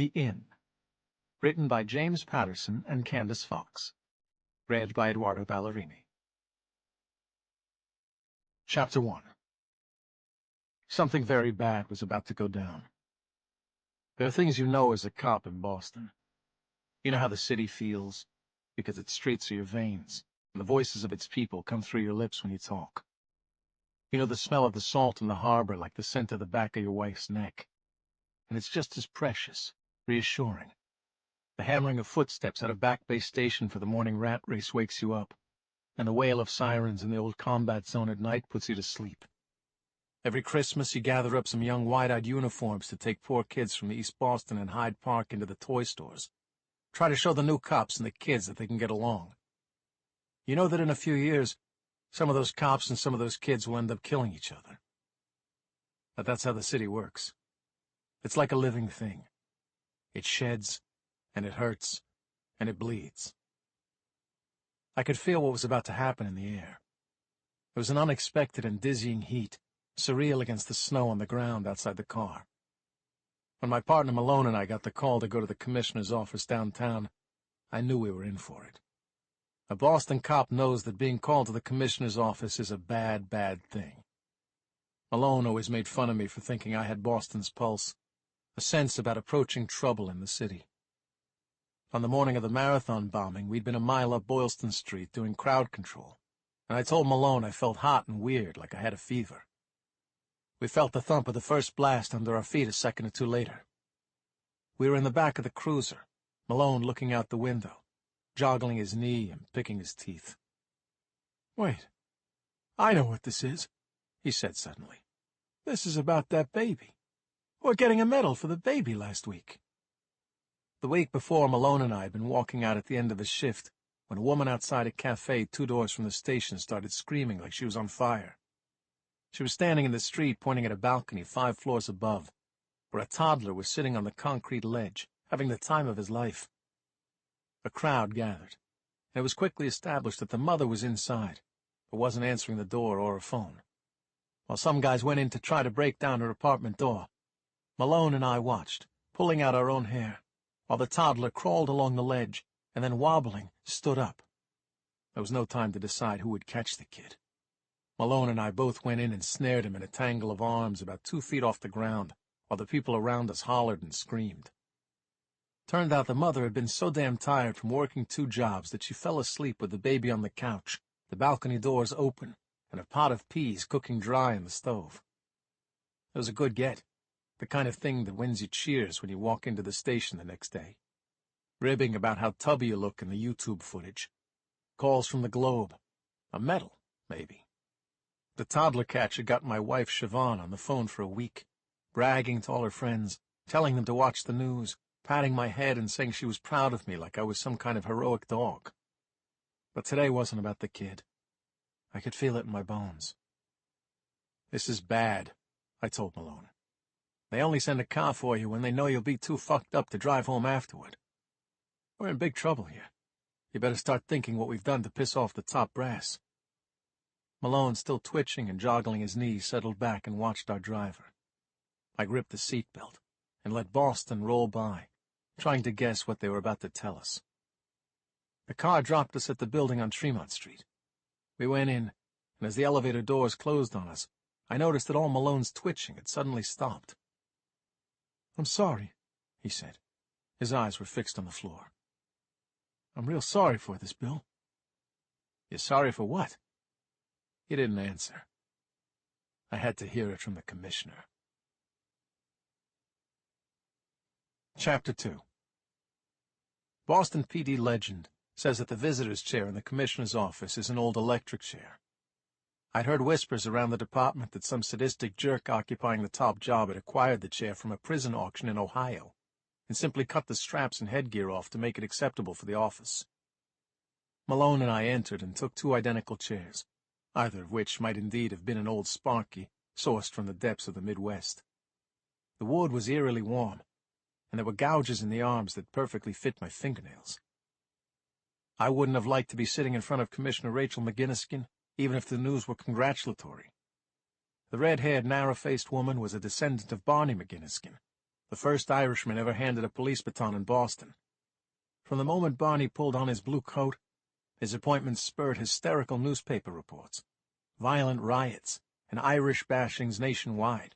The Inn. Written by James Patterson and Candace Fox. Read by Eduardo Ballerini. Chapter 1. Something very bad was about to go down. There are things you know as a cop in Boston. You know how the city feels, because its streets are your veins, and the voices of its people come through your lips when you talk. You know the smell of the salt in the harbor like the scent of the back of your wife's neck. And it's just as precious, reassuring. The hammering of footsteps at a Back Bay station for the morning rat race wakes you up, and the wail of sirens in the old combat zone at night puts you to sleep. Every Christmas you gather up some young wide-eyed uniforms to take poor kids from East Boston and Hyde Park into the toy stores. Try to show the new cops and the kids that they can get along. You know that in a few years, some of those cops and some of those kids will end up killing each other. But that's how the city works. It's like a living thing. It sheds, and it hurts, and it bleeds. I could feel what was about to happen in the air. It was an unexpected and dizzying heat, surreal against the snow on the ground outside the car. When my partner Malone and I got the call to go to the commissioner's office downtown, I knew we were in for it. A Boston cop knows that being called to the commissioner's office is a bad, bad thing. Malone always made fun of me for thinking I had Boston's pulse, a sense about approaching trouble in the city. On the morning of the marathon bombing, we'd been a mile up Boylston Street doing crowd control, and I told Malone I felt hot and weird, like I had a fever. We felt the thump of the first blast under our feet a second or two later. We were in the back of the cruiser, Malone looking out the window, joggling his knee and picking his teeth. "Wait, I know what this is," he said suddenly. "This is about that baby. We're getting a medal for the baby last week." The week before, Malone and I had been walking out at the end of a shift when a woman outside a cafe 2 doors from the station started screaming like she was on fire. She was standing in the street pointing at a balcony 5 floors above, where a toddler was sitting on the concrete ledge, having the time of his life. A crowd gathered, and it was quickly established that the mother was inside, but wasn't answering the door or her phone. While some guys went in to try to break down her apartment door, Malone and I watched, pulling out our own hair, while the toddler crawled along the ledge and then, wobbling, stood up. There was no time to decide who would catch the kid. Malone and I both went in and snared him in a tangle of arms about 2 feet off the ground, while the people around us hollered and screamed. Turned out the mother had been so damn tired from working 2 jobs that she fell asleep with the baby on the couch, the balcony doors open, and a pot of peas cooking dry in the stove. It was a good get. The kind of thing that wins you cheers when you walk into the station the next day. Ribbing about how tubby you look in the YouTube footage. Calls from the Globe. A medal, maybe. The toddler catch had got my wife Siobhan on the phone for a week, bragging to all her friends, telling them to watch the news, patting my head and saying she was proud of me like I was some kind of heroic dog. But today wasn't about the kid. I could feel it in my bones. "This is bad," I told Malone. "They only send a car for you when they know you'll be too fucked up to drive home afterward. We're in big trouble here. You better start thinking what we've done to piss off the top brass." Malone, still twitching and joggling his knees, settled back and watched our driver. I gripped the seatbelt and let Boston roll by, trying to guess what they were about to tell us. The car dropped us at the building on Tremont Street. We went in, and as the elevator doors closed on us, I noticed that all Malone's twitching had suddenly stopped. "I'm sorry," he said. His eyes were fixed on the floor. "I'm real sorry for this, Bill." "You're sorry for what?" He didn't answer. I had to hear it from the commissioner. Chapter 2. Boston PD legend says that the visitor's chair in the commissioner's office is an old electric chair. I'd heard whispers around the department that some sadistic jerk occupying the top job had acquired the chair from a prison auction in Ohio and simply cut the straps and headgear off to make it acceptable for the office. Malone and I entered and took 2 identical chairs, either of which might indeed have been an old Sparky, sourced from the depths of the Midwest. The wood was eerily warm, and there were gouges in the arms that perfectly fit my fingernails. I wouldn't have liked to be sitting in front of Commissioner Rachel McGinniskin, even if the news were congratulatory. The red-haired, narrow-faced woman was a descendant of Barney McGinniskin, the first Irishman ever handed a police baton in Boston. From the moment Barney pulled on his blue coat, his appointment spurred hysterical newspaper reports, violent riots, and Irish bashings nationwide.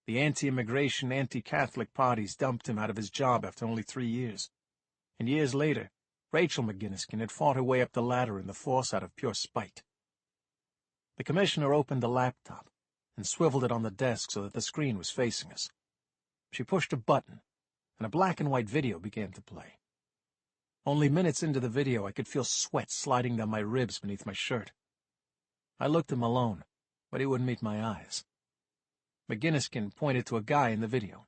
The anti-immigration, anti-Catholic parties dumped him out of his job after only 3 years. And years later, Rachel McGinniskin had fought her way up the ladder in the force out of pure spite. The commissioner opened the laptop and swiveled it on the desk so that the screen was facing us. She pushed a button, and a black-and-white video began to play. Only minutes into the video, I could feel sweat sliding down my ribs beneath my shirt. I looked at Malone, but he wouldn't meet my eyes. McGinniskin pointed to a guy in the video.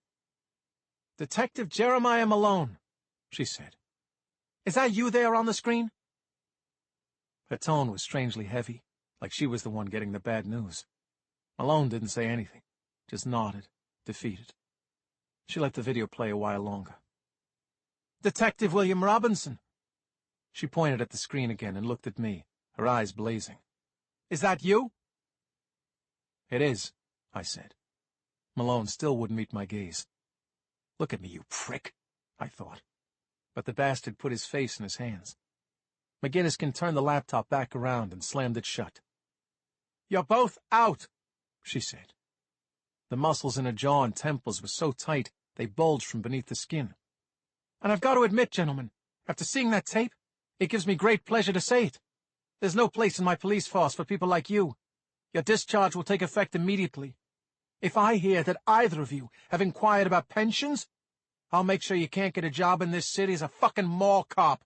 "Detective Jeremiah Malone," she said. "Is that you there on the screen?" Her tone was strangely heavy, like she was the one getting the bad news. Malone didn't say anything, just nodded, defeated. She let the video play a while longer. "Detective William Robinson." She pointed at the screen again and looked at me, her eyes blazing. "Is that you?" "It is," I said. Malone still wouldn't meet my gaze. "Look at me, you prick," I thought. But the bastard put his face in his hands. McGinniskin turned the laptop back around and slammed it shut. "You're both out," she said. The muscles in her jaw and temples were so tight they bulged from beneath the skin. "And I've got to admit, gentlemen, after seeing that tape, it gives me great pleasure to say it. There's no place in my police force for people like you. Your discharge will take effect immediately. If I hear that either of you have inquired about pensions, I'll make sure you can't get a job in this city as a fucking mall cop."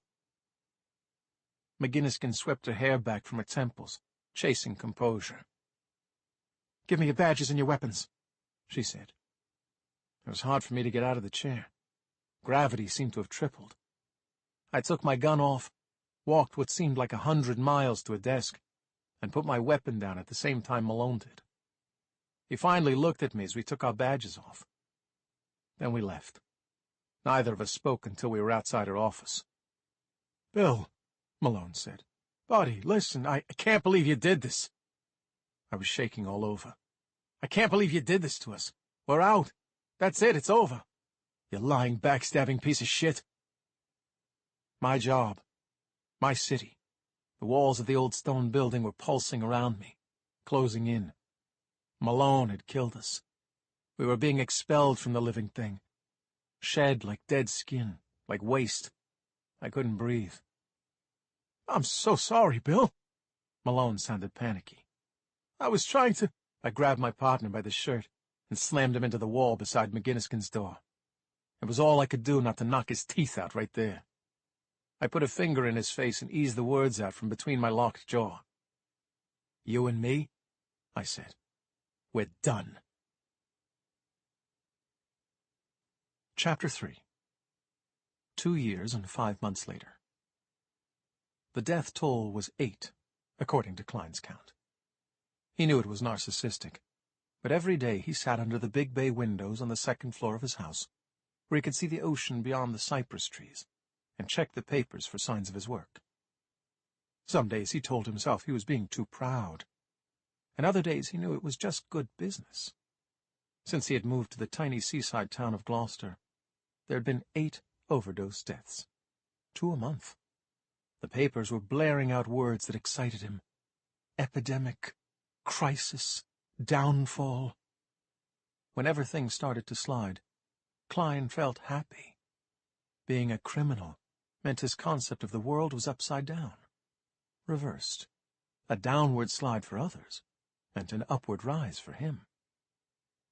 McGinniskin swept her hair back from her temples, chasing composure. "Give me your badges and your weapons," she said. It was hard for me to get out of the chair. Gravity seemed to have tripled. I took my gun off, walked what seemed like 100 miles to a desk, and put my weapon down at the same time Malone did. He finally looked at me as we took our badges off. Then we left. Neither of us spoke until we were outside her office. "Bill," Malone said. "Buddy, listen, I can't believe you did this." I was shaking all over. "I can't believe you did this to us. We're out. That's it, it's over. You lying, backstabbing piece of shit." My job. My city. The walls of the old stone building were pulsing around me, closing in. Malone had killed us. We were being expelled from the living thing. Shed like dead skin, like waste. I couldn't breathe. "I'm so sorry, Bill." Malone sounded panicky. "I was trying to—" I grabbed my partner by the shirt and slammed him into the wall beside McGinniskin's door. It was all I could do not to knock his teeth out right there. I put a finger in his face and eased the words out from between my locked jaw. "You and me," I said. "We're done." Chapter 3. 2 years and 5 months later. The death toll was 8, according to Klein's count. He knew it was narcissistic, but every day he sat under the big bay windows on the second floor of his house, where he could see the ocean beyond the cypress trees, and checked the papers for signs of his work. Some days he told himself he was being too proud, and other days he knew it was just good business. Since he had moved to the tiny seaside town of Gloucester, there had been 8 overdose deaths, 2 a month. The papers were blaring out words that excited him. Epidemic, crisis, downfall. Whenever things started to slide, Klein felt happy. Being a criminal meant his concept of the world was upside down, reversed. A downward slide for others meant an upward rise for him.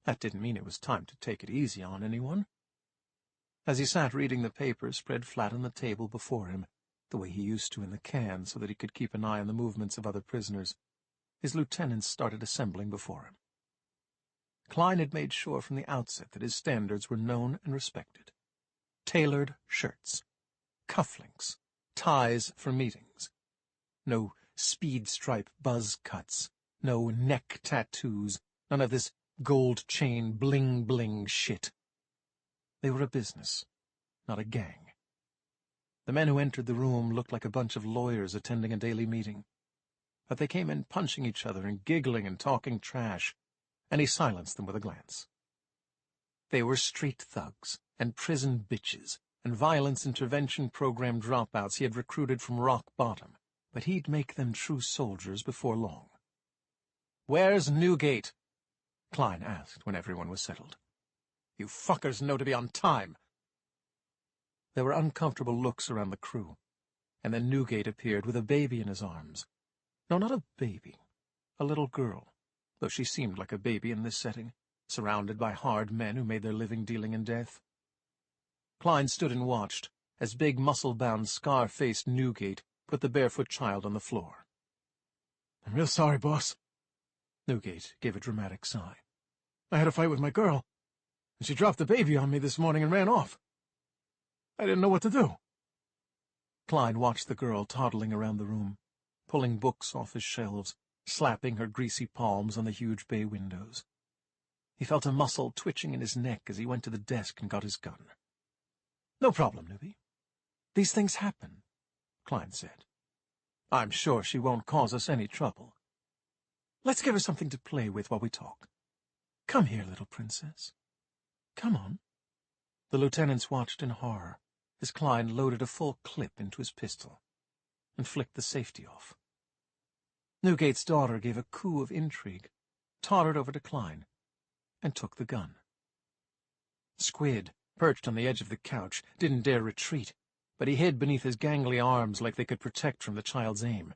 That didn't mean it was time to take it easy on anyone. As he sat reading the paper spread flat on the table before him, the way he used to in the can so that he could keep an eye on the movements of other prisoners, his lieutenants started assembling before him. Klein had made sure from the outset that his standards were known and respected. Tailored shirts, cufflinks, ties for meetings. No speed stripe buzz cuts, no neck tattoos, none of this gold chain bling-bling shit. They were a business, not a gang. The men who entered the room looked like a bunch of lawyers attending a daily meeting. But they came in punching each other and giggling and talking trash, and he silenced them with a glance. They were street thugs and prison bitches and violence intervention program dropouts he had recruited from rock bottom, but he'd make them true soldiers before long. "Where's Newgate?" Klein asked when everyone was settled. "You fuckers know to be on time." There were uncomfortable looks around the crew, and then Newgate appeared with a baby in his arms. No, not a baby, a little girl, though she seemed like a baby in this setting, surrounded by hard men who made their living dealing in death. Klein stood and watched as big, muscle-bound, scar-faced Newgate put the barefoot child on the floor. "I'm real sorry, boss." Newgate gave a dramatic sigh. "I had a fight with my girl, and she dropped the baby on me this morning and ran off. I didn't know what to do." Klein watched the girl toddling around the room, pulling books off his shelves, slapping her greasy palms on the huge bay windows. He felt a muscle twitching in his neck as he went to the desk and got his gun. "No problem, Newbie. These things happen," Klein said. "I'm sure she won't cause us any trouble. Let's give her something to play with while we talk. Come here, little princess. Come on." The lieutenants watched in horror as Klein loaded a full clip into his pistol and flicked the safety off. Newgate's daughter gave a coo of intrigue, tottered over to Klein, and took the gun. Squid, perched on the edge of the couch, didn't dare retreat, but he hid beneath his gangly arms like they could protect from the child's aim.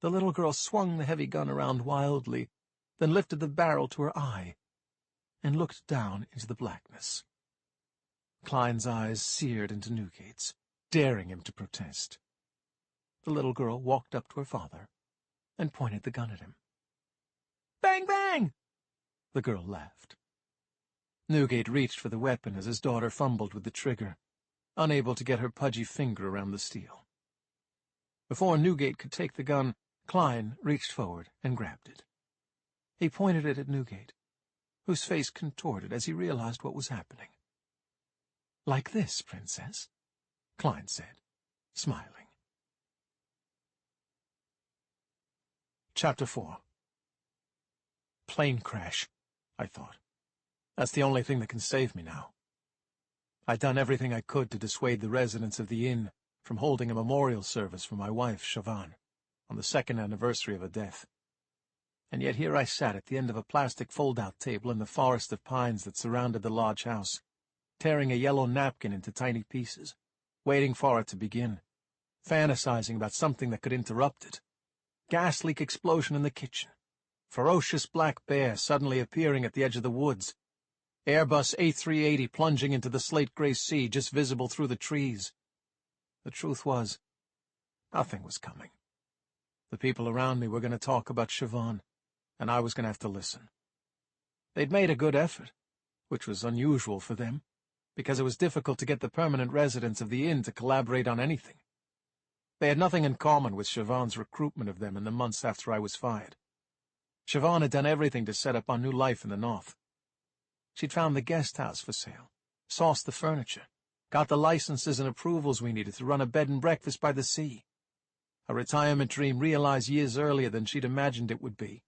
The little girl swung the heavy gun around wildly, then lifted the barrel to her eye and looked down into the blackness. Klein's eyes seared into Newgate's, daring him to protest. The little girl walked up to her father and pointed the gun at him. "Bang, bang!" The girl laughed. Newgate reached for the weapon as his daughter fumbled with the trigger, unable to get her pudgy finger around the steel. Before Newgate could take the gun, Klein reached forward and grabbed it. He pointed it at Newgate, whose face contorted as he realized what was happening. "Like this, princess," Klein said, smiling. Chapter 4. Plane crash, I thought. That's the only thing that can save me now. I'd done everything I could to dissuade the residents of the inn from holding a memorial service for my wife, Siobhan, on the 2nd anniversary of her death. And yet here I sat at the end of a plastic fold-out table in the forest of pines that surrounded the lodge house, tearing a yellow napkin into tiny pieces, waiting for it to begin, fantasizing about something that could interrupt it. Gas leak explosion in the kitchen, ferocious black bear suddenly appearing at the edge of the woods, Airbus A380 plunging into the slate-gray sea just visible through the trees. The truth was, nothing was coming. The people around me were going to talk about Siobhan, and I was going to have to listen. They'd made a good effort, which was unusual for them, because it was difficult to get the permanent residents of the inn to collaborate on anything. They had nothing in common with Siobhan's recruitment of them in the months after I was fired. Siobhan had done everything to set up our new life in the north. She'd found the guest house for sale, sourced the furniture, got the licenses and approvals we needed to run a bed and breakfast by the sea. A retirement dream realized years earlier than she'd imagined it would be.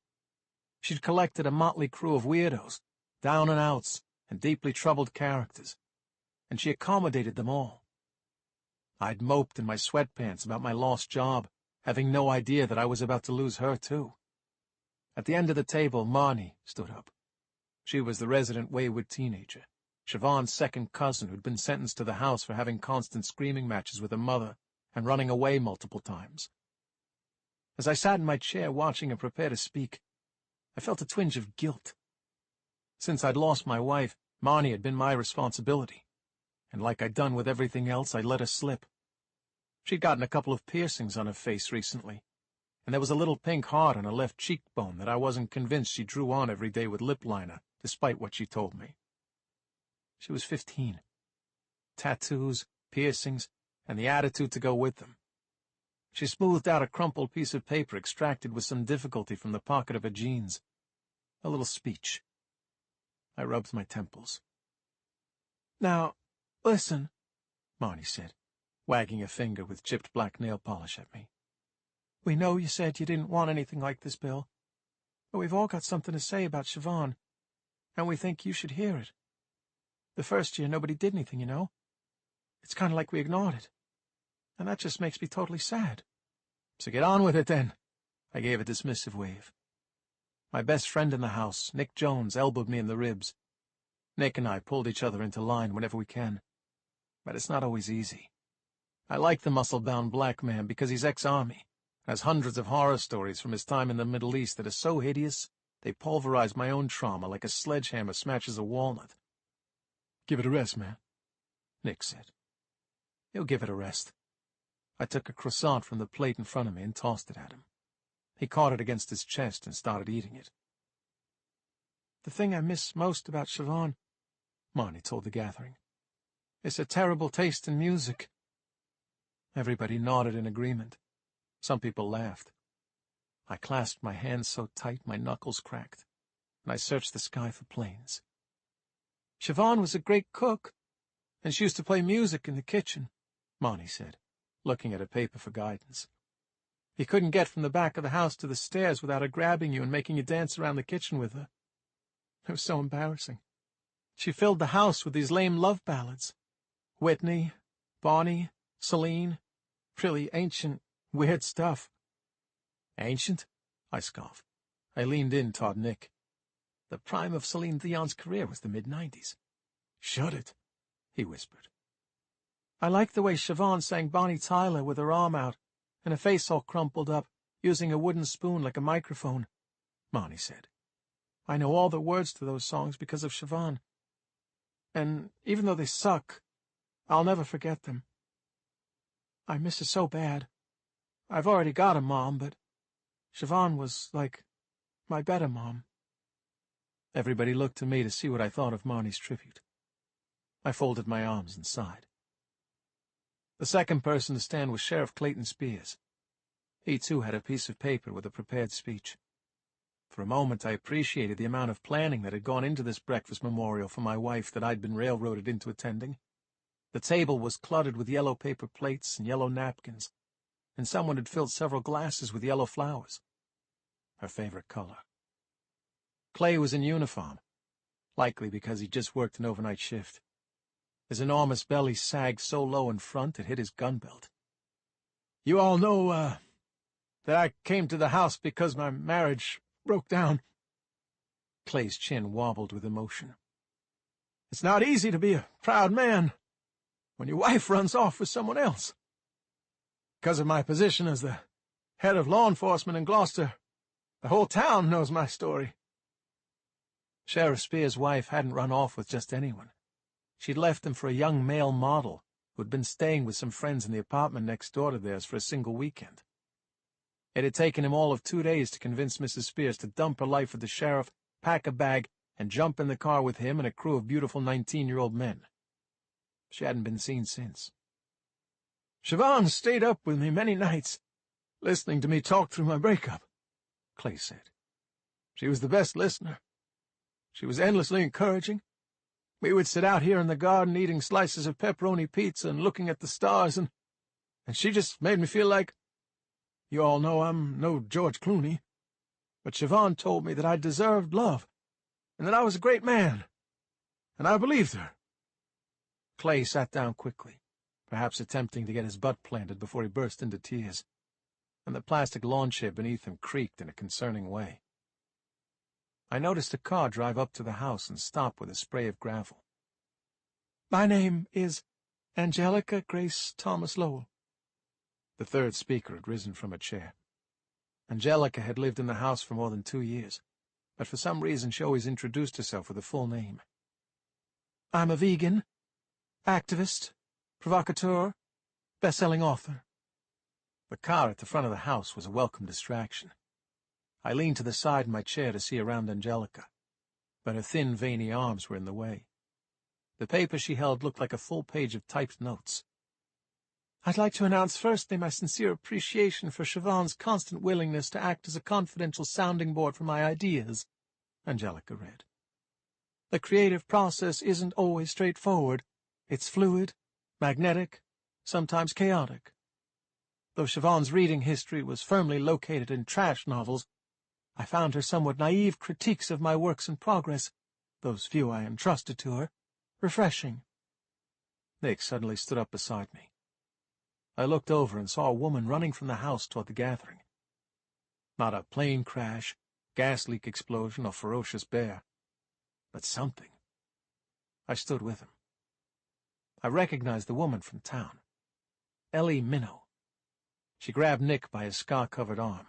She'd collected a motley crew of weirdos, down-and-outs, and deeply troubled characters, and she accommodated them all. I'd moped in my sweatpants about my lost job, having no idea that I was about to lose her, too. At the end of the table, Marnie stood up. She was the resident wayward teenager, Siobhan's second cousin who'd been sentenced to the house for having constant screaming matches with her mother and running away multiple times. As I sat in my chair watching her prepare to speak, I felt a twinge of guilt. Since I'd lost my wife, Marnie had been my responsibility, and like I'd done with everything else, I'd let her slip. She'd gotten a couple of piercings on her face recently, and there was a little pink heart on her left cheekbone that I wasn't convinced she drew on every day with lip liner, despite what she told me. She was 15. Tattoos, piercings, and the attitude to go with them. She smoothed out a crumpled piece of paper extracted with some difficulty from the pocket of her jeans. A little speech. I rubbed my temples. "Now, listen," Marnie said, wagging a finger with chipped black nail polish at me. "We know you said you didn't want anything like this, Bill, but we've all got something to say about Siobhan, and we think you should hear it. The first year, nobody did anything, you know? It's kind of like we ignored it. And that just makes me totally sad. So get on with it, then. I gave a dismissive wave. My best friend in the house, Nick Jones, elbowed me in the ribs. Nick and I pulled each other into line whenever we can. But it's not always easy. I like the muscle-bound black man because he's ex-army, has hundreds of horror stories from his time in the Middle East that are so hideous they pulverize my own trauma like a sledgehammer smashes a walnut. Give it a rest, man, Nick said. He'll give it a rest. I took a croissant from the plate in front of me and tossed it at him. He caught it against his chest and started eating it. The thing I miss most about Siobhan, Marnie told the gathering, is her terrible taste in music. Everybody nodded in agreement. Some people laughed. I clasped my hands so tight my knuckles cracked, and I searched the sky for planes. Siobhan was a great cook, and she used to play music in the kitchen, Marnie said, looking at a paper for guidance. You couldn't get from the back of the house to the stairs without her grabbing you and making you dance around the kitchen with her. It was so embarrassing. She filled the house with these lame love ballads. Whitney, Bonnie, Celine, really ancient, weird stuff. Ancient? I scoffed. I leaned in toward Nick. The prime of Celine Dion's career was the mid-90s. Shut it, he whispered. I liked the way Siobhan sang Bonnie Tyler with her arm out and her face all crumpled up, using a wooden spoon like a microphone, Marnie said. I know all the words to those songs because of Siobhan. And even though they suck, I'll never forget them. I miss her so bad. I've already got a mom, but Siobhan was like my better mom. Everybody looked to me to see what I thought of Marnie's tribute. I folded my arms and sighed. The second person to stand was Sheriff Clayton Spears. He, too, had a piece of paper with a prepared speech. For a moment I appreciated the amount of planning that had gone into this breakfast memorial for my wife that I'd been railroaded into attending. The table was cluttered with yellow paper plates and yellow napkins, and someone had filled several glasses with yellow flowers. Her favorite color. Clay was in uniform, likely because he'd just worked an overnight shift. His enormous belly sagged so low in front it hit his gun belt. You all know, that I came to the house because my marriage broke down. Clay's chin wobbled with emotion. It's not easy to be a proud man when your wife runs off with someone else. Because of my position as the head of law enforcement in Gloucester, the whole town knows my story. Sheriff Spears' wife hadn't run off with just anyone. She'd left him for a young male model who'd been staying with some friends in the apartment next door to theirs for a single weekend. It had taken him all of 2 days to convince Mrs. Spears to dump her life with the sheriff, pack a bag, and jump in the car with him and a crew of beautiful 19-year-old men. She hadn't been seen since. Siobhan stayed up with me many nights, listening to me talk through my breakup, Clay said. She was the best listener. She was endlessly encouraging. We would sit out here in the garden eating slices of pepperoni pizza and looking at the stars, and she just made me feel like, you all know I'm no George Clooney, but Siobhan told me that I deserved love, and that I was a great man, and I believed her. Clay sat down quickly, perhaps attempting to get his butt planted before he burst into tears, and the plastic lawn chair beneath him creaked in a concerning way. I noticed a car drive up to the house and stop with a spray of gravel. My name is Angelica Grace Thomas Lowell. The third speaker had risen from a chair. Angelica had lived in the house for more than 2 years, but for some reason she always introduced herself with a full name. I'm a vegan, activist, provocateur, best-selling author. The car at the front of the house was a welcome distraction. I leaned to the side in my chair to see around Angelica, but her thin, veiny arms were in the way. The paper she held looked like a full page of typed notes. I'd like to announce firstly my sincere appreciation for Siobhan's constant willingness to act as a confidential sounding board for my ideas, Angelica read. The creative process isn't always straightforward. It's fluid, magnetic, sometimes chaotic. Though Siobhan's reading history was firmly located in trash novels, I found her somewhat naive critiques of my works in progress, those few I entrusted to her, Refreshing. Nick suddenly stood up beside me. I looked over and saw a woman running from the house toward the gathering. Not a plane crash, gas leak explosion, or ferocious bear, but something. I stood with him. I recognized the woman from town. Ellie Minnow. She grabbed Nick by his scar-covered arm.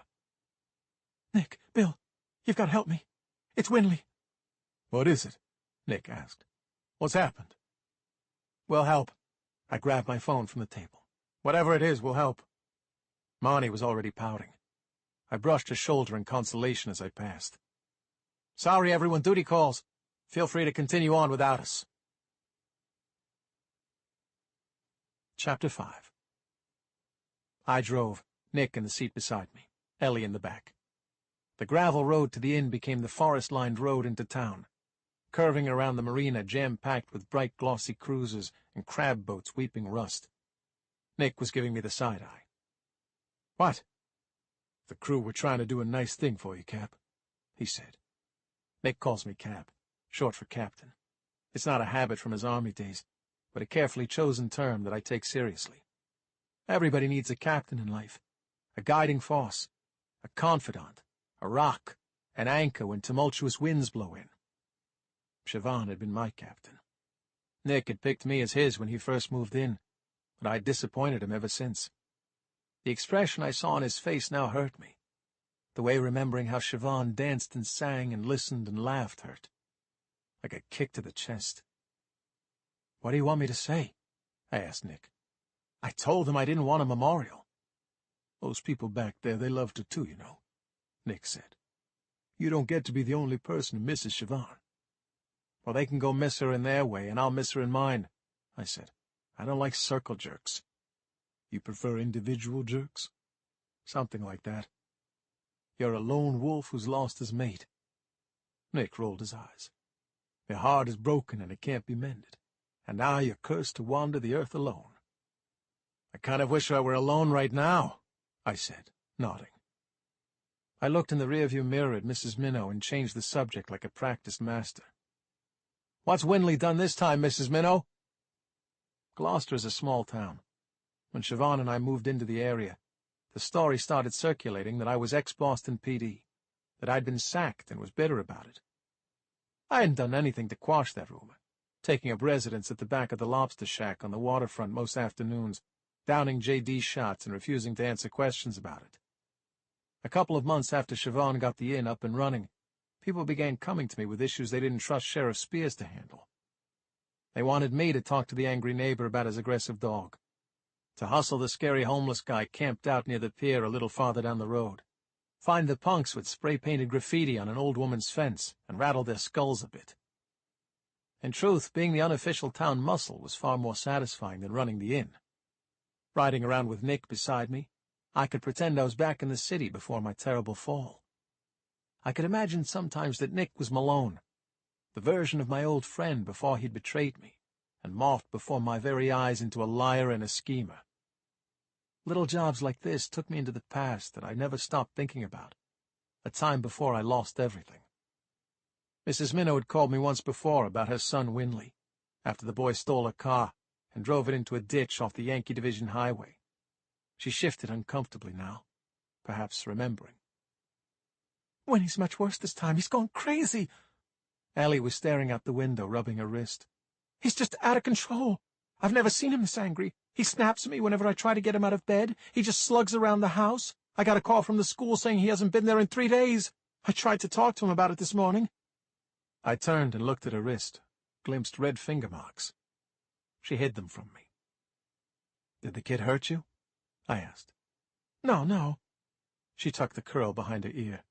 Nick, Bill, you've got to help me. It's Winley. What is it? Nick asked. What's happened? We'll help. I grabbed my phone from the table. Whatever it is, we'll help. Marnie was already pouting. I brushed her shoulder in consolation as I passed. Sorry, everyone, duty calls. Feel free to continue on without us. Chapter 5. I drove, Nick in the seat beside me, Ellie in the back. The gravel road to the inn became the forest-lined road into town, curving around the marina jam-packed with bright glossy cruisers and crab boats weeping rust. Nick was giving me the side-eye. What? The crew were trying to do a nice thing for you, Cap, he said. Nick calls me Cap, short for captain. It's not a habit from his army days, but a carefully chosen term that I take seriously. Everybody needs a captain in life, a guiding force, a confidant, a rock, an anchor when tumultuous winds blow in. Siobhan had been my captain. Nick had picked me as his when he first moved in, but I'd disappointed him ever since. The expression I saw on his face now hurt me. The way remembering how Siobhan danced and sang and listened and laughed hurt. Like a kick to the chest. What do you want me to say? I asked Nick. I told him I didn't want a memorial. Those people back there, they loved her too, you know, Nick said. You don't get to be the only person who misses Siobhan. Well, they can go miss her in their way, and I'll miss her in mine, I said. I don't like circle jerks. You prefer individual jerks? Something like that. You're a lone wolf who's lost his mate. Nick rolled his eyes. Your heart is broken and it can't be mended, and now you're cursed to wander the earth alone. I kind of wish I were alone right now, I said, nodding. I looked in the rearview mirror at Mrs. Minnow and changed the subject like a practiced master. What's Winley done this time, Mrs. Minnow? Gloucester is a small town. When Siobhan and I moved into the area, the story started circulating that I was ex-Boston PD, that I'd been sacked and was bitter about it. I hadn't done anything to quash that rumor, taking up residence at the back of the lobster shack on the waterfront most afternoons, downing J.D. shots and refusing to answer questions about it. A couple of months after Siobhan got the inn up and running, people began coming to me with issues they didn't trust Sheriff Spears to handle. They wanted me to talk to the angry neighbor about his aggressive dog, to hustle the scary homeless guy camped out near the pier a little farther down the road, find the punks with spray-painted graffiti on an old woman's fence and rattle their skulls a bit. In truth, being the unofficial town muscle was far more satisfying than running the inn. Riding around with Nick beside me, I could pretend I was back in the city before my terrible fall. I could imagine sometimes that Nick was Malone, the version of my old friend before he'd betrayed me, and morphed before my very eyes into a liar and a schemer. Little jobs like this took me into the past that I never stopped thinking about, a time before I lost everything. Mrs. Minnow had called me once before about her son Winley, after the boy stole a car and drove it into a ditch off the Yankee Division highway. She shifted uncomfortably now, perhaps remembering. Winnie's much worse this time. He's gone crazy. Ellie was staring out the window, rubbing her wrist. He's just out of control. I've never seen him this angry. He snaps at me whenever I try to get him out of bed. He just slugs around the house. I got a call from the school saying he hasn't been there in 3 days. I tried to talk to him about it this morning. I turned and looked at her wrist, glimpsed red finger marks. She hid them from me. Did the kid hurt you? I asked. No. She tucked the curl behind her ear.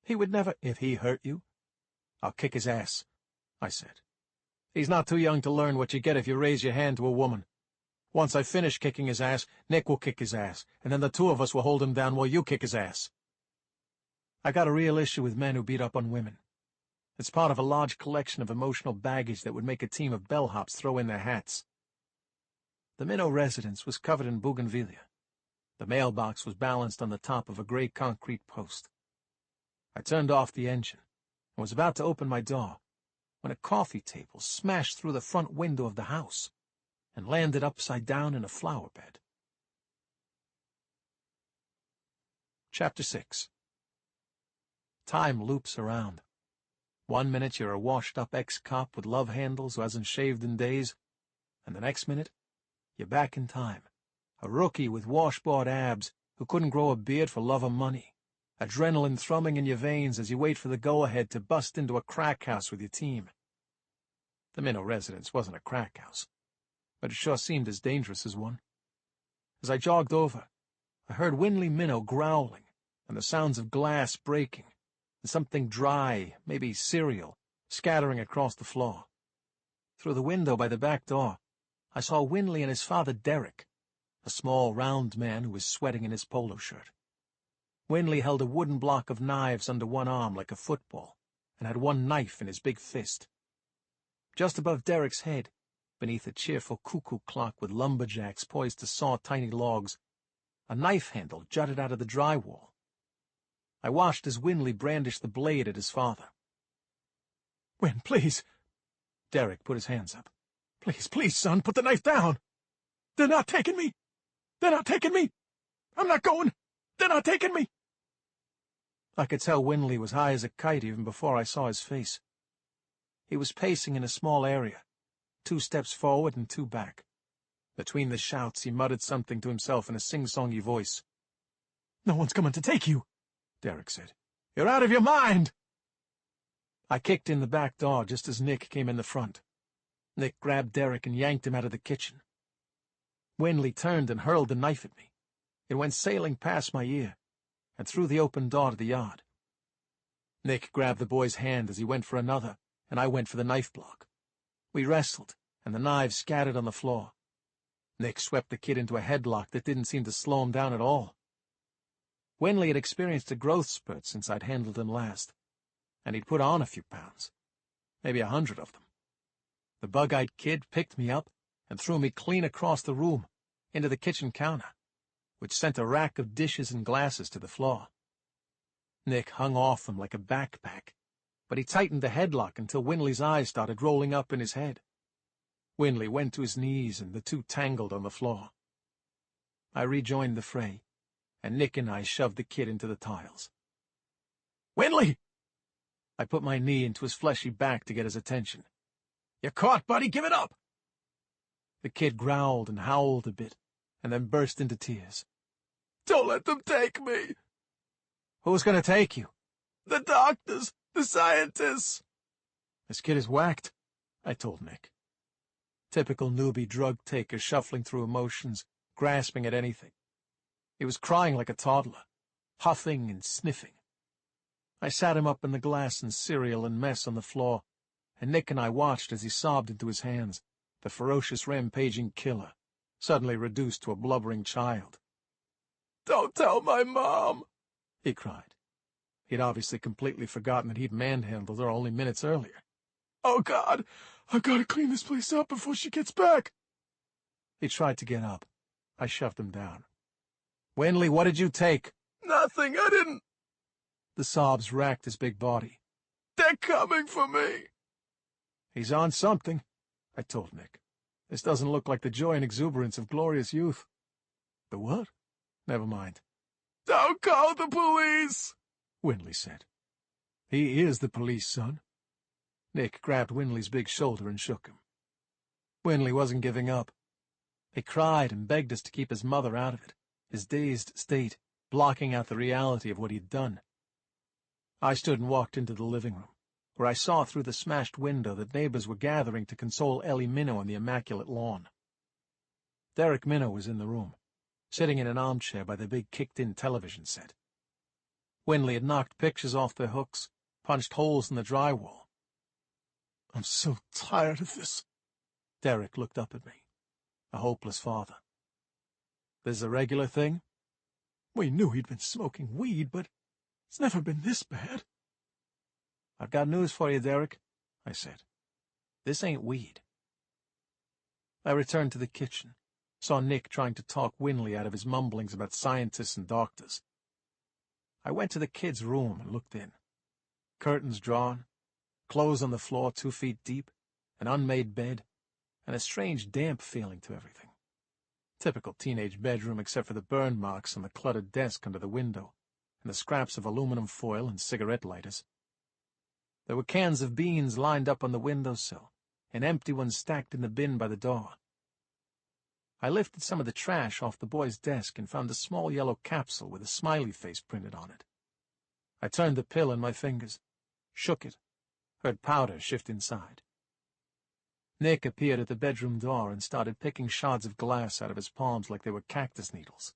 He would never— If he hurt you, I'll kick his ass, I said. He's not too young to learn what you get if you raise your hand to a woman. Once I finish kicking his ass, Nick will kick his ass, and then the two of us will hold him down while you kick his ass. I got a real issue with men who beat up on women. It's part of a large collection of emotional baggage that would make a team of bellhops throw in their hats. The Minnow residence was covered in bougainvillea. The mailbox was balanced on the top of a gray concrete post. I turned off the engine and was about to open my door when a coffee table smashed through the front window of the house and landed upside down in a flower bed. Chapter 6. Time loops around. 1 minute you're a washed-up ex-cop with love handles who hasn't shaved in days, and the next minute, you're back in time, a rookie with washboard abs who couldn't grow a beard for love or money, adrenaline thrumming in your veins as you wait for the go-ahead to bust into a crack house with your team. The Minnow residence wasn't a crack house, but it sure seemed as dangerous as one. As I jogged over, I heard Winley Minnow growling and the sounds of glass breaking, and something dry, maybe cereal, scattering across the floor. Through the window by the back door, I saw Winley and his father Derek, a small, round man who was sweating in his polo shirt. Winley held a wooden block of knives under one arm like a football, and had one knife in his big fist. Just above Derek's head, beneath a cheerful cuckoo clock with lumberjacks poised to saw tiny logs, a knife handle jutted out of the drywall. I watched as Winley brandished the blade at his father. "Win, please!" Derek put his hands up. "Please, please, son, put the knife down! They're not taking me! They're not taking me! I'm not going! They're not taking me!" I could tell Winley was high as a kite even before I saw his face. He was pacing in a small area, 2 steps forward and 2 back. Between the shouts, he muttered something to himself in a sing-songy voice. "No one's coming to take you," Derek said. "You're out of your mind!" I kicked in the back door just as Nick came in the front. Nick grabbed Derek and yanked him out of the kitchen. Winley turned and hurled the knife at me. It went sailing past my ear and through the open door to the yard. Nick grabbed the boy's hand as he went for another, and I went for the knife block. We wrestled, and the knives scattered on the floor. Nick swept the kid into a headlock that didn't seem to slow him down at all. Winley had experienced a growth spurt since I'd handled him last, and he'd put on a few pounds, maybe 100 of them. The bug-eyed kid picked me up and threw me clean across the room, into the kitchen counter, which sent a rack of dishes and glasses to the floor. Nick hung off them like a backpack, but he tightened the headlock until Winley's eyes started rolling up in his head. Winley went to his knees, and the two tangled on the floor. I rejoined the fray, and Nick and I shoved the kid into the tiles. "Winley!" I put my knee into his fleshy back to get his attention. "You're caught, buddy! Give it up!" The kid growled and howled a bit, and then burst into tears. "Don't let them take me!" "Who's going to take you?" "The doctors! The scientists!" "This kid is whacked," I told Nick. Typical newbie drug taker shuffling through emotions, grasping at anything. He was crying like a toddler, huffing and sniffing. I sat him up in the glass and cereal and mess on the floor, and Nick and I watched as he sobbed into his hands, the ferocious rampaging killer, suddenly reduced to a blubbering child. "Don't tell my mom!" he cried. He'd obviously completely forgotten that he'd manhandled her only minutes earlier. "Oh, God! I've got to clean this place up before she gets back!" He tried to get up. I shoved him down. "Winley, what did you take?" "Nothing, I didn't—" The sobs racked his big body. "They're coming for me!" "He's on something," I told Nick. "This doesn't look like the joy and exuberance of glorious youth." "The what?" "Never mind." "Don't call the police!" Winley said. "He is the police, son." Nick grabbed Winley's big shoulder and shook him. Winley wasn't giving up. He cried and begged us to keep his mother out of it, his dazed state blocking out the reality of what he'd done. I stood and walked into the living room, where I saw through the smashed window that neighbors were gathering to console Ellie Minnow on the immaculate lawn. Derek Minnow was in the room, sitting in an armchair by the big kicked-in television set. Winley had knocked pictures off their hooks, punched holes in the drywall. "I'm so tired of this." Derek looked up at me, a hopeless father. "This is a regular thing?" "We knew he'd been smoking weed, but it's never been this bad." "I've got news for you, Derek," I said. "This ain't weed." I returned to the kitchen, saw Nick trying to talk Winley out of his mumblings about scientists and doctors. I went to the kid's room and looked in. Curtains drawn, clothes on the floor 2 feet deep, an unmade bed, and a strange damp feeling to everything. Typical teenage bedroom except for the burn marks on the cluttered desk under the window, and the scraps of aluminum foil and cigarette lighters. There were cans of beans lined up on the windowsill, and empty ones stacked in the bin by the door. I lifted some of the trash off the boy's desk and found a small yellow capsule with a smiley face printed on it. I turned the pill in my fingers, shook it, heard powder shift inside. Nick appeared at the bedroom door and started picking shards of glass out of his palms like they were cactus needles.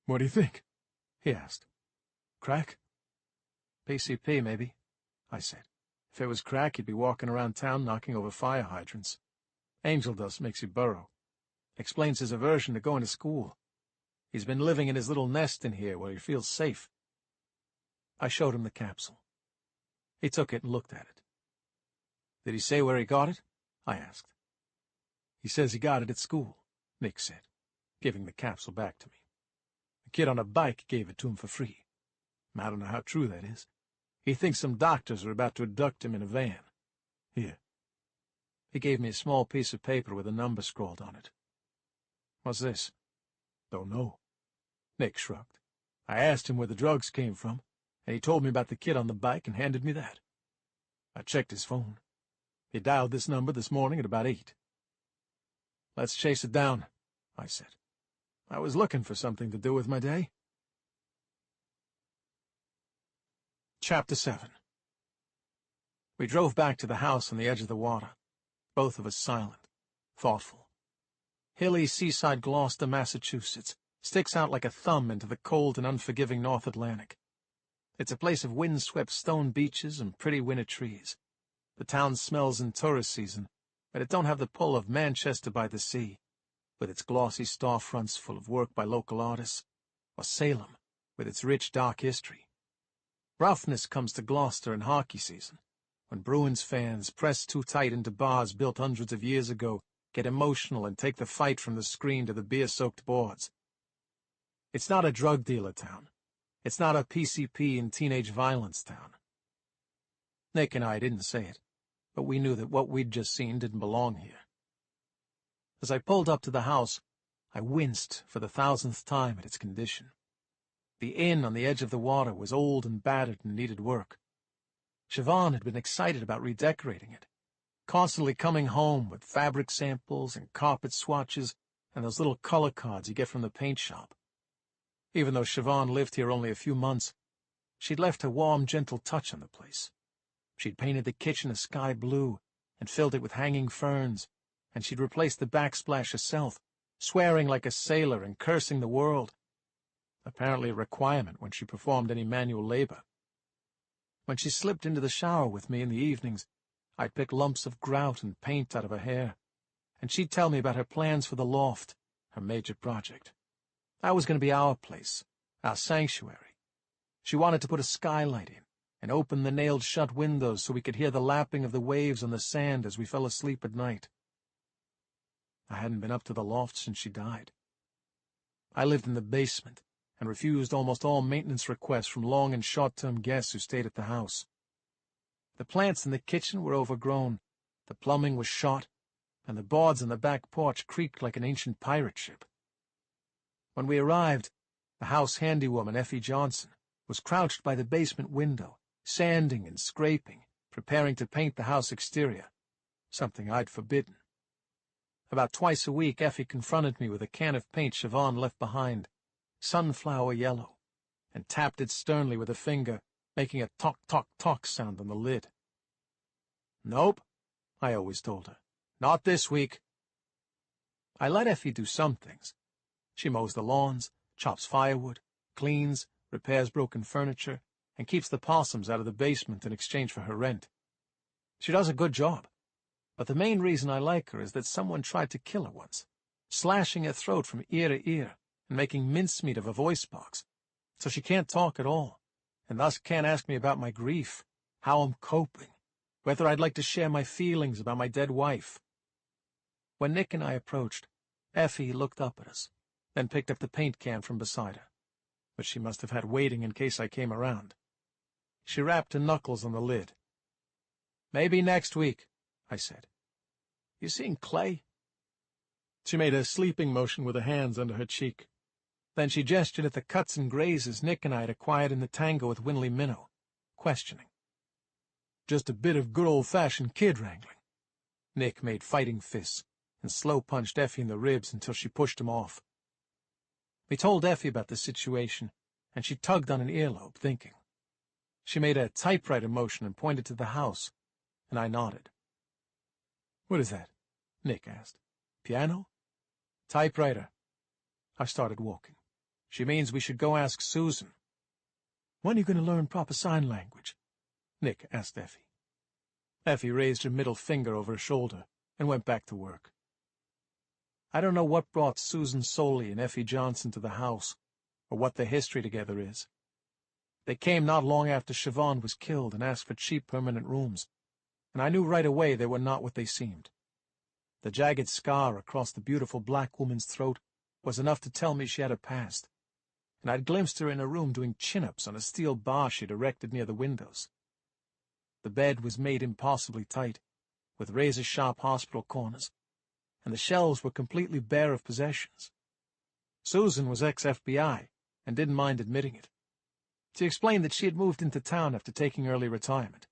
"What do you think?" he asked. "Crack?" "PCP, maybe," I said. "If it was crack, he'd be walking around town knocking over fire hydrants. Angel dust makes you burrow. Explains his aversion to going to school. He's been living in his little nest in here where he feels safe." I showed him the capsule. He took it and looked at it. "Did he say where he got it?" I asked. "He says he got it at school," Nick said, giving the capsule back to me. "A kid on a bike gave it to him for free. I don't know how true that is. He thinks some doctors are about to abduct him in a van. Here." He gave me a small piece of paper with a number scrawled on it. "What's this?" "Don't know." Nick shrugged. "I asked him where the drugs came from, and he told me about the kid on the bike and handed me that. I checked his phone. He dialed this number this morning at about 8. "Let's chase it down," I said. I was looking for something to do with my day. Chapter 7. We drove back to the house on the edge of the water, both of us silent, thoughtful. Hilly seaside Gloucester, Massachusetts, sticks out like a thumb into the cold and unforgiving North Atlantic. It's a place of wind-swept stone beaches and pretty winter trees. The town smells in tourist season, but it don't have the pull of Manchester by the Sea, with its glossy storefronts full of work by local artists, or Salem, with its rich, dark history. Roughness comes to Gloucester in hockey season, when Bruins fans, pressed too tight into bars built hundreds of years ago, get emotional and take the fight from the screen to the beer-soaked boards. It's not a drug dealer town. It's not a PCP and teenage violence town. Nick and I didn't say it, but we knew that what we'd just seen didn't belong here. As I pulled up to the house, I winced for the 1,000th time at its condition. The inn on the edge of the water was old and battered and needed work. Siobhan had been excited about redecorating it, constantly coming home with fabric samples and carpet swatches and those little color cards you get from the paint shop. Even though Siobhan lived here only a few months, she'd left a warm, gentle touch on the place. She'd painted the kitchen a sky blue and filled it with hanging ferns, and she'd replaced the backsplash herself, swearing like a sailor and cursing the world, apparently a requirement when she performed any manual labor. When she slipped into the shower with me in the evenings, I'd pick lumps of grout and paint out of her hair, and she'd tell me about her plans for the loft, her major project. That was going to be our place, our sanctuary. She wanted to put a skylight in and open the nailed-shut windows so we could hear the lapping of the waves on the sand as we fell asleep at night. I hadn't been up to the loft since she died. I lived in the basement and refused almost all maintenance requests from long and short-term guests who stayed at the house. The plants in the kitchen were overgrown, the plumbing was shot, and the boards on the back porch creaked like an ancient pirate ship. When we arrived, the house handywoman, Effie Johnson, was crouched by the basement window, sanding and scraping, preparing to paint the house exterior, something I'd forbidden. About twice a week, Effie confronted me with a can of paint Siobhan left behind, sunflower yellow, and tapped it sternly with a finger, making a tock-tock-tock sound on the lid. "Nope," I always told her. "Not this week." I let Effie do some things. She mows the lawns, chops firewood, cleans, repairs broken furniture, and keeps the possums out of the basement in exchange for her rent. She does a good job, but the main reason I like her is that someone tried to kill her once, slashing her throat from ear to ear and making mincemeat of her voice box, so she can't talk at all, and thus can't ask me about my grief, how I'm coping, whether I'd like to share my feelings about my dead wife. When Nick and I approached, Effie looked up at us, then picked up the paint can from beside her, which she must have had waiting in case I came around. She rapped her knuckles on the lid. Maybe next week, I said. You seen Clay? She made a sleeping motion with her hands under her cheek. Then she gestured at the cuts and grazes Nick and I had acquired in the tango with Winley Minnow, questioning. Just a bit of good old-fashioned kid wrangling. Nick made fighting fists and slow-punched Effie in the ribs until she pushed him off. We told Effie about the situation, and she tugged on an earlobe, thinking. She made a typewriter motion and pointed to the house, and I nodded. What is that? Nick asked. Piano? Typewriter. I started walking. She means we should go ask Susan. When are you going to learn proper sign language? Nick asked Effie. Effie raised her middle finger over her shoulder and went back to work. I don't know what brought Susan Soley and Effie Johnson to the house, or what their history together is. They came not long after Siobhan was killed and asked for cheap permanent rooms, and I knew right away they were not what they seemed. The jagged scar across the beautiful black woman's throat was enough to tell me she had a past, and I'd glimpsed her in a room doing chin-ups on a steel bar she'd erected near the windows. The bed was made impossibly tight, with razor-sharp hospital corners, and the shelves were completely bare of possessions. Susan was ex-FBI, and didn't mind admitting it. She explained that she had moved into town after taking early retirement.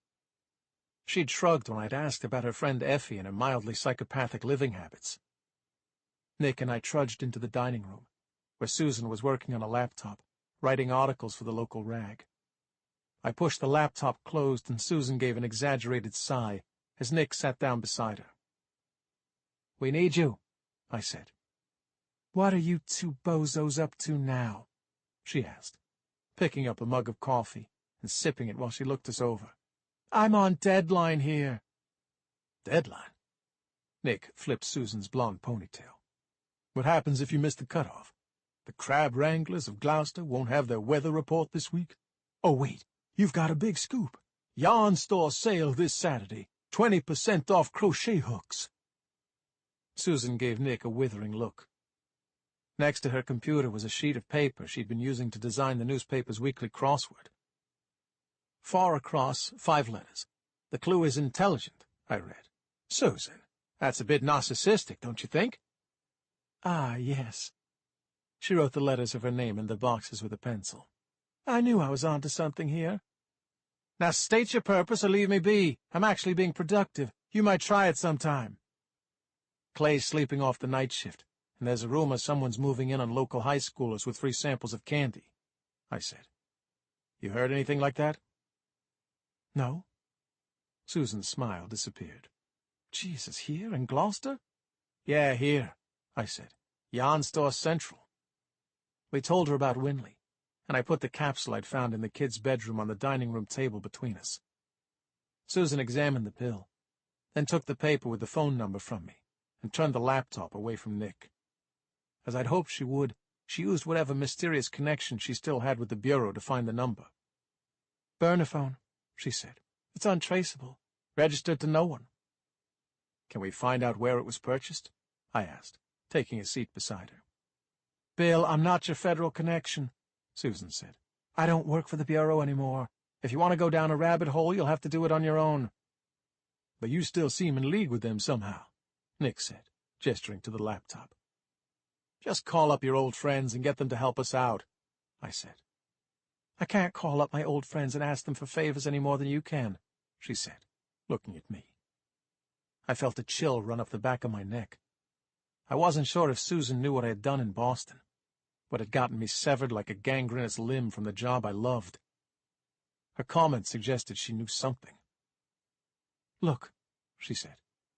She'd shrugged when I'd asked about her friend Effie and her mildly psychopathic living habits. Nick and I trudged into the dining room, where Susan was working on a laptop, writing articles for the local rag. I pushed the laptop closed and Susan gave an exaggerated sigh as Nick sat down beside her. We need you, I said. What are you two bozos up to now? She asked, picking up a mug of coffee and sipping it while she looked us over. I'm on deadline here. Deadline? Nick flipped Susan's blonde ponytail. What happens if you miss the cutoff? The crab wranglers of Gloucester won't have their weather report this week? Oh, wait, you've got a big scoop. Yarn store sale this Saturday. 20% off crochet hooks. Susan gave Nick a withering look. Next to her computer was a sheet of paper she'd been using to design the newspaper's weekly crossword. Far across, 5 letters. The clue is intelligent, I read. Susan, that's a bit narcissistic, don't you think? Ah, yes. She wrote the letters of her name in the boxes with a pencil. I knew I was onto something here. Now state your purpose or leave me be. I'm actually being productive. You might try it sometime. Clay's sleeping off the night shift, and there's a rumor someone's moving in on local high schoolers with free samples of candy, I said. You heard anything like that? No. Susan's smile disappeared. Jesus, here in Gloucester? Yeah, here, I said. Yarn Store Central. We told her about Winley, and I put the capsule I'd found in the kid's bedroom on the dining room table between us. Susan examined the pill, then took the paper with the phone number from me, and turned the laptop away from Nick. As I'd hoped she would, she used whatever mysterious connection she still had with the Bureau to find the number. Burner phone, she said. It's untraceable. Registered to no one. Can we find out where it was purchased? I asked, taking a seat beside her. Bill, I'm not your federal connection, Susan said. I don't work for the Bureau anymore. If you want to go down a rabbit hole, you'll have to do it on your own. But you still seem in league with them somehow, Nick said, gesturing to the laptop. Just call up your old friends and get them to help us out, I said. I can't call up my old friends and ask them for favors any more than you can, she said, looking at me. I felt a chill run up the back of my neck. I wasn't sure if Susan knew what I had done in Boston, what had gotten me severed like a gangrenous limb from the job I loved. Her comment suggested she knew something. Look, she said,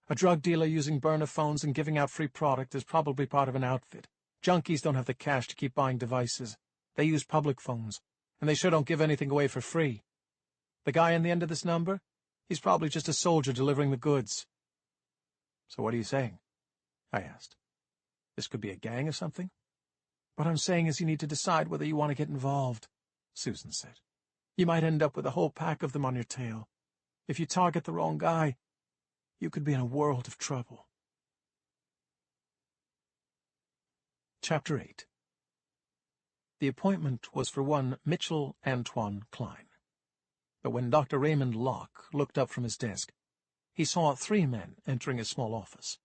a drug dealer using burner phones and giving out free product is probably part of an outfit. Junkies don't have the cash to keep buying devices. They use public phones, and they sure don't give anything away for free. The guy on the end of this number? He's probably just a soldier delivering the goods. So what are you saying? I asked. This could be a gang or something? What I'm saying is you need to decide whether you want to get involved, Susan said. You might end up with a whole pack of them on your tail. If you target the wrong guy, you could be in a world of trouble. Chapter 8. The appointment was for one Mitchell Antoine Klein. But when Dr. Raymond Locke looked up from his desk, He saw 3 men entering his small office.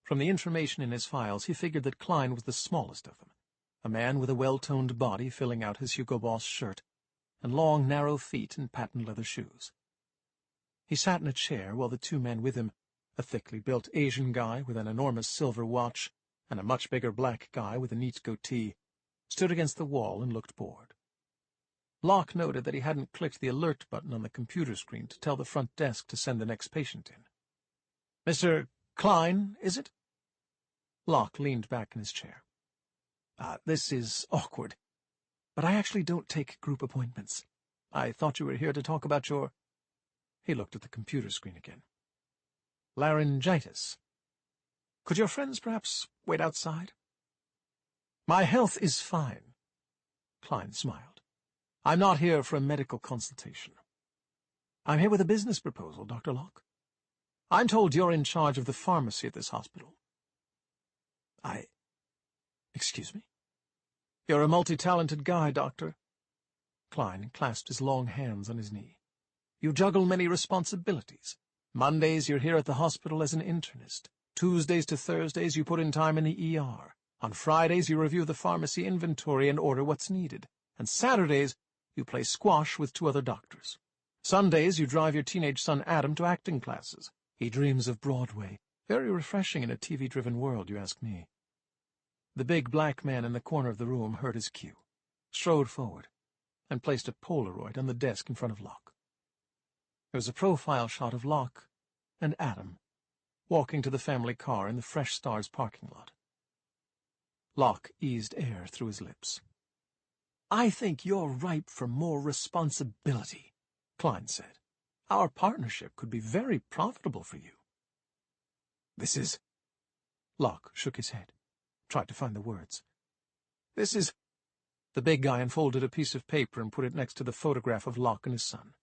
From the information in his files, he figured that Klein was the smallest of them, a man with a well-toned body filling out his Hugo Boss shirt, and long, narrow feet in patent leather shoes. He sat in a chair while the 2 men with him, a thickly built Asian guy with an enormous silver watch and a much bigger black guy with a neat goatee, stood against the wall and looked bored. Locke noted that he hadn't clicked the alert button on the computer screen to tell the front desk to send the next patient in. "Mr. Klein, is it?" Locke leaned back in his chair. This is awkward, but I actually don't take group appointments. I thought you were here to talk about your—" He looked at the computer screen again. "Laryngitis. Could your friends perhaps wait outside?" "My health is fine." Klein smiled. "I'm not here for a medical consultation. I'm here with a business proposal, Dr. Locke. I'm told you're in charge of the pharmacy at this hospital." Excuse me? "You're a multi-talented guy, Doctor." Klein clasped his long hands on his knee. "You juggle many responsibilities. Mondays you're here at the hospital as an internist. Tuesdays to Thursdays you put in time in the ER. On Fridays you review the pharmacy inventory and order what's needed. And Saturdays you play squash with 2 other doctors. Sundays you drive your teenage son Adam to acting classes. He dreams of Broadway. Very refreshing in a TV-driven world, you ask me." The big black man in the corner of the room heard his cue, strode forward, and placed a Polaroid on the desk in front of Locke. There was a profile shot of Locke and Adam walking to the family car in the Fresh Stars parking lot. Locke eased air through his lips. "I think you're ripe for more responsibility," Klein said. "Our partnership could be very profitable for you." "This is—" Locke shook his head, tried to find the words. "This is—" The big guy unfolded a piece of paper and put it next to the photograph of Locke and his son.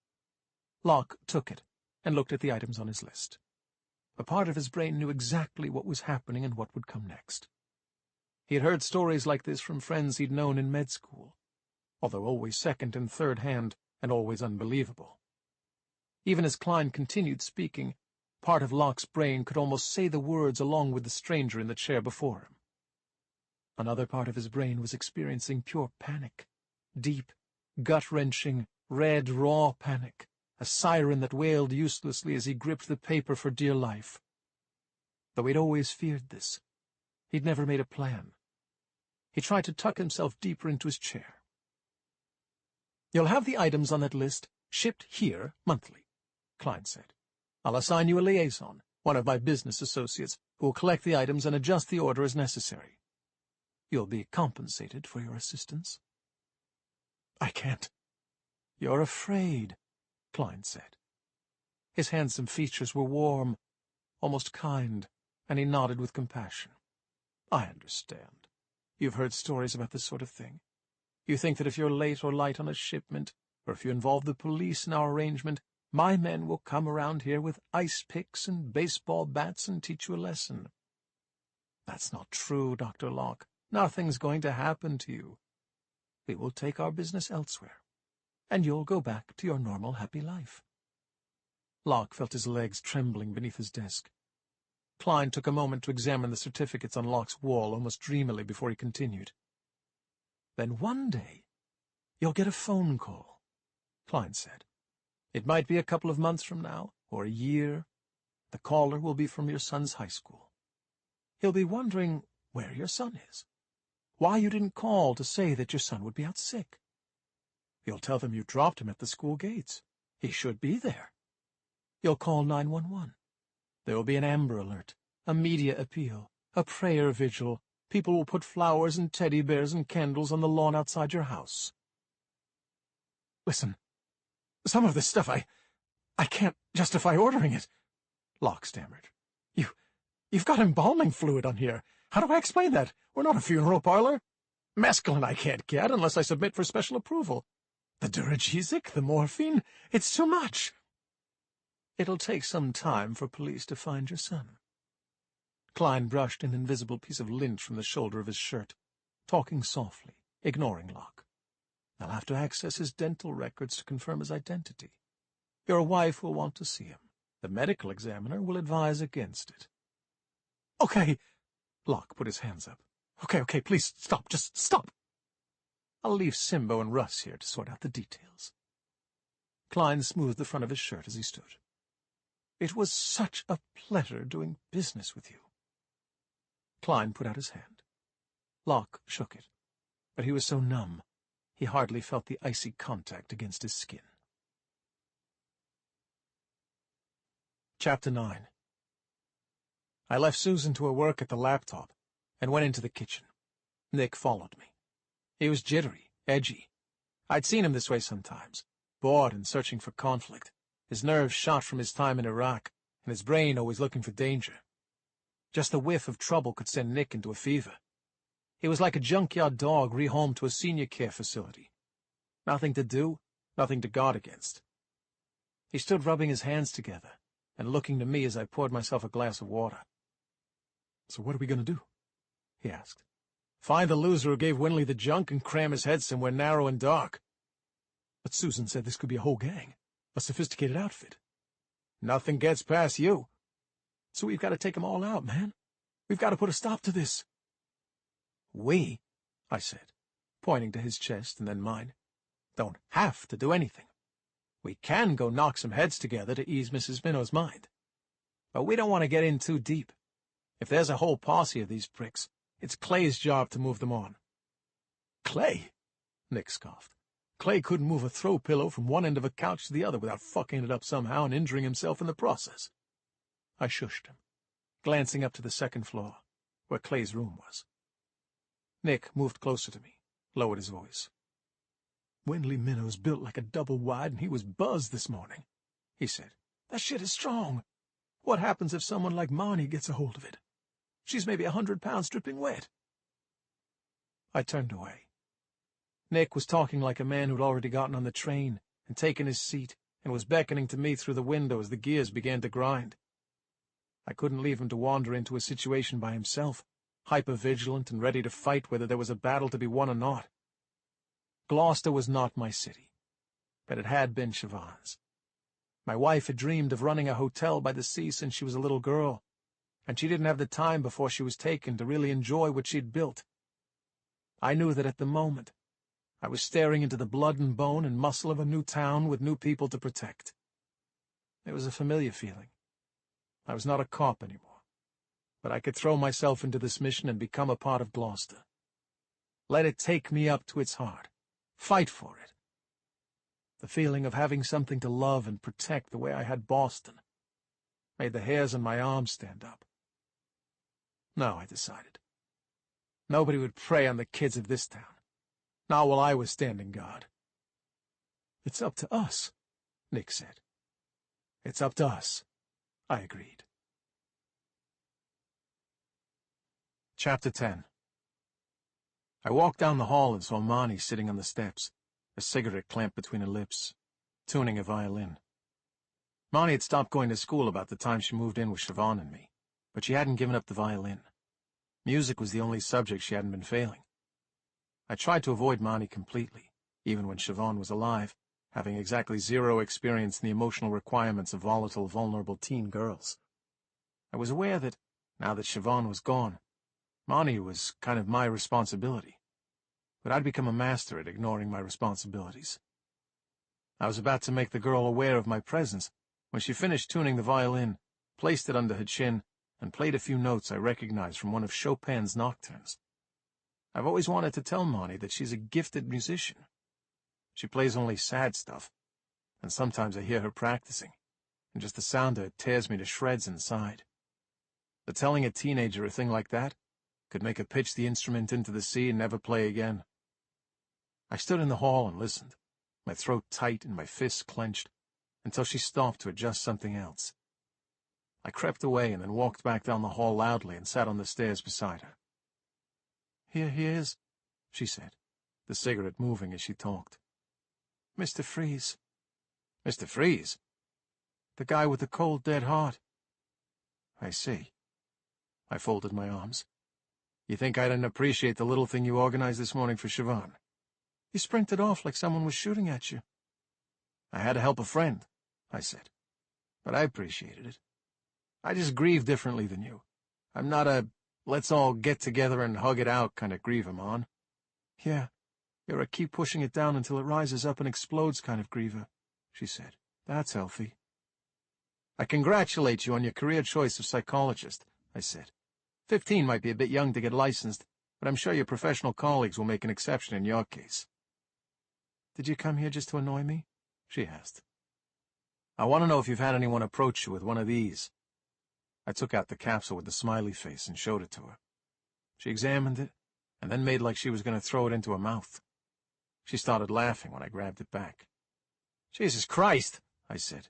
Locke took it and looked at the items on his list. A part of his brain knew exactly what was happening and what would come next. He had heard stories like this from friends he'd known in med school, although always second and third hand and always unbelievable. Even as Klein continued speaking, part of Locke's brain could almost say the words along with the stranger in the chair before him. Another part of his brain was experiencing pure panic, deep, gut-wrenching, red, raw panic, a siren that wailed uselessly as he gripped the paper for dear life. Though he'd always feared this, he'd never made a plan. He tried to tuck himself deeper into his chair. "You'll have the items on that list shipped here monthly," Klein said. "I'll assign you a liaison, one of my business associates, who will collect the items and adjust the order as necessary. You'll be compensated for your assistance." "I can't." "You're afraid," Klein said. His handsome features were warm, almost kind, and he nodded with compassion. "I understand. You've heard stories about this sort of thing. You think that if you're late or light on a shipment, or if you involve the police in our arrangement, my men will come around here with ice picks and baseball bats and teach you a lesson. That's not true, Dr. Locke. Nothing's going to happen to you. We will take our business elsewhere, and you'll go back to your normal, happy life." Locke felt his legs trembling beneath his desk. Klein took a moment to examine the certificates on Locke's wall almost dreamily before he continued. "Then one day you'll get a phone call," Klein said. "It might be a couple of months from now, or a year. The caller will be from your son's high school. He'll be wondering where your son is, why you didn't call to say that your son would be out sick. You'll tell them you dropped him at the school gates. He should be there. You'll call 911. There will be an Amber Alert, a media appeal, a prayer vigil. People will put flowers and teddy bears and candles on the lawn outside your house." "Listen, some of this stuff I can't justify ordering it," Locke stammered. You've got embalming fluid on here. How do I explain that? We're not a funeral parlor. Mescaline I can't get unless I submit for special approval. The Duragesic, the morphine, it's too much." "It'll take some time for police to find your son." Klein brushed an invisible piece of lint from the shoulder of his shirt, talking softly, ignoring Locke. "They'll have to access his dental records to confirm his identity. Your wife will want to see him. The medical examiner will advise against it. Okay. Locke put his hands up. Okay, please, stop, just stop. I'll leave Simbo and Russ here to sort out the details. Klein smoothed the front of his shirt as he stood. It was such a pleasure doing business with you. Klein put out his hand. Locke shook it, but he was so numb, he hardly felt the icy contact against his skin. Chapter 9. I left Susan to her work at the laptop and went into the kitchen. Nick followed me. He was jittery, edgy. I'd seen him this way sometimes, bored and searching for conflict, his nerves shot from his time in Iraq, and his brain always looking for danger. Just a whiff of trouble could send Nick into a fever. He was like a junkyard dog rehomed to a senior care facility. Nothing to do, nothing to guard against. He stood rubbing his hands together and looking to me as I poured myself a glass of water. "So what are we going to do?" he asked. "Find the loser who gave Winley the junk and cram his head somewhere narrow and dark." "But Susan said this could be a whole gang, a sophisticated outfit." "Nothing gets past you." "So we've got to take them all out, man. We've got to put a stop to this." "We," I said, pointing to his chest and then mine, "don't have to do anything. We can go knock some heads together to ease Mrs. Minnow's mind. But we don't want to get in too deep. If there's a whole posse of these pricks, it's Clay's job to move them on." "Clay?" Nick scoffed. "Clay couldn't move a throw pillow from one end of a couch to the other without fucking it up somehow and injuring himself in the process." I shushed him, glancing up to the second floor, where Clay's room was. Nick moved closer to me, lowered his voice. "Winley Minnow's built like a double wide, and he was buzzed this morning," he said. "That shit is strong. What happens if someone like Marnie gets a hold of it? She's maybe 100 pounds dripping wet." I turned away. Nick was talking like a man who'd already gotten on the train and taken his seat and was beckoning to me through the window as the gears began to grind. I couldn't leave him to wander into a situation by himself, hyper-vigilant and ready to fight whether there was a battle to be won or not. Gloucester was not my city, but it had been Siobhan's. My wife had dreamed of running a hotel by the sea since she was a little girl, and she didn't have the time before she was taken to really enjoy what she'd built. I knew that at the moment, I was staring into the blood and bone and muscle of a new town with new people to protect. It was a familiar feeling. I was not a cop anymore, but I could throw myself into this mission and become a part of Gloucester. Let it take me up to its heart. Fight for it. The feeling of having something to love and protect the way I had Boston made the hairs on my arms stand up. No, I decided. Nobody would prey on the kids of this town, not while I was standing guard. "It's up to us," Nick said. "It's up to us," I agreed. Chapter 10. I walked down the hall and saw Marnie sitting on the steps, a cigarette clamped between her lips, tuning a violin. Marnie had stopped going to school about the time she moved in with Siobhan and me, but she hadn't given up the violin. Music was the only subject she hadn't been failing. I tried to avoid Marnie completely, even when Siobhan was alive, having exactly zero experience in the emotional requirements of volatile, vulnerable teen girls. I was aware that, now that Siobhan was gone, Marnie was kind of my responsibility, but I'd become a master at ignoring my responsibilities. I was about to make the girl aware of my presence when she finished tuning the violin, placed it under her chin, and played a few notes I recognized from one of Chopin's nocturnes. I've always wanted to tell Marnie that she's a gifted musician. She plays only sad stuff, and sometimes I hear her practicing, and just the sound of it tears me to shreds inside. But telling a teenager a thing like that could make her pitch the instrument into the sea and never play again. I stood in the hall and listened, my throat tight and my fists clenched, until she stopped to adjust something else. I crept away and then walked back down the hall loudly and sat on the stairs beside her. "Here he is," she said, the cigarette moving as she talked. "Mr. Freeze." "Mr. Freeze?" "The guy with the cold, dead heart." "I see." I folded my arms. "You think I didn't appreciate the little thing you organized this morning for Siobhan?" "You sprinted off like someone was shooting at you." "I had to help a friend," I said. but I appreciated it. I just grieve differently than you. I'm not a let's all get together and hug it out kind of griever, Mon. Yeah, you're a keep pushing it down until it rises up and explodes kind of griever, she said. That's healthy. I congratulate you on your career choice of psychologist, I said. 15 might be a bit young to get licensed, but I'm sure your professional colleagues will make an exception in your case. Did you come here just to annoy me? She asked. I want to know if you've had anyone approach you with one of these. I took out the capsule with the smiley face and showed it to her. She examined it, and then made like she was going to throw it into her mouth. She started laughing when I grabbed it back. Jesus Christ, I said.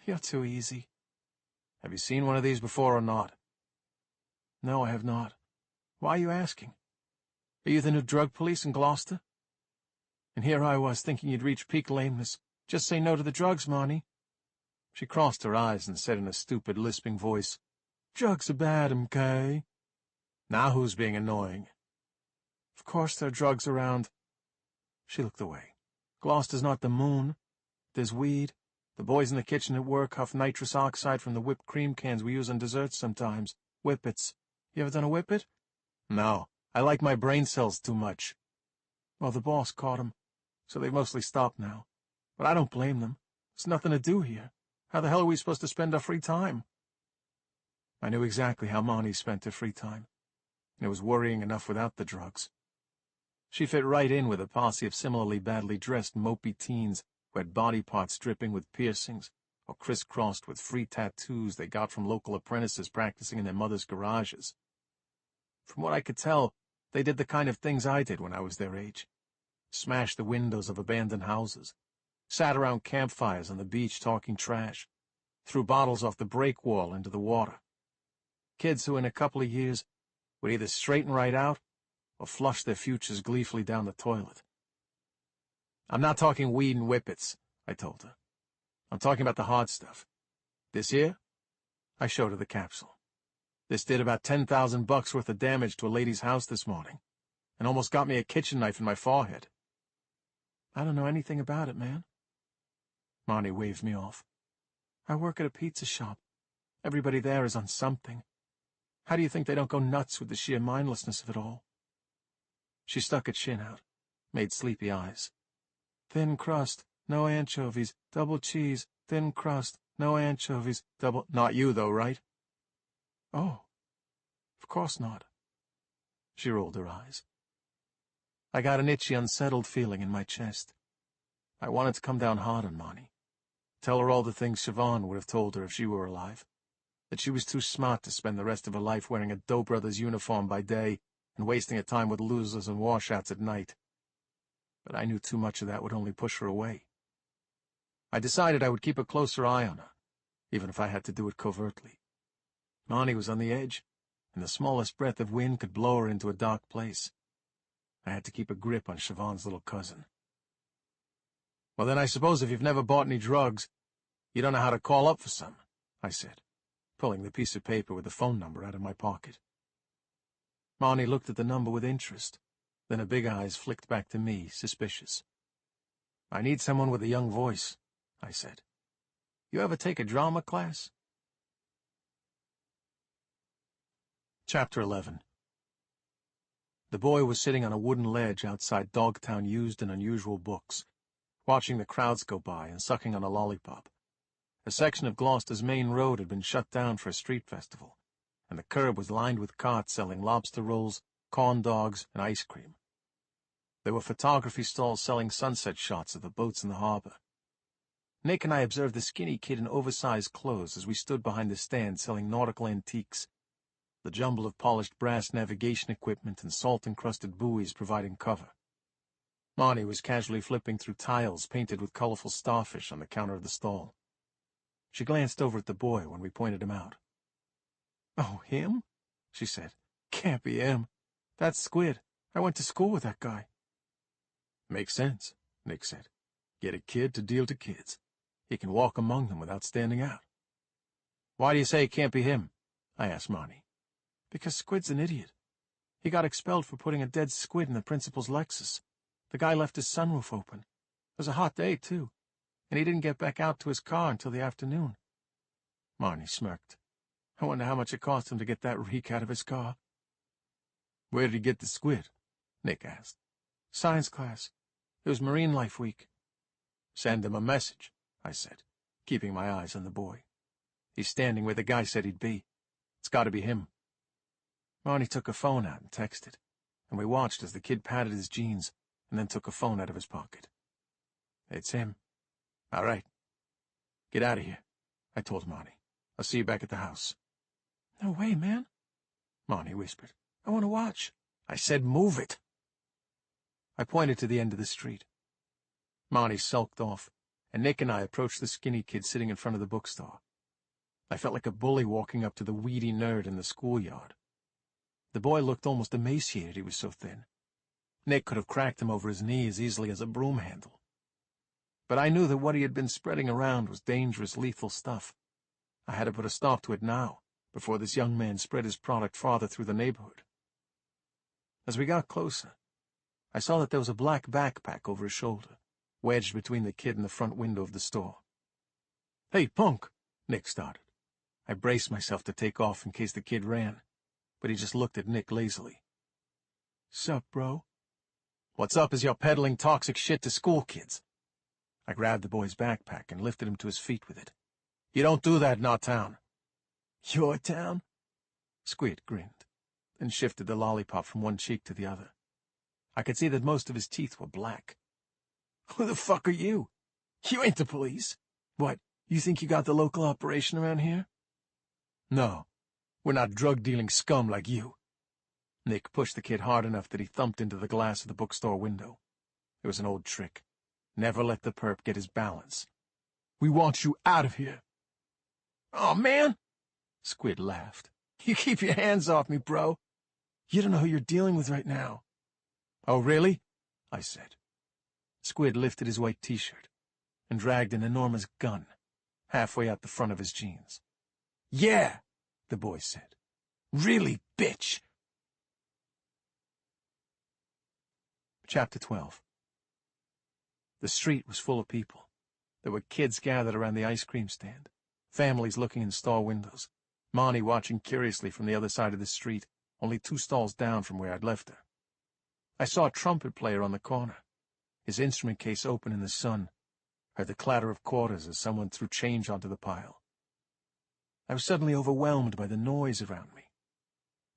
You're too easy. Have you seen one of these before or not? No, I have not. Why are you asking? Are you the new drug police in Gloucester? And here I was thinking you'd reach peak lameness. Just say no to the drugs, Marnie. She crossed her eyes and said in a stupid, lisping voice, Drugs are bad, MK. Now who's being annoying? Of course there are drugs around. She looked away. Gloucester's not the moon. There's weed. The boys in the kitchen at work huff nitrous oxide from the whipped cream cans we use on desserts sometimes. Whippets. You ever done a whippet? No. I like my brain cells too much. Well, the boss caught 'em, so they've mostly stopped now. But I don't blame them. There's nothing to do here. How the hell are we supposed to spend our free time? I knew exactly how Marnie spent her free time, and it was worrying enough without the drugs. She fit right in with a posse of similarly badly dressed mopey teens who had body parts dripping with piercings or crisscrossed with free tattoos they got from local apprentices practicing in their mother's garages. From what I could tell, they did the kind of things I did when I was their age. Smashed the windows of abandoned houses, sat around campfires on the beach talking trash, threw bottles off the break wall into the water. Kids who in a couple of years would either straighten right out or flush their futures gleefully down the toilet. I'm not talking weed and whippets, I told her. I'm talking about the hard stuff. This here? I showed her the capsule. This did about $10,000 worth of damage to a lady's house this morning, and almost got me a kitchen knife in my forehead. I don't know anything about it, man. Marnie waved me off. I work at a pizza shop. Everybody there is on something. How do you think they don't go nuts with the sheer mindlessness of it all? She stuck her chin out, made sleepy eyes. Thin crust, no anchovies, double cheese, thin crust, no anchovies, double... Not you, though, right? Oh, of course not. She rolled her eyes. I got an itchy, unsettled feeling in my chest. I wanted to come down hard on Marnie. Tell her all the things Siobhan would have told her if she were alive. That she was too smart to spend the rest of her life wearing a Doe Brothers uniform by day and wasting her time with losers and washouts at night. But I knew too much of that would only push her away. I decided I would keep a closer eye on her, even if I had to do it covertly. Marnie was on the edge, and the smallest breath of wind could blow her into a dark place. I had to keep a grip on Siobhan's little cousin. Well, then I suppose if you've never bought any drugs, you don't know how to call up for some, I said, pulling the piece of paper with the phone number out of my pocket. Marnie looked at the number with interest, then her big eyes flicked back to me, suspicious. I need someone with a young voice, I said. You ever take a drama class? Chapter 11. The boy was sitting on a wooden ledge outside Dogtown Used and Unusual Books, watching the crowds go by and sucking on a lollipop. A section of Gloucester's main road had been shut down for a street festival, and the curb was lined with carts selling lobster rolls, corn dogs, and ice cream. There were photography stalls selling sunset shots of the boats in the harbor. Nick and I observed the skinny kid in oversized clothes as we stood behind the stand selling nautical antiques, the jumble of polished brass navigation equipment and salt-encrusted buoys providing cover. Marnie was casually flipping through tiles painted with colorful starfish on the counter of the stall. She glanced over at the boy when we pointed him out. "Oh, him?" she said. "Can't be him. That's Squid. I went to school with that guy." "Makes sense," Nick said. "Get a kid to deal to kids. He can walk among them without standing out." "Why do you say it can't be him?" I asked Marnie. "Because Squid's an idiot. He got expelled for putting a dead squid in the principal's Lexus. The guy left his sunroof open. It was a hot day, too, and he didn't get back out to his car until the afternoon. Marnie smirked. I wonder how much it cost him to get that reek out of his car. Where did he get the squid? Nick asked. Science class. It was Marine Life Week. Send him a message, I said, keeping my eyes on the boy. He's standing where the guy said he'd be. It's got to be him. Marnie took her phone out and texted, and we watched as the kid patted his jeans and then took a phone out of his pocket. It's him. All right. Get out of here, I told Marnie. I'll see you back at the house. No way, man, Marnie whispered. I want to watch. I said move it. I pointed to the end of the street. Marnie sulked off, and Nick and I approached the skinny kid sitting in front of the bookstore. I felt like a bully walking up to the weedy nerd in the schoolyard. The boy looked almost emaciated, he was so thin. Nick could have cracked him over his knee as easily as a broom handle. But I knew that what he had been spreading around was dangerous, lethal stuff. I had to put a stop to it now, before this young man spread his product farther through the neighborhood. As we got closer, I saw that there was a black backpack over his shoulder, wedged between the kid and the front window of the store. Hey, punk, Nick started. I braced myself to take off in case the kid ran, but he just looked at Nick lazily. Sup, bro? What's up is you're peddling toxic shit to school kids. I grabbed the boy's backpack and lifted him to his feet with it. You don't do that in our town. Your town? Squid grinned, then shifted the lollipop from one cheek to the other. I could see that most of his teeth were black. Who the fuck are you? You ain't the police. What, you think you got the local operation around here? No, we're not drug-dealing scum like you. Nick pushed the kid hard enough that he thumped into the glass of the bookstore window. It was an old trick. Never let the perp get his balance. We want you out of here. Oh, man! Squid laughed. You keep your hands off me, bro. You don't know who you're dealing with right now. Oh, really? I said. Squid lifted his white t-shirt and dragged an enormous gun halfway out the front of his jeans. Yeah, the boy said. Really, bitch. Chapter 12. The street was full of people. There were kids gathered around the ice cream stand, families looking in store windows, Marnie watching curiously from the other side of the street, only 2 stalls down from where I'd left her. I saw a trumpet player on the corner, his instrument case open in the sun, heard the clatter of quarters as someone threw change onto the pile. I was suddenly overwhelmed by the noise around me.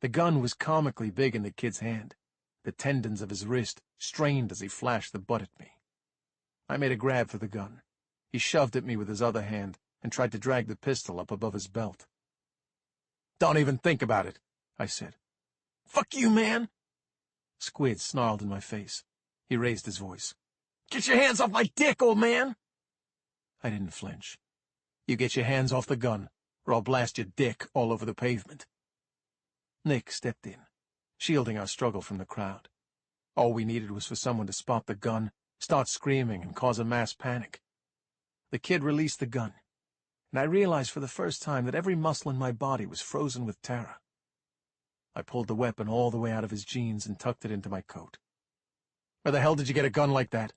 The gun was comically big in the kid's hand, the tendons of his wrist strained as he flashed the butt at me. I made a grab for the gun. He shoved at me with his other hand and tried to drag the pistol up above his belt. Don't even think about it, I said. Fuck you, man! Squid snarled in my face. He raised his voice. Get your hands off my dick, old man! I didn't flinch. You get your hands off the gun, or I'll blast your dick all over the pavement. Nick stepped in, shielding our struggle from the crowd. All we needed was for someone to spot the gun, start screaming, and cause a mass panic. The kid released the gun, and I realized for the first time that every muscle in my body was frozen with terror. I pulled the weapon all the way out of his jeans and tucked it into my coat. Where the hell did you get a gun like that?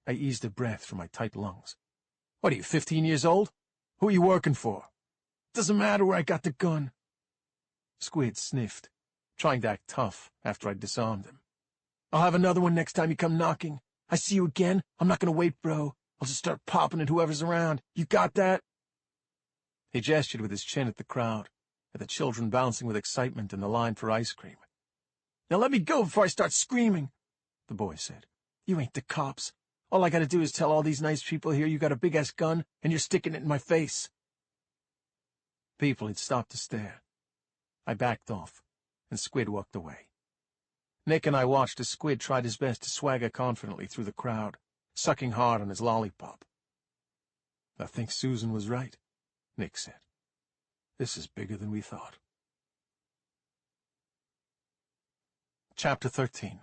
I eased a breath from my tight lungs. What are you, 15 years old? Who are you working for? Doesn't matter where I got the gun. Squid sniffed, trying to act tough after I'd disarmed him. I'll have another one next time you come knocking. I see you again, I'm not gonna wait, bro. I'll just start popping at whoever's around. You got that? He gestured with his chin at the crowd, at the children bouncing with excitement in the line for ice cream. Now let me go before I start screaming, the boy said. You ain't the cops. All I gotta do is tell all these nice people here you got a big-ass gun and you're sticking it in my face. People had stopped to stare. I backed off, and Squid walked away. Nick and I watched as Squid tried his best to swagger confidently through the crowd, sucking hard on his lollipop. I think Susan was right, Nick said. This is bigger than we thought. Chapter 13.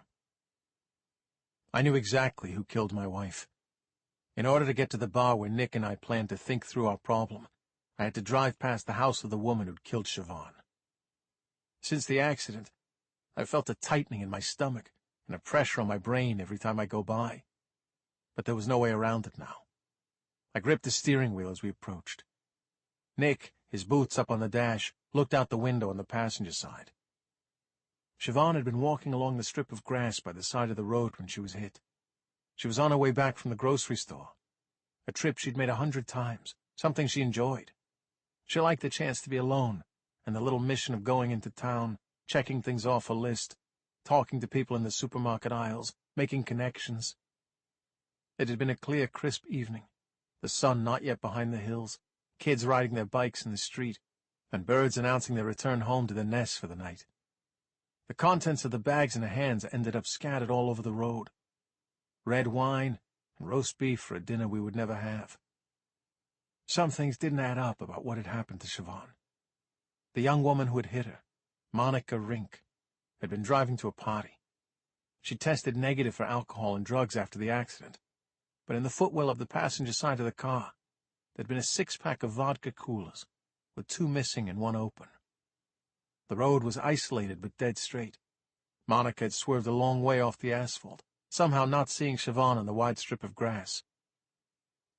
I knew exactly who killed my wife. In order to get to the bar where Nick and I planned to think through our problem, I had to drive past the house of the woman who'd killed Siobhan. Since the accident, I felt a tightening in my stomach and a pressure on my brain every time I go by. But there was no way around it now. I gripped the steering wheel as we approached. Nick, his boots up on the dash, looked out the window on the passenger side. Siobhan had been walking along the strip of grass by the side of the road when she was hit. She was on her way back from the grocery store, a trip she'd made 100 times, something she enjoyed. She liked the chance to be alone, and the little mission of going into town, checking things off a list, talking to people in the supermarket aisles, making connections. It had been a clear, crisp evening, the sun not yet behind the hills, kids riding their bikes in the street, and birds announcing their return home to their nests for the night. The contents of the bags in her hands ended up scattered all over the road. Red wine and roast beef for a dinner we would never have. Some things didn't add up about what had happened to Siobhan. The young woman who had hit her, Monica Rink, had been driving to a party. She tested negative for alcohol and drugs after the accident, but in the footwell of the passenger side of the car, there'd been a 6-pack of vodka coolers, with 2 missing and 1 open. The road was isolated but dead straight. Monica had swerved a long way off the asphalt, somehow not seeing Siobhan on the wide strip of grass.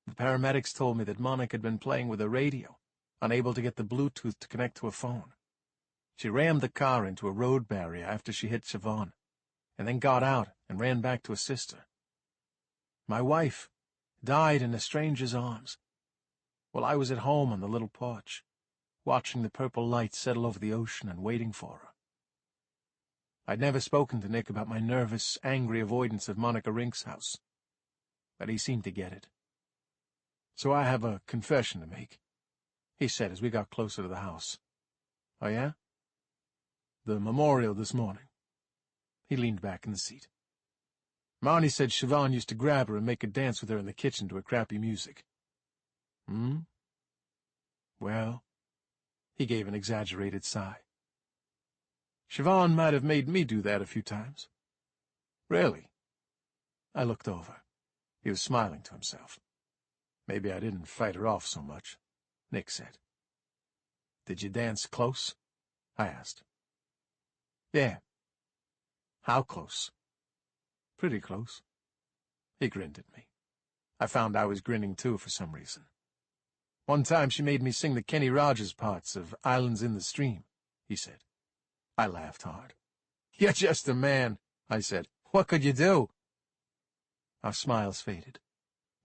The paramedics told me that Monica had been playing with her radio, unable to get the Bluetooth to connect to a phone. She rammed the car into a road barrier after she hit Siobhan, and then got out and ran back to assist her. My wife died in a stranger's arms, while I was at home on the little porch, watching the purple light settle over the ocean and waiting for her. I'd never spoken to Nick about my nervous, angry avoidance of Monica Rink's house, but he seemed to get it. "So I have a confession to make," he said as we got closer to the house. "Oh, yeah?" "The memorial this morning." He leaned back in the seat. "Marnie said Siobhan used to grab her and make her dance with her in the kitchen to her crappy music." "Hmm? Well," he gave an exaggerated sigh, "Siobhan might have made me do that a few times." "Really?" I looked over. He was smiling to himself. "Maybe I didn't fight her off so much," Nick said. "Did you dance close?" I asked. "Yeah." "How close?" "Pretty close." He grinned at me. I found I was grinning too for some reason. "One time she made me sing the Kenny Rogers parts of Islands in the Stream," he said. I laughed hard. "You're just a man," I said. "What could you do?" Our smiles faded.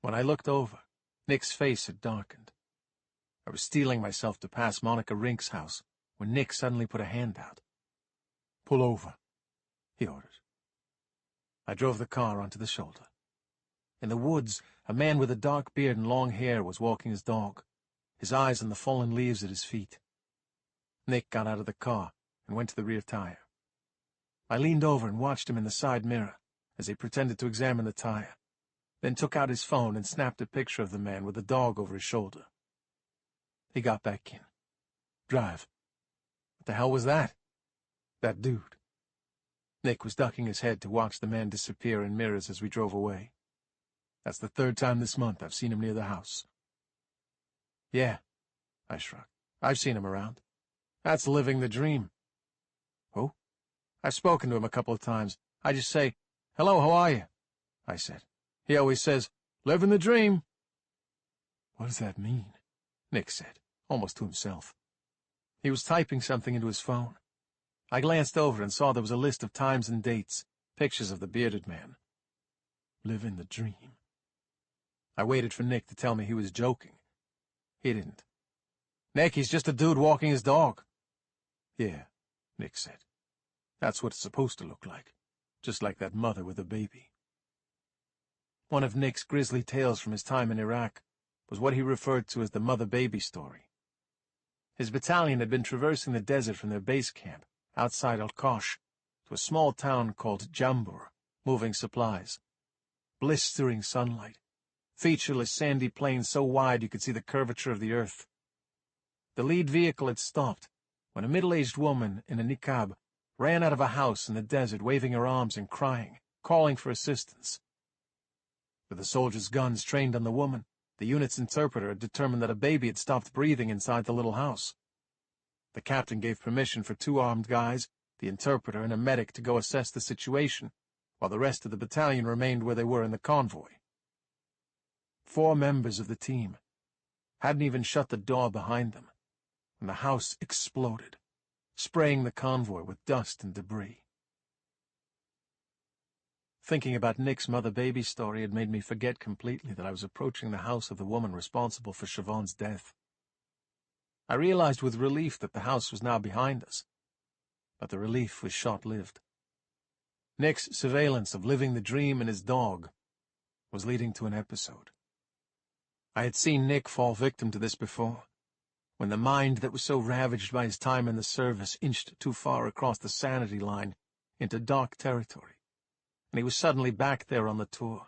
When I looked over, Nick's face had darkened. I was steeling myself to pass Monica Rink's house when Nick suddenly put a hand out. "Pull over," he ordered. I drove the car onto the shoulder. In the woods, a man with a dark beard and long hair was walking his dog, his eyes on the fallen leaves at his feet. Nick got out of the car and went to the rear tire. I leaned over and watched him in the side mirror as he pretended to examine the tire, then took out his phone and snapped a picture of the man with the dog over his shoulder. He got back in. "Drive." "What the hell was that?" "That dude." Nick was ducking his head to watch the man disappear in mirrors as we drove away. "That's the 3rd time this month I've seen him near the house." "Yeah," I shrugged. "I've seen him around. That's living the dream." "Who?" "I've spoken to him a couple of times. I just say, 'Hello, how are you?' I said. He always says, 'Living the dream.'" "What does that mean?" Nick said, almost to himself. He was typing something into his phone. I glanced over and saw there was a list of times and dates, pictures of the bearded man. Living the dream. I waited for Nick to tell me he was joking. He didn't. "Nick, he's just a dude walking his dog." "Yeah," Nick said. "That's what it's supposed to look like. Just like that mother with a baby." One of Nick's grisly tales from his time in Iraq was what he referred to as the mother-baby story. His battalion had been traversing the desert from their base camp, outside Al-Kosh, to a small town called Jambur, moving supplies. Blistering sunlight, featureless sandy plains so wide you could see the curvature of the earth. The lead vehicle had stopped when a middle-aged woman in a niqab ran out of a house in the desert waving her arms and crying, calling for assistance. With the soldiers' guns trained on the woman, the unit's interpreter had determined that a baby had stopped breathing inside the little house. The captain gave permission for 2 armed guys, the interpreter, and a medic to go assess the situation, while the rest of the battalion remained where they were in the convoy. 4 members of the team, hadn't even shut the door behind them, and the house exploded, spraying the convoy with dust and debris. Thinking about Nick's mother-baby story had made me forget completely that I was approaching the house of the woman responsible for Siobhan's death. I realized with relief that the house was now behind us, but the relief was short-lived. Nick's surveillance of living the dream and his dog was leading to an episode. I had seen Nick fall victim to this before, when the mind that was so ravaged by his time in the service inched too far across the sanity line into dark territory, and he was suddenly back there on the tour,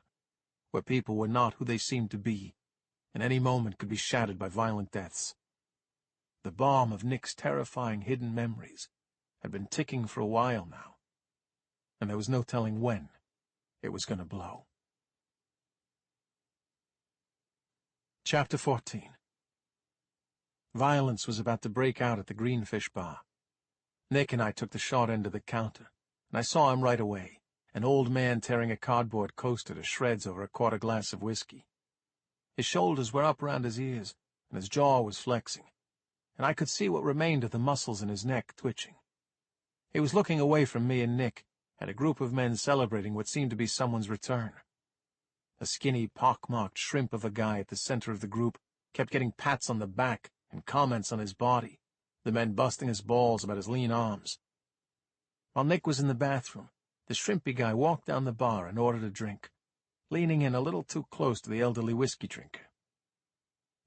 where people were not who they seemed to be, and any moment could be shattered by violent deaths. The bomb of Nick's terrifying hidden memories had been ticking for a while now, and there was no telling when it was going to blow. Chapter 14. Violence was about to break out at the Greenfish Bar. Nick and I took the short end of the counter, and I saw him right away, an old man tearing a cardboard coaster to shreds over a quarter glass of whiskey. His shoulders were up round his ears, and his jaw was flexing, and I could see what remained of the muscles in his neck twitching. He was looking away from me and Nick, at a group of men celebrating what seemed to be someone's return. A skinny, pock-marked shrimp of a guy at the center of the group kept getting pats on the back and comments on his body, the men busting his balls about his lean arms. While Nick was in the bathroom, the shrimpy guy walked down the bar and ordered a drink, leaning in a little too close to the elderly whiskey drinker.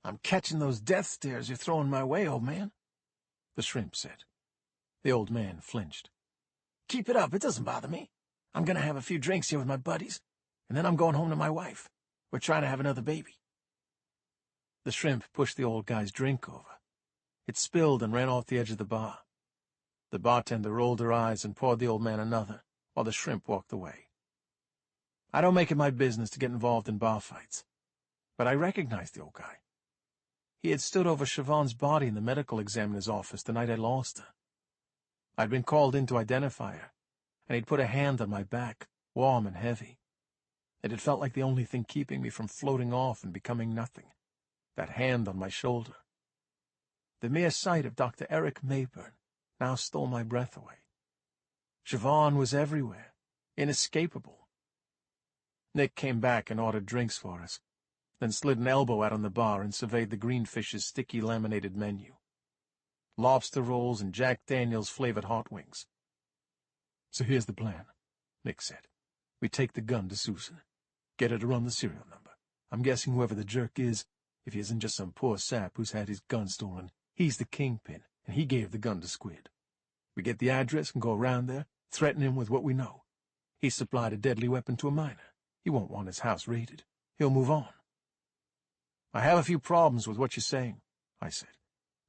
"I'm catching those death stares you're throwing my way, old man," the shrimp said. The old man flinched. "Keep it up, it doesn't bother me. I'm going to have a few drinks here with my buddies, and then I'm going home to my wife. We're trying to have another baby." The shrimp pushed the old guy's drink over. It spilled and ran off the edge of the bar. The bartender rolled her eyes and poured the old man another, while the shrimp walked away. I don't make it my business to get involved in bar fights, but I recognized the old guy. He had stood over Siobhan's body in the medical examiner's office the night I lost her. I'd been called in to identify her, and he'd put a hand on my back, warm and heavy. It had felt like the only thing keeping me from floating off and becoming nothing, that hand on my shoulder. The mere sight of Dr. Eric Mayburn now stole my breath away. Siobhan was everywhere, inescapable. Nick came back and ordered drinks for us, then slid an elbow out on the bar and surveyed the Greenfish's sticky laminated menu. Lobster rolls and Jack Daniels flavored hot wings. "So here's the plan," Nick said. "We take the gun to Susan, get her to run the serial number. I'm guessing whoever the jerk is, if he isn't just some poor sap who's had his gun stolen, he's the kingpin, and he gave the gun to Squid. We get the address and go around there, threaten him with what we know. He supplied a deadly weapon to a miner. He won't want his house raided. He'll move on." "I have a few problems with what you're saying," I said.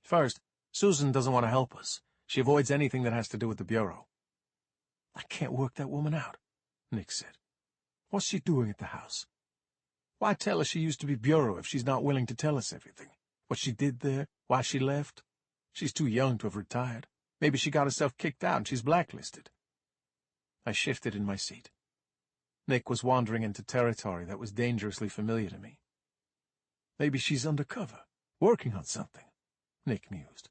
"First, Susan doesn't want to help us. She avoids anything that has to do with the Bureau." "I can't work that woman out," Nick said. "What's she doing at the house? Why tell her she used to be Bureau if she's not willing to tell us everything? What she did there, why she left? She's too young to have retired. Maybe she got herself kicked out and she's blacklisted." I shifted in my seat. Nick was wandering into territory that was dangerously familiar to me. "Maybe she's undercover, working on something," Nick mused.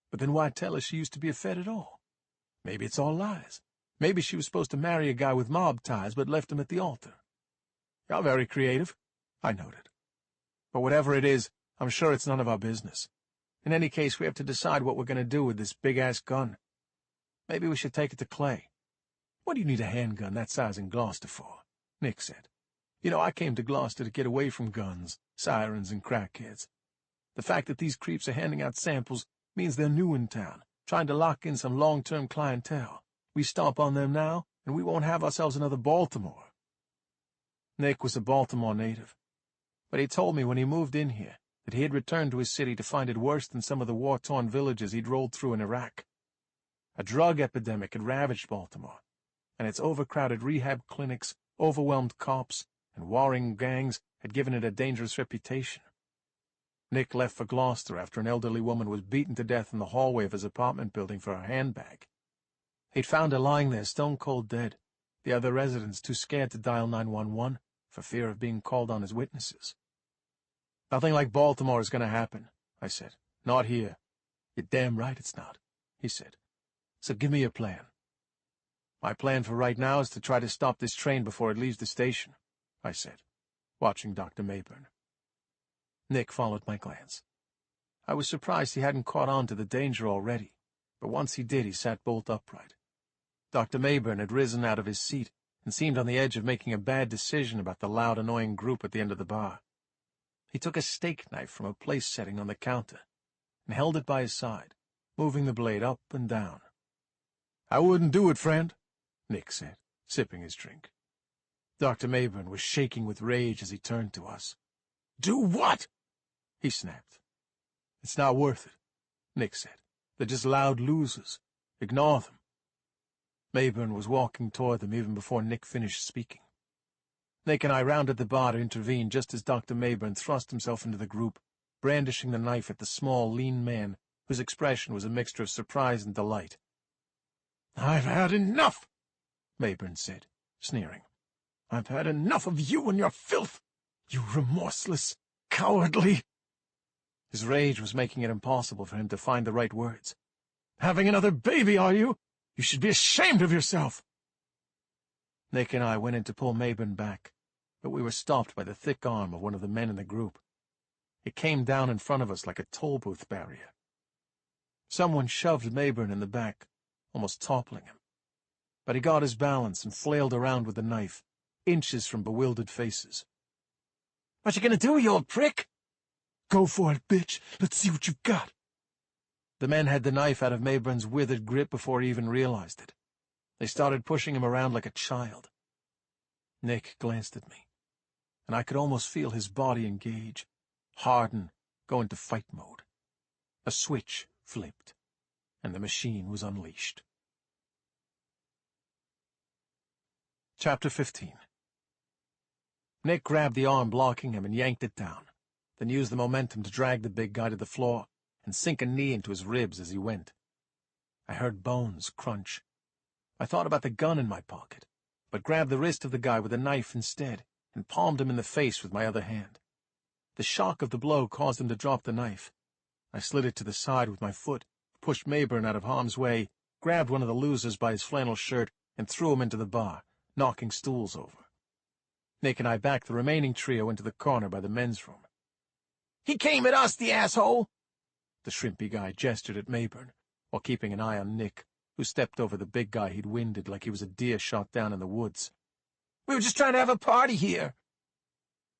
"But then why tell us she used to be a Fed at all? Maybe it's all lies. Maybe she was supposed to marry a guy with mob ties but left him at the altar." "You're very creative," I noted. "But whatever it is, I'm sure it's none of our business. In any case, we have to decide what we're going to do with this big-ass gun. Maybe we should take it to Clay." "What do you need a handgun that size in Gloucester for?" Nick said. "You know, I came to Gloucester to get away from guns, sirens, and crackheads. The fact that these creeps are handing out samples means they're new in town, trying to lock in some long-term clientele. We stomp on them now, and we won't have ourselves another Baltimore." Nick was a Baltimore native, but he told me when he moved in here that he had returned to his city to find it worse than some of the war-torn villages he'd rolled through in Iraq. A drug epidemic had ravaged Baltimore, and its overcrowded rehab clinics, overwhelmed cops, and warring gangs had given it a dangerous reputation. Nick left for Gloucester after an elderly woman was beaten to death in the hallway of his apartment building for her handbag. He'd found her lying there stone-cold dead, the other residents too scared to dial 911 for fear of being called on as witnesses. Nothing like Baltimore is going to happen, I said. Not here. You're damn right it's not, he said. So give me your plan. My plan for right now is to try to stop this train before it leaves the station, I said, watching Dr. Mayburn. Nick followed my glance. I was surprised he hadn't caught on to the danger already, but once he did, he sat bolt upright. Dr. Mayburn had risen out of his seat and seemed on the edge of making a bad decision about the loud, annoying group at the end of the bar. He took a steak knife from a place setting on the counter and held it by his side, moving the blade up and down. "I wouldn't do it, friend," Nick said, sipping his drink. Dr. Mayburn was shaking with rage as he turned to us. "Do what?" he snapped. "It's not worth it," Nick said. "They're just loud losers. Ignore them." Mayburn was walking toward them even before Nick finished speaking. Nick and I rounded the bar to intervene just as Dr. Mayburn thrust himself into the group, brandishing the knife at the small, lean man, whose expression was a mixture of surprise and delight. "I've had enough," Mayburn said, sneering. "I've had enough of you and your filth, you remorseless, cowardly—" His rage was making it impossible for him to find the right words. "Having another baby, are you? You should be ashamed of yourself." Nick and I went in to pull Mayburn back, but we were stopped by the thick arm of one of the men in the group. It came down in front of us like a toll booth barrier. Someone shoved Mayburn in the back, almost toppling him. But he got his balance and flailed around with the knife, inches from bewildered faces. "What you gonna do, you old prick?" "Go for it, bitch. Let's see what you've got." The men had the knife out of Mayburn's withered grip before he even realized it. They started pushing him around like a child. Nick glanced at me, and I could almost feel his body engage, harden, go into fight mode. A switch flipped, and the machine was unleashed. Chapter 15. Nick grabbed the arm blocking him and yanked it down, then used the momentum to drag the big guy to the floor and sink a knee into his ribs as he went. I heard bones crunch. I thought about the gun in my pocket, but grabbed the wrist of the guy with a knife instead and palmed him in the face with my other hand. The shock of the blow caused him to drop the knife. I slid it to the side with my foot, pushed Mayburn out of harm's way, grabbed one of the losers by his flannel shirt, and threw him into the bar, knocking stools over. Nick and I backed the remaining trio into the corner by the men's room. "He came at us, the asshole!" The shrimpy guy gestured at Mayburn, while keeping an eye on Nick, who stepped over the big guy he'd winded like he was a deer shot down in the woods. "We were just trying to have a party here."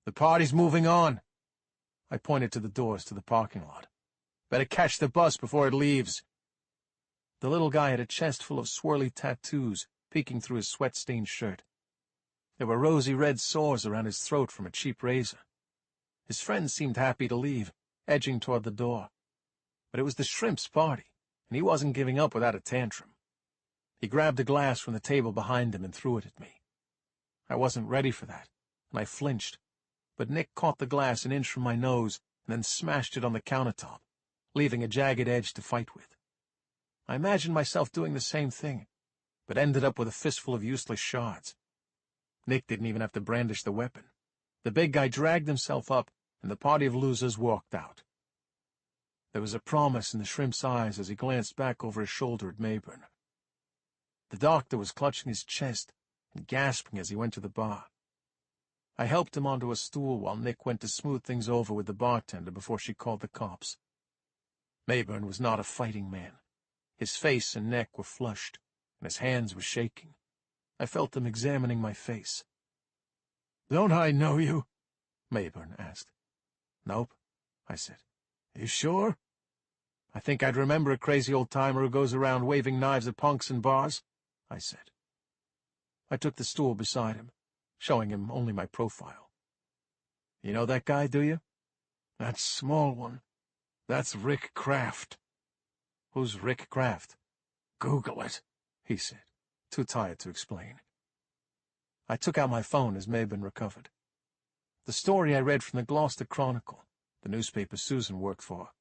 "The party's moving on." I pointed to the doors to the parking lot. "Better catch the bus before it leaves." The little guy had a chest full of swirly tattoos peeking through his sweat-stained shirt. There were rosy red sores around his throat from a cheap razor. His friends seemed happy to leave, edging toward the door. But it was the shrimp's party, and he wasn't giving up without a tantrum. He grabbed a glass from the table behind him and threw it at me. I wasn't ready for that, and I flinched, but Nick caught the glass an inch from my nose and then smashed it on the countertop, leaving a jagged edge to fight with. I imagined myself doing the same thing, but ended up with a fistful of useless shards. Nick didn't even have to brandish the weapon. The big guy dragged himself up, and the party of losers walked out. There was a promise in the shrimp's eyes as he glanced back over his shoulder at Mayburn. The doctor was clutching his chest and gasping as he went to the bar. I helped him onto a stool while Nick went to smooth things over with the bartender before she called the cops. Mayburn was not a fighting man. His face and neck were flushed, and his hands were shaking. I felt them examining my face. "Don't I know you?" Mayburn asked. "Nope," I said. "You sure?" "I think I'd remember a crazy old-timer who goes around waving knives at punks in bars," I said. I took the stool beside him, showing him only my profile. "You know that guy, do you?" "That small one. That's Rick Kraft." "Who's Rick Kraft?" "Google it," he said, too tired to explain. I took out my phone as Mayburn recovered. The story I read from the Gloucester Chronicle, the newspaper Susan worked for,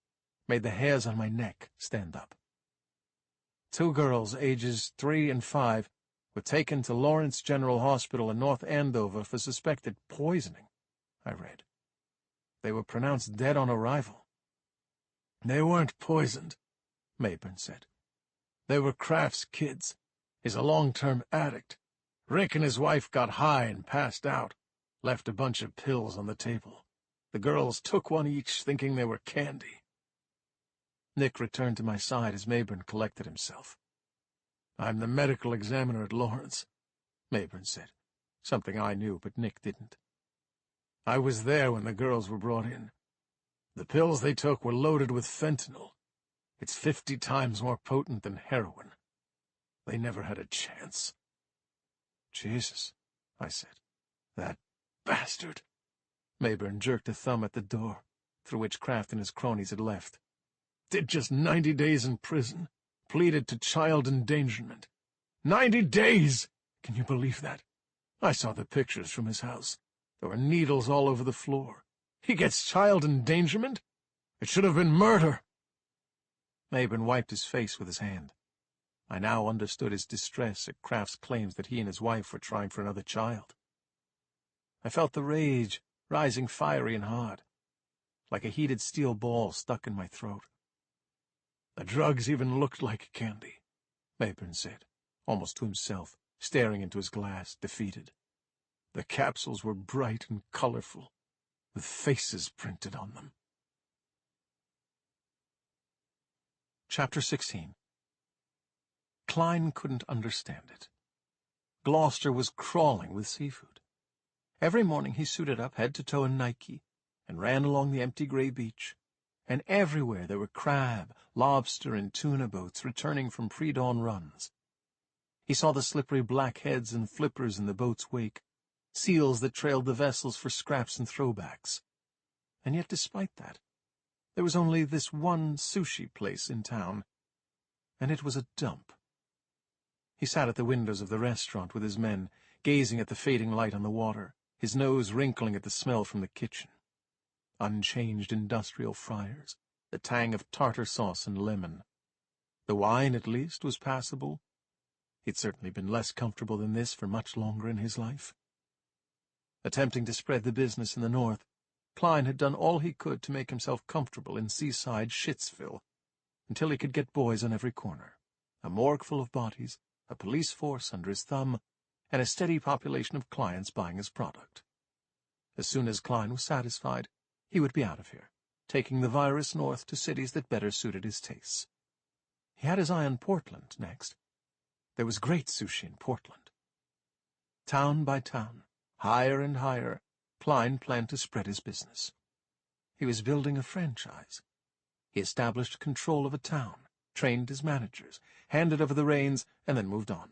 made the hairs on my neck stand up. 2 girls, ages 3 and 5, were taken to Lawrence General Hospital in North Andover for suspected poisoning, I read. They were pronounced dead on arrival. They weren't poisoned, Mayburn said. They were Kraft's kids. He's a long-term addict. Rick and his wife got high and passed out, left a bunch of pills on the table. The girls took one each, thinking they were candy. Nick returned to my side as Mayburn collected himself. I'm the medical examiner at Lawrence, Mayburn said, something I knew, but Nick didn't. I was there when the girls were brought in. The pills they took were loaded with fentanyl. It's 50 times more potent than heroin. They never had a chance. Jesus, I said. That bastard. Mayburn jerked a thumb at the door, through which Kraft and his cronies had left. Did just 90 days in prison. Pleaded to child endangerment. 90 days! Can you believe that? I saw the pictures from his house. There were needles all over the floor. He gets child endangerment? It should have been murder. Mayburn wiped his face with his hand. I now understood his distress at Kraft's claims that he and his wife were trying for another child. I felt the rage rising fiery and hard, like a heated steel ball stuck in my throat. The drugs even looked like candy, Mayburn said, almost to himself, staring into his glass, defeated. The capsules were bright and colorful, with faces printed on them. Chapter 16. Klein couldn't understand it. Gloucester was crawling with seafood. Every morning he suited up head to toe in Nike and ran along the empty gray beach, and everywhere there were crab, lobster, and tuna boats returning from pre-dawn runs. He saw the slippery black heads and flippers in the boat's wake, seals that trailed the vessels for scraps and throwbacks. And yet, despite that, there was only this one sushi place in town, and it was a dump. He sat at the windows of the restaurant with his men, gazing at the fading light on the water, his nose wrinkling at the smell from the kitchen. Unchanged industrial fryers, the tang of tartar sauce and lemon. The wine, at least, was passable. He'd certainly been less comfortable than this for much longer in his life. Attempting to spread the business in the north, Klein had done all he could to make himself comfortable in seaside Shittsville, until he could get boys on every corner, a morgue full of bodies, a police force under his thumb, and a steady population of clients buying his product. As soon as Klein was satisfied, he would be out of here, taking the virus north to cities that better suited his tastes. He had his eye on Portland next. There was great sushi in Portland. Town by town, higher and higher, Klein planned to spread his business. He was building a franchise. He established control of a town, trained his managers, handed over the reins, and then moved on.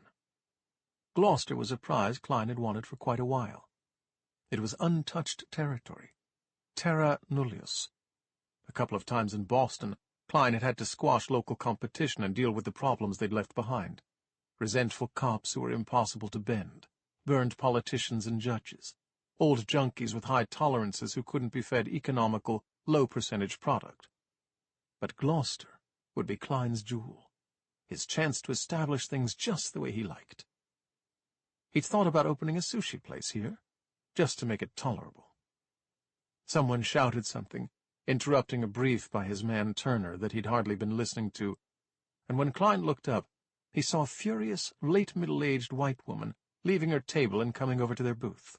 Gloucester was a prize Klein had wanted for quite a while. It was untouched territory, terra nullius. A couple of times in Boston, Klein had to squash local competition and deal with the problems they'd left behind. Resentful cops who were impossible to bend, burned politicians and judges, old junkies with high tolerances who couldn't be fed economical, low-percentage product. But Gloucester would be Klein's jewel, his chance to establish things just the way he liked. He'd thought about opening a sushi place here, just to make it tolerable. Someone shouted something, interrupting a brief by his man Turner that he'd hardly been listening to, and when Klein looked up, he saw a furious, late middle-aged white woman leaving her table and coming over to their booth.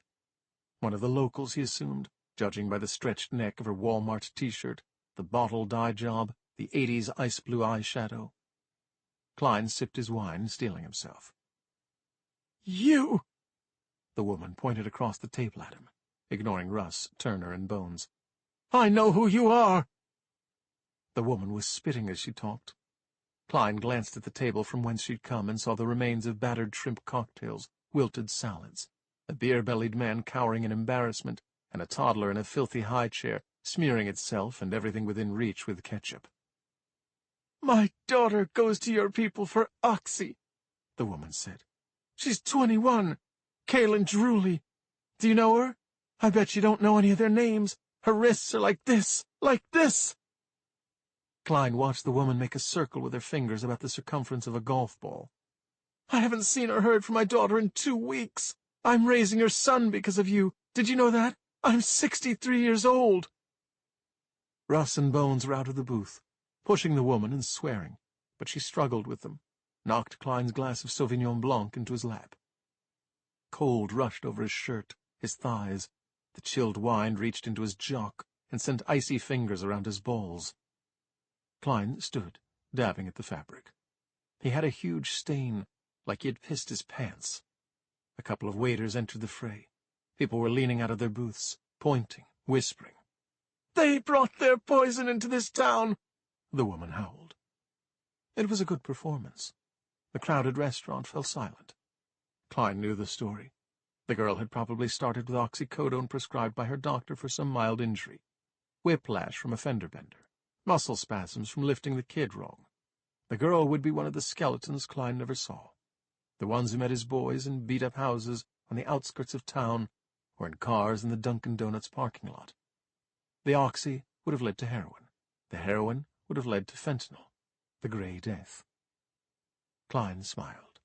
One of the locals, he assumed, judging by the stretched neck of her Walmart T-shirt, the bottle dye job, the 80s ice-blue eyeshadow. Klein sipped his wine, steeling himself. "You!" The woman pointed across the table at him, ignoring Russ, Turner, and Bones. "I know who you are!" The woman was spitting as she talked. Klein glanced at the table from whence she'd come and saw the remains of battered shrimp cocktails, wilted salads, a beer-bellied man cowering in embarrassment, and a toddler in a filthy high chair, smearing itself and everything within reach with ketchup. "My daughter goes to your people for Oxy," the woman said. "She's 21, Kaylin Drewley. Do you know her? I bet you don't know any of their names. Her wrists are like this, like this." Klein watched the woman make a circle with her fingers about the circumference of a golf ball. "I haven't seen or heard from my daughter in 2 weeks. I'm raising her son because of you. Did you know that? I'm 63 years old." Russ and Bones were out of the booth, pushing the woman and swearing, but she struggled with them, knocked Klein's glass of Sauvignon Blanc into his lap. Cold rushed over his shirt, his thighs. The chilled wine reached into his jock and sent icy fingers around his balls. Klein stood, dabbing at the fabric. He had a huge stain, like he had pissed his pants. A couple of waiters entered the fray. People were leaning out of their booths, pointing, whispering. "They brought their poison into this town," the woman howled. It was a good performance. The crowded restaurant fell silent. Klein knew the story. The girl had probably started with oxycodone prescribed by her doctor for some mild injury, whiplash from a fender bender, muscle spasms from lifting the kid wrong. The girl would be one of the skeletons Klein never saw, the ones who met his boys in beat-up houses on the outskirts of town or in cars in the Dunkin' Donuts parking lot. The oxy would have led to heroin. The heroin would have led to fentanyl, the Grey Death. Klein smiled.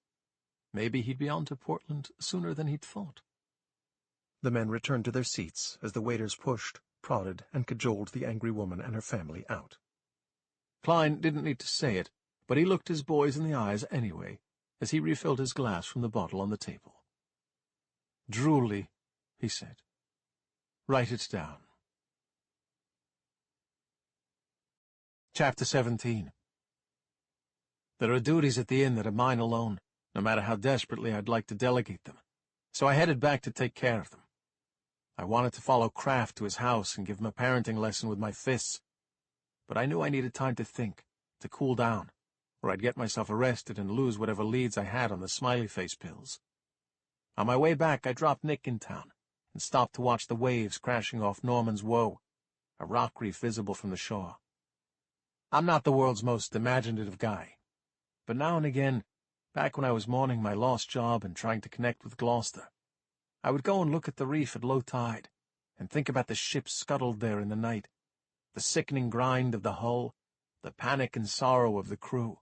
Maybe he'd be on to Portland sooner than he'd thought. The men returned to their seats as the waiters pushed, prodded, and cajoled the angry woman and her family out. Klein didn't need to say it, but he looked his boys in the eyes anyway, as he refilled his glass from the bottle on the table. "Drooly," he said. "Write it down." Chapter 17. There are duties at the inn that are mine alone, no matter how desperately I'd like to delegate them, so I headed back to take care of them. I wanted to follow Kraft to his house and give him a parenting lesson with my fists, but I knew I needed time to think, to cool down, or I'd get myself arrested and lose whatever leads I had on the smiley face pills. On my way back, I dropped Nick in town and stopped to watch the waves crashing off Norman's Woe, a rock reef visible from the shore. I'm not the world's most imaginative guy, but now and again, back when I was mourning my lost job and trying to connect with Gloucester, I would go and look at the reef at low tide and think about the ships scuttled there in the night, the sickening grind of the hull, the panic and sorrow of the crew.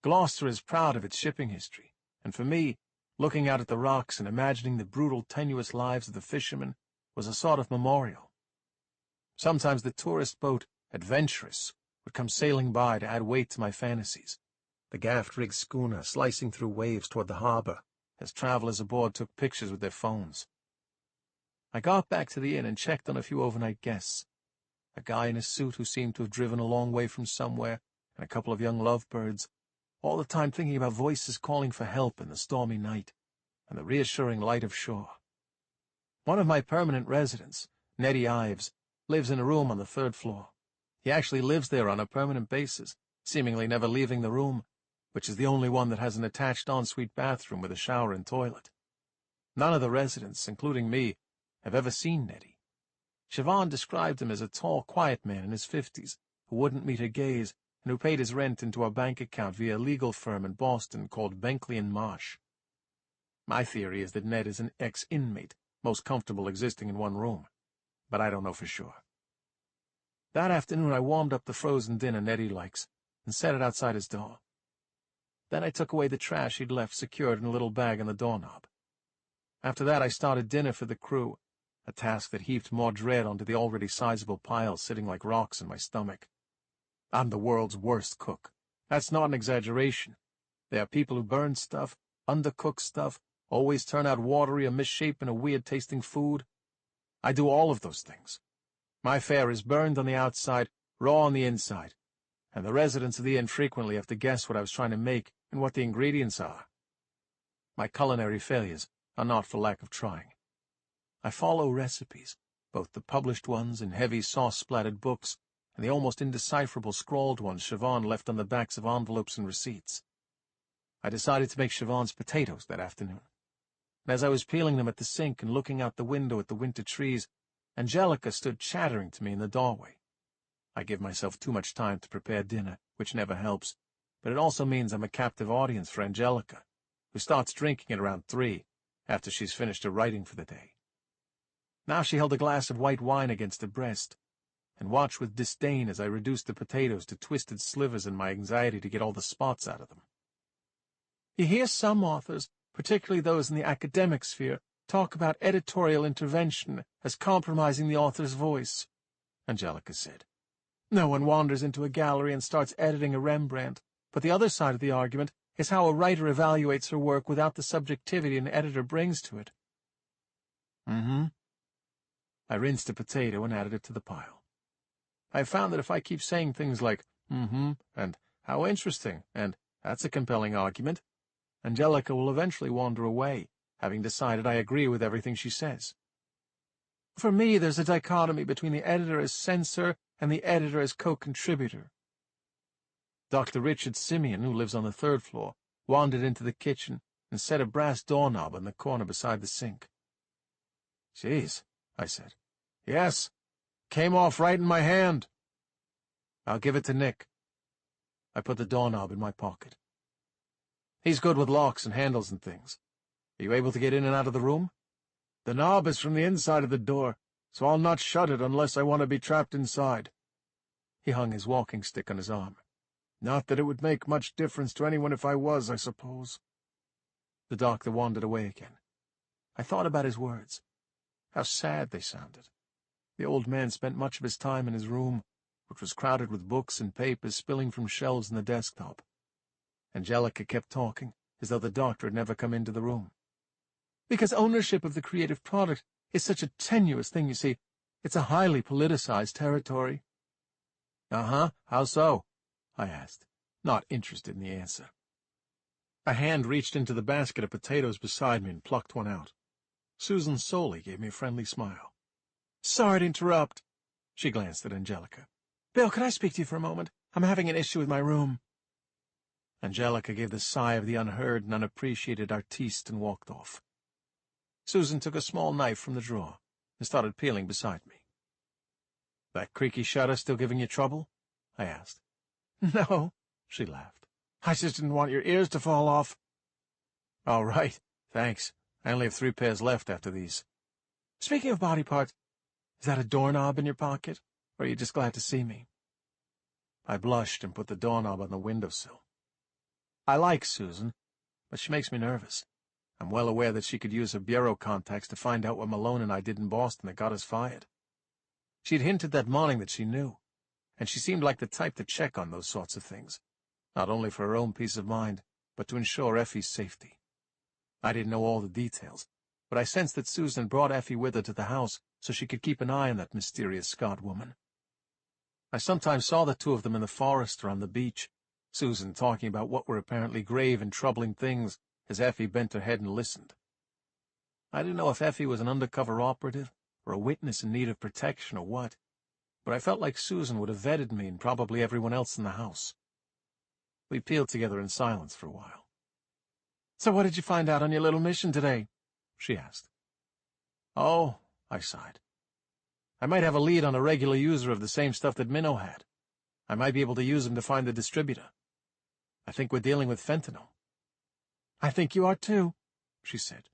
Gloucester is proud of its shipping history, and for me, looking out at the rocks and imagining the brutal, tenuous lives of the fishermen was a sort of memorial. Sometimes the tourist boat, Adventurous, would come sailing by to add weight to my fantasies, the gaff-rigged schooner slicing through waves toward the harbor as travelers aboard took pictures with their phones. I got back to the inn and checked on a few overnight guests, a guy in a suit who seemed to have driven a long way from somewhere, and a couple of young lovebirds, all the time thinking about voices calling for help in the stormy night and the reassuring light of shore. One of my permanent residents, Nettie Ives, lives in a room on the 3rd floor. He actually lives there on a permanent basis, seemingly never leaving the room, which is the only one that has an attached ensuite bathroom with a shower and toilet. None of the residents, including me, have ever seen Nettie. Siobhan described him as a tall, quiet man in his 50s, who wouldn't meet her gaze and who paid his rent into a bank account via a legal firm in Boston called Benkley & Marsh. My theory is that Ned is an ex-inmate, most comfortable existing in one room, but I don't know for sure. That afternoon I warmed up the frozen dinner Nettie likes and set it outside his door. Then I took away the trash he'd left secured in a little bag on the doorknob. After that I started dinner for the crew, a task that heaped more dread onto the already sizable pile sitting like rocks in my stomach. I'm the world's worst cook. That's not an exaggeration. There are people who burn stuff, undercook stuff, always turn out watery or misshapen or weird-tasting food. I do all of those things. My fare is burned on the outside, raw on the inside, and the residents of the inn frequently have to guess what I was trying to make and what the ingredients are. My culinary failures are not for lack of trying. I follow recipes, both the published ones in heavy sauce-splattered books and the almost indecipherable scrawled ones Siobhan left on the backs of envelopes and receipts. I decided to make Siobhan's potatoes that afternoon, and as I was peeling them at the sink and looking out the window at the winter trees, Angelica stood chattering to me in the doorway. I give myself too much time to prepare dinner, which never helps, but it also means I'm a captive audience for Angelica, who starts drinking at around 3, after she's finished her writing for the day. Now she held a glass of white wine against her breast, and watched with disdain as I reduced the potatoes to twisted slivers in my anxiety to get all the spots out of them. You hear some authors, particularly those in the academic sphere, talk about editorial intervention as compromising the author's voice, Angelica said. No one wanders into a gallery and starts editing a Rembrandt, but the other side of the argument is how a writer evaluates her work without the subjectivity an editor brings to it. Mm-hmm. I rinsed a potato and added it to the pile. I found that if I keep saying things like, mm-hmm, and how interesting, and that's a compelling argument, Angelica will eventually wander away, having decided I agree with everything she says. For me, there's a dichotomy between the editor as censor and the editor as co-contributor. Dr. Richard Simeon, who lives on the 3rd floor, wandered into the kitchen and set a brass doorknob in the corner beside the sink. "Geez," I said. "Yes, came off right in my hand." "I'll give it to Nick." I put the doorknob in my pocket. "He's good with locks and handles and things. Are you able to get in and out of the room?" "The knob is from the inside of the door, so I'll not shut it unless I want to be trapped inside." He hung his walking stick on his arm. "Not that it would make much difference to anyone if I was, I suppose." The doctor wandered away again. I thought about his words. How sad they sounded. The old man spent much of his time in his room, which was crowded with books and papers spilling from shelves in the desktop. Angelica kept talking, as though the doctor had never come into the room. "Because ownership of the creative product is such a tenuous thing, you see. It's a highly politicized territory." "Uh-huh, how so?" I asked, not interested in the answer. A hand reached into the basket of potatoes beside me and plucked one out. Susan Soley gave me a friendly smile. "Sorry to interrupt." She glanced at Angelica. "Bill, could I speak to you for a moment? I'm having an issue with my room." Angelica gave the sigh of the unheard and unappreciated artiste and walked off. Susan took a small knife from the drawer and started peeling beside me. "That creaky shutter still giving you trouble?" I asked. "No," she laughed. "I just didn't want your ears to fall off." "All right, thanks. I only have 3 pairs left after these." "Speaking of body parts, is that a doorknob in your pocket, or are you just glad to see me?" I blushed and put the doorknob on the windowsill. I like Susan, but she makes me nervous. I'm well aware that she could use her bureau contacts to find out what Malone and I did in Boston that got us fired. She'd hinted that morning that she knew, and she seemed like the type to check on those sorts of things, not only for her own peace of mind, but to ensure Effie's safety. I didn't know all the details, but I sensed that Susan brought Effie with her to the house so she could keep an eye on that mysterious Scott woman. I sometimes saw the two of them in the forest or on the beach, Susan talking about what were apparently grave and troubling things as Effie bent her head and listened. I didn't know if Effie was an undercover operative or a witness in need of protection or what, but I felt like Susan would have vetted me and probably everyone else in the house. We peeled together in silence for a while. "So what did you find out on your little mission today?" she asked. "Oh," I sighed. "I might have a lead on a regular user of the same stuff that Minnow had. I might be able to use him to find the distributor. I think we're dealing with fentanyl." "I think you are too," she said.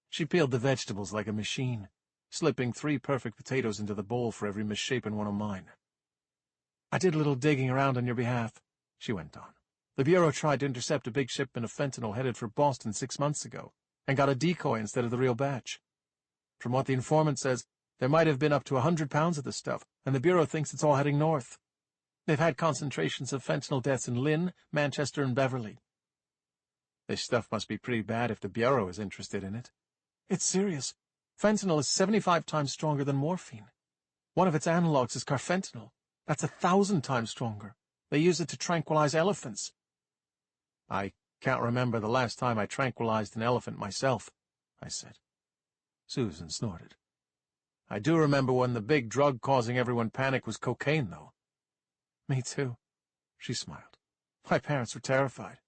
She peeled the vegetables like a machine, slipping 3 perfect potatoes into the bowl for every misshapen one of mine. "I did a little digging around on your behalf," she went on. "The Bureau tried to intercept a big shipment of fentanyl headed for Boston 6 months ago, and got a decoy instead of the real batch. From what the informant says, there might have been up to 100 pounds of the stuff, and the Bureau thinks it's all heading north. They've had concentrations of fentanyl deaths in Lynn, Manchester, and Beverly. This stuff must be pretty bad if the Bureau is interested in it. It's serious. Fentanyl is 75 times stronger than morphine. One of its analogs is carfentanil. That's 1,000 times stronger. They use it to tranquilize elephants." "I can't remember the last time I tranquilized an elephant myself," I said. Susan snorted. "I do remember when the big drug causing everyone panic was cocaine, though." "Me too," she smiled. "My parents were terrified."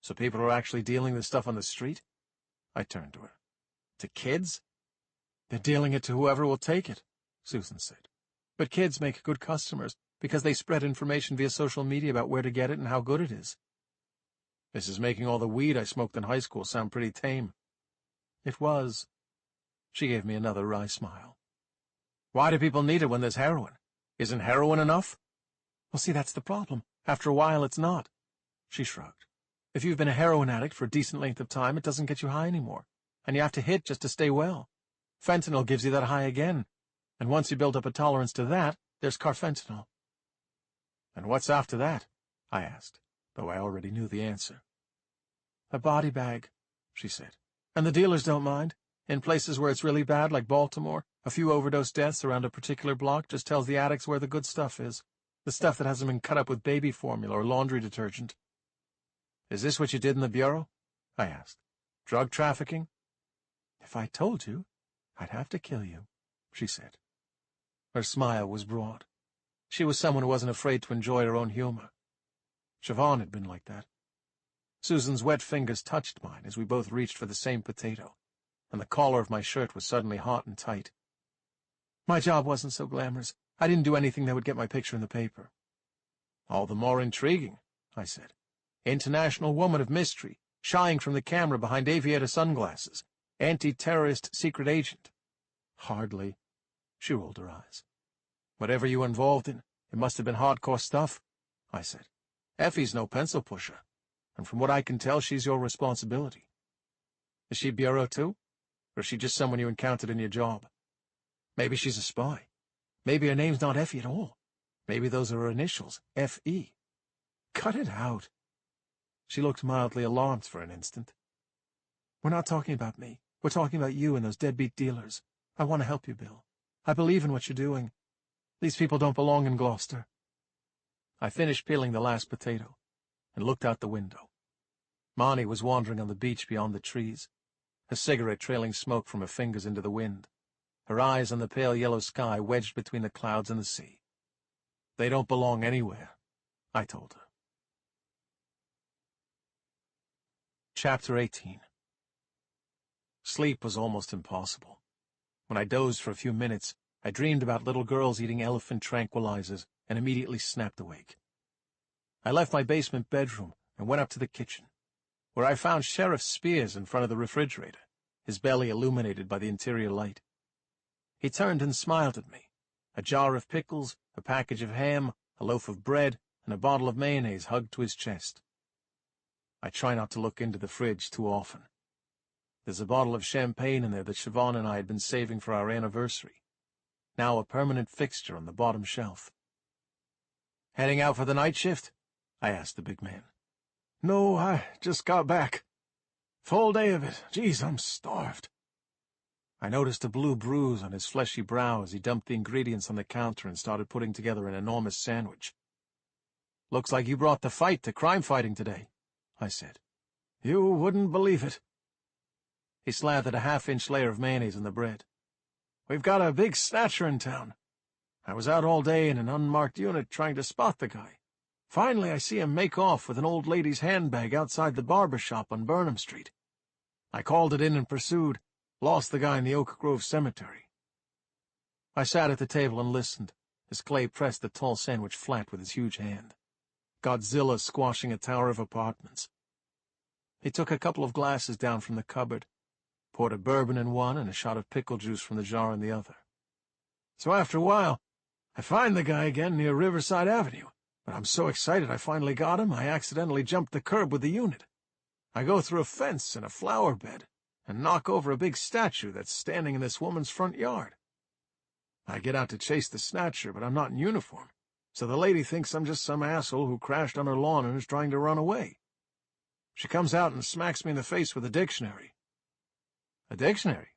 "So people are actually dealing this stuff on the street?" I turned to her. "To kids?" "They're dealing it to whoever will take it," Susan said. "But kids make good customers because they spread information via social media about where to get it and how good it is." "This is making all the weed I smoked in high school sound pretty tame." "It was." She gave me another wry smile. "Why do people need it when there's heroin? Isn't heroin enough?" "Well, see, that's the problem. After a while, it's not." She shrugged. "If you've been a heroin addict for a decent length of time, it doesn't get you high anymore, and you have to hit just to stay well. Fentanyl gives you that high again. And once you build up a tolerance to that, there's carfentanil. And what's after that? I asked, though I already knew the answer. A body bag, she said. And the dealers don't mind. In places where it's really bad, like Baltimore, a few overdose deaths around a particular block just tells the addicts where the good stuff is. The stuff that hasn't been cut up with baby formula or laundry detergent. Is this what you did in the bureau? I asked. Drug trafficking? If I told you, I'd have to kill you, she said. Her smile was broad. She was someone who wasn't afraid to enjoy her own humor. Siobhan had been like that. Susan's wet fingers touched mine as we both reached for the same potato, and the collar of my shirt was suddenly hot and tight. My job wasn't so glamorous. I didn't do anything that would get my picture in the paper. All the more intriguing, I said. International woman of mystery, shying from the camera behind aviator sunglasses, anti-terrorist secret agent. Hardly. She rolled her eyes. Whatever you were involved in, it must have been hardcore stuff, I said. Effie's no pencil pusher, and from what I can tell, she's your responsibility. Is she bureau too? Or is she just someone you encountered in your job? Maybe she's a spy. Maybe her name's not Effie at all. Maybe those are her initials, F.E. Cut it out. She looked mildly alarmed for an instant. We're not talking about me. We're talking about you and those deadbeat dealers. I want to help you, Bill. I believe in what you're doing. These people don't belong in Gloucester. I finished peeling the last potato and looked out the window. Marnie was wandering on the beach beyond the trees, her cigarette trailing smoke from her fingers into the wind, her eyes on the pale yellow sky wedged between the clouds and the sea. They don't belong anywhere, I told her. Chapter 18. Sleep was almost impossible. When I dozed for a few minutes, I dreamed about little girls eating elephant tranquilizers and immediately snapped awake. I left my basement bedroom and went up to the kitchen, where I found Sheriff Spears in front of the refrigerator, his belly illuminated by the interior light. He turned and smiled at me, a jar of pickles, a package of ham, a loaf of bread, and a bottle of mayonnaise hugged to his chest. I try not to look into the fridge too often. There's a bottle of champagne in there that Siobhan and I had been saving for our anniversary, now a permanent fixture on the bottom shelf. Heading out for the night shift? I asked the big man. No, I just got back. Full day of it. Geez, I'm starved. I noticed a blue bruise on his fleshy brow as he dumped the ingredients on the counter and started putting together an enormous sandwich. Looks like you brought the fight to crime fighting today, I said. You wouldn't believe it. He slathered a half-inch layer of mayonnaise on the bread. We've got a big snatcher in town. I was out all day in an unmarked unit trying to spot the guy. Finally, I see him make off with an old lady's handbag outside the barber shop on Burnham Street. I called it in and pursued, lost the guy in the Oak Grove Cemetery. I sat at the table and listened, as Clay pressed the tall sandwich flat with his huge hand. Godzilla squashing a tower of apartments. He took a couple of glasses down from the cupboard, poured a bourbon in one and a shot of pickle juice from the jar in the other. So after a while, I find the guy again near Riverside Avenue, but I'm so excited I finally got him, I accidentally jumped the curb with the unit. I go through a fence and a flower bed and knock over a big statue that's standing in this woman's front yard. I get out to chase the snatcher, but I'm not in uniform, so the lady thinks I'm just some asshole who crashed on her lawn and is trying to run away. She comes out and smacks me in the face with a dictionary. A dictionary?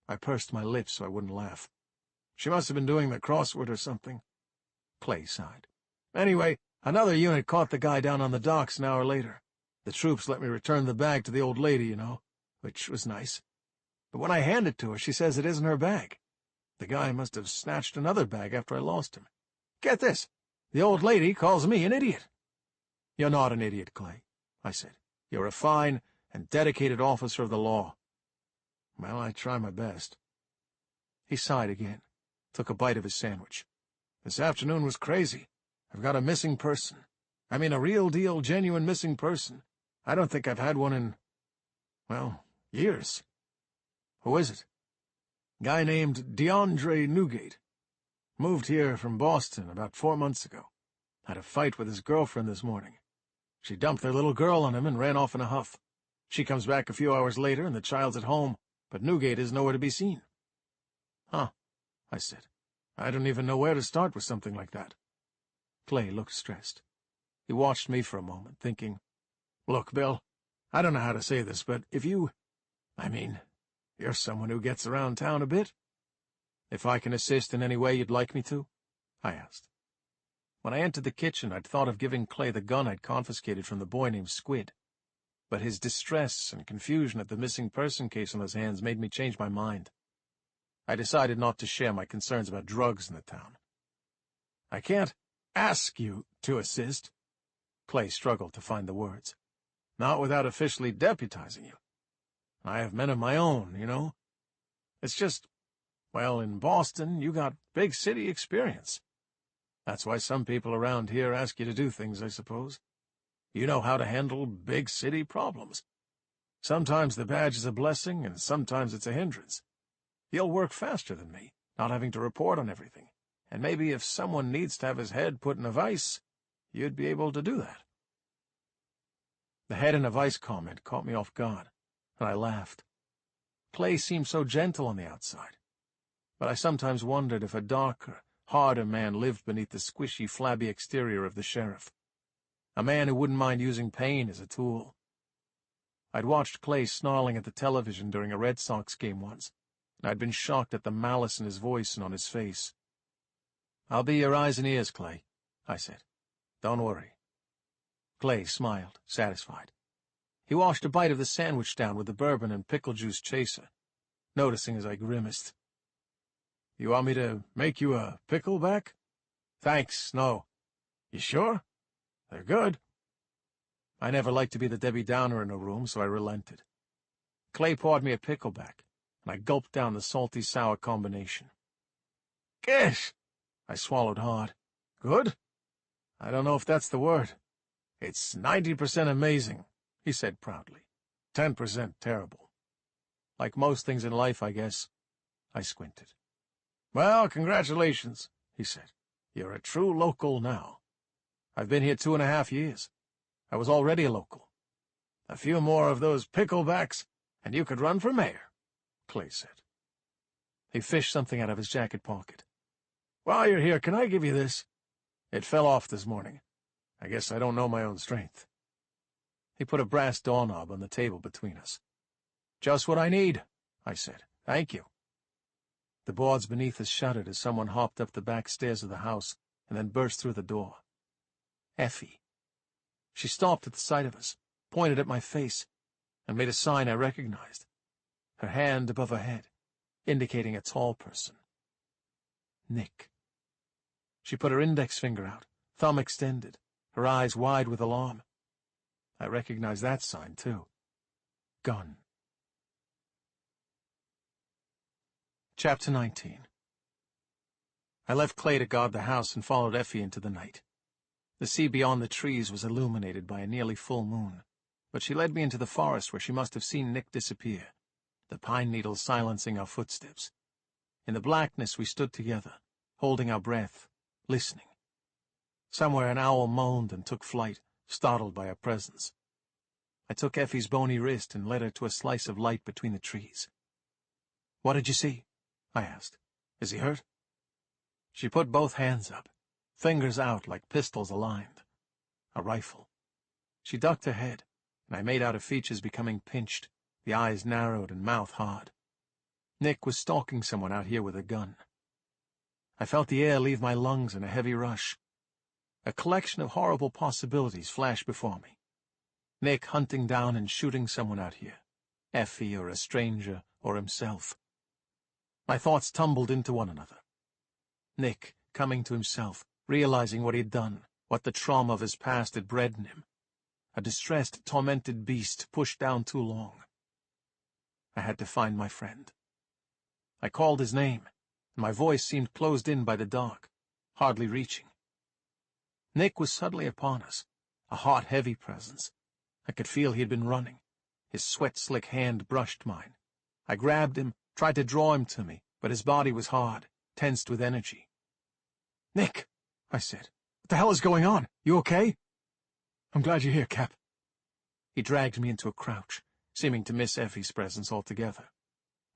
I pursed my lips so I wouldn't laugh. She must have been doing the crossword or something. Clay sighed. Anyway, another unit caught the guy down on the docks an hour later. The troops let me return the bag to the old lady, you know, which was nice. But when I hand it to her, she says it isn't her bag. The guy must have snatched another bag after I lost him. Get this, the old lady calls me an idiot. You're not an idiot, Clay, I said. You're a fine and dedicated officer of the law. Well, I try my best. He sighed again, took a bite of his sandwich. This afternoon was crazy. I've got a missing person. I mean a real-deal, genuine missing person. I don't think I've had one in, well, years. Who is it? Guy named DeAndre Newgate. Moved here from Boston about 4 months ago. Had a fight with his girlfriend this morning. She dumped their little girl on him and ran off in a huff. She comes back a few hours later and the child's at home, but Newgate is nowhere to be seen. Huh. I said. "I don't even know where to start with something like that." Clay looked stressed. He watched me for a moment, thinking, "Look, Bill, I don't know how to say this, but if you're someone who gets around town a bit. If I can assist in any way you'd like me to?" I asked. When I entered the kitchen, I'd thought of giving Clay the gun I'd confiscated from the boy named Squid. But his distress and confusion at the missing person case on his hands made me change my mind. I decided not to share my concerns about drugs in the town. "I can't ask you to assist." Clay struggled to find the words. "Not without officially deputizing you. I have men of my own, you know. It's just, well, in Boston, you got big city experience. That's why some people around here ask you to do things, I suppose. You know how to handle big city problems. Sometimes the badge is a blessing, and sometimes it's a hindrance. You'll work faster than me, not having to report on everything, and maybe if someone needs to have his head put in a vice, you'd be able to do that." The head in a vice comment caught me off guard, and I laughed. Clay seemed so gentle on the outside, but I sometimes wondered if a darker, harder man lived beneath the squishy, flabby exterior of the sheriff. A man who wouldn't mind using pain as a tool. I'd watched Clay snarling at the television during a Red Sox game once, and I'd been shocked at the malice in his voice and on his face. "I'll be your eyes and ears, Clay," I said. "Don't worry." Clay smiled, satisfied. He washed a bite of the sandwich down with the bourbon and pickle juice chaser, noticing as I grimaced. "You want me to make you a pickleback?" "Thanks, no." "You sure? They're good." I never liked to be the Debbie Downer in a room, so I relented. Clay poured me a pickleback, and I gulped down the salty-sour combination. "Gish!" I swallowed hard. "Good? I don't know if that's the word. It's 90% amazing," he said proudly. 10% terrible. Like most things in life, I guess. I squinted. "Well, congratulations," he said. "You're a true local now. I've been here 2.5 years. I was already a local. A few more of those picklebacks, and you could run for mayor," Clay said. He fished something out of his jacket pocket. "While you're here, can I give you this? It fell off this morning. I guess I don't know my own strength." He put a brass doorknob on the table between us. "Just what I need," I said. "Thank you." The boards beneath us shuddered as someone hopped up the back stairs of the house and then burst through the door. Effie. She stopped at the sight of us, pointed at my face, and made a sign I recognized, her hand above her head, indicating a tall person. Nick. She put her index finger out, thumb extended, her eyes wide with alarm. I recognized that sign, too. Gun. Chapter 19. I left Clay to guard the house and followed Effie into the night. The sea beyond the trees was illuminated by a nearly full moon, but she led me into the forest where she must have seen Nick disappear, the pine needles silencing our footsteps. In the blackness we stood together, holding our breath, listening. Somewhere an owl moaned and took flight, startled by our presence. I took Effie's bony wrist and led her to a slice of light between the trees. "What did you see?" I asked. "Is he hurt?" She put both hands up, fingers out like pistols aligned. A rifle. She ducked her head, and I made out her features becoming pinched, the eyes narrowed and mouth hard. Nick was stalking someone out here with a gun. I felt the air leave my lungs in a heavy rush. A collection of horrible possibilities flashed before me. Nick hunting down and shooting someone out here. Effie or a stranger or himself. My thoughts tumbled into one another. Nick, coming to himself, realizing what he'd done, what the trauma of his past had bred in him. A distressed, tormented beast pushed down too long. I had to find my friend. I called his name, and my voice seemed closed in by the dark, hardly reaching. Nick was suddenly upon us, a hot, heavy presence. I could feel he had been running. His sweat-slick hand brushed mine. I grabbed him, tried to draw him to me, but his body was hard, tensed with energy. "Nick," I said, "what the hell is going on? You okay?" "I'm glad you're here, Cap." He dragged me into a crouch, seeming to miss Effie's presence altogether.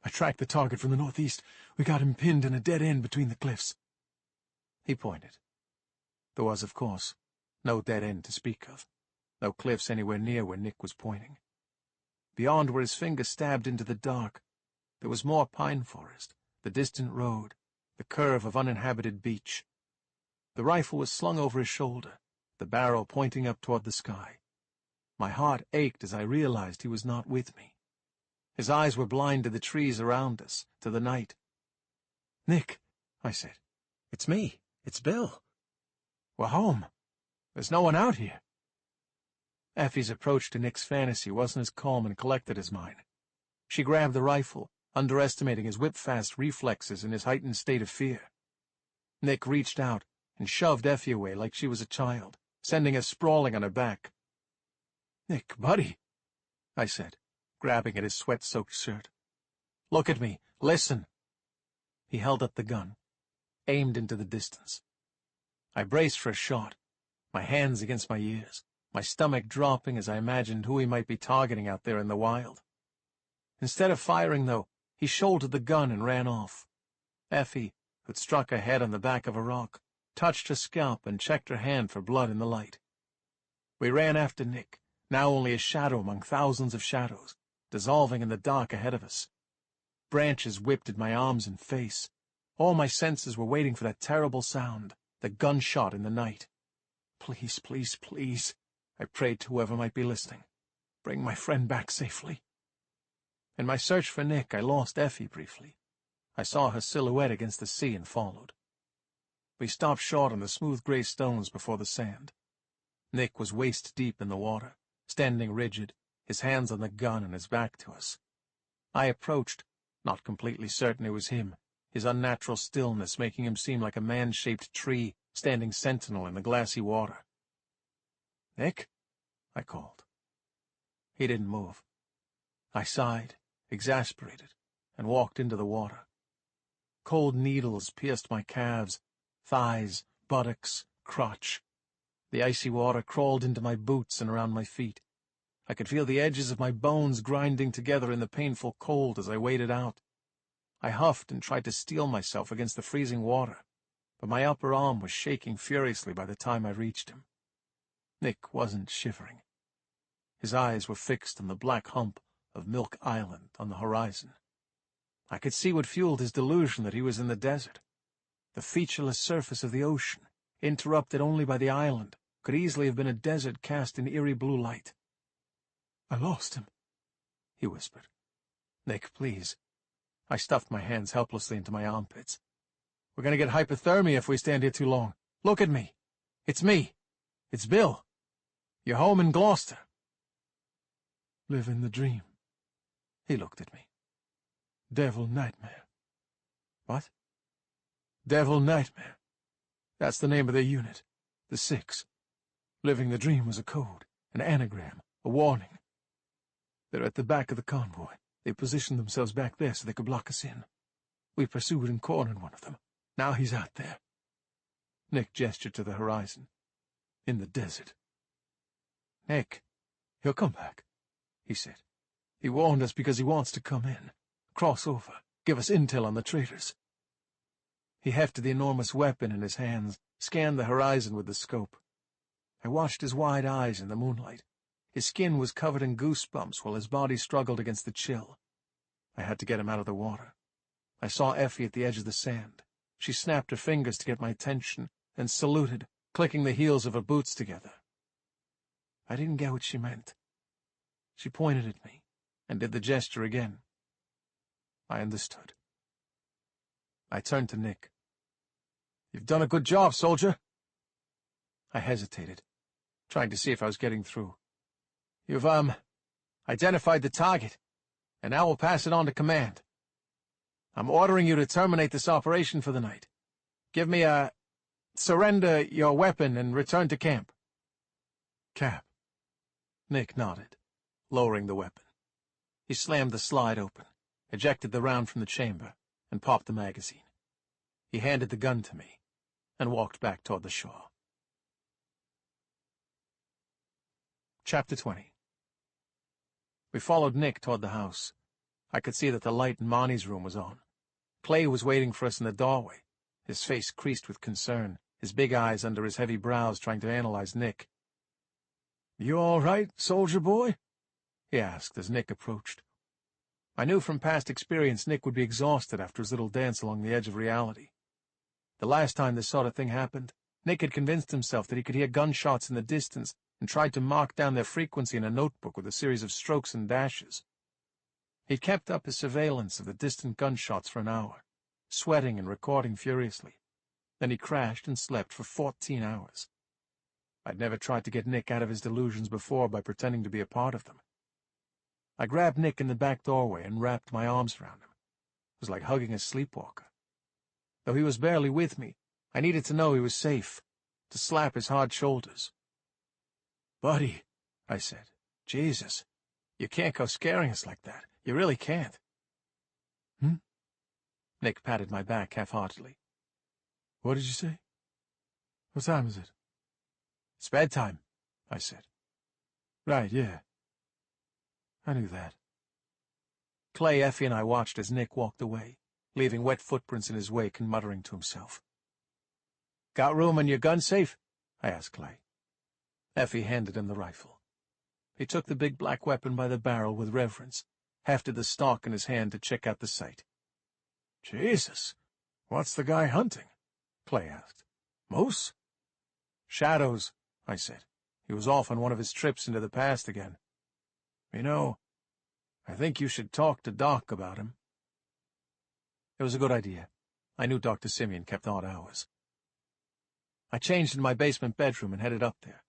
I tracked the target from the northeast. We got him pinned in a dead end between the cliffs. He pointed. There was, of course, no dead end to speak of, no cliffs anywhere near where Nick was pointing. Beyond where his finger stabbed into the dark, there was more pine forest, the distant road, the curve of uninhabited beach. The rifle was slung over his shoulder, the barrel pointing up toward the sky. My heart ached as I realized he was not with me. His eyes were blind to the trees around us, to the night. "Nick," I said. "It's me. It's Bill. We're home. There's no one out here." Effie's approach to Nick's fantasy wasn't as calm and collected as mine. She grabbed the rifle, underestimating his whip-fast reflexes in his heightened state of fear. Nick reached out and shoved Effie away like she was a child, sending her sprawling on her back. "Nick, buddy," I said, grabbing at his sweat-soaked shirt. "Look at me. Listen." He held up the gun, aimed into the distance. I braced for a shot, my hands against my ears, my stomach dropping as I imagined who he might be targeting out there in the wild. Instead of firing, though, he shouldered the gun and ran off. Effie, who'd struck her head on the back of a rock, touched her scalp and checked her hand for blood in the light. We ran after Nick, now only a shadow among thousands of shadows, dissolving in the dark ahead of us. Branches whipped at my arms and face. All my senses were waiting for that terrible sound, the gunshot in the night. "Please, please, please," I prayed to whoever might be listening. "Bring my friend back safely." In my search for Nick, I lost Effie briefly. I saw her silhouette against the sea and followed. We stopped short on the smooth gray stones before the sand. Nick was waist-deep in the water, standing rigid, his hands on the gun and his back to us. I approached, not completely certain it was him, his unnatural stillness making him seem like a man-shaped tree standing sentinel in the glassy water. "Nick?" I called. He didn't move. I sighed, exasperated, and walked into the water. Cold needles pierced my calves, thighs, buttocks, crotch. The icy water crawled into my boots and around my feet. I could feel the edges of my bones grinding together in the painful cold as I waded out. I huffed and tried to steel myself against the freezing water, but my upper arm was shaking furiously by the time I reached him. Nick wasn't shivering. His eyes were fixed on the black hump of Milk Island on the horizon. I could see what fueled his delusion that he was in the desert. The featureless surface of the ocean, interrupted only by the island, could easily have been a desert cast in eerie blue light. "I lost him," he whispered. "Nick, please." I stuffed my hands helplessly into my armpits. "We're going to get hypothermia if we stand here too long. Look at me. It's me. It's Bill. You're home in Gloucester." "Living the dream." He looked at me. "Devil Nightmare." "What?" "Devil Nightmare. That's the name of their unit, the 6. Living the dream was a code, an anagram, a warning. They're at the back of the convoy. They positioned themselves back there so they could block us in. We pursued and cornered one of them. Now he's out there." Nick gestured to the horizon. "In the desert." "Nick." "He'll come back," he said. "He warned us because he wants to come in, cross over, give us intel on the traitors." He hefted the enormous weapon in his hands, scanned the horizon with the scope. I watched his wide eyes in the moonlight. His skin was covered in goosebumps while his body struggled against the chill. I had to get him out of the water. I saw Effie at the edge of the sand. She snapped her fingers to get my attention, and saluted, clicking the heels of her boots together. I didn't get what she meant. She pointed at me, and did the gesture again. I understood. I turned to Nick. "You've done a good job, soldier." I hesitated, trying to see if I was getting through. "You've, identified the target, and now we'll pass it on to command. I'm ordering you to terminate this operation for the night. Give me surrender your weapon and return to camp." "Cap." Nick nodded, lowering the weapon. He slammed the slide open, ejected the round from the chamber, and popped the magazine. He handed the gun to me, and walked back toward the shore. Chapter 20. We followed Nick toward the house. I could see that the light in Monty's room was on. Clay was waiting for us in the doorway, his face creased with concern, his big eyes under his heavy brows trying to analyze Nick. "You all right, soldier boy?" he asked as Nick approached. I knew from past experience Nick would be exhausted after his little dance along the edge of reality. The last time this sort of thing happened, Nick had convinced himself that he could hear gunshots in the distance and tried to mark down their frequency in a notebook with a series of strokes and dashes. He'd kept up his surveillance of the distant gunshots for an hour, sweating and recording furiously. Then he crashed and slept for 14 hours. I'd never tried to get Nick out of his delusions before by pretending to be a part of them. I grabbed Nick in the back doorway and wrapped my arms around him. It was like hugging a sleepwalker. Though he was barely with me, I needed to know he was safe, to slap his hard shoulders. "Buddy," I said, "Jesus, you can't go scaring us like that. You really can't." Nick patted my back half-heartedly. "What did you say? What time is it?" "It's bedtime," I said. "Right, yeah. I knew that." Clay, Effie, and I watched as Nick walked away, leaving wet footprints in his wake and muttering to himself. "Got room in your gun safe?" I asked Clay. Effie handed him the rifle. He took the big black weapon by the barrel with reverence, hefted the stock in his hand to check out the sight. "Jesus, what's the guy hunting?" Clay asked. "Moose?" "Shadows," I said. "He was off on one of his trips into the past again. You know, I think you should talk to Doc about him." It was a good idea. I knew Dr. Simeon kept odd hours. I changed in my basement bedroom and headed up there,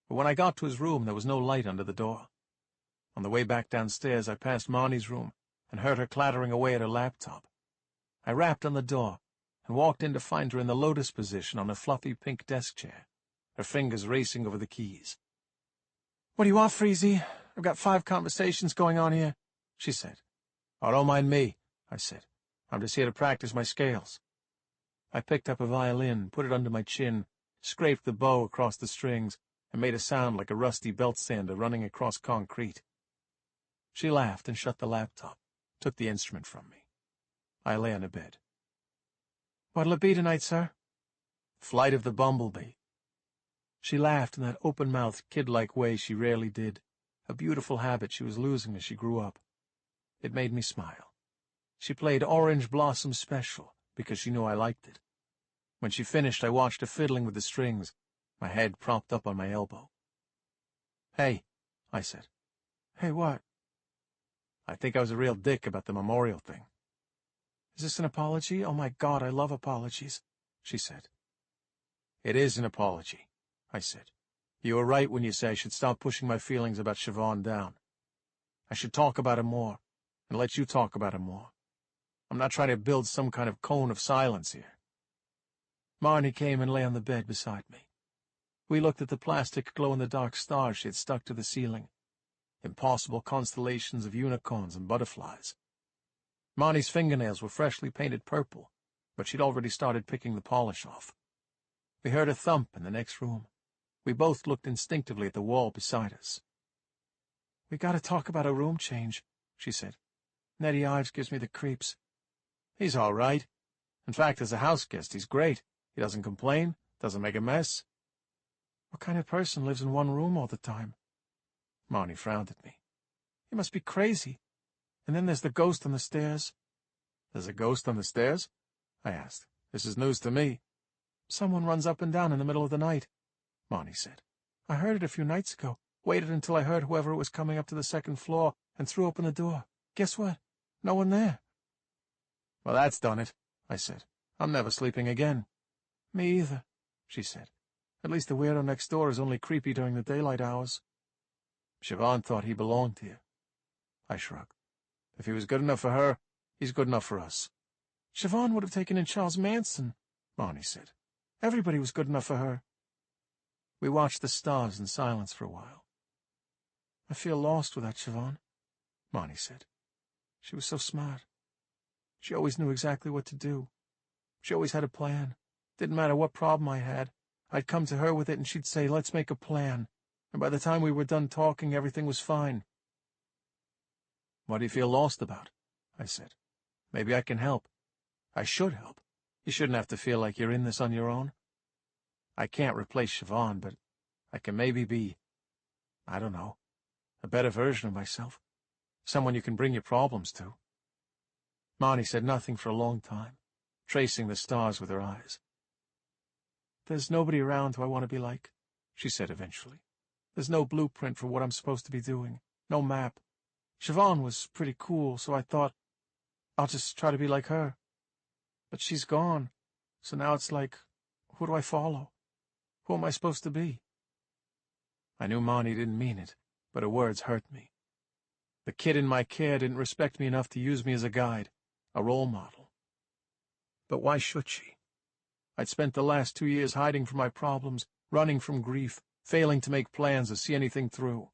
but when I got to his room there was no light under the door. On the way back downstairs I passed Marnie's room and heard her clattering away at her laptop. I rapped on the door and walked in to find her in the lotus position on a fluffy pink desk chair, her fingers racing over the keys. "What do you want, Freezy? I've got 5 conversations going on here," she said. "Oh, don't mind me," I said. "I'm just here to practice my scales." I picked up a violin, put it under my chin, scraped the bow across the strings, and made a sound like a rusty belt sander running across concrete. She laughed and shut the laptop, took the instrument from me. I lay on a bed. "What'll it be tonight, sir?" "Flight of the Bumblebee." She laughed in that open-mouthed, kid-like way she rarely did, a beautiful habit she was losing as she grew up. It made me smile. She played Orange Blossom Special because she knew I liked it. When she finished, I watched her fiddling with the strings, my head propped up on my elbow. "Hey," I said. "Hey, what?" "I think I was a real dick about the memorial thing." "Is this an apology? Oh, my God, I love apologies," she said. "It is an apology," I said. "You were right when you say I should stop pushing my feelings about Siobhan down. I should talk about him more, and let you talk about him more. I'm not trying to build some kind of cone of silence here." Marnie came and lay on the bed beside me. We looked at the plastic glow-in-the-dark stars she had stuck to the ceiling, impossible constellations of unicorns and butterflies. Marnie's fingernails were freshly painted purple, but she'd already started picking the polish off. We heard a thump in the next room. We both looked instinctively at the wall beside us. "We gotta talk about a room change," she said. "Nettie Ives gives me the creeps." "He's all right. In fact, as a house guest, he's great. He doesn't complain, doesn't make a mess." "What kind of person lives in one room all the time?" Marnie frowned at me. "You must be crazy. And then there's the ghost on the stairs." "There's a ghost on the stairs?" I asked. "This is news to me." "Someone runs up and down in the middle of the night," Marnie said. "I heard it a few nights ago, waited until I heard whoever it was coming up to the second floor, and threw open the door. Guess what? No one there." "Well, that's done it," I said. "I'm never sleeping again." "Me either," she said. "At least the weirdo next door is only creepy during the daylight hours." "Siobhan thought he belonged here." I shrugged. "If he was good enough for her, he's good enough for us." "Siobhan would have taken in Charles Manson," Marnie said. "Everybody was good enough for her." We watched the stars in silence for a while. "I feel lost without Siobhan," Marnie said. "She was so smart. She always knew exactly what to do. She always had a plan. Didn't matter what problem I had. I'd come to her with it and she'd say, 'Let's make a plan.' And by the time we were done talking, everything was fine." "What do you feel lost about?" I said. "Maybe I can help. I should help. You shouldn't have to feel like you're in this on your own. I can't replace Siobhan, but I can maybe be, I don't know, a better version of myself. Someone you can bring your problems to." Marnie said nothing for a long time, tracing the stars with her eyes. "There's nobody around who I want to be like," she said eventually. "There's no blueprint for what I'm supposed to be doing, no map. Siobhan was pretty cool, so I thought, I'll just try to be like her. But she's gone, so now it's like, who do I follow? Who am I supposed to be?" I knew Marnie didn't mean it, but her words hurt me. The kid in my care didn't respect me enough to use me as a guide, a role model. But why should she? I'd spent the last 2 years hiding from my problems, running from grief, failing to make plans or see anything through.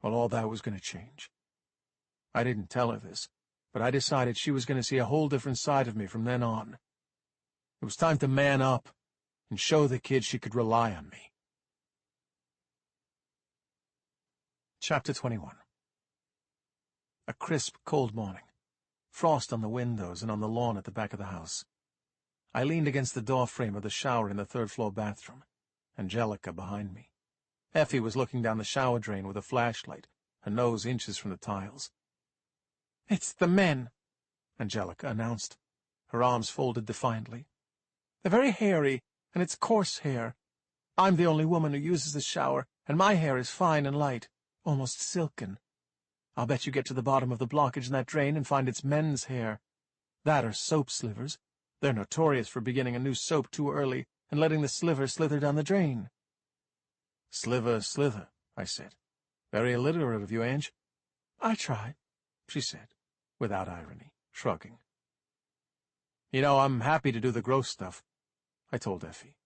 Well, all that was going to change. I didn't tell her this, but I decided she was going to see a whole different side of me from then on. It was time to man up and show the kid she could rely on me. Chapter 21. A crisp, cold morning. Frost on the windows and on the lawn at the back of the house. I leaned against the door frame of the shower in the third-floor bathroom, Angelica behind me. Effie was looking down the shower drain with a flashlight, her nose inches from the tiles. "It's the men," Angelica announced, her arms folded defiantly. "They're very hairy, and it's coarse hair. I'm the only woman who uses the shower, and my hair is fine and light, almost silken. I'll bet you get to the bottom of the blockage in that drain and find it's men's hair. That or soap slivers. They're notorious for beginning a new soap too early and letting the sliver slither down the drain." "Sliver, slither," I said. "Very illiterate of you, Ange." "I try," she said, without irony, shrugging. "You know, I'm happy to do the gross stuff," I told Effie.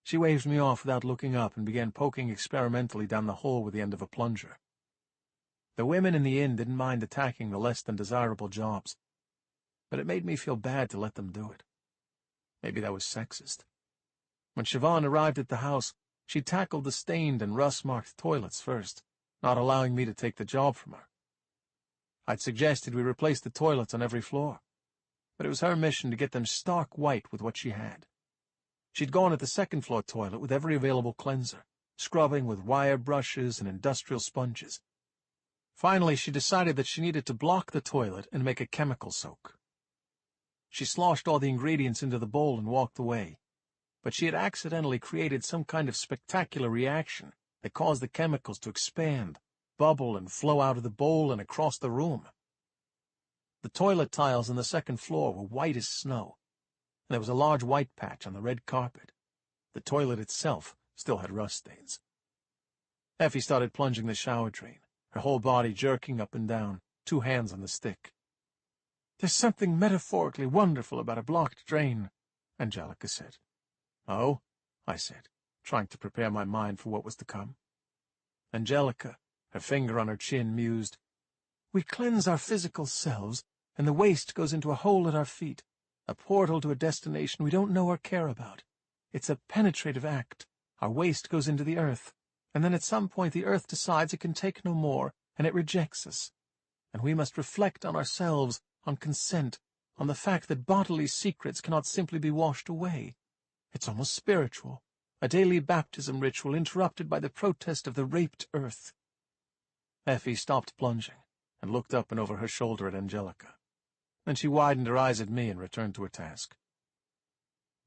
She waved me off without looking up and began poking experimentally down the hole with the end of a plunger. The women in the inn didn't mind attacking the less-than-desirable jobs, but it made me feel bad to let them do it. Maybe that was sexist. When Siobhan arrived at the house, she tackled the stained and rust-marked toilets first, not allowing me to take the job from her. I'd suggested we replace the toilets on every floor, but it was her mission to get them stark white with what she had. She'd gone at the second-floor toilet with every available cleanser, scrubbing with wire brushes and industrial sponges. Finally, she decided that she needed to block the toilet and make a chemical soak. She sloshed all the ingredients into the bowl and walked away, but she had accidentally created some kind of spectacular reaction that caused the chemicals to expand, bubble, and flow out of the bowl and across the room. The toilet tiles on the second floor were white as snow, and there was a large white patch on the red carpet. The toilet itself still had rust stains. Effie started plunging the shower drain, her whole body jerking up and down, 2 hands on the stick. "There's something metaphorically wonderful about a blocked drain," Angelica said. "Oh?" I said, trying to prepare my mind for what was to come. Angelica, her finger on her chin, mused, "We cleanse our physical selves, and the waste goes into a hole at our feet, a portal to a destination we don't know or care about. It's a penetrative act. Our waste goes into the earth, and then at some point the earth decides it can take no more, and it rejects us. And we must reflect on ourselves, on consent, on the fact that bodily secrets cannot simply be washed away. It's almost spiritual, a daily baptism ritual interrupted by the protest of the raped earth." Effie stopped plunging and looked up and over her shoulder at Angelica. Then she widened her eyes at me and returned to her task.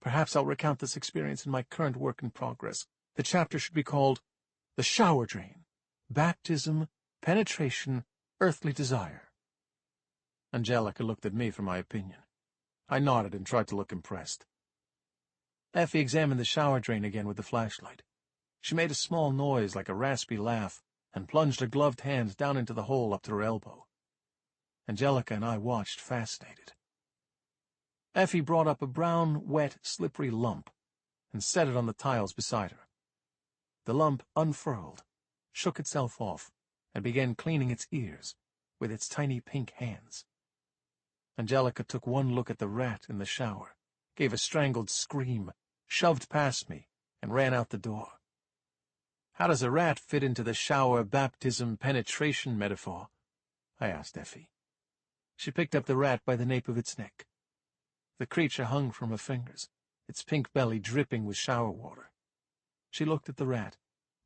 "Perhaps I'll recount this experience in my current work in progress. The chapter should be called The Shower Drain, Baptism, Penetration, Earthly Desire." Angelica looked at me for my opinion. I nodded and tried to look impressed. Effie examined the shower drain again with the flashlight. She made a small noise like a raspy laugh and plunged her gloved hand down into the hole up to her elbow. Angelica and I watched, fascinated. Effie brought up a brown, wet, slippery lump and set it on the tiles beside her. The lump unfurled, shook itself off, and began cleaning its ears with its tiny pink hands. Angelica took one look at the rat in the shower, gave a strangled scream, shoved past me, and ran out the door. "How does a rat fit into the shower, baptism, penetration metaphor?" I asked Effie. She picked up the rat by the nape of its neck. The creature hung from her fingers, its pink belly dripping with shower water. She looked at the rat,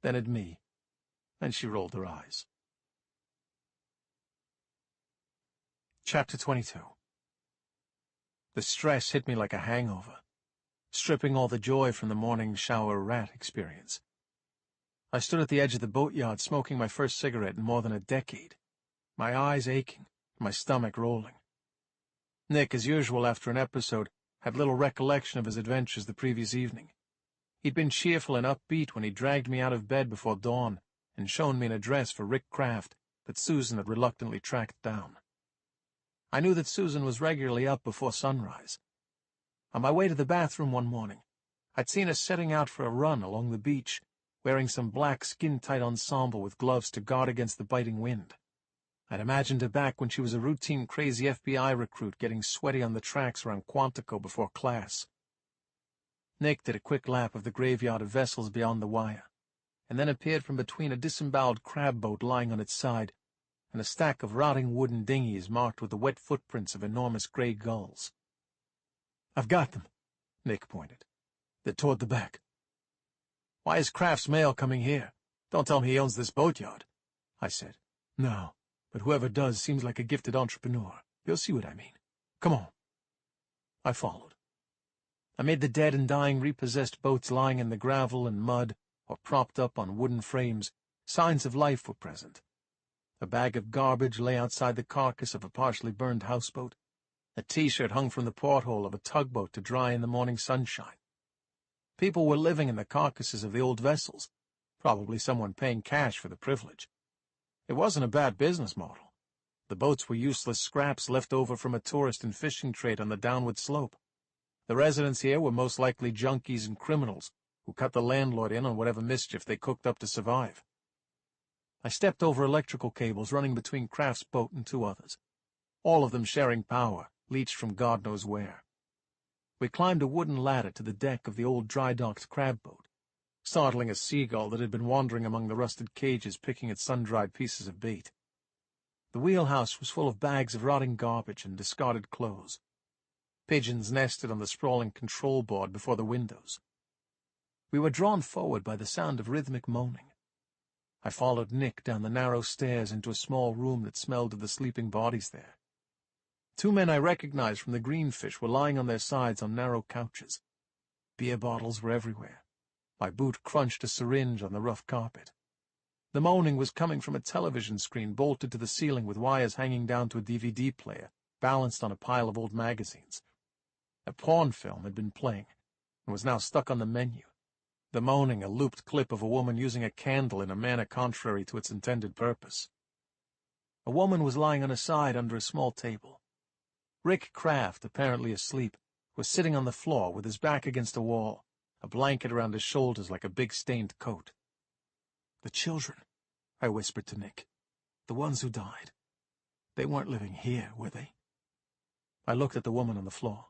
then at me, and she rolled her eyes. Chapter 22. The stress hit me like a hangover, stripping all the joy from the morning shower rat experience. I stood at the edge of the boatyard smoking my first cigarette in more than a decade, my eyes aching, my stomach rolling. Nick, as usual after an episode, had little recollection of his adventures the previous evening. He'd been cheerful and upbeat when he dragged me out of bed before dawn and shown me an address for Rick Kraft that Susan had reluctantly tracked down. I knew that Susan was regularly up before sunrise. On my way to the bathroom one morning, I'd seen her setting out for a run along the beach, wearing some black skin-tight ensemble with gloves to guard against the biting wind. I'd imagined her back when she was a routine crazy FBI recruit getting sweaty on the tracks around Quantico before class. Nick did a quick lap of the graveyard of vessels beyond the wire, and then appeared from between a disemboweled crab boat lying on its side and a stack of rotting wooden dinghies marked with the wet footprints of enormous gray gulls. "I've got them," Nick pointed. "They're toward the back." "Why is Kraft's mail coming here? Don't tell me he owns this boatyard," I said. "No, but whoever does seems like a gifted entrepreneur. You'll see what I mean. Come on." I followed. I made the dead and dying repossessed boats lying in the gravel and mud or propped up on wooden frames. Signs of life were present. A bag of garbage lay outside the carcass of a partially burned houseboat. A T-shirt hung from the porthole of a tugboat to dry in the morning sunshine. People were living in the carcasses of the old vessels, probably someone paying cash for the privilege. It wasn't a bad business model. The boats were useless scraps left over from a tourist and fishing trade on the downward slope. The residents here were most likely junkies and criminals who cut the landlord in on whatever mischief they cooked up to survive. I stepped over electrical cables running between Kraft's boat and two others, all of them sharing power, leached from God knows where. We climbed a wooden ladder to the deck of the old dry-docked crab boat, startling a seagull that had been wandering among the rusted cages picking at sun-dried pieces of bait. The wheelhouse was full of bags of rotting garbage and discarded clothes. Pigeons nested on the sprawling control board before the windows. We were drawn forward by the sound of rhythmic moaning. I followed Nick down the narrow stairs into a small room that smelled of the sleeping bodies there. Two men I recognized from the Greenfish were lying on their sides on narrow couches. Beer bottles were everywhere. My boot crunched a syringe on the rough carpet. The moaning was coming from a television screen bolted to the ceiling with wires hanging down to a DVD player, balanced on a pile of old magazines. A porn film had been playing, and was now stuck on the menu. The moaning a looped clip of a woman using a candle in a manner contrary to its intended purpose. A woman was lying on her side under a small table. Rick Kraft, apparently asleep, was sitting on the floor with his back against a wall, a blanket around his shoulders like a big stained coat. "The children," I whispered to Nick. "The ones who died. They weren't living here, were they?" I looked at the woman on the floor.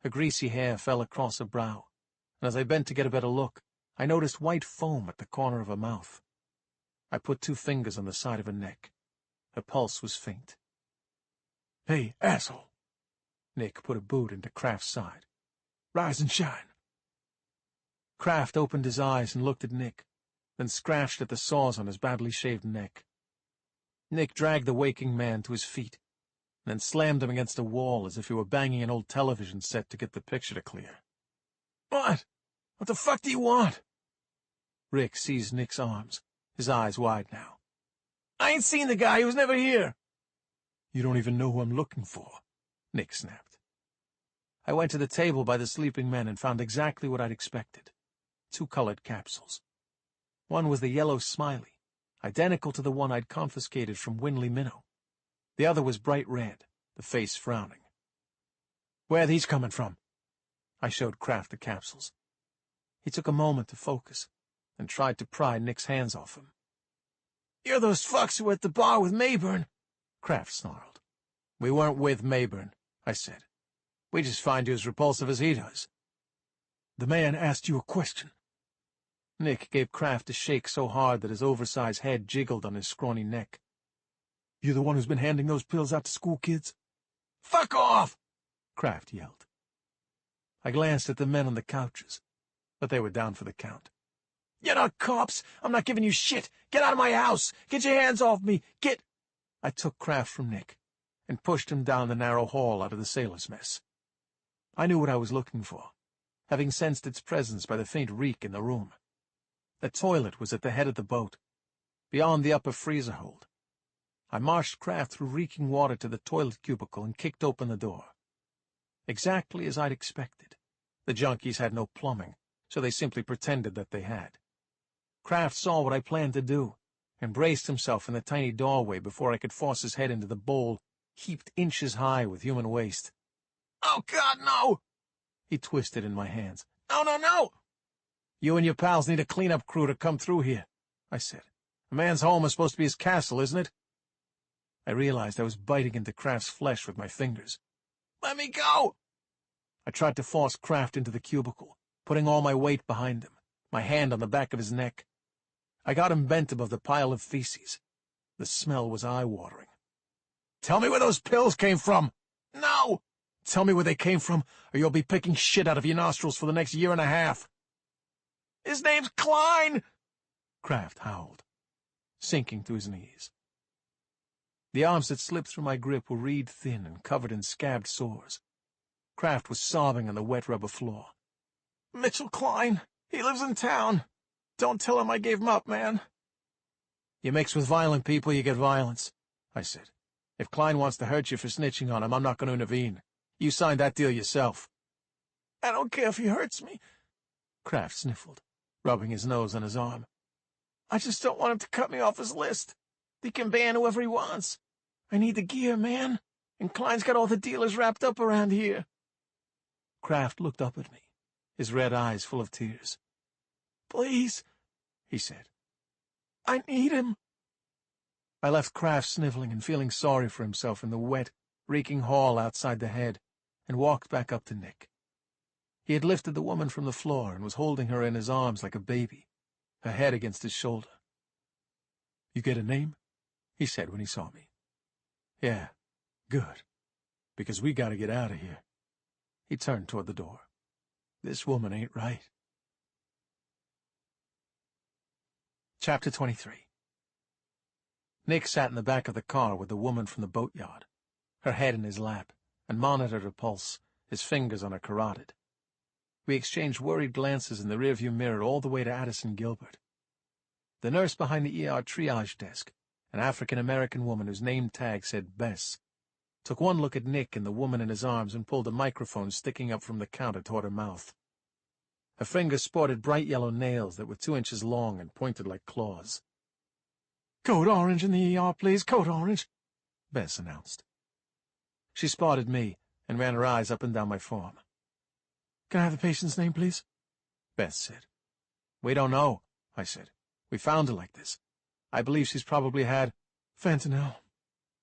Her greasy hair fell across her brow, and as I bent to get a better look, I noticed white foam at the corner of her mouth. I put 2 fingers on the side of her neck. Her pulse was faint. "Hey, asshole!" Nick put a boot into Kraft's side. "Rise and shine." Kraft opened his eyes and looked at Nick, then scratched at the sores on his badly shaved neck. Nick dragged the waking man to his feet, and then slammed him against a wall as if he were banging an old television set to get the picture to clear. "What? What the fuck do you want?" Rick seized Nick's arms, his eyes wide now. "I ain't seen the guy. He was never here." "You don't even know who I'm looking for," Nick snapped. I went to the table by the sleeping men and found exactly what I'd expected. 2 colored capsules. One was the yellow smiley, identical to the one I'd confiscated from Winley Minnow. The other was bright red, the face frowning. "Where are these coming from?" I showed Kraft the capsules. He took a moment to focus, and tried to pry Nick's hands off him. "You're those fucks who were at the bar with Mayburn," Kraft snarled. "We weren't with Mayburn," I said. "We just find you as repulsive as he does." "The man asked you a question." Nick gave Kraft a shake so hard that his oversized head jiggled on his scrawny neck. You the one who's been handing those pills out to school kids? Fuck off! Kraft yelled. I glanced at the men on the couches, but they were down for the count. You're not cops! I'm not giving you shit! Get out of my house! Get your hands off me! Get— I took Kraft from Nick and pushed him down the narrow hall out of the sailor's mess. I knew what I was looking for, having sensed its presence by the faint reek in the room. The toilet was at the head of the boat, beyond the upper freezer hold. I marched Kraft through reeking water to the toilet cubicle and kicked open the door. Exactly as I'd expected. The junkies had no plumbing, so they simply pretended that they had. Kraft saw what I planned to do, and braced himself in the tiny doorway before I could force his head into the bowl, heaped inches high with human waste. "Oh, God, no!" He twisted in my hands. "No, no, no!" "You and your pals need a cleanup crew to come through here," I said. "A man's home is supposed to be his castle, isn't it?" I realized I was biting into Kraft's flesh with my fingers. "Let me go!" I tried to force Kraft into the cubicle, putting all my weight behind him, my hand on the back of his neck. I got him bent above the pile of feces. The smell was eye-watering. "Tell me where those pills came from!" "No!" "Tell me where they came from, or you'll be picking shit out of your nostrils for the next year and a half." "His name's Klein!" Kraft howled, sinking to his knees. The arms that slipped through my grip were reed-thin and covered in scabbed sores. Kraft was sobbing on the wet rubber floor. "Mitchell Klein, he lives in town. Don't tell him I gave him up, man." "You mix with violent people, you get violence," I said. "If Klein wants to hurt you for snitching on him, I'm not going to intervene. You signed that deal yourself." "I don't care if he hurts me," Kraft sniffled, rubbing his nose on his arm. "I just don't want him to cut me off his list. He can ban whoever he wants. I need the gear, man, and Klein's got all the dealers wrapped up around here." Kraft looked up at me, his red eyes full of tears. "Please," he said. "I need him." I left Kraft sniveling and feeling sorry for himself in the wet, reeking hall outside the head, and walked back up to Nick. He had lifted the woman from the floor and was holding her in his arms like a baby, her head against his shoulder. "You get a name?" he said when he saw me. "Yeah, good, because we gotta get out of here." He turned toward the door. "This woman ain't right." Chapter 23. Nick sat in the back of the car with the woman from the boatyard, her head in his lap, and monitored her pulse, his fingers on her carotid. We exchanged worried glances in the rearview mirror all the way to Addison Gilbert. The nurse behind the ER triage desk, an African-American woman whose name tag said Bess, took one look at Nick and the woman in his arms and pulled a microphone sticking up from the counter toward her mouth. Her fingers sported bright yellow nails that were 2 inches long and pointed like claws. "Code Orange in the ER, please, Code Orange," Bess announced. She spotted me and ran her eyes up and down my form. "Can I have the patient's name, please?" Bess said. "We don't know," I said. "We found her like this. I believe she's probably had—" "Fentanyl,"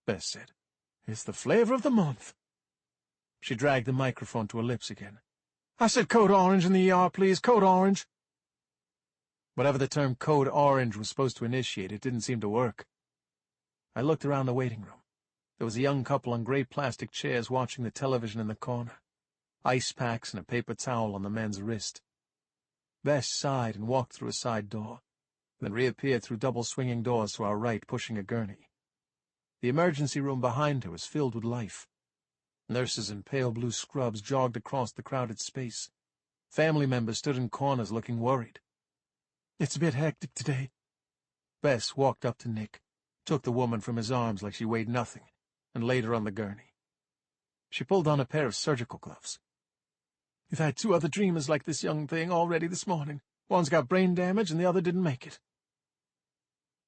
Bess said. "It's the flavor of the month." She dragged the microphone to her lips again. "I said Code Orange in the ER, please, Code Orange." Whatever the term Code Orange was supposed to initiate, it didn't seem to work. I looked around the waiting room. There was a young couple on gray plastic chairs watching the television in the corner, ice packs and a paper towel on the man's wrist. Bess sighed and walked through a side door, then reappeared through double swinging doors to our right, pushing a gurney. The emergency room behind her was filled with life. Nurses in pale blue scrubs jogged across the crowded space. Family members stood in corners looking worried. "It's a bit hectic today." Bess walked up to Nick, took the woman from his arms like she weighed nothing, and laid her on the gurney. She pulled on a pair of surgical gloves. "We've had 2 other dreamers like this young thing already this morning. One's got brain damage and the other didn't make it."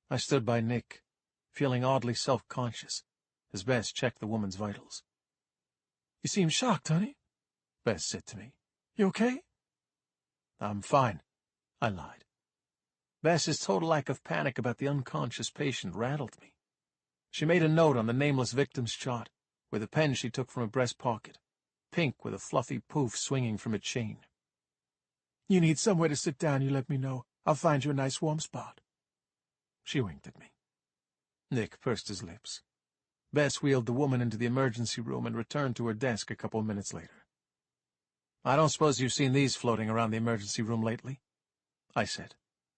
I stood by Nick, feeling oddly self-conscious, as Bess checked the woman's vitals. "You seem shocked, honey," Bess said to me. "You okay?" "I'm fine," I lied. Bess's total lack of panic about the unconscious patient rattled me. She made a note on the nameless victim's chart, with a pen she took from her breast pocket, pink with a fluffy poof swinging from a chain. "You need somewhere to sit down, you let me know. I'll find you a nice warm spot." She winked at me. Nick pursed his lips. Bess wheeled the woman into the emergency room and returned to her desk a couple minutes later. "I don't suppose you've seen these floating around the emergency room lately?" I said,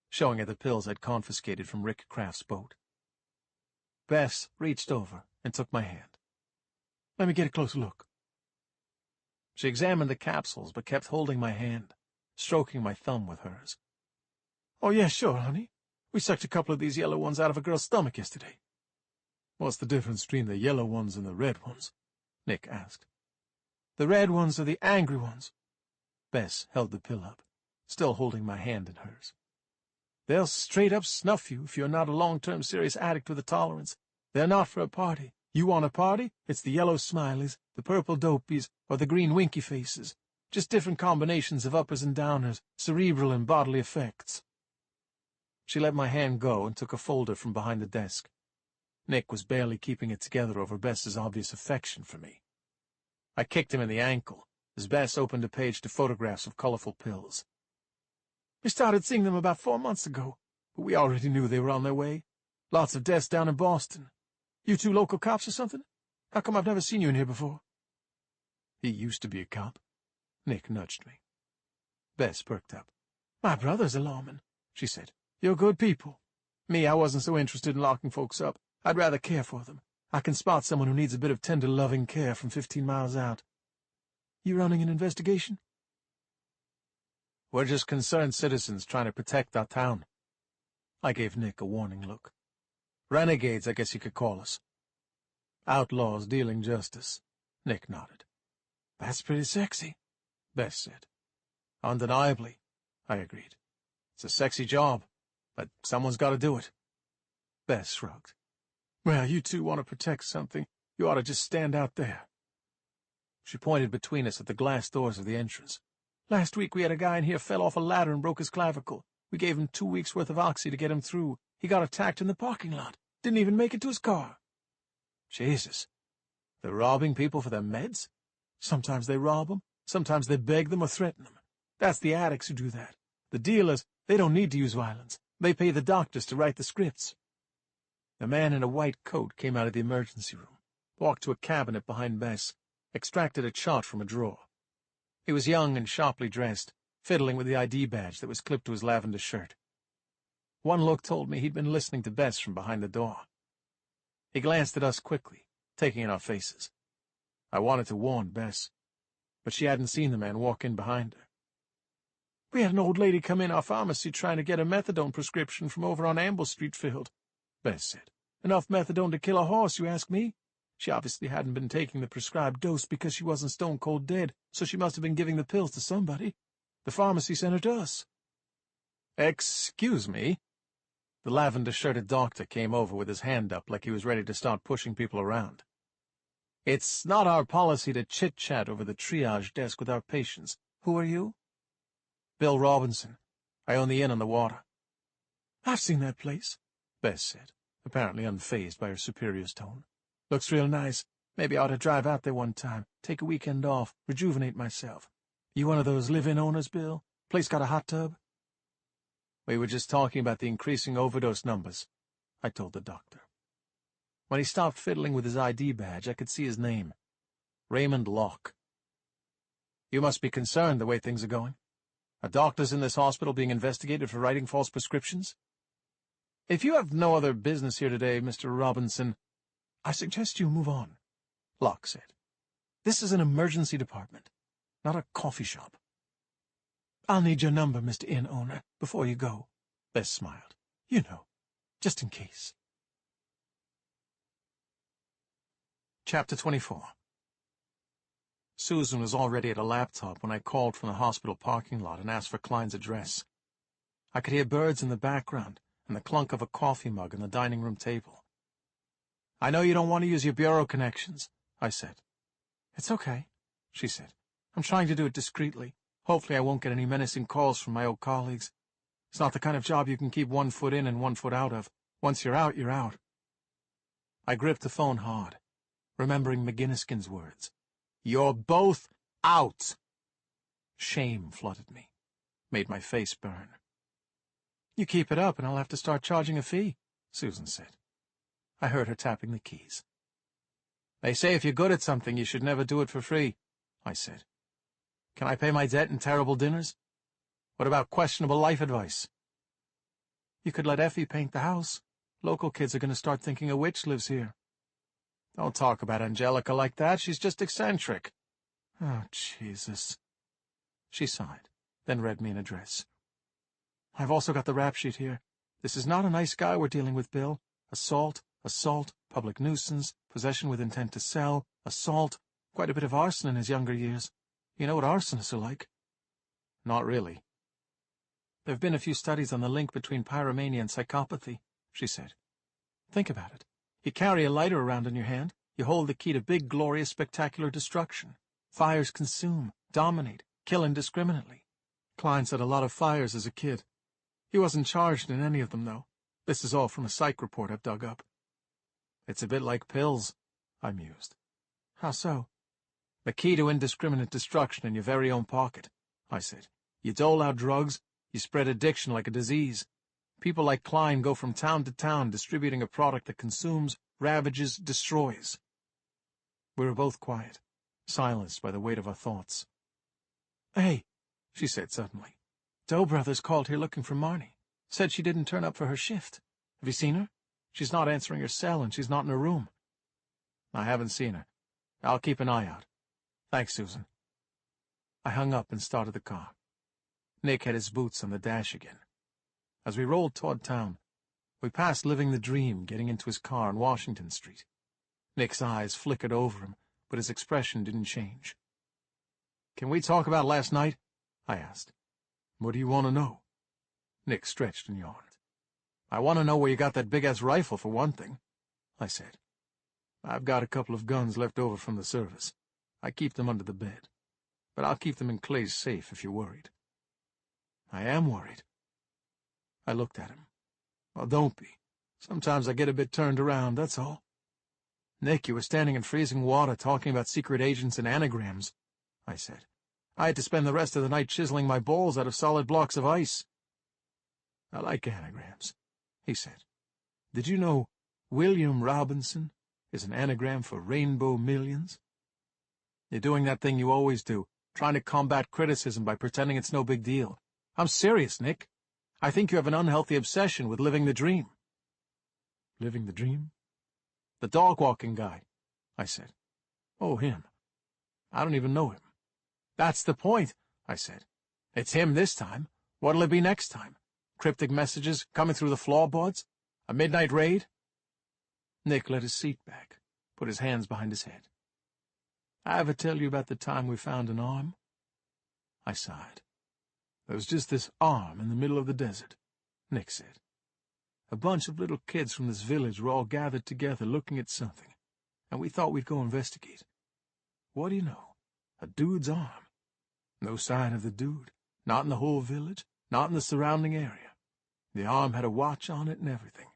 showing her the pills I'd confiscated from Rick Kraft's boat. Bess reached over and took my hand. "Let me get a closer look." She examined the capsules but kept holding my hand, stroking my thumb with hers. "Oh, yeah, sure, honey. We sucked a couple of these yellow ones out of a girl's stomach yesterday." "What's the difference between the yellow ones and the red ones?" Nick asked. "The red ones are the angry ones." Bess held the pill up, still holding my hand in hers. "They'll straight-up snuff you if you're not a long-term serious addict with a tolerance. They're not for a party. You want a party? It's the yellow smileys, the purple dopies, or the green winky faces. Just different combinations of uppers and downers, cerebral and bodily effects." She let my hand go and took a folder from behind the desk. Nick was barely keeping it together over Bess's obvious affection for me. I kicked him in the ankle as Bess opened a page to photographs of colorful pills. "We started seeing them about 4 months ago, but we already knew they were on their way. Lots of deaths down in Boston. You two local cops or something? How come I've never seen you in here before?" "He used to be a cop." Nick nudged me. Bess perked up. "My brother's a lawman," she said. "You're good people. Me, I wasn't so interested in locking folks up. I'd rather care for them. I can spot someone who needs a bit of tender, loving care from 15 miles out. You running an investigation?" "We're just concerned citizens trying to protect our town." I gave Nick a warning look. "Renegades, I guess you could call us." "Outlaws dealing justice," Nick nodded. "That's pretty sexy," Bess said. "Undeniably," I agreed. "It's a sexy job, but someone's got to do it." Bess shrugged. "Well, you two want to protect something. You ought to just stand out there." She pointed between us at the glass doors of the entrance. "Last week we had a guy in here fell off a ladder and broke his clavicle. We gave him 2 weeks' worth of oxy to get him through. He got attacked in the parking lot. Didn't even make it to his car." "Jesus. They're robbing people for their meds?" "Sometimes they rob them. Sometimes they beg them or threaten them. That's the addicts who do that. The dealers, they don't need to use violence. They pay the doctors to write the scripts." The man in a white coat came out of the emergency room, walked to a cabinet behind Bess, extracted a chart from a drawer. He was young and sharply dressed, fiddling with the ID badge that was clipped to his lavender shirt. One look told me he'd been listening to Bess from behind the door. He glanced at us quickly, taking in our faces. I wanted to warn Bess, but she hadn't seen the man walk in behind her. "We had an old lady come in our pharmacy trying to get a methadone prescription from over on Amble Street filled," Bess said. "Enough methadone to kill a horse, you ask me? She obviously hadn't been taking the prescribed dose because she wasn't stone-cold dead, so she must have been giving the pills to somebody. The pharmacy sent her to us." "Excuse me?" The lavender-shirted doctor came over with his hand up like he was ready to start pushing people around. "It's not our policy to chit-chat over the triage desk with our patients. Who are you?" "Bill Robinson. I own the inn on the water." "I've seen that place," Bess said, apparently unfazed by her superior's tone. "Looks real nice. Maybe I ought to drive out there one time, take a weekend off, rejuvenate myself. You one of those live-in owners, Bill? Place got a hot tub?" "We were just talking about the increasing overdose numbers," I told the doctor. When he stopped fiddling with his ID badge, I could see his name. Raymond Locke. "You must be concerned the way things are going. Are doctors in this hospital being investigated for writing false prescriptions?" "If you have no other business here today, Mr. Robinson, I suggest you move on," Locke said. "This is an emergency department, not a coffee shop." "I'll need your number, Mr. Inn owner, before you go," Bess smiled. "You know, just in case." Chapter 24. Susan was already at a laptop when I called from the hospital parking lot and asked for Klein's address. I could hear birds in the background and the clunk of a coffee mug on the dining room table. "I know you don't want to use your bureau connections," I said. "It's okay," she said. "I'm trying to do it discreetly. Hopefully I won't get any menacing calls from my old colleagues. It's not the kind of job you can keep 1 foot in and 1 foot out of. Once you're out, you're out." I gripped the phone hard, remembering McGinniskin's words. "You're both out." Shame flooded me, made my face burn. "You keep it up and I'll have to start charging a fee," Susan said. I heard her tapping the keys. They say if you're good at something, you should never do it for free, I said. Can I pay my debt in terrible dinners? What about questionable life advice? You could let Effie paint the house. Local kids are going to start thinking a witch lives here. Don't talk about Angelica like that. She's just eccentric. Oh, Jesus. She sighed, then read me an address. I've also got the rap sheet here. This is not a nice guy we're dealing with, Bill. Assault, public nuisance, possession with intent to sell, assault, quite a bit of arson in his younger years. You know what arsonists are like? Not really. There have been a few studies on the link between pyromania and psychopathy, she said. Think about it. You carry a lighter around in your hand. You hold the key to big, glorious, spectacular destruction. Fires consume, dominate, kill indiscriminately. Klein set a lot of fires as a kid. He wasn't charged in any of them, though. This is all from a psych report I've dug up. It's a bit like pills, I mused. How so? The key to indiscriminate destruction in your very own pocket, I said. You dole out drugs, you spread addiction like a disease. People like Klein go from town to town distributing a product that consumes, ravages, destroys. We were both quiet, silenced by the weight of our thoughts. Hey, she said suddenly. Doe Brothers called here looking for Marnie. Said she didn't turn up for her shift. Have you seen her? She's not answering her cell and she's not in her room. I haven't seen her. I'll keep an eye out. Thanks, Susan. I hung up and started the car. Nick had his boots on the dash again. As we rolled toward town, we passed Living the Dream, getting into his car on Washington Street. Nick's eyes flickered over him, but his expression didn't change. Can we talk about last night? I asked. What do you want to know? Nick stretched and yawned. I want to know where you got that big-ass rifle, for one thing, I said. I've got a couple of guns left over from the service. I keep them under the bed. But I'll keep them in Clay's safe if you're worried. I am worried. I looked at him. Well, don't be. Sometimes I get a bit turned around, that's all. Nick, you were standing in freezing water talking about secret agents and anagrams, I said. I had to spend the rest of the night chiseling my balls out of solid blocks of ice. I like anagrams, he said. Did you know William Robinson is an anagram for Rainbow Millions? You're doing that thing you always do, trying to combat criticism by pretending it's no big deal. I'm serious, Nick. I think you have an unhealthy obsession with living the dream. Living the dream? The dog-walking guy, I said. Oh, him. I don't even know him. That's the point, I said. It's him this time. What'll it be next time? Cryptic messages coming through the floorboards? A midnight raid? Nick let his seat back, put his hands behind his head. I ever tell you about the time we found an arm? I sighed. There was just this arm in the middle of the desert, Nick said. A bunch of little kids from this village were all gathered together looking at something, and we thought we'd go investigate. What do you know? A dude's arm. No sign of the dude, not in the whole village, not in the surrounding area. The arm had a watch on it and everything.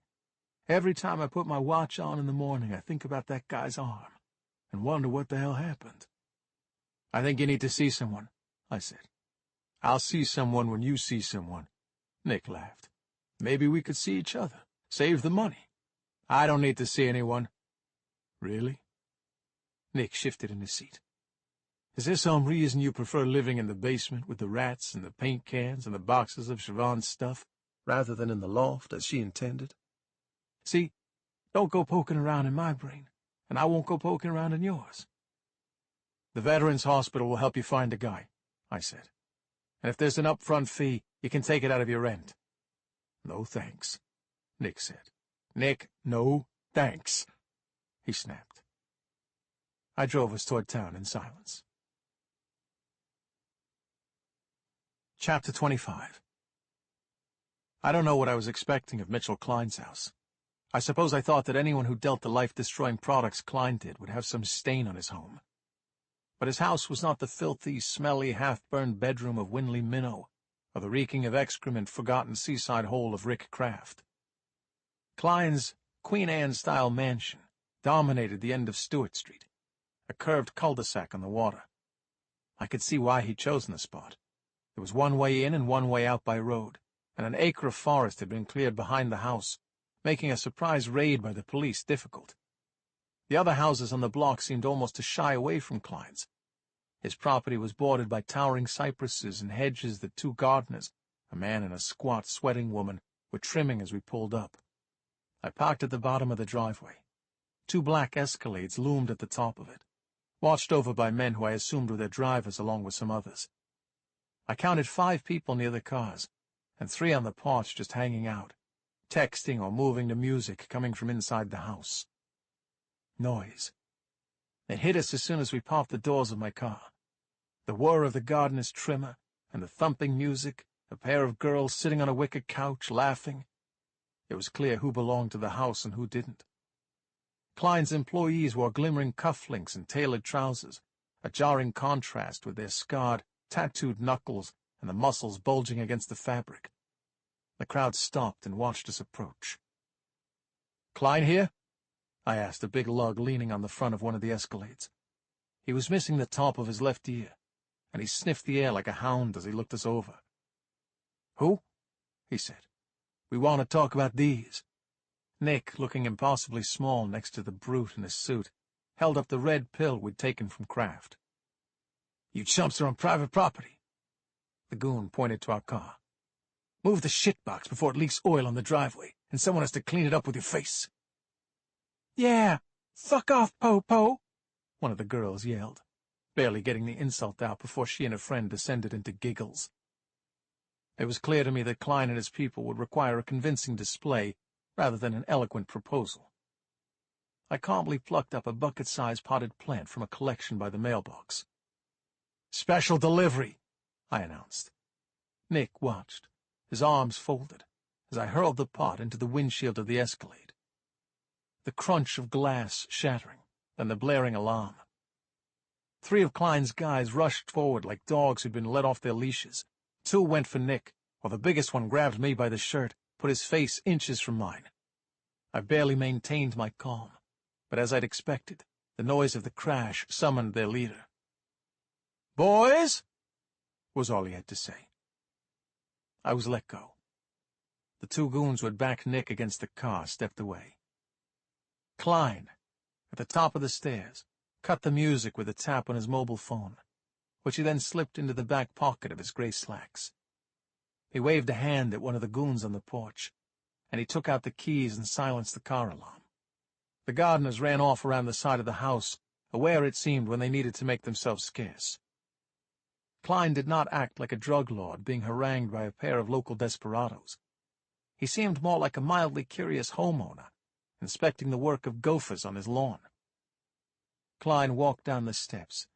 Every time I put my watch on in the morning, I think about that guy's arm and wonder what the hell happened. I think you need to see someone, I said. I'll see someone when you see someone. Nick laughed. Maybe we could see each other, save the money. I don't need to see anyone. Really? Nick shifted in his seat. Is there some reason you prefer living in the basement with the rats and the paint cans and the boxes of Siobhan's stuff, rather than in the loft as she intended? See, don't go poking around in my brain, and I won't go poking around in yours. The Veterans Hospital will help you find a guy, I said. And if there's an upfront fee, you can take it out of your rent. No thanks, Nick said. Nick, no thanks, he snapped. I drove us toward town in silence. Chapter 25. I don't know what I was expecting of Mitchell Klein's house. I suppose I thought that anyone who dealt the life-destroying products Klein did would have some stain on his home. But his house was not the filthy, smelly, half-burned bedroom of Winley Minnow, or the reeking of excrement forgotten seaside hole of Rick Kraft. Klein's Queen Anne-style mansion dominated the end of Stewart Street, a curved cul-de-sac on the water. I could see why he'd chosen the spot. There was one way in and one way out by road, and an acre of forest had been cleared behind the house, making a surprise raid by the police difficult. The other houses on the block seemed almost to shy away from Klein's. His property was bordered by towering cypresses and hedges that two gardeners, a man and a squat, sweating woman, were trimming as we pulled up. I parked at the bottom of the driveway. Two black Escalades loomed at the top of it, watched over by men who I assumed were their drivers along with some others. I counted 5 people near the cars, and 3 on the porch just hanging out, texting or moving to music coming from inside the house. Noise. It hit us as soon as we popped the doors of my car. The whir of the gardener's trimmer, and the thumping music, a pair of girls sitting on a wicker couch, laughing. It was clear who belonged to the house and who didn't. Klein's employees wore glimmering cufflinks and tailored trousers, a jarring contrast with their scarred, tattooed knuckles and the muscles bulging against the fabric. The crowd stopped and watched us approach. "Klein here?" I asked a big lug leaning on the front of one of the Escalades. He was missing the top of his left ear, and he sniffed the air like a hound as he looked us over. "Who?" he said. "We want to talk about these." Nick, looking impossibly small next to the brute in his suit, held up the red pill we'd taken from Kraft. "You chumps are on private property." The goon pointed to our car. "Move the shitbox before it leaks oil on the driveway, and someone has to clean it up with your face." "Yeah, fuck off, Po-Po," one of the girls yelled, barely getting the insult out before she and her friend descended into giggles. It was clear to me that Klein and his people would require a convincing display rather than an eloquent proposal. I calmly plucked up a bucket-sized potted plant from a collection by the mailbox. "Special delivery," I announced. Nick watched, his arms folded, as I hurled the pot into the windshield of the Escalade. The crunch of glass shattering, then the blaring alarm. 3 of Klein's guys rushed forward like dogs who'd been let off their leashes. 2 went for Nick, while the biggest one grabbed me by the shirt, put his face inches from mine. I barely maintained my calm, but as I'd expected, the noise of the crash summoned their leader. "Boys!" was all he had to say. I was let go. The 2 goons who had backed Nick against the car stepped away. Klein, at the top of the stairs, cut the music with a tap on his mobile phone, which he then slipped into the back pocket of his gray slacks. He waved a hand at one of the goons on the porch, and he took out the keys and silenced the car alarm. The gardeners ran off around the side of the house, aware, it seemed, when they needed to make themselves scarce. Klein did not act like a drug lord being harangued by a pair of local desperados. He seemed more like a mildly curious homeowner, inspecting the work of gophers on his lawn. Klein walked down the steps,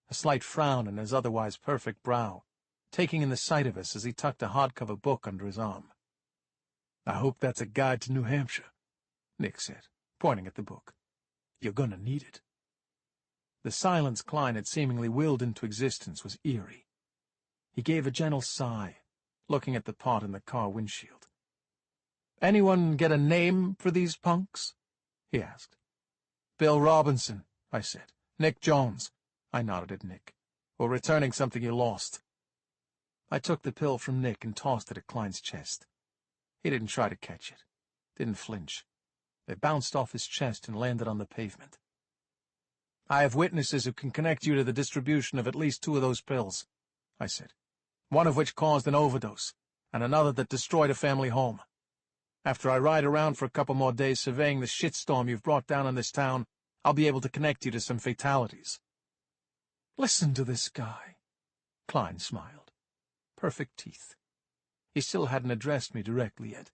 a slight frown on his otherwise perfect brow, taking in the sight of us as he tucked a hardcover book under his arm. "I hope that's a guide to New Hampshire," Nick said, pointing at the book. "You're gonna need it." The silence Klein had seemingly willed into existence was eerie. He gave a gentle sigh, looking at the pot in the car windshield. "Anyone get a name for these punks?" he asked. "Bill Robinson," I said. "Nick Jones." I nodded at Nick. "We're returning something you lost." I took the pill from Nick and tossed it at Klein's chest. He didn't try to catch it, didn't flinch. It bounced off his chest and landed on the pavement. "I have witnesses who can connect you to the distribution of at least 2 of those pills," I said. "One of which caused an overdose, and another that destroyed a family home. After I ride around for a couple more days surveying the shitstorm you've brought down on this town, I'll be able to connect you to some fatalities." "Listen to this guy." Klein smiled. Perfect teeth. He still hadn't addressed me directly yet,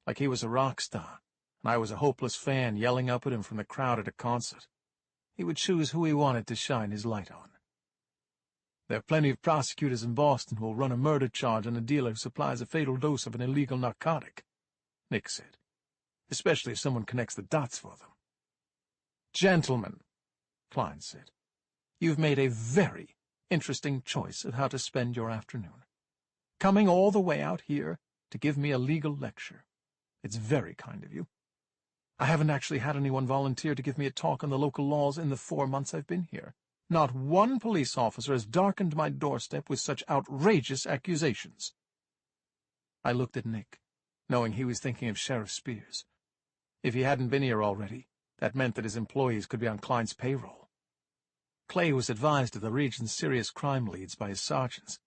like he was a rock star, and I was a hopeless fan yelling up at him from the crowd at a concert. He would choose who he wanted to shine his light on. "There are plenty of prosecutors in Boston who will run a murder charge on a dealer who supplies a fatal dose of an illegal narcotic," Nick said, "especially if someone connects the dots for them." "Gentlemen," Klein said, "you've made a very interesting choice of how to spend your afternoon. Coming all the way out here to give me a legal lecture. It's very kind of you. I haven't actually had anyone volunteer to give me a talk on the local laws in the 4 months I've been here. Not one police officer has darkened my doorstep with such outrageous accusations." I looked at Nick, knowing he was thinking of Sheriff Spears. If he hadn't been here already, That meant that his employees could be on Klein's payroll. Clay was advised of the region's serious crime leads by his sergeants,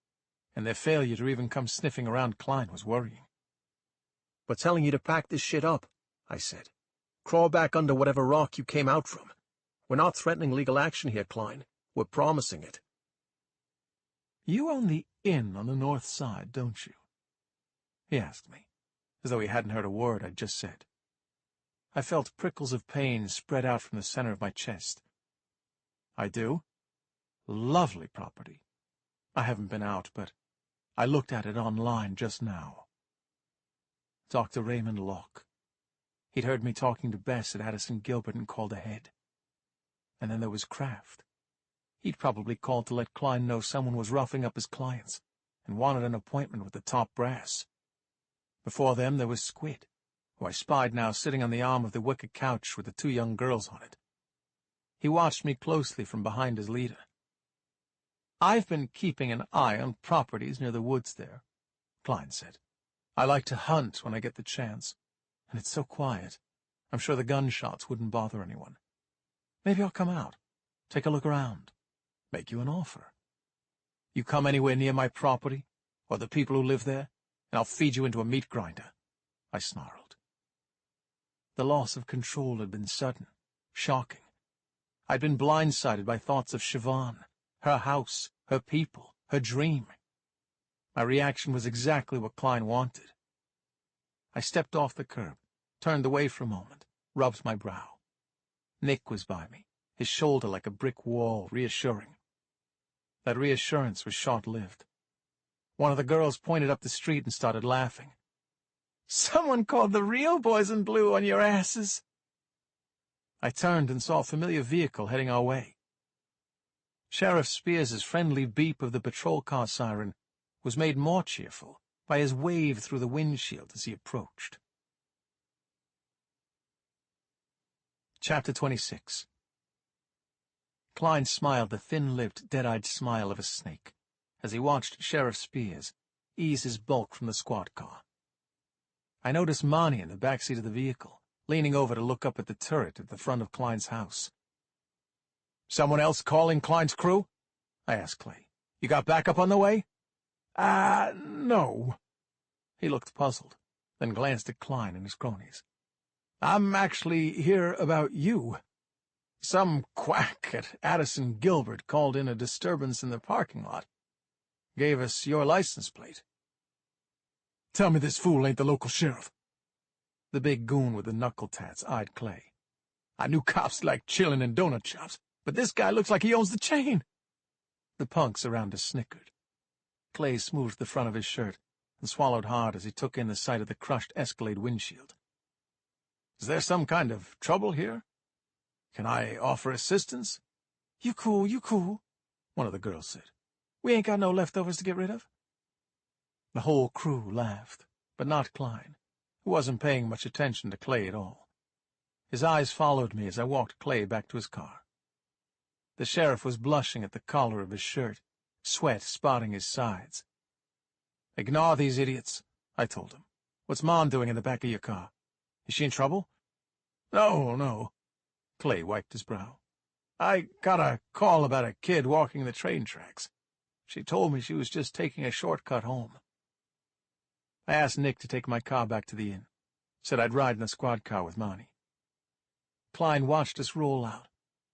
and their failure to even come sniffing around Klein was worrying. "We're telling you to pack this shit up," I said. "Crawl back under whatever rock you came out from. We're not threatening legal action here, Klein. We're promising it." "You own the inn on the north side, don't you?" he asked me, as though he hadn't heard a word I'd just said. I felt prickles of pain spread out from the center of my chest. "I do. Lovely property. I haven't been out, but I looked at it online just now." Dr. Raymond Locke. He'd heard me talking to Bess at Addison Gilbert and called ahead. And then there was Kraft. He'd probably called to let Klein know someone was roughing up his clients and wanted an appointment with the top brass. Before them there was Squid, who I spied now sitting on the arm of the wicker couch with the two young girls on it. He watched me closely from behind his leader. "I've been keeping an eye on properties near the woods there," Klein said. "I like to hunt when I get the chance, and it's so quiet. I'm sure the gunshots wouldn't bother anyone. Maybe I'll come out, take a look around, make you an offer. You come anywhere near my property, or the people who live there, and I'll feed you into a meat grinder," I snarled. The loss of control had been sudden, shocking. I'd been blindsided by thoughts of Siobhan, her house, her people, her dream. My reaction was exactly what Klein wanted. I stepped off the curb, turned away for a moment, rubbed my brow. Nick was by me, his shoulder like a brick wall, reassuring. That reassurance was short-lived. One of the girls pointed up the street and started laughing. "Someone called the real boys in blue on your asses." I turned and saw a familiar vehicle heading our way. Sheriff Spears's friendly beep of the patrol car siren was made more cheerful by his wave through the windshield as he approached. Chapter 26. Klein smiled the thin-lipped, dead-eyed smile of a snake as he watched Sheriff Spears ease his bulk from the squad car. I noticed Marnie in the backseat of the vehicle, leaning over to look up at the turret at the front of Klein's house. "Someone else calling Klein's crew?" I asked Clay. "You got backup on the way?" No." He looked puzzled, then glanced at Klein and his cronies. "I'm actually here about you. Some quack at Addison Gilbert called in a disturbance in the parking lot. Gave us your license plate." "Tell me this fool ain't the local sheriff." The big goon with the knuckle tats eyed Clay. "I knew cops liked chillin' and donut shops, but this guy looks like he owns the chain." The punks around us snickered. Clay smoothed the front of his shirt and swallowed hard as he took in the sight of the crushed Escalade windshield. "Is there some kind of trouble here? Can I offer assistance?" You cool," one of the girls said. "We ain't got no leftovers to get rid of." The whole crew laughed, but not Klein, who wasn't paying much attention to Clay at all. His eyes followed me as I walked Clay back to his car. The sheriff was blushing at the collar of his shirt, sweat spotting his sides. "Ignore these idiots," I told him. "What's Mom doing in the back of your car? Is she in trouble?" No. Clay wiped his brow. "I got a call about a kid walking the train tracks. She told me she was just taking a shortcut home." I asked Nick to take my car back to the inn. Said I'd ride in the squad car with Marnie. Klein watched us roll out,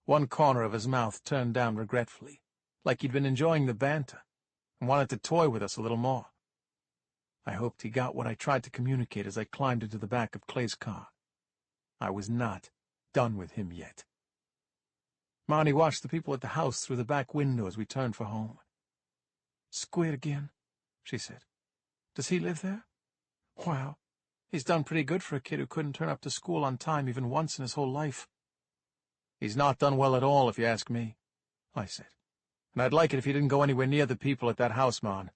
one corner of his mouth turned down regretfully, like he'd been enjoying the banter, and wanted to toy with us a little more. I hoped he got what I tried to communicate as I climbed into the back of Clay's car. I was not done with him yet. Marnie watched the people at the house through the back window as we turned for home. "Squid again," she said. "Does he live there? Wow, he's done pretty good for a kid who couldn't turn up to school on time even once in his whole life." "He's not done well at all, if you ask me," I said. "And I'd like it if he didn't go anywhere near the people at that house, Mon."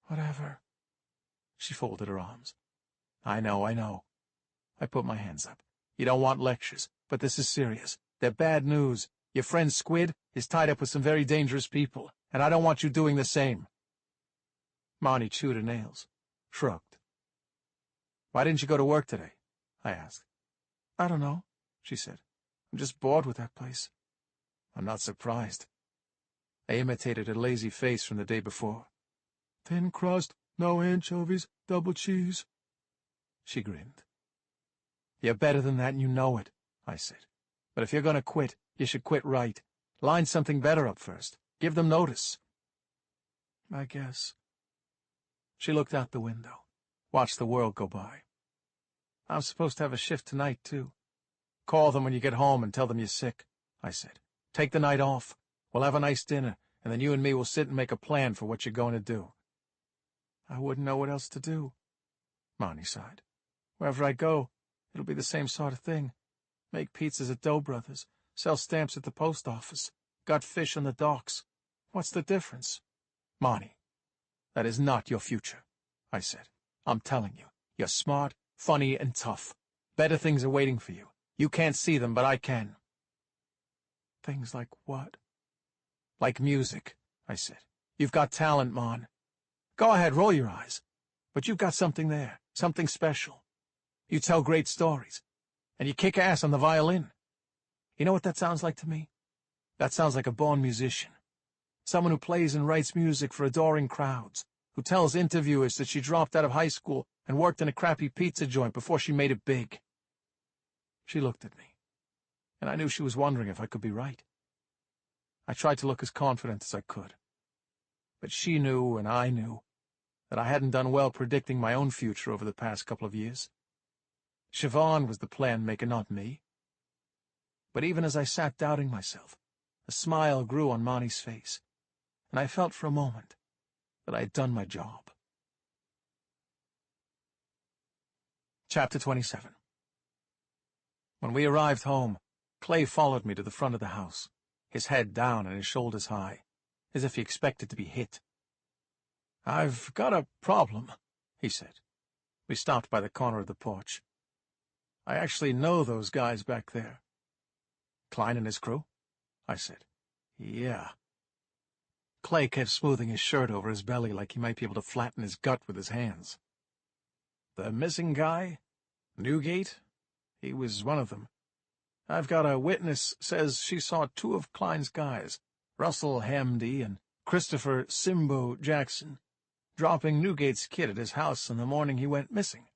"Whatever." She folded her arms. I know. I put my hands up. "You don't want lectures, but this is serious. They're bad news. Your friend Squid is tied up with some very dangerous people, and I don't want you doing the same." Marnie chewed her nails, shrugged. "Why didn't you go to work today?" I asked. "I don't know. she said. I'm just bored with that place. I'm not surprised. I imitated her lazy face from the day before. Thin crust, no anchovies, double cheese. She grinned. You're better than that and you know it, I said. But if you're going to quit, you should quit right. Line something better up first. Give them notice. I guess. She looked out the window, watched the world go by. I'm supposed to have a shift tonight, too. Call them when you get home and tell them you're sick, I said. Take the night off. We'll have a nice dinner, and then you and me will sit and make a plan for what you're going to do. I wouldn't know what else to do, Marnie sighed. Wherever I go, it'll be the same sort of thing. Make pizzas at Dough Brothers, sell stamps at the post office, gut fish on the docks. What's the difference? Marnie, that is not your future, I said. I'm telling you, you're smart, funny, and tough. Better things are waiting for you. You can't see them, but I can. Things like what? Like music, I said. You've got talent, Mon. Go ahead, roll your eyes. But you've got something there, something special. You tell great stories, and you kick ass on the violin. You know what that sounds like to me? That sounds like a born musician. Someone who plays and writes music for adoring crowds, who tells interviewers that she dropped out of high school and worked in a crappy pizza joint before she made it big. She looked at me, and I knew she was wondering if I could be right. I tried to look as confident as I could. But she knew, and I knew, that I hadn't done well predicting my own future over the past couple of years. Siobhan was the plan-maker, not me. But even as I sat doubting myself, a smile grew on Marnie's face, and I felt for a moment that I had done my job. Chapter 27. When we arrived home, Clay followed me to the front of the house, his head down and his shoulders high, as if he expected to be hit. "I've got a problem," he said. We stopped by the corner of the porch. "I actually know those guys back there." "Klein and his crew?" I said. "Yeah." Clay kept smoothing his shirt over his belly like he might be able to flatten his gut with his hands. "The missing guy? Newgate? He was one of them. I've got a witness says she saw two of Klein's guys, Russell Hamdy and Christopher Simbo Jackson, dropping Newgate's kid at his house on the morning he went missing.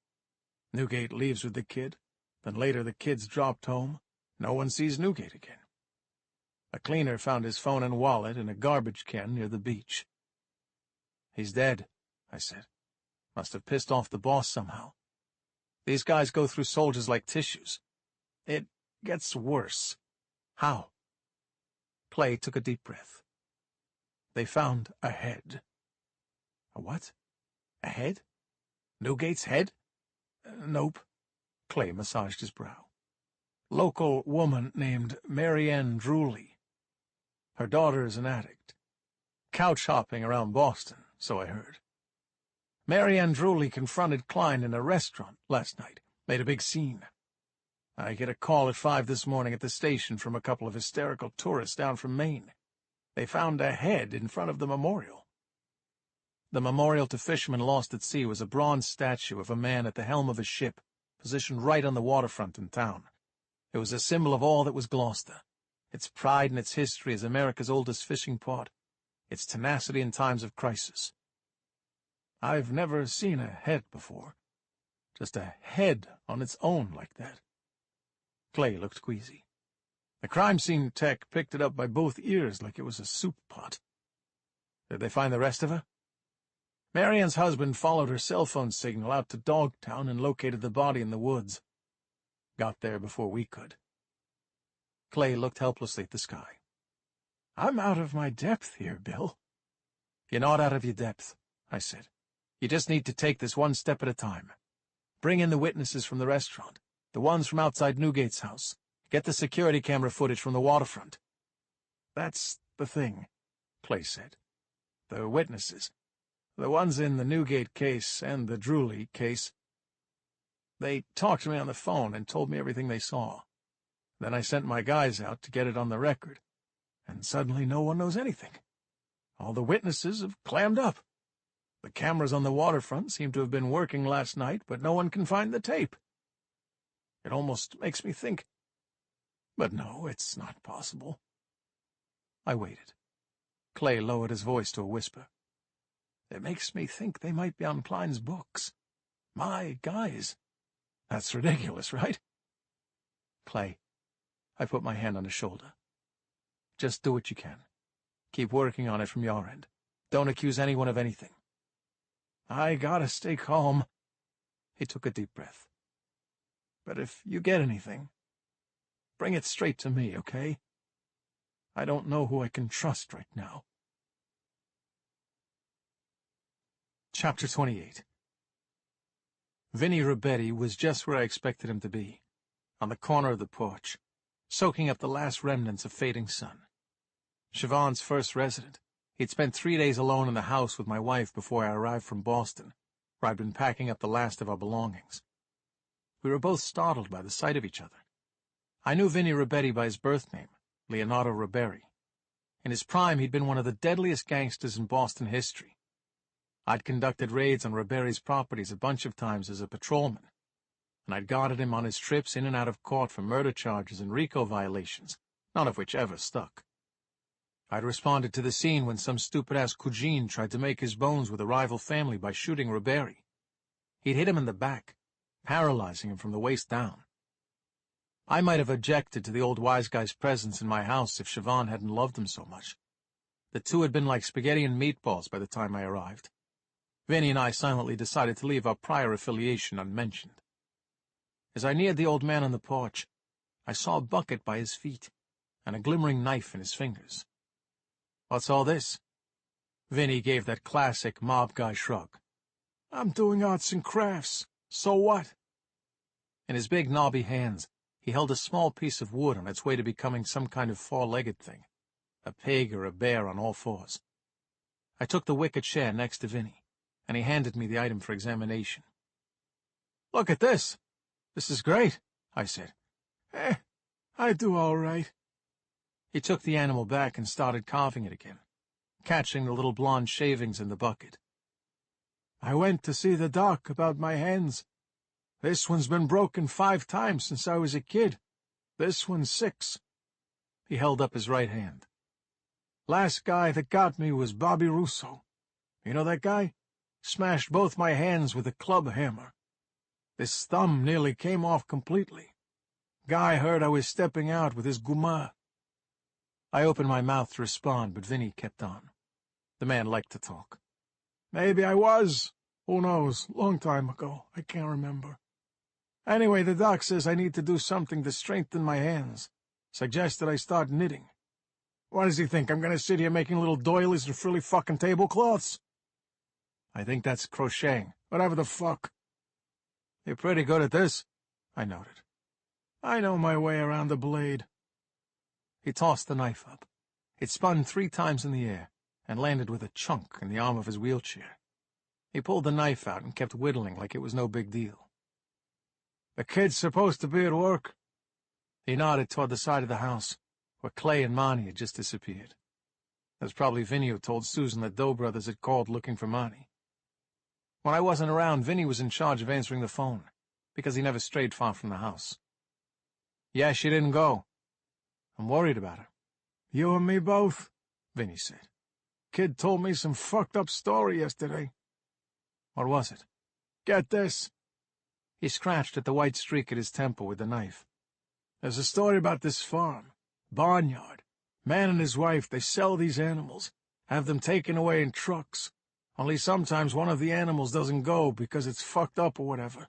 Newgate leaves with the kid, then later the kid's dropped home. No one sees Newgate again. A cleaner found his phone and wallet in a garbage can near the beach." "He's dead," I said. "Must have pissed off the boss somehow. These guys go through soldiers like tissues. It gets worse." "How?" Clay took a deep breath. "They found a head." "A what? A head? Newgate's head?" "Nope." Clay massaged his brow. "Local woman named Marianne Drewley. Her daughter's an addict. Couch hopping around Boston, so I heard. Marianne Drewley confronted Klein in a restaurant last night, made a big scene. I get a call at 5 this morning at the station from a couple of hysterical tourists down from Maine. They found a head in front of the memorial." The memorial to fishermen lost at sea was a bronze statue of a man at the helm of a ship, positioned right on the waterfront in town. It was a symbol of all that was Gloucester, its pride and its history as America's oldest fishing port, its tenacity in times of crisis. I've never seen a head before. Just a head on its own like that. Clay looked queasy. The crime scene tech picked it up by both ears like it was a soup pot. Did they find the rest of her? Marianne's husband followed her cell phone signal out to Dogtown and located the body in the woods. Got there before we could. Clay looked helplessly at the sky. "I'm out of my depth here, Bill." "You're not out of your depth," I said. "You just need to take this one step at a time. Bring in the witnesses from the restaurant, the ones from outside Newgate's house. Get the security camera footage from the waterfront." "That's the thing," Clay said. "The witnesses. The ones in the Newgate case and the Drewley case. They talked to me on the phone and told me everything they saw. Then I sent my guys out to get it on the record, and suddenly no one knows anything. All the witnesses have clammed up. The cameras on the waterfront seem to have been working last night, but no one can find the tape. It almost makes me think But no, it's not possible. I waited. Clay lowered his voice to a whisper. It makes me think they might be on Klein's books. My guys. That's ridiculous, right? Clay, I put my hand on his shoulder. Just do what you can. Keep working on it from your end. Don't accuse anyone of anything. I gotta stay calm. He took a deep breath. But if you get anything, bring it straight to me, okay? I don't know who I can trust right now. Chapter 28. Vinny Ribetti was just where I expected him to be, on the corner of the porch, soaking up the last remnants of fading sun. Siobhan's first resident. He'd spent 3 days alone in the house with my wife before I arrived from Boston, where I'd been packing up the last of our belongings. We were both startled by the sight of each other. I knew Vinny Ribetti by his birth name, Leonardo Riberi. In his prime, he'd been one of the deadliest gangsters in Boston history. I'd conducted raids on Riberi's properties a bunch of times as a patrolman, and I'd guarded him on his trips in and out of court for murder charges and RICO violations, none of which ever stuck. I'd responded to the scene when some stupid-ass Cugine tried to make his bones with a rival family by shooting Riberi. He'd hit him in the back, paralyzing him from the waist down. I might have objected to the old wise guy's presence in my house if Siobhan hadn't loved him so much. The two had been like spaghetti and meatballs by the time I arrived. Vinny and I silently decided to leave our prior affiliation unmentioned. As I neared the old man on the porch, I saw a bucket by his feet and a glimmering knife in his fingers. "What's all this?" Vinny gave that classic mob guy shrug. "I'm doing arts and crafts. So what?" In his big knobby hands, he held a small piece of wood on its way to becoming some kind of four-legged thing, a pig or a bear on all fours. I took the wicker chair next to Vinny, and he handed me the item for examination. "Look at this. This is great," I said. I do all right." He took the animal back and started carving it again, catching the little blonde shavings in the bucket. "I went to see the doc about my hands. This one's been broken 5 times since I was a kid. This one's 6. He held up his right hand. "Last guy that got me was Bobby Russo. You know that guy? Smashed both my hands with a club hammer. This thumb nearly came off completely. Guy heard I was stepping out with his guma." I opened my mouth to respond, but Vinny kept on. The man liked to talk. "Maybe I was. Who knows? Long time ago. I can't remember. Anyway, the doc says I need to do something to strengthen my hands. Suggested I start knitting. What does he think? I'm going to sit here making little doilies and frilly fucking tablecloths?" "I think that's crocheting. Whatever the fuck." "You're pretty good at this," I noted. "I know my way around the blade." He tossed the knife up. It spun 3 times in the air and landed with a chunk in the arm of his wheelchair. He pulled the knife out and kept whittling like it was no big deal. "The kid's supposed to be at work." He nodded toward the side of the house, where Clay and Monty had just disappeared. It was probably Vinny who told Susan that Doe brothers had called looking for Monty. When I wasn't around, Vinny was in charge of answering the phone, because he never strayed far from the house. "Yeah, she didn't go. I'm worried about her." "You and me both," Vinny said. "Kid told me some fucked up story yesterday." "What was it?" "Get this." He scratched at the white streak at his temple with the knife. "There's a story about this farm. Barnyard. Man and his wife, they sell these animals, have them taken away in trucks. Only sometimes one of the animals doesn't go because it's fucked up or whatever.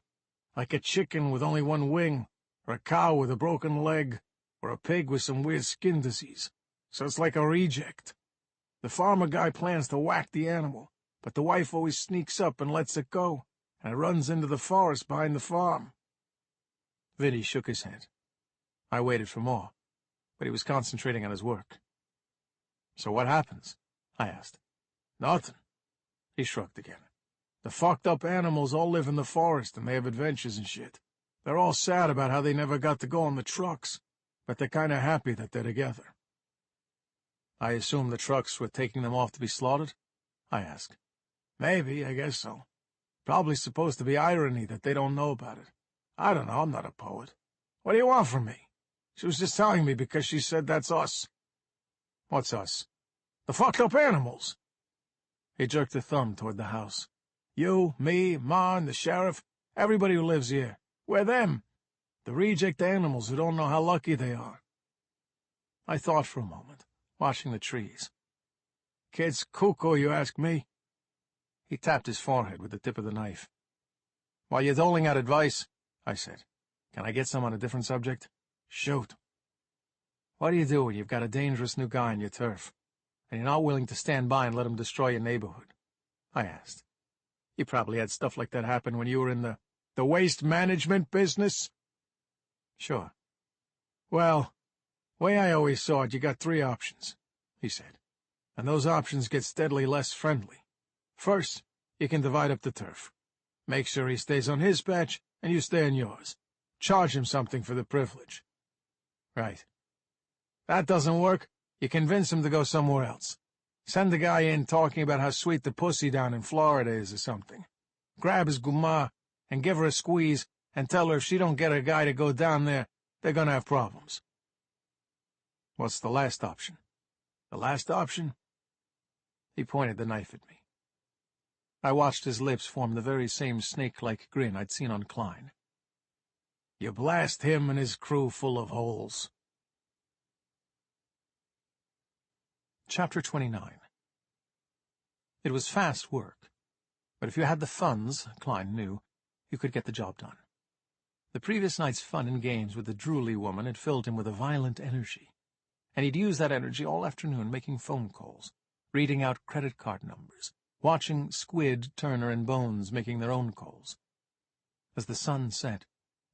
Like a chicken with only one wing, or a cow with a broken leg, or a pig with some weird skin disease. So it's like a reject. The farmer guy plans to whack the animal, but the wife always sneaks up and lets it go, and it runs into the forest behind the farm." Vinny shook his head. I waited for more, but he was concentrating on his work. "So what happens?" I asked. "Nothing." He shrugged again. "The fucked up animals all live in the forest and they have adventures and shit. They're all sad about how they never got to go on the trucks, but they're kinda happy that they're together." "I assume the trucks were taking them off to be slaughtered?" I asked. "Maybe, I guess so. Probably supposed to be irony that they don't know about it. I don't know, I'm not a poet. What do you want from me? She was just telling me because she said that's us. What's us? The fucked up animals. He jerked a thumb toward the house. You, me, Ma, and the sheriff, everybody who lives here. We're them. The reject animals who don't know how lucky they are. I thought for a moment, watching the trees. Kid's cuckoo, you ask me. He tapped his forehead with the tip of the knife. While you're doling out advice, I said, can I get some on a different subject? Shoot. What do you do when you've got a dangerous new guy on your turf, and you're not willing to stand by and let him destroy your neighborhood? I asked. You probably had stuff like that happen when you were in the waste management business? Sure. Well, way I always saw it, you got 3 options, he said, and those options get steadily less friendly. First, you can divide up the turf. Make sure he stays on his patch, and you stay on yours. Charge him something for the privilege. Right. That doesn't work. You convince him to go somewhere else. Send the guy in talking about how sweet the pussy down in Florida is or something. Grab his guma and give her a squeeze and tell her if she don't get a guy to go down there, they're gonna have problems. What's the last option? The last option? He pointed the knife at me. I watched his lips form the very same snake-like grin I'd seen on Klein. You blast him and his crew full of holes. Chapter 29. It was fast work, but if you had the funds, Klein knew, you could get the job done. The previous night's fun and games with the drooly woman had filled him with a violent energy, and he'd used that energy all afternoon making phone calls, reading out credit card numbers, watching Squid, Turner, and Bones making their own calls. As the sun set,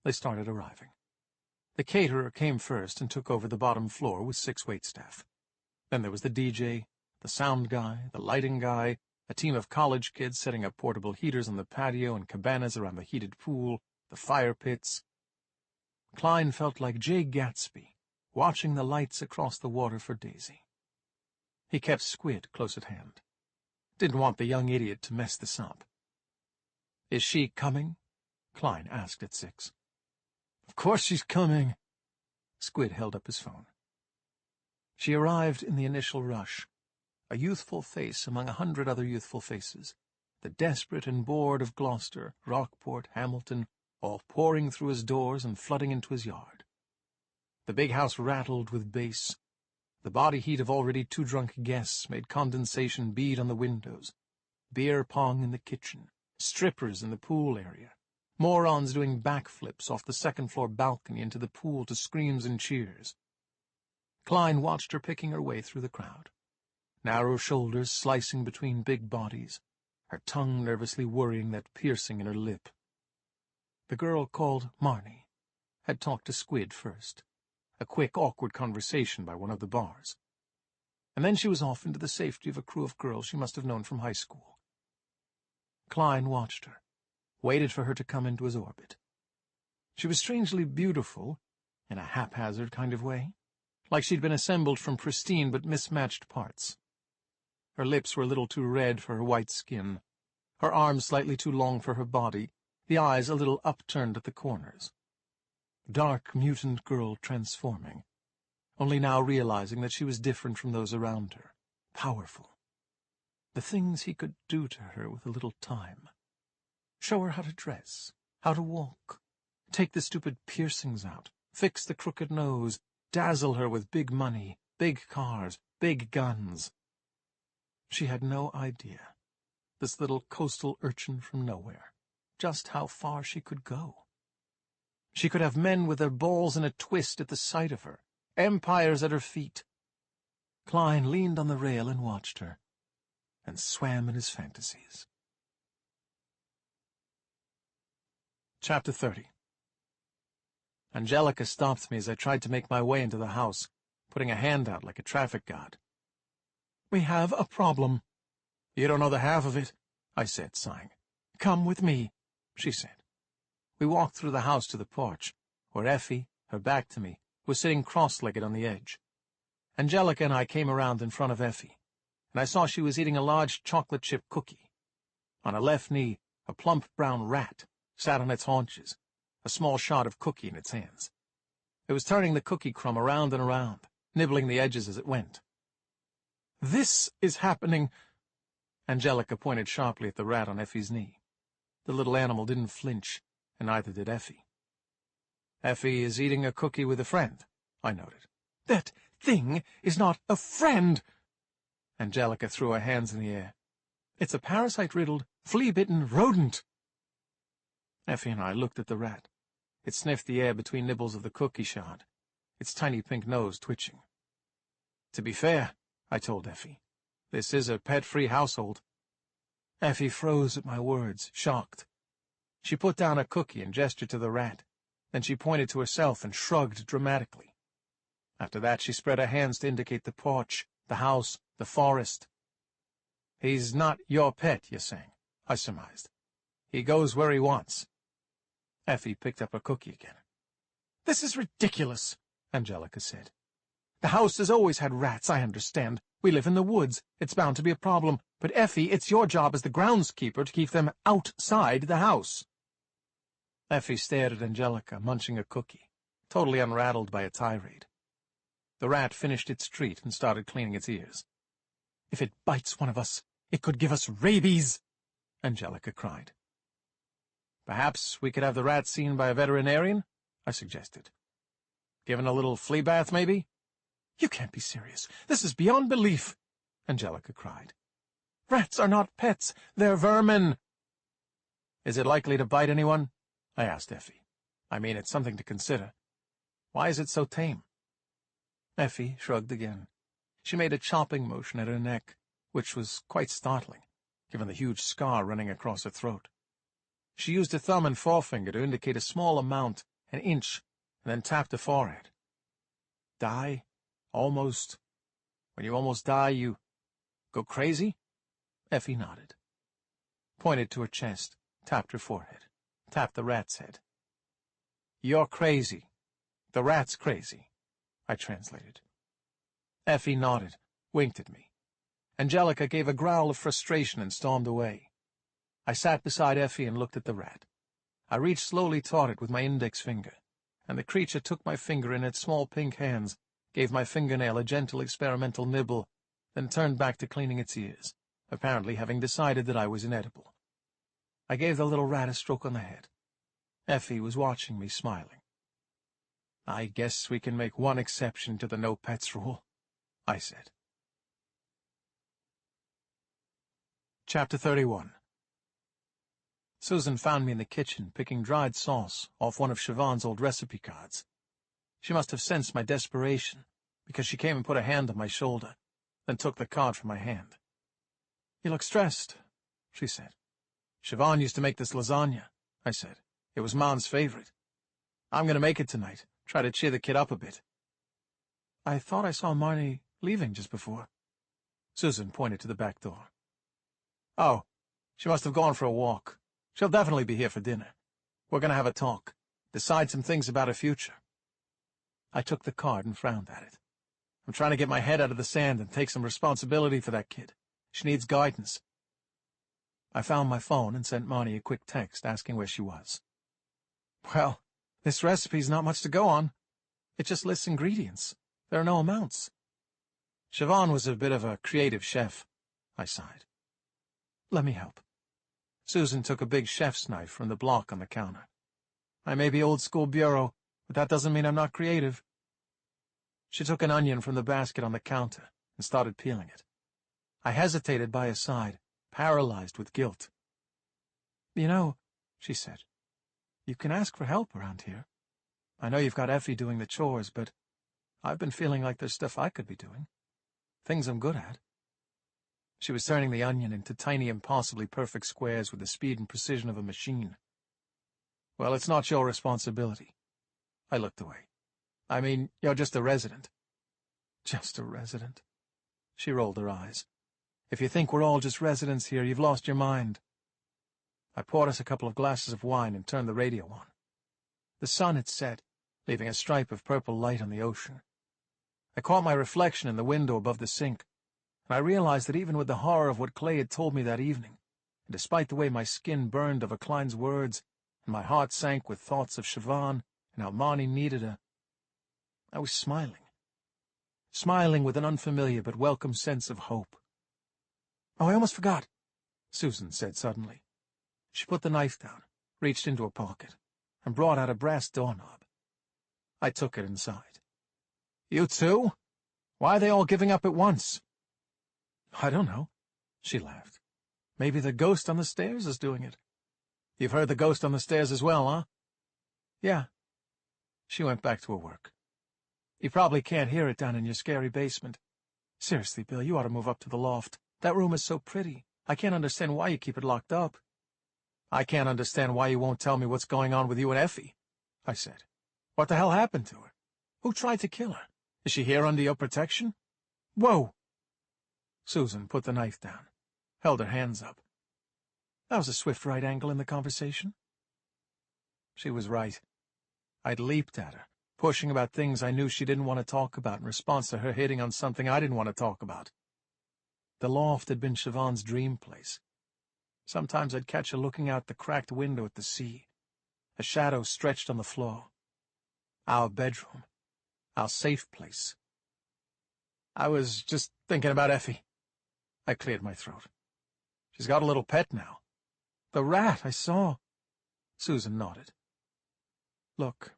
they started arriving. The caterer came first and took over the bottom floor with 6 waitstaff. Then there was the DJ, the sound guy, the lighting guy, a team of college kids setting up portable heaters on the patio and cabanas around the heated pool, the fire pits. Klein felt like Jay Gatsby, watching the lights across the water for Daisy. He kept Squid close at hand. Didn't want the young idiot to mess this up. Is she coming? Klein asked at 6. Of course she's coming. Squid held up his phone. She arrived in the initial rush, a youthful face among 100 other youthful faces, the desperate and bored of Gloucester, Rockport, Hamilton, all pouring through his doors and flooding into his yard. The big house rattled with bass. The body heat of already 2 drunk guests made condensation bead on the windows, beer pong in the kitchen, strippers in the pool area, morons doing backflips off the second-floor balcony into the pool to screams and cheers. Klein watched her picking her way through the crowd, narrow shoulders slicing between big bodies, her tongue nervously worrying that piercing in her lip. The girl called Marnie had talked to Squid first, a quick, awkward conversation by one of the bars. And then she was off into the safety of a crew of girls she must have known from high school. Klein watched her, waited for her to come into his orbit. She was strangely beautiful, in a haphazard kind of way, like she'd been assembled from pristine but mismatched parts. Her lips were a little too red for her white skin, her arms slightly too long for her body, the eyes a little upturned at the corners. Dark, mutant girl transforming, only now realizing that she was different from those around her, powerful. The things he could do to her with a little time. Show her how to dress, how to walk, take the stupid piercings out, fix the crooked nose, dazzle her with big money, big cars, big guns. She had no idea, this little coastal urchin from nowhere, just how far she could go. She could have men with their balls in a twist at the sight of her, empires at her feet. Klein leaned on the rail and watched her, and swam in his fantasies. Chapter 30. Angelica stopped me as I tried to make my way into the house, putting a hand out like a traffic guard. "We have a problem." "You don't know the half of it," I said, sighing. "Come with me," she said. We walked through the house to the porch, where Effie, her back to me, was sitting cross-legged on the edge. Angelica and I came around in front of Effie, and I saw she was eating a large chocolate chip cookie. On her left knee, a plump brown rat sat on its haunches, a small shot of cookie in its hands. It was turning the cookie crumb around and around, nibbling the edges as it went. "This is happening." Angelica pointed sharply at the rat on Effie's knee. The little animal didn't flinch, and neither did Effie. "Effie is eating a cookie with a friend," I noted. "That thing is not a friend!" Angelica threw her hands in the air. "It's a parasite-riddled, flea-bitten rodent." Effie and I looked at the rat. It sniffed the air between nibbles of the cookie shard, its tiny pink nose twitching. "To be fair," I told Effie, "this is a pet-free household." Effie froze at my words, shocked. She put down a cookie and gestured to the rat. Then she pointed to herself and shrugged dramatically. After that she spread her hands to indicate the porch, the house, the forest. "He's not your pet, you're saying," I surmised. "He goes where he wants." Effie picked up her cookie again. "This is ridiculous," Angelica said. "The house has always had rats, I understand. We live in the woods. It's bound to be a problem. But, Effie, it's your job as the groundskeeper to keep them outside the house." Effie stared at Angelica, munching a cookie, totally unrattled by a tirade. The rat finished its treat and started cleaning its ears. "If it bites one of us, it could give us rabies," Angelica cried. "Perhaps we could have the rat seen by a veterinarian," I suggested. "Given a little flea bath, maybe?" "You can't be serious. This is beyond belief," Angelica cried. "Rats are not pets. They're vermin." "Is it likely to bite anyone?" I asked Effie. "I mean, it's something to consider. Why is it so tame?" Effie shrugged again. She made a chopping motion at her neck, which was quite startling, given the huge scar running across her throat. She used her thumb and forefinger to indicate a small amount, an inch, and then tapped her forehead. "Die? Almost. When you almost die, you go crazy?" Effie nodded. Pointed to her chest, tapped her forehead, tapped the rat's head. "You're crazy. The rat's crazy," I translated. Effie nodded, winked at me. Angelica gave a growl of frustration and stormed away. I sat beside Effie and looked at the rat. I reached slowly toward it with my index finger, and the creature took my finger in its small pink hands, gave my fingernail a gentle experimental nibble, then turned back to cleaning its ears, apparently having decided that I was inedible. I gave the little rat a stroke on the head. Effie was watching me, smiling. "I guess we can make one exception to the no pets rule," I said. Chapter 31. Susan found me in the kitchen, picking dried sauce off one of Siobhan's old recipe cards. She must have sensed my desperation, because she came and put a hand on my shoulder, then took the card from my hand. "You look stressed," she said. "Siobhan used to make this lasagna," I said. "It was Mom's favorite. I'm going to make it tonight, try to cheer the kid up a bit." "I thought I saw Marnie leaving just before." Susan pointed to the back door. "Oh, she must have gone for a walk. She'll definitely be here for dinner. We're going to have a talk, decide some things about her future." I took the card and frowned at it. "I'm trying to get my head out of the sand and take some responsibility for that kid. She needs guidance." I found my phone and sent Marnie a quick text asking where she was. "Well, this recipe's not much to go on. It just lists ingredients. There are no amounts." Siobhan was a bit of a creative chef, I sighed. "Let me help." Susan took a big chef's knife from the block on the counter. "I may be old-school bureau, but that doesn't mean I'm not creative." She took an onion from the basket on the counter and started peeling it. I hesitated by her side, paralyzed with guilt. "You know," she said, "you can ask for help around here. I know you've got Effie doing the chores, but I've been feeling like there's stuff I could be doing. Things I'm good at." She was turning the onion into tiny, impossibly perfect squares with the speed and precision of a machine. "Well, it's not your responsibility." I looked away. "I mean, you're just a resident." "Just a resident?" She rolled her eyes. "If you think we're all just residents here, you've lost your mind." I poured us a couple of glasses of wine and turned the radio on. The sun had set, leaving a stripe of purple light on the ocean. I caught my reflection in the window above the sink, and I realized that even with the horror of what Clay had told me that evening, and despite the way my skin burned over Klein's words, and my heart sank with thoughts of Siobhan and how Marnie needed her, I was smiling with an unfamiliar but welcome sense of hope. "Oh, I almost forgot," Susan said suddenly. She put the knife down, reached into her pocket, and brought out a brass doorknob. I took it inside. "You too? Why are they all giving up at once?" "I don't know," she laughed. "Maybe the ghost on the stairs is doing it." "You've heard the ghost on the stairs as well, huh?" "Yeah." She went back to her work. "You probably can't hear it down in your scary basement. Seriously, Bill, you ought to move up to the loft. That room is so pretty. I can't understand why you keep it locked up." "I can't understand why you won't tell me what's going on with you and Effie," I said. "What the hell happened to her? Who tried to kill her? Is she here under your protection?" "Whoa!" Susan put the knife down, held her hands up. That was a swift right angle in the conversation. She was right. I'd leaped at her, pushing about things I knew she didn't want to talk about in response to her hitting on something I didn't want to talk about. The loft had been Siobhan's dream place. Sometimes I'd catch her looking out the cracked window at the sea. A shadow stretched on the floor. Our bedroom. Our safe place. "I was just thinking about Effie." I cleared my throat. "She's got a little pet now." "The rat I saw." Susan nodded. "Look,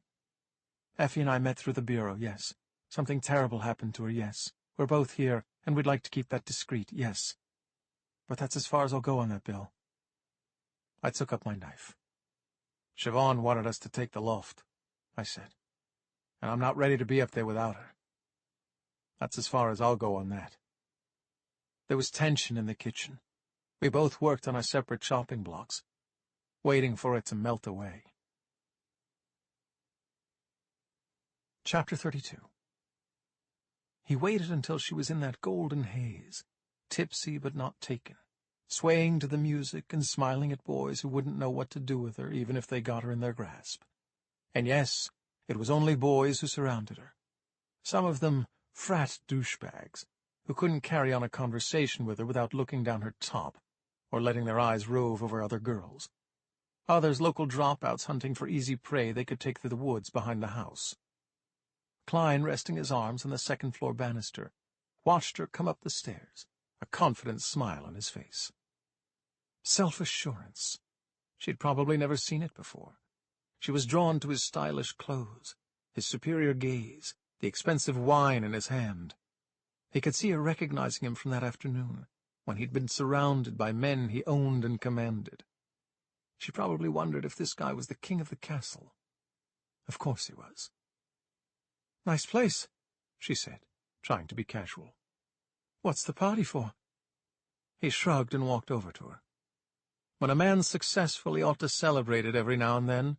Effie and I met through the bureau, yes. Something terrible happened to her, yes. We're both here, and we'd like to keep that discreet, yes. But that's as far as I'll go on that, Bill." I took up my knife. "Siobhan wanted us to take the loft," I said. "And I'm not ready to be up there without her. That's as far as I'll go on that." There was tension in the kitchen. We both worked on our separate chopping blocks, waiting for it to melt away. Chapter 32. He waited until she was in that golden haze, tipsy but not taken, swaying to the music and smiling at boys who wouldn't know what to do with her even if they got her in their grasp. And yes, it was only boys who surrounded her. Some of them frat douchebags, who couldn't carry on a conversation with her without looking down her top, or letting their eyes rove over other girls. Others local dropouts hunting for easy prey they could take through the woods behind the house. Klein, resting his arms on the second-floor banister, watched her come up the stairs, a confident smile on his face. Self-assurance. She'd probably never seen it before. She was drawn to his stylish clothes, his superior gaze, the expensive wine in his hand. He could see her recognizing him from that afternoon, when he'd been surrounded by men he owned and commanded. She probably wondered if this guy was the king of the castle. Of course he was. "Nice place," she said, trying to be casual. "What's the party for?" He shrugged and walked over to her. When a man's successful, he ought to celebrate it every now and then.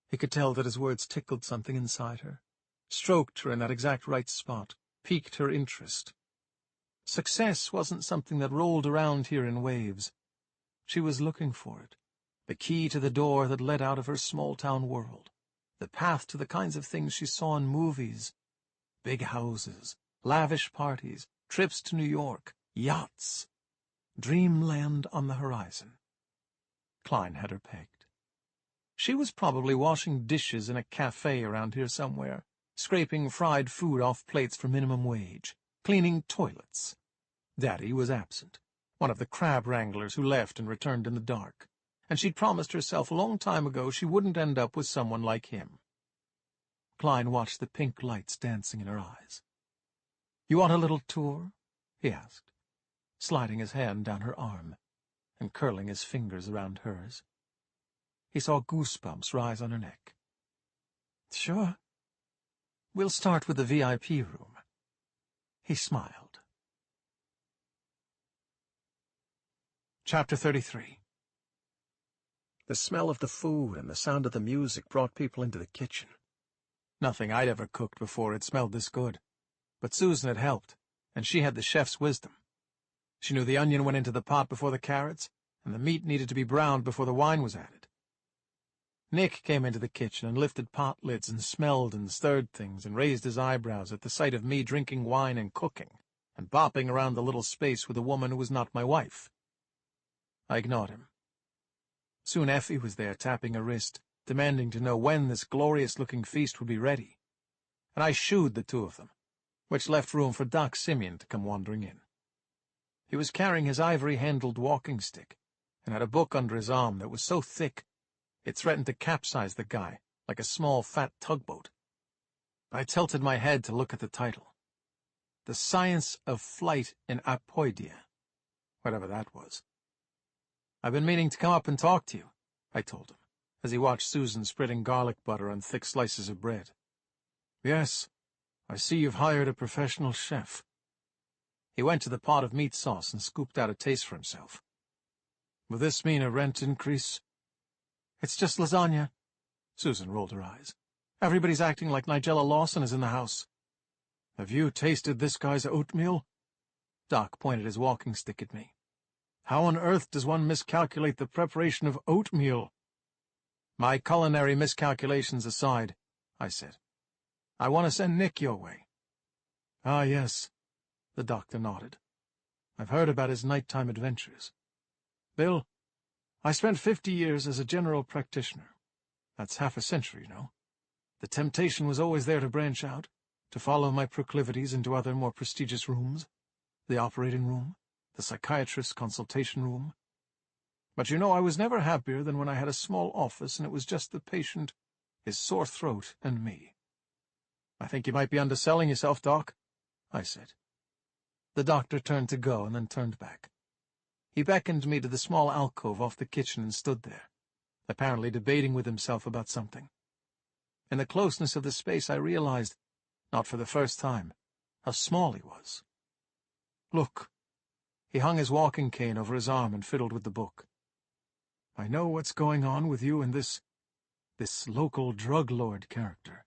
He could tell that his words tickled something inside her, stroked her in that exact right spot, piqued her interest. Success wasn't something that rolled around here in waves. She was looking for it, the key to the door that led out of her small-town world, the path to the kinds of things she saw in movies. Big houses, lavish parties, trips to New York, yachts. Dreamland on the horizon. Klein had her pegged. She was probably washing dishes in a cafe around here somewhere, scraping fried food off plates for minimum wage, cleaning toilets. Daddy was absent, one of the crab wranglers who left and returned in the dark, and she'd promised herself a long time ago she wouldn't end up with someone like him. Klein watched the pink lights dancing in her eyes. "You want a little tour?" he asked, sliding his hand down her arm and curling his fingers around hers. He saw goosebumps rise on her neck. "Sure. We'll start with the VIP room." He smiled. Chapter 33. The smell of the food and the sound of the music brought people into the kitchen. Nothing I'd ever cooked before had smelled this good, but Susan had helped, and she had the chef's wisdom. She knew the onion went into the pot before the carrots, and the meat needed to be browned before the wine was added. Nick came into the kitchen and lifted pot lids and smelled and stirred things and raised his eyebrows at the sight of me drinking wine and cooking and bopping around the little space with a woman who was not my wife. I ignored him. Soon Effie was there, tapping her wrist, demanding to know when this glorious-looking feast would be ready. and I shooed the two of them, which left room for Doc Simeon to come wandering in. He was carrying his ivory-handled walking stick, and had a book under his arm that was so thick it threatened to capsize the guy like a small, fat tugboat. I tilted my head to look at the title. The Science of Flight in Apoidia, whatever that was. "I've been meaning to come up and talk to you," I told him, as he watched Susan spreading garlic butter on thick slices of bread. "Yes, I see you've hired a professional chef." He went to the pot of meat sauce and scooped out a taste for himself. "Will this mean a rent increase?" "It's just lasagna." Susan rolled her eyes. "Everybody's acting like Nigella Lawson is in the house." "Have you tasted this guy's oatmeal?" Doc pointed his walking stick at me. "How on earth does one miscalculate the preparation of oatmeal?" "My culinary miscalculations aside," I said, "I want to send Nick your way." "Ah, yes," the doctor nodded. "I've heard about his nighttime adventures. Bill, I spent 50 years as a general practitioner. That's half a century, you know. The temptation was always there to branch out, to follow my proclivities into other more prestigious rooms, the operating room, the psychiatrist's consultation room. But you know, I was never happier than when I had a small office and it was just the patient, his sore throat, and me." "I think you might be underselling yourself, Doc," I said. The doctor turned to go and then turned back. He beckoned me to the small alcove off the kitchen and stood there, apparently debating with himself about something. In the closeness of the space I realized, not for the first time, how small he was. "Look." He hung his walking cane over his arm and fiddled with the book. "I know what's going on with you and this local drug lord character.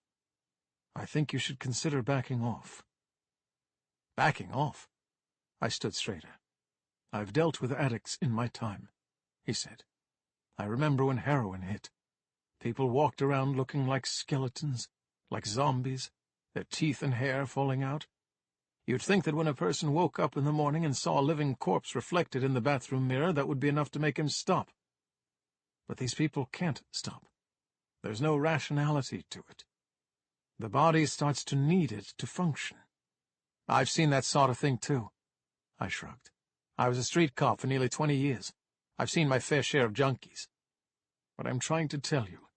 I think you should consider backing off." "Backing off?" I stood straighter. "I've dealt with addicts in my time," he said. "I remember when heroin hit. People walked around looking like skeletons, like zombies, their teeth and hair falling out. You'd think that when a person woke up in the morning and saw a living corpse reflected in the bathroom mirror, that would be enough to make him stop. But these people can't stop. There's no rationality to it. The body starts to need it to function." "I've seen that sort of thing, too." I shrugged. "I was a street cop for nearly 20 years. I've seen my fair share of junkies. What I'm trying to tell you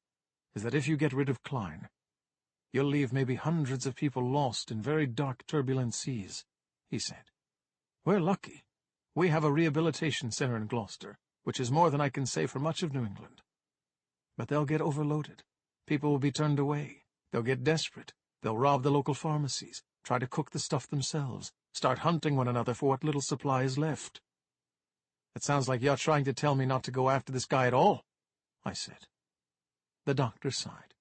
is that if you get rid of Klein, you'll leave maybe hundreds of people lost in very dark, turbulent seas," he said. "We're lucky. We have a rehabilitation center in Gloucester, which is more than I can say for much of New England. But they'll get overloaded. People will be turned away. They'll get desperate. They'll rob the local pharmacies, try to cook the stuff themselves, start hunting one another for what little supply is left." "It sounds like you're trying to tell me not to go after this guy at all," I said. The doctor sighed,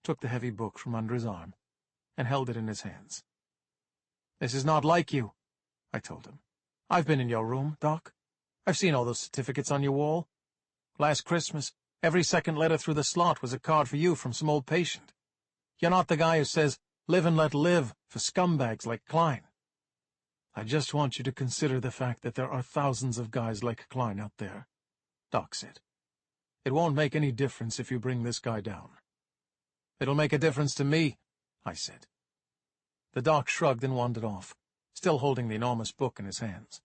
took the heavy book from under his arm, and held it in his hands. "This is not like you," I told him. "I've been in your room, Doc. I've seen all those certificates on your wall. Last Christmas, every second letter through the slot was a card for you from some old patient. You're not the guy who says, 'Live and let live' for scumbags like Klein. I just want you to consider the fact that there are thousands of guys like Klein out there," Doc said. "It won't make any difference if you bring this guy down." "It'll make a difference to me," I said. The doc shrugged and wandered off, still holding the enormous book in his hands.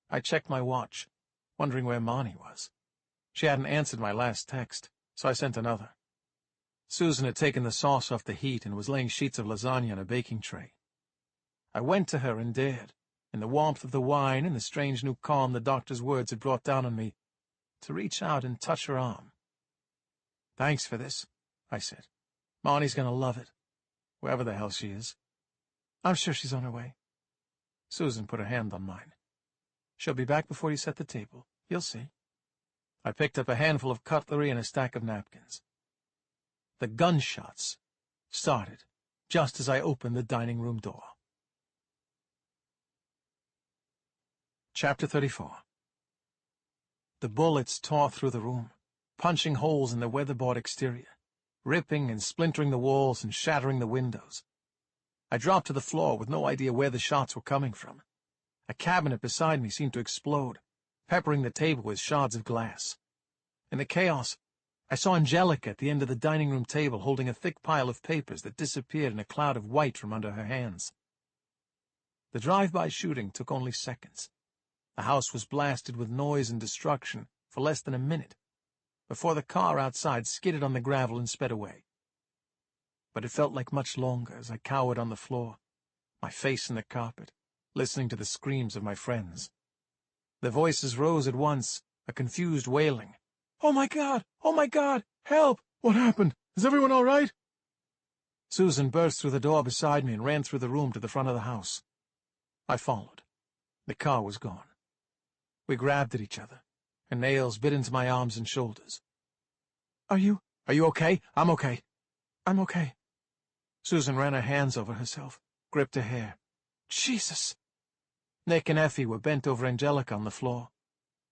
I checked my watch, wondering where Marnie was. She hadn't answered my last text, so I sent another. Susan had taken the sauce off the heat and was laying sheets of lasagna on a baking tray. I went to her and dared, in the warmth of the wine and the strange new calm the doctor's words had brought down on me, to reach out and touch her arm. "Thanks for this," I said. "Marnie's going to love it, wherever the hell she is." "I'm sure she's on her way." Susan put her hand on mine. "She'll be back before you set the table. You'll see." I picked up a handful of cutlery and a stack of napkins. The gunshots started just as I opened the dining room door. Chapter 34. The bullets tore through the room, punching holes in the weatherboard exterior, ripping and splintering the walls and shattering the windows. I dropped to the floor with no idea where the shots were coming from. A cabinet beside me seemed to explode, peppering the table with shards of glass. In the chaos, I saw Angelica at the end of the dining room table holding a thick pile of papers that disappeared in a cloud of white from under her hands. The drive-by shooting took only seconds. The house was blasted with noise and destruction for less than a minute, before the car outside skidded on the gravel and sped away. But it felt like much longer as I cowered on the floor, my face in the carpet, listening to the screams of my friends. Their voices rose at once, a confused wailing. "Oh my God! Oh my God! Help! What happened? Is everyone all right?" Susan burst through the door beside me and ran through the room to the front of the house. I followed. The car was gone. We grabbed at each other, and nails bit into my arms and shoulders. Are you okay? I'm okay. I'm okay." Susan ran her hands over herself, gripped her hair. "Jesus!" Nick and Effie were bent over Angelica on the floor.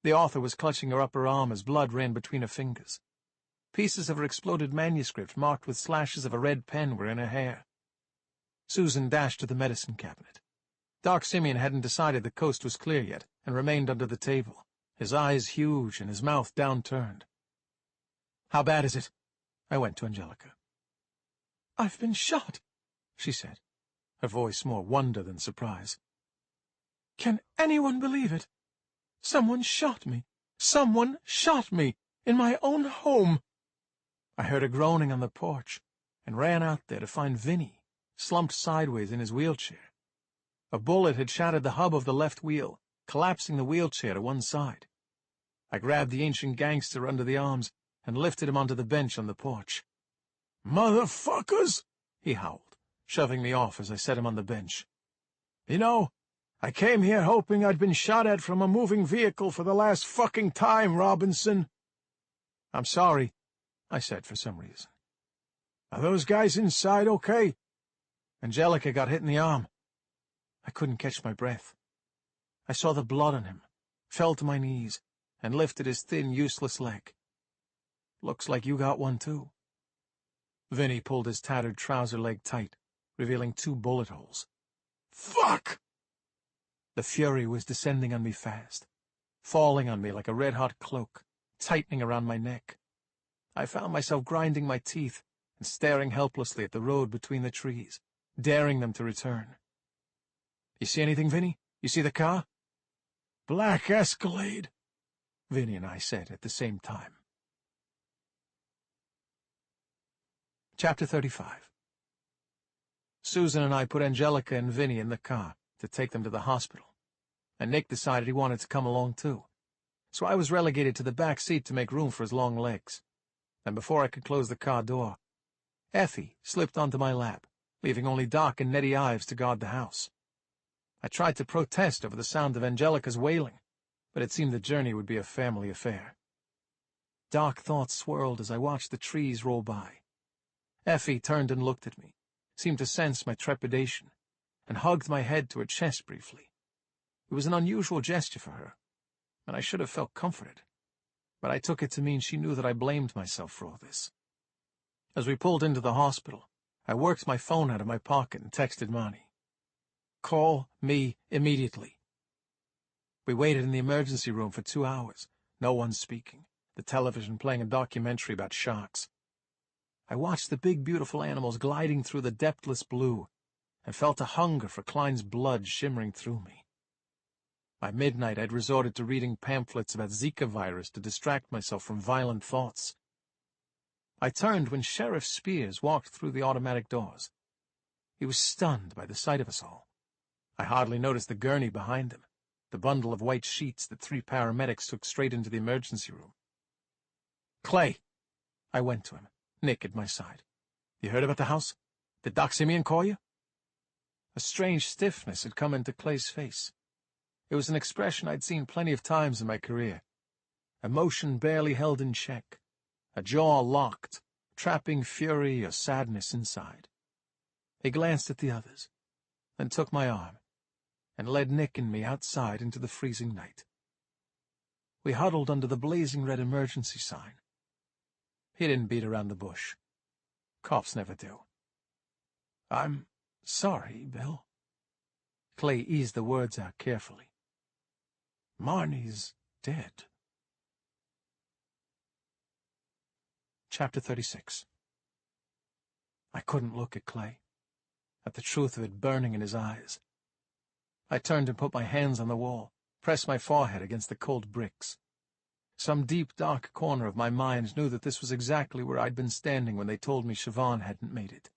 The author was clutching her upper arm as blood ran between her fingers. Pieces of her exploded manuscript marked with slashes of a red pen were in her hair. Susan dashed to the medicine cabinet. Doc Simeon hadn't decided the coast was clear yet and remained under the table, his eyes huge and his mouth downturned. "How bad is it?" I went to Angelica. "I've been shot," she said, her voice more wonder than surprise. "Can anyone believe it? Someone shot me. Someone shot me in my own home." I heard her groaning on the porch and ran out there to find Vinny, slumped sideways in his wheelchair. A bullet had shattered the hub of the left wheel, collapsing the wheelchair to one side. I grabbed the ancient gangster under the arms and lifted him onto the bench on the porch. "Motherfuckers!" he howled, shoving me off as I set him on the bench. "You know, I came here hoping I'd been shot at from a moving vehicle for the last fucking time, Robinson." "I'm sorry," I said for some reason. "Are those guys inside okay?" Angelica got hit in the arm. I couldn't catch my breath. I saw the blood on him, fell to my knees, and lifted his thin, useless leg. "Looks like you got one, too." Vinny pulled his tattered trouser leg tight, revealing 2 bullet holes. "Fuck!" The fury was descending on me fast, falling on me like a red-hot cloak, tightening around my neck. I found myself grinding my teeth and staring helplessly at the road between the trees, daring them to return. "You see anything, Vinny? You see the car?" "Black Escalade," Vinny and I said at the same time. Chapter 35. Susan and I put Angelica and Vinny in the car to take them to the hospital, and Nick decided he wanted to come along too, so I was relegated to the back seat to make room for his long legs. And before I could close the car door, Effie slipped onto my lap, leaving only Doc and Nettie Ives to guard the house. I tried to protest over the sound of Angelica's wailing, but it seemed the journey would be a family affair. Dark thoughts swirled as I watched the trees roll by. Effie turned and looked at me, seemed to sense my trepidation, and hugged my head to her chest briefly. It was an unusual gesture for her, and I should have felt comforted, but I took it to mean she knew that I blamed myself for all this. As we pulled into the hospital, I worked my phone out of my pocket and texted Monty. "Call me immediately." We waited in the emergency room for 2 hours, no one speaking, the television playing a documentary about sharks. I watched the big, beautiful animals gliding through the depthless blue, and felt a hunger for Klein's blood shimmering through me. By midnight, I'd resorted to reading pamphlets about Zika virus to distract myself from violent thoughts. I turned when Sheriff Spears walked through the automatic doors. He was stunned by the sight of us all. I hardly noticed the gurney behind him, the bundle of white sheets that 3 paramedics took straight into the emergency room. "Clay!" I went to him, Nick at my side. "You heard about the house? Did Doc Simeon call you?" A strange stiffness had come into Clay's face. It was an expression I'd seen plenty of times in my career. Emotion barely held in check, a jaw locked, trapping fury or sadness inside. He glanced at the others, then took my arm, and led Nick and me outside into the freezing night. We huddled under the blazing red emergency sign. He didn't beat around the bush. Cops never do. "I'm sorry, Bill." Clay eased the words out carefully. "Marnie's dead." Chapter 36. I couldn't look at Clay, at the truth of it burning in his eyes. I turned and put my hands on the wall, pressed my forehead against the cold bricks. Some deep, dark corner of my mind knew that this was exactly where I'd been standing when they told me Siobhan hadn't made it.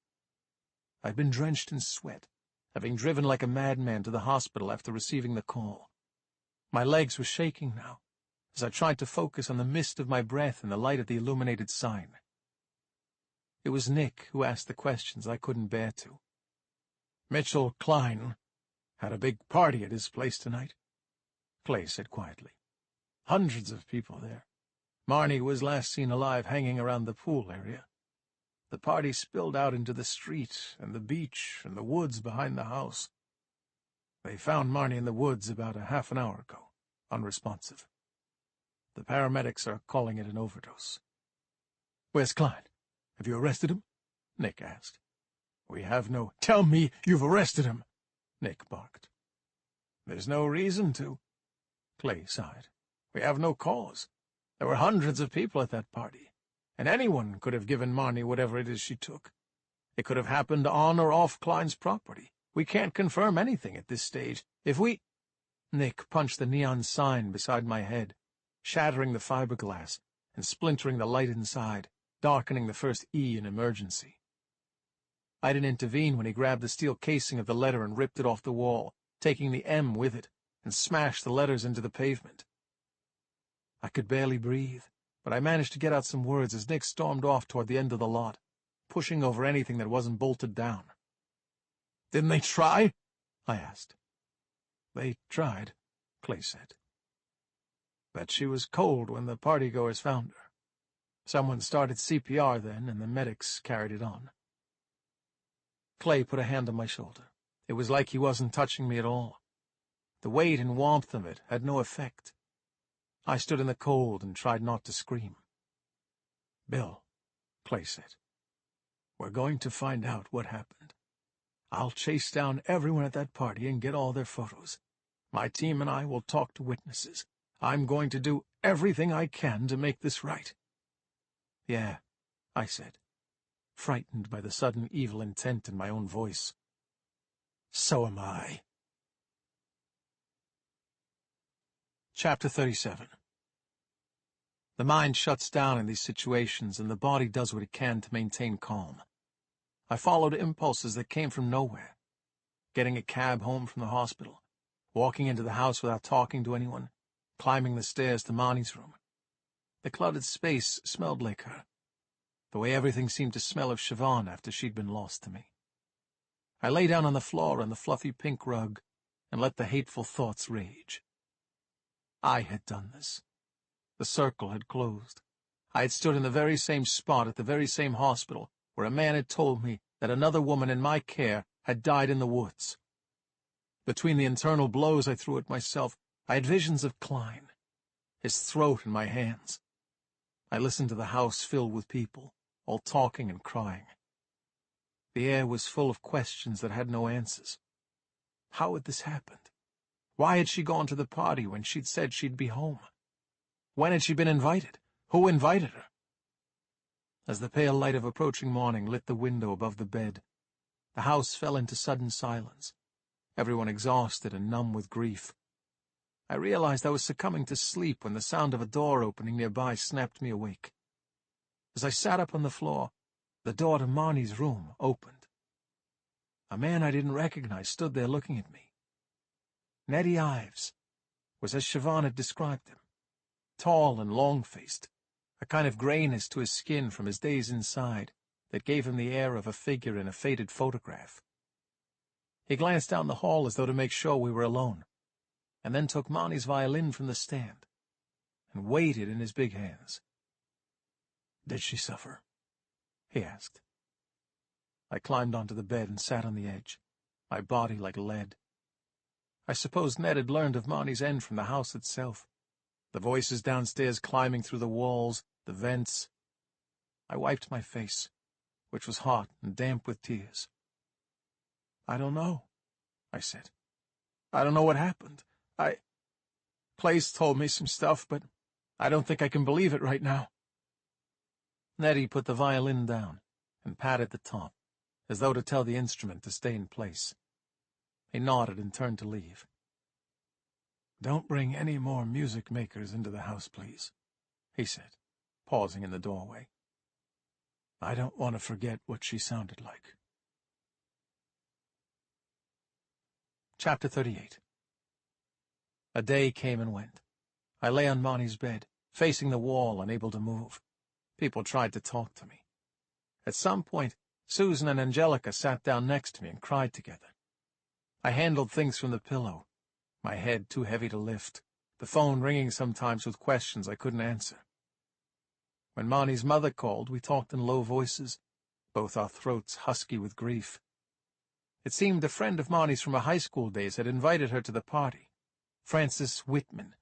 I'd been drenched in sweat, having driven like a madman to the hospital after receiving the call. My legs were shaking now, as I tried to focus on the mist of my breath and the light of the illuminated sign. It was Nick who asked the questions I couldn't bear to. "Mitchell Klein had a big party at his place tonight," Clay said quietly. "Hundreds of people there. Marnie was last seen alive hanging around the pool area. The party spilled out into the street and the beach and the woods behind the house. They found Marnie in the woods about a half an hour ago, unresponsive. The paramedics are calling it an overdose." "Where's Klein? Have you arrested him?" Nick asked. "We have no—" "Tell me you've arrested him!" Nick barked. "There's no reason to," Clay sighed. "We have no cause. There were hundreds of people at that party, and anyone could have given Marnie whatever it is she took. It could have happened on or off Klein's property. We can't confirm anything at this stage. If we—" Nick punched the neon sign beside my head, shattering the fiberglass and splintering the light inside, darkening the first E in emergency. I didn't intervene when he grabbed the steel casing of the letter and ripped it off the wall, taking the M with it, and smashed the letters into the pavement. I could barely breathe, but I managed to get out some words as Nick stormed off toward the end of the lot, pushing over anything that wasn't bolted down. "Didn't they try?" I asked. "They tried," Clay said. "But she was cold when the partygoers found her. Someone started CPR then, and the medics carried it on." Clay put a hand on my shoulder. It was like he wasn't touching me at all. The weight and warmth of it had no effect. I stood in the cold and tried not to scream. "Bill," Clay said, "we're going to find out what happened. I'll chase down everyone at that party and get all their photos. My team and I will talk to witnesses. I'm going to do everything I can to make this right." "Yeah," I said, frightened by the sudden evil intent in my own voice. "So am I." Chapter 37. The mind shuts down in these situations, and the body does what it can to maintain calm. I followed impulses that came from nowhere. Getting a cab home from the hospital, walking into the house without talking to anyone, climbing the stairs to Marnie's room. The cluttered space smelled like her, the way everything seemed to smell of Siobhan after she'd been lost to me. I lay down on the floor on the fluffy pink rug and let the hateful thoughts rage. I had done this. The circle had closed. I had stood in the very same spot at the very same hospital where a man had told me that another woman in my care had died in the woods. Between the internal blows I threw at myself, I had visions of Klein, his throat in my hands. I listened to the house filled with people, all talking and crying. The air was full of questions that had no answers. How had this happened? Why had she gone to the party when she'd said she'd be home? When had she been invited? Who invited her? As the pale light of approaching morning lit the window above the bed, the house fell into sudden silence, everyone exhausted and numb with grief. I realized I was succumbing to sleep when the sound of a door opening nearby snapped me awake. As I sat up on the floor, the door to Marnie's room opened. A man I didn't recognize stood there looking at me. Nettie Ives was as Siobhan had described him, tall and long-faced, a kind of grayness to his skin from his days inside that gave him the air of a figure in a faded photograph. He glanced down the hall as though to make sure we were alone, and then took Marnie's violin from the stand and weighed it in his big hands. "Did she suffer?" he asked. I climbed onto the bed and sat on the edge, my body like lead. I suppose Ned had learned of Marnie's end from the house itself, the voices downstairs climbing through the walls, the vents. I wiped my face, which was hot and damp with tears. "I don't know," I said. "I don't know what happened. Clay's told me some stuff, but I don't think I can believe it right now." Nettie put the violin down and patted the top, as though to tell the instrument to stay in place. He nodded and turned to leave. "Don't bring any more music makers into the house, please," he said, pausing in the doorway. "I don't want to forget what she sounded like." Chapter 38. A day came and went. I lay on Monty's bed, facing the wall, unable to move. People tried to talk to me. At some point, Susan and Angelica sat down next to me and cried together. I handled things from the pillow, my head too heavy to lift, the phone ringing sometimes with questions I couldn't answer. When Monty's mother called, we talked in low voices, both our throats husky with grief. It seemed a friend of Monty's from her high school days had invited her to the party, Frances Whitman,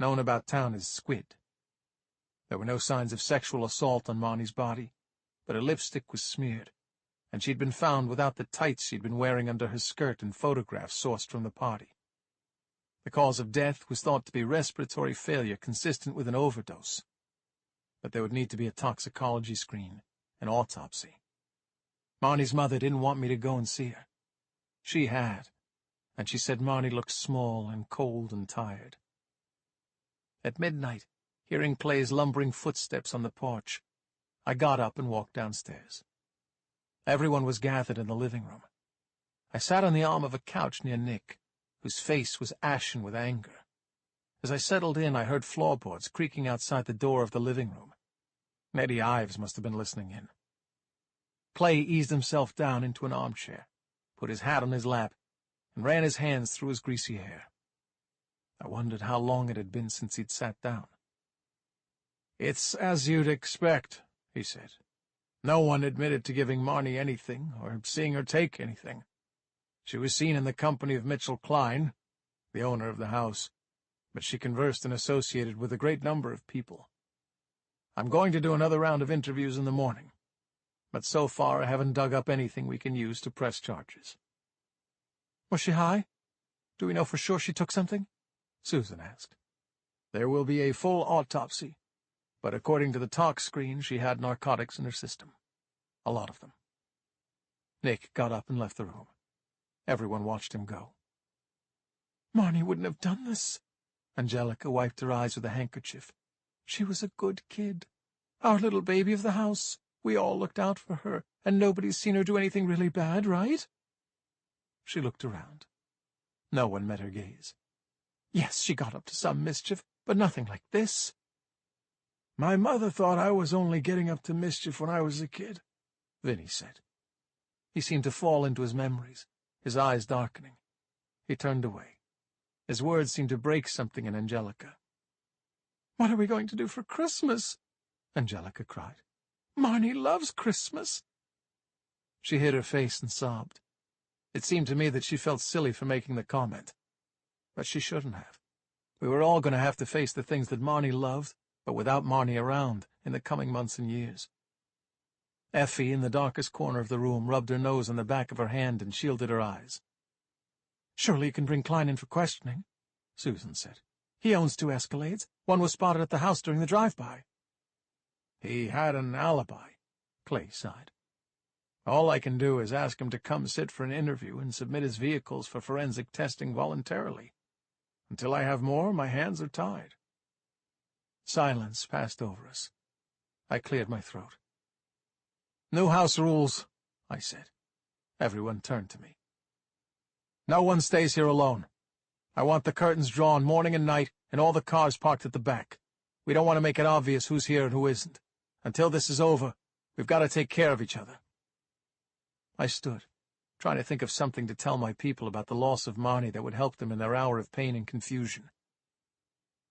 known about town as Squid. There were no signs of sexual assault on Monty's body, but her lipstick was smeared, and she'd been found without the tights she'd been wearing under her skirt in photographs sourced from the party. The cause of death was thought to be respiratory failure consistent with an overdose, but there would need to be a toxicology screen, an autopsy. Monty's mother didn't want me to go and see her. She had, and she said Monty looked small and cold and tired. At midnight, hearing Clay's lumbering footsteps on the porch, I got up and walked downstairs. Everyone was gathered in the living room. I sat on the arm of a couch near Nick, whose face was ashen with anger. As I settled in, I heard floorboards creaking outside the door of the living room. Nettie Ives must have been listening in. Clay eased himself down into an armchair, put his hat on his lap, and ran his hands through his greasy hair. I wondered how long it had been since he'd sat down. "It's as you'd expect," he said. "No one admitted to giving Marnie anything, or seeing her take anything. She was seen in the company of Mitchell Klein, the owner of the house, but she conversed and associated with a great number of people. I'm going to do another round of interviews in the morning, but so far I haven't dug up anything we can use to press charges." "Was she high? Do we know for sure she took something?" Susan asked. "There will be a full autopsy, but according to the tox screen, she had narcotics in her system. A lot of them." Nick got up and left the room. Everyone watched him go. "Marnie wouldn't have done this." Angelica wiped her eyes with a handkerchief. "She was a good kid. Our little baby of the house. We all looked out for her, and nobody's seen her do anything really bad, right?" She looked around. No one met her gaze. "Yes, she got up to some mischief, but nothing like this." "My mother thought I was only getting up to mischief when I was a kid," Vinny said. He seemed to fall into his memories, his eyes darkening. He turned away. His words seemed to break something in Angelica. "What are we going to do for Christmas?" Angelica cried. "Marnie loves Christmas." She hid her face and sobbed. It seemed to me that she felt silly for making the comment. But she shouldn't have. We were all going to have to face the things that Marnie loved, but without Marnie around, in the coming months and years. Effie, in the darkest corner of the room, rubbed her nose on the back of her hand and shielded her eyes. "Surely you can bring Klein in for questioning," Susan said. "He owns 2 Escalades. One was spotted at the house during the drive-by." "He had an alibi," Clay sighed. "All I can do is ask him to come sit for an interview and submit his vehicles for forensic testing voluntarily. Until I have more, my hands are tied." Silence passed over us. I cleared my throat. "New house rules," I said. Everyone turned to me. "No one stays here alone. I want the curtains drawn morning and night and all the cars parked at the back. We don't want to make it obvious who's here and who isn't. Until this is over, we've got to take care of each other." I stood, trying to think of something to tell my people about the loss of Marnie that would help them in their hour of pain and confusion.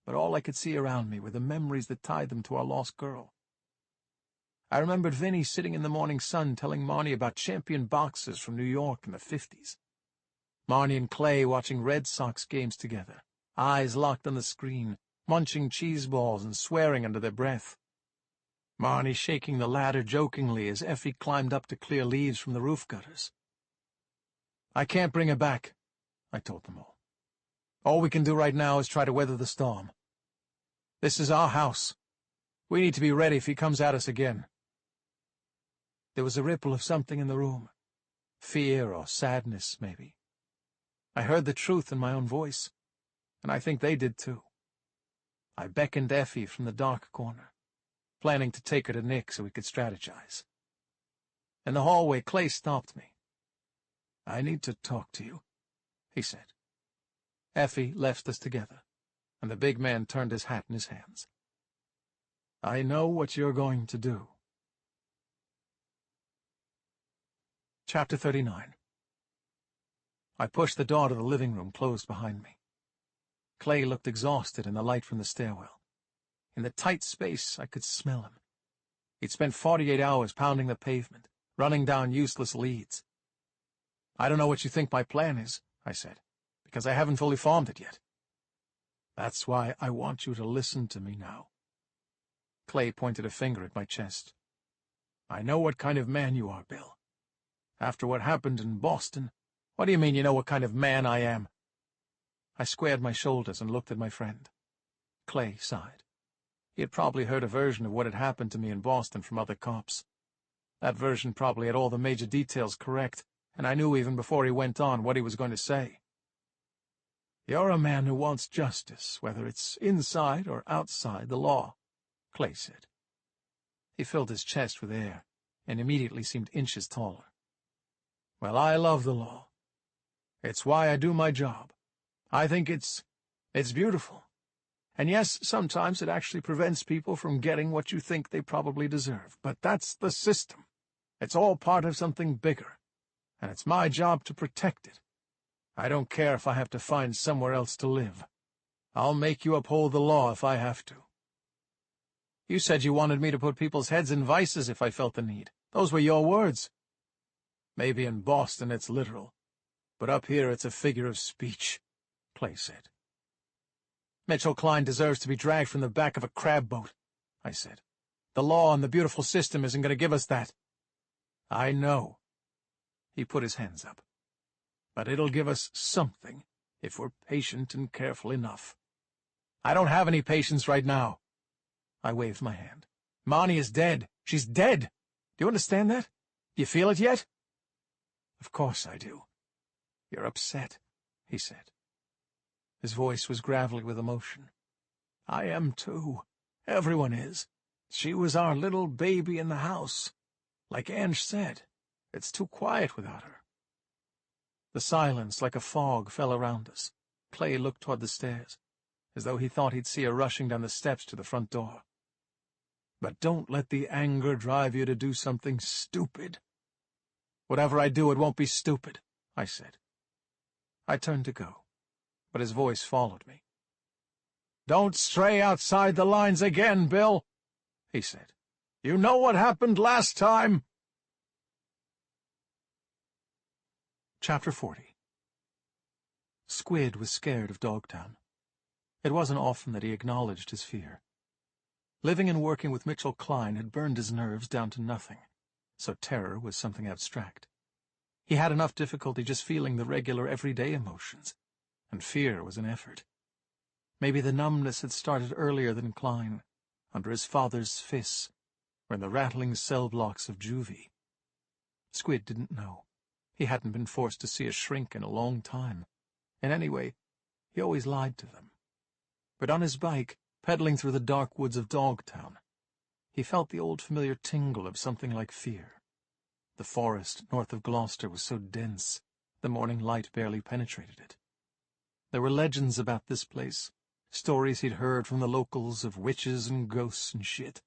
But all I could see around me were the memories that tied them to our lost girl. I remembered Vinny sitting in the morning sun telling Marnie about champion boxers from New York in the 50s. Marnie and Clay watching Red Sox games together, eyes locked on the screen, munching cheese balls and swearing under their breath. Marnie shaking the ladder jokingly as Effie climbed up to clear leaves from the roof gutters. "I can't bring her back," I told them all. "All we can do right now is try to weather the storm. This is our house. We need to be ready if he comes at us again. There was a ripple of something in the room. Fear or sadness, maybe. I heard the truth in my own voice, and I think they did too. I beckoned Effie from the dark corner, planning to take her to Nick so we could strategize. In the hallway, Clay stopped me. "I need to talk to you," he said. Effie left us together, and the big man turned his hat in his hands. "I know what you're going to do." Chapter 39. I pushed the door to the living room closed behind me. Clay looked exhausted in the light from the stairwell. In the tight space, I could smell him. He'd spent 48 hours pounding the pavement, running down useless leads. "I don't know what you think my plan is," I said, "because I haven't fully formed it yet." "That's why I want you to listen to me now." Clay pointed a finger at my chest. "I know what kind of man you are, Bill. After what happened in Boston—" "What do you mean you know what kind of man I am?" I squared my shoulders and looked at my friend. Clay sighed. He had probably heard a version of what had happened to me in Boston from other cops. That version probably had all the major details correct, and I knew even before he went on what he was going to say. "You're a man who wants justice, whether it's inside or outside the law," Clay said. He filled his chest with air, and immediately seemed inches taller. "Well, I love the law. It's why I do my job. I think it's beautiful. And yes, sometimes it actually prevents people from getting what you think they probably deserve. But that's the system. It's all part of something bigger, and it's my job to protect it. I don't care if I have to find somewhere else to live. I'll make you uphold the law if I have to." "You said you wanted me to put people's heads in vices if I felt the need. Those were your words." "Maybe in Boston it's literal, but up here it's a figure of speech," Clay said. "Mitchell Klein deserves to be dragged from the back of a crab boat," I said. "The law and the beautiful system isn't going to give us that." "I know." He put his hands up. "But it'll give us something, if we're patient and careful enough." "I don't have any patience right now." I waved my hand. "Marnie is dead. She's dead. Do you understand that? Do you feel it yet?" "Of course I do." "You're upset," he said. His voice was gravelly with emotion. "I am too. Everyone is. She was our little baby in the house. Like Ange said, it's too quiet without her." The silence, like a fog, fell around us. Clay looked toward the stairs, as though he thought he'd see her rushing down the steps to the front door. "But don't let the anger drive you to do something stupid." "Whatever I do, it won't be stupid," I said. I turned to go, but his voice followed me. "Don't stray outside the lines again, Bill," he said. "You know what happened last time." Chapter 40. Squid was scared of Dogtown. It wasn't often that he acknowledged his fear. Living and working with Mitchell Klein had burned his nerves down to nothing, so terror was something abstract. He had enough difficulty just feeling the regular everyday emotions, and fear was an effort. Maybe the numbness had started earlier than Klein, under his father's fists, or in the rattling cell blocks of juvie. Squid didn't know. He hadn't been forced to see a shrink in a long time, and anyway, he always lied to them. But on his bike, pedaling through the dark woods of Dogtown, he felt the old familiar tingle of something like fear. The forest north of Gloucester was so dense, the morning light barely penetrated it. There were legends about this place, stories he'd heard from the locals of witches and ghosts and shit.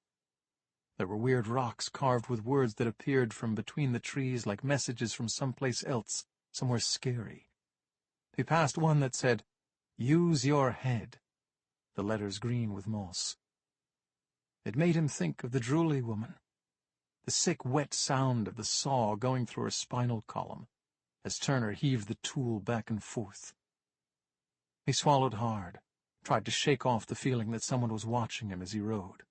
There were weird rocks carved with words that appeared from between the trees like messages from someplace else, somewhere scary. He passed one that said, "Use your head," the letters green with moss. It made him think of the Drooly woman, the sick, wet sound of the saw going through her spinal column, as Turner heaved the tool back and forth. He swallowed hard, tried to shake off the feeling that someone was watching him as he rode.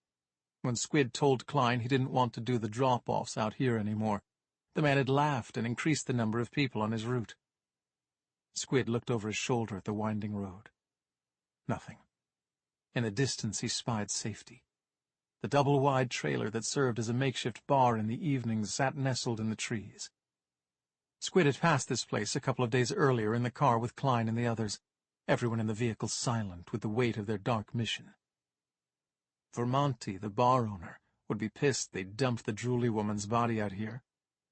When Squid told Klein he didn't want to do the drop-offs out here anymore, the man had laughed and increased the number of people on his route. Squid looked over his shoulder at the winding road. Nothing. In the distance he spied safety. The double-wide trailer that served as a makeshift bar in the evenings sat nestled in the trees. Squid had passed this place a couple of days earlier in the car with Klein and the others, everyone in the vehicle silent with the weight of their dark mission. Vermonti, the bar owner, would be pissed they'd dumped the drooly woman's body out here,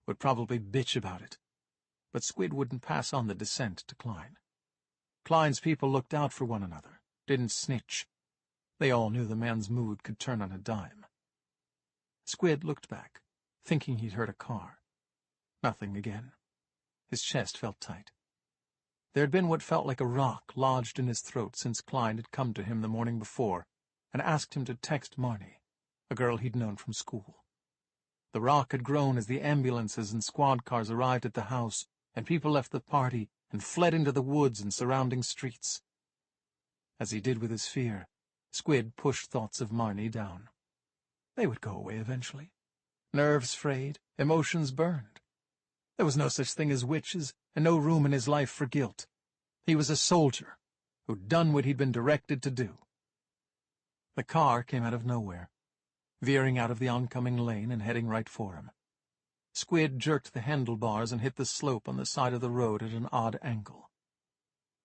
would probably bitch about it. But Squid wouldn't pass on the descent to Klein. Klein's people looked out for one another, didn't snitch. They all knew the man's mood could turn on a dime. Squid looked back, thinking he'd heard a car. Nothing again. His chest felt tight. There had been what felt like a rock lodged in his throat since Klein had come to him the morning before and asked him to text Marnie, a girl he'd known from school. The rock had grown as the ambulances and squad cars arrived at the house, and people left the party and fled into the woods and surrounding streets. As he did with his fear, Squid pushed thoughts of Marnie down. They would go away eventually. Nerves frayed, emotions burned. There was no such thing as witches, and no room in his life for guilt. He was a soldier who'd done what he'd been directed to do. The car came out of nowhere, veering out of the oncoming lane and heading right for him. Squid jerked the handlebars and hit the slope on the side of the road at an odd angle.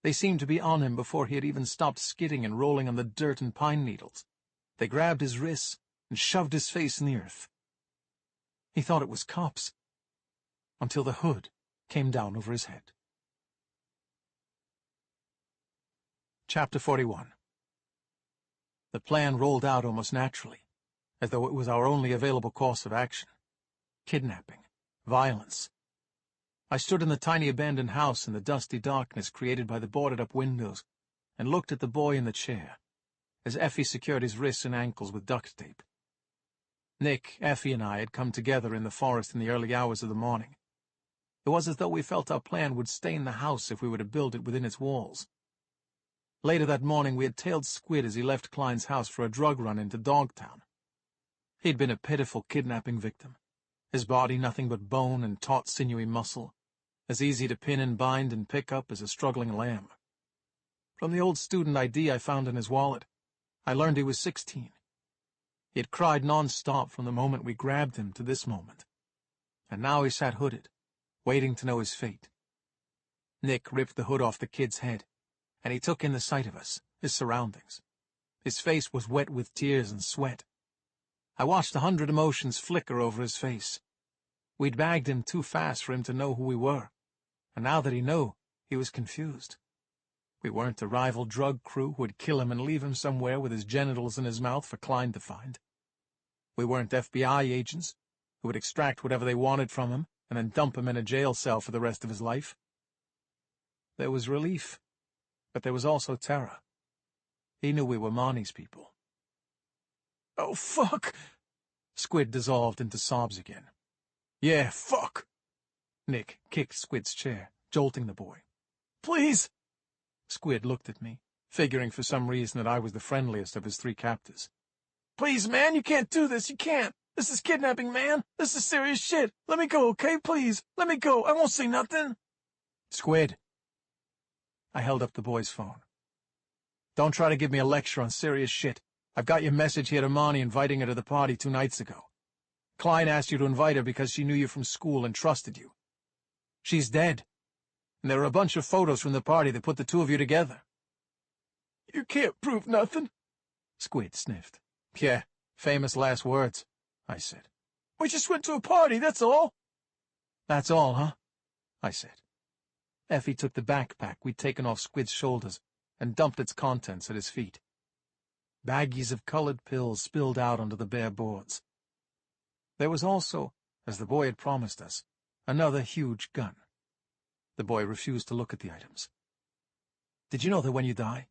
They seemed to be on him before he had even stopped skidding and rolling on the dirt and pine needles. They grabbed his wrists and shoved his face in the earth. He thought it was cops, until the hood came down over his head. Chapter 41. The plan rolled out almost naturally, as though it was our only available course of action. Kidnapping, violence. I stood in the tiny abandoned house in the dusty darkness created by the boarded-up windows and looked at the boy in the chair, as Effie secured his wrists and ankles with duct tape. Nick, Effie, and I had come together in the forest in the early hours of the morning. It was as though we felt our plan would stay in the house if we were to build it within its walls. Later that morning we had tailed Squid as he left Klein's house for a drug run into Dogtown. He'd been a pitiful kidnapping victim, his body nothing but bone and taut sinewy muscle, as easy to pin and bind and pick up as a struggling lamb. From the old student ID I found in his wallet, I learned he was 16. He had cried non-stop from the moment we grabbed him to this moment, and now he sat hooded, waiting to know his fate. Nick ripped the hood off the kid's head, and he took in the sight of us, his surroundings. His face was wet with tears and sweat. I watched 100 emotions flicker over his face. We'd bagged him too fast for him to know who we were, and now that he knew, he was confused. We weren't a rival drug crew who would kill him and leave him somewhere with his genitals in his mouth for Klein to find. We weren't FBI agents who would extract whatever they wanted from him and then dump him in a jail cell for the rest of his life. There was relief, but there was also terror. He knew we were Marnie's people. "Oh, fuck!" Squid dissolved into sobs again. "Yeah, fuck!" Nick kicked Squid's chair, jolting the boy. "Please!" Squid looked at me, figuring for some reason that I was the friendliest of his three captors. "Please, man, you can't do this, you can't! This is kidnapping, man! This is serious shit! Let me go, okay? Please! Let me go! I won't say nothing!" "Squid!" I held up the boy's phone. "Don't try to give me a lecture on serious shit. I've got your message here to Marnie inviting her to the party 2 nights ago. Klein asked you to invite her because she knew you from school and trusted you. She's dead, and there are a bunch of photos from the party that put the two of you together." "You can't prove nothing," Squid sniffed. "Yeah, famous last words," I said. "We just went to a party, that's all." "That's all, huh?" I said. Effie took the backpack we'd taken off Squid's shoulders and dumped its contents at his feet. Baggies of colored pills spilled out onto the bare boards. There was also, as the boy had promised us, another huge gun. The boy refused to look at the items. "Did you know that when you die,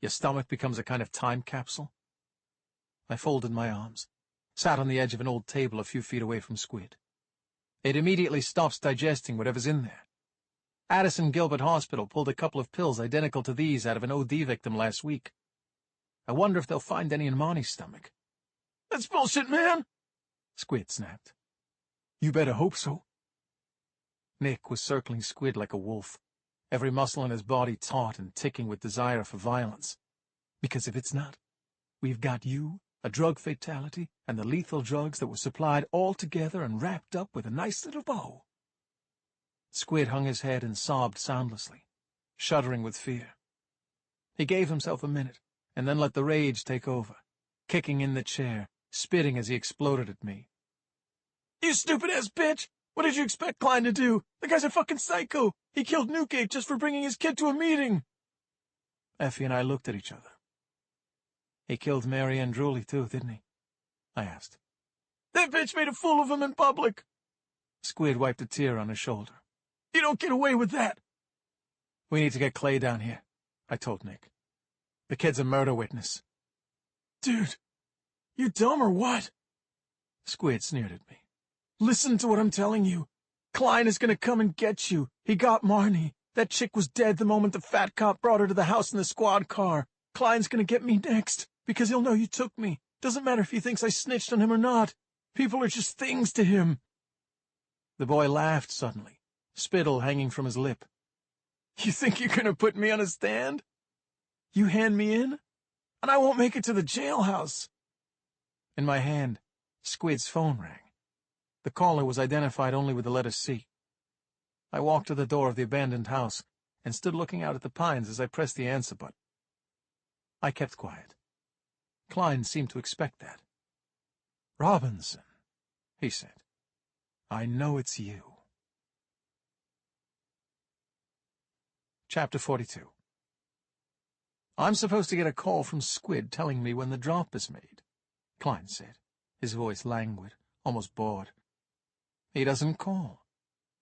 your stomach becomes a kind of time capsule?" I folded my arms, sat on the edge of an old table a few feet away from Squid. "It immediately stops digesting whatever's in there. Addison Gilbert Hospital pulled a couple of pills identical to these out of an OD victim last week. I wonder if they'll find any in Marnie's stomach." "That's bullshit, man!" Squid snapped. "You better hope so." Nick was circling Squid like a wolf, every muscle in his body taut and ticking with desire for violence. "Because if it's not, we've got you A drug fatality, and the lethal drugs that were supplied all together and wrapped up with a nice little bow. Squid hung his head and sobbed soundlessly, shuddering with fear. He gave himself a minute, and then let the rage take over, kicking in the chair, spitting as he exploded at me. "You stupid-ass bitch! What did you expect Klein to do? The guy's a fucking psycho! He killed Newgate just for bringing his kid to a meeting!" Effie and I looked at each other. "He killed Mary Ann Drewley, too, didn't he?" I asked. "That bitch made a fool of him in public." Squid wiped a tear on his shoulder. "You don't get away with that." "We need to get Clay down here," I told Nick. "The kid's a murder witness." "Dude, you dumb or what?" Squid sneered at me. "Listen to what I'm telling you. Klein is gonna come and get you. He got Marnie. That chick was dead the moment the fat cop brought her to the house in the squad car. Klein's gonna get me next, because he'll know you took me. Doesn't matter if he thinks I snitched on him or not. People are just things to him." The boy laughed suddenly, spittle hanging from his lip. "You think you're gonna put me on a stand? You hand me in, and I won't make it to the jailhouse." In my hand, Squid's phone rang. The caller was identified only with the letter C. I walked to the door of the abandoned house and stood looking out at the pines as I pressed the answer button. I kept quiet. Klein seemed to expect that. "Robinson," he said, "I know it's you." Chapter 42. "I'm supposed to get a call from Squid telling me when the drop is made," Klein said, his voice languid, almost bored. "He doesn't call.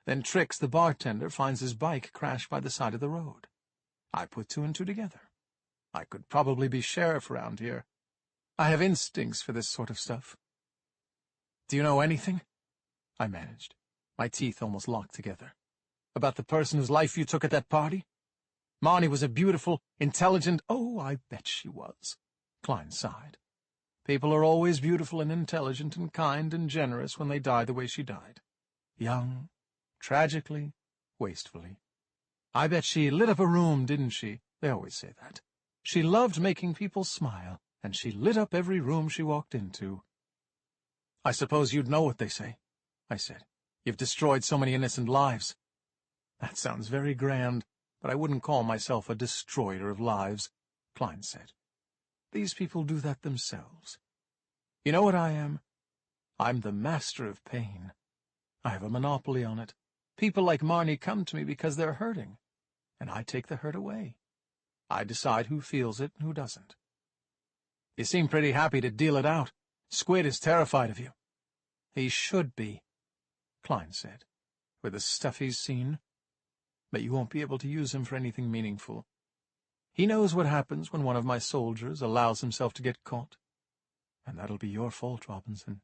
Then Trix, the bartender, finds his bike crashed by the side of the road. I put two and two together. I could probably be sheriff around here. I have instincts for this sort of stuff." "Do you know anything?" I managed, my teeth almost locked together. "About the person whose life you took at that party? Marnie was a beautiful, intelligent—" "Oh, I bet she was," Klein sighed. "People are always beautiful and intelligent and kind and generous when they die the way she died. Young, tragically, wastefully. I bet she lit up a room, didn't she? They always say that. She loved making people smile, and she lit up every room she walked into." "I suppose you'd know what they say," I said. "You've destroyed so many innocent lives." "That sounds very grand, but I wouldn't call myself a destroyer of lives," Klein said. "These people do that themselves. You know what I am? I'm the master of pain. I have a monopoly on it. People like Marnie come to me because they're hurting, and I take the hurt away. I decide who feels it and who doesn't." "You seem pretty happy to deal it out. Squid is terrified of you." "He should be," Klein said, "with the stuff he's seen. But you won't be able to use him for anything meaningful. He knows what happens when one of my soldiers allows himself to get caught. And that'll be your fault, Robinson.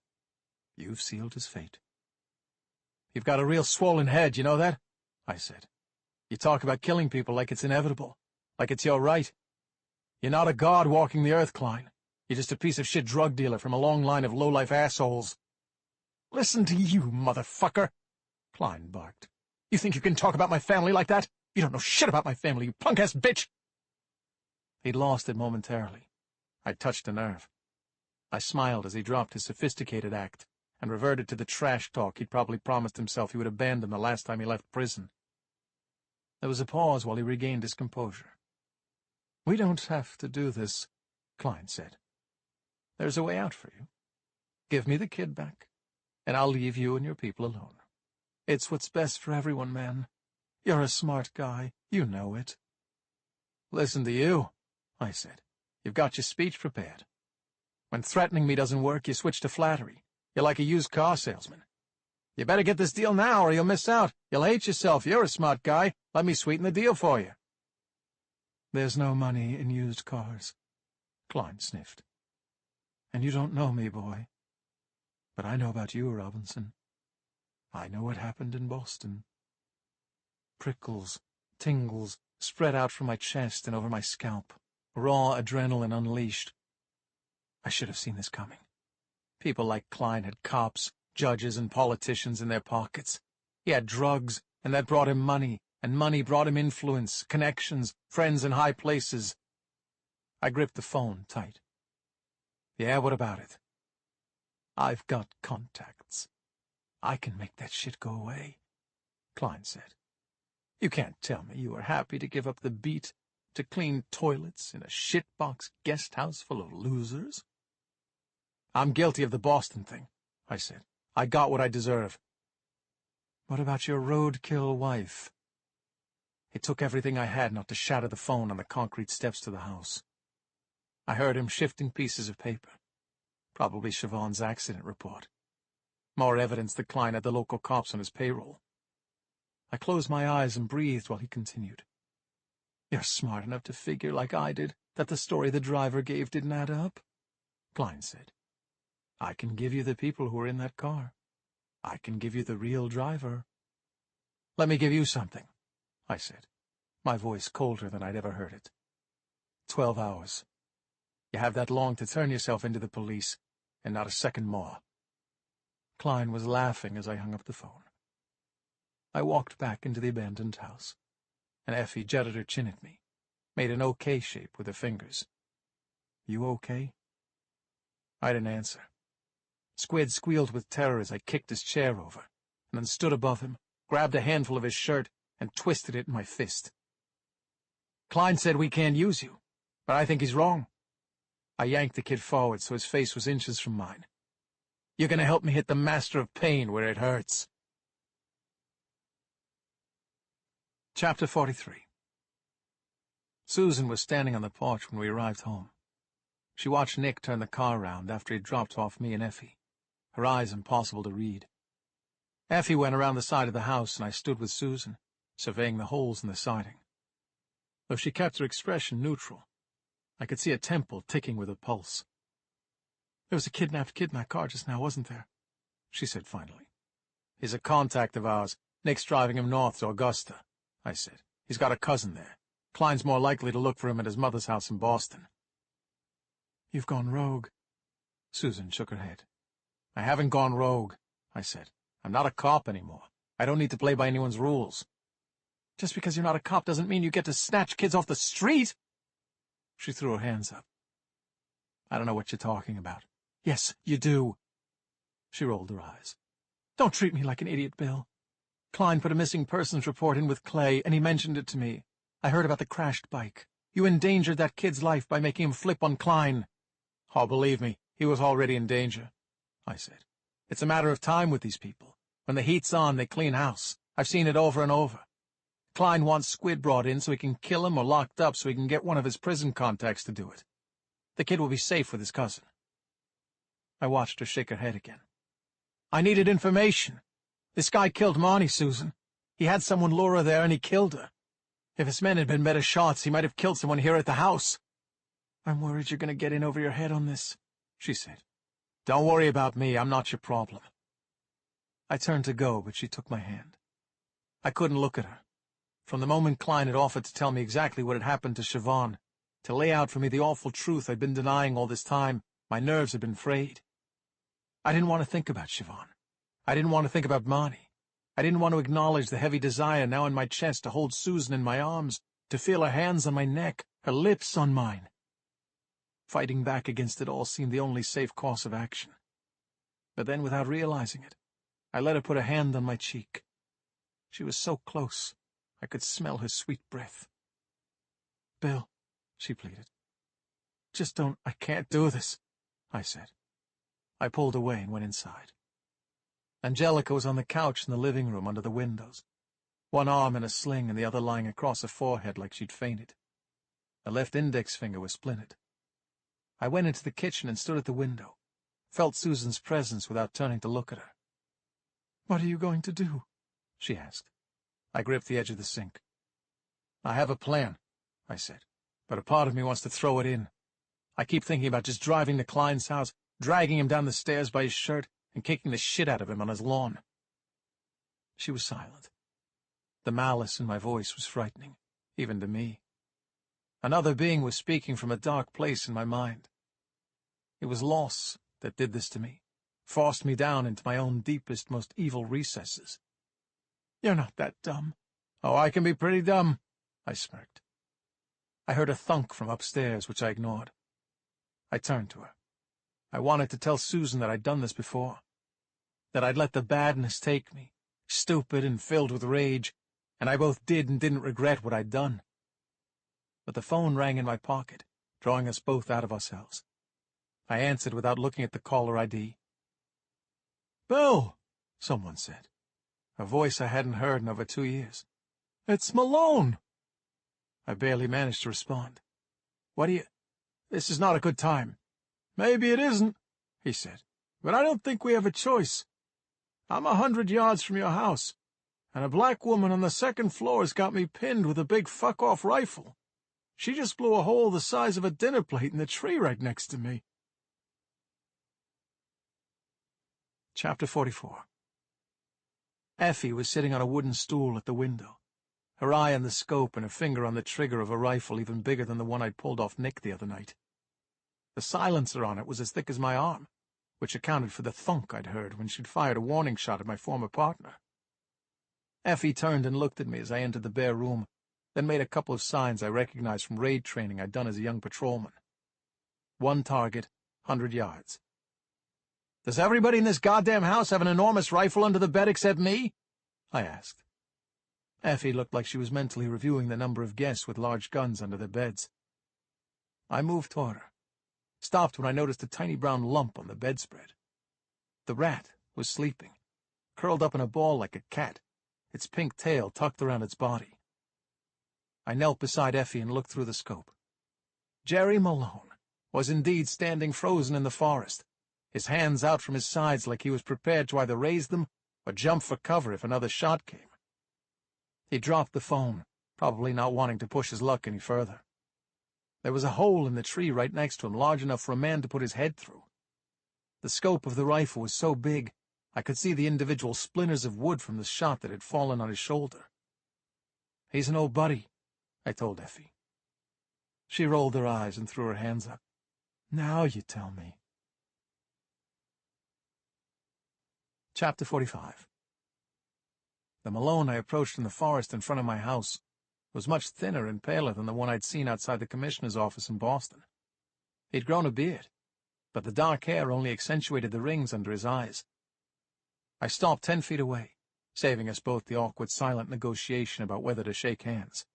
You've sealed his fate." "You've got a real swollen head, you know that?" I said. "You talk about killing people like it's inevitable, like it's your right. You're not a god walking the earth, Klein. You're just a piece of shit drug dealer from a long line of low-life assholes." "Listen to you, motherfucker," Klein barked. "You think you can talk about my family like that? You don't know shit about my family, you punk-ass bitch!" He'd lost it momentarily. I'd touched a nerve. I smiled as he dropped his sophisticated act and reverted to the trash talk he'd probably promised himself he would abandon the last time he left prison. There was a pause while he regained his composure. "We don't have to do this," Klein said. "There's a way out for you. Give me the kid back, and I'll leave you and your people alone. It's what's best for everyone, man. You're a smart guy. You know it." "Listen to you," I said. "You've got your speech prepared. When threatening me doesn't work, you switch to flattery. You're like a used car salesman. You better get this deal now or you'll miss out. You'll hate yourself. You're a smart guy. Let me sweeten the deal for you." "There's no money in used cars," Klein sniffed. "And you don't know me, boy. But I know about you, Robinson. I know what happened in Boston." Prickles, tingles, spread out from my chest and over my scalp, raw adrenaline unleashed. I should have seen this coming. People like Klein had cops, judges, and politicians in their pockets. He had drugs, and that brought him money, and money brought him influence, connections, friends in high places. I gripped the phone tight. Yeah, what about it? I've got contacts. I can make that shit go away, Klein said. You can't tell me you were happy to give up the beat to clean toilets in a shitbox guest house full of losers? I'm guilty of the Boston thing, I said. I got what I deserve. What about your roadkill wife? It took everything I had not to shatter the phone on the concrete steps to the house. I heard him shifting pieces of paper. Probably Siobhan's accident report. More evidence that Klein had the local cops on his payroll. I closed my eyes and breathed while he continued. You're smart enough to figure, like I did, that the story the driver gave didn't add up, Klein said. I can give you the people who were in that car. I can give you the real driver. Let me give you something, I said, my voice colder than I'd ever heard it. 12 hours. You have that long to turn yourself into the police, and not a second more. Klein was laughing as I hung up the phone. I walked back into the abandoned house, and Effie jutted her chin at me, made an OK shape with her fingers. You okay? I didn't answer. Squid squealed with terror as I kicked his chair over, and then stood above him, grabbed a handful of his shirt, and twisted it in my fist. Klein said we can't use you, but I think he's wrong. I yanked the kid forward so his face was inches from mine. You're going to help me hit the master of pain where it hurts. Chapter 43. Susan was standing on the porch when we arrived home. She watched Nick turn the car round after he'd dropped off me and Effie, her eyes impossible to read. Effie went around the side of the house, and I stood with Susan, surveying the holes in the siding. Though she kept her expression neutral, I could see a temple ticking with a pulse. There was a kidnapped kid in that car just now, wasn't there? She said finally. He's a contact of ours. Nick's driving him north to Augusta, I said. He's got a cousin there. Klein's more likely to look for him at his mother's house in Boston. You've gone rogue. Susan shook her head. I haven't gone rogue, I said. I'm not a cop anymore. I don't need to play by anyone's rules. Just because you're not a cop doesn't mean you get to snatch kids off the street. She threw her hands up. I don't know what you're talking about. Yes, you do. She rolled her eyes. Don't treat me like an idiot, Bill. Klein put a missing persons report in with Clay, and he mentioned it to me. I heard about the crashed bike. You endangered that kid's life by making him flip on Klein. Oh, believe me, he was already in danger, I said. It's a matter of time with these people. When the heat's on, they clean house. I've seen it over and over. Klein wants Squid brought in so he can kill him, or locked up so he can get one of his prison contacts to do it. The kid will be safe with his cousin. I watched her shake her head again. I needed information. This guy killed Marnie, Susan. He had someone lure her there, and he killed her. If his men had been better shots, he might have killed someone here at the house. I'm worried you're going to get in over your head on this, she said. Don't worry about me. I'm not your problem. I turned to go, but she took my hand. I couldn't look at her. From the moment Klein had offered to tell me exactly what had happened to Siobhan, to lay out for me the awful truth I'd been denying all this time, my nerves had been frayed. I didn't want to think about Siobhan. I didn't want to think about Marnie. I didn't want to acknowledge the heavy desire now in my chest to hold Susan in my arms, to feel her hands on my neck, her lips on mine. Fighting back against it all seemed the only safe course of action. But then, without realizing it, I let her put a hand on my cheek. She was so close, I could smell her sweet breath. Bill, she pleaded. Just don't, I can't do this, I said. I pulled away and went inside. Angelica was on the couch in the living room under the windows, one arm in a sling and the other lying across her forehead like she'd fainted. Her left index finger was splintered. I went into the kitchen and stood at the window, felt Susan's presence without turning to look at her. What are you going to do? She asked. I gripped the edge of the sink. I have a plan, I said, but a part of me wants to throw it in. I keep thinking about just driving to Klein's house, dragging him down the stairs by his shirt, and kicking the shit out of him on his lawn. She was silent. The malice in my voice was frightening, even to me. Another being was speaking from a dark place in my mind. It was loss that did this to me, forced me down into my own deepest, most evil recesses. You're not that dumb. Oh, I can be pretty dumb, I smirked. I heard a thunk from upstairs, which I ignored. I turned to her. I wanted to tell Susan that I'd done this before, that I'd let the badness take me, stupid and filled with rage, and I both did and didn't regret what I'd done. But the phone rang in my pocket, drawing us both out of ourselves. I answered without looking at the caller ID. "Bill," someone said, a voice I hadn't heard in over 2 years. "It's Malone." I barely managed to respond. "What do you— This is not a good time." "Maybe it isn't," he said, "but I don't think we have a choice. I'm 100 yards from your house, and a black woman on the second floor has got me pinned with a big fuck-off rifle. She just blew a hole the size of a dinner plate in the tree right next to me." Chapter 44. Effie was sitting on a wooden stool at the window, her eye on the scope and a finger on the trigger of a rifle even bigger than the one I'd pulled off Nick the other night. The silencer on it was as thick as my arm, which accounted for the thunk I'd heard when she'd fired a warning shot at my former partner. Effie turned and looked at me as I entered the bare room, then made a couple of signs I recognized from raid training I'd done as a young patrolman. One target, 100 yards. "Does everybody in this goddamn house have an enormous rifle under the bed except me?" I asked. Effie looked like she was mentally reviewing the number of guests with large guns under their beds. I moved toward her, stopped when I noticed a tiny brown lump on the bedspread. The rat was sleeping, curled up in a ball like a cat, its pink tail tucked around its body. I knelt beside Effie and looked through the scope. Jerry Malone was indeed standing frozen in the forest, his hands out from his sides like he was prepared to either raise them or jump for cover if another shot came. He dropped the phone, probably not wanting to push his luck any further. There was a hole in the tree right next to him, large enough for a man to put his head through. The scope of the rifle was so big, I could see the individual splinters of wood from the shot that had fallen on his shoulder. "He's an old buddy," I told Effie. She rolled her eyes and threw her hands up. "Now you tell me." Chapter 45. The Malone I approached in the forest in front of my house was much thinner and paler than the one I'd seen outside the commissioner's office in Boston. He'd grown a beard, but the dark hair only accentuated the rings under his eyes. I stopped 10 feet away, saving us both the awkward silent negotiation about whether to shake hands.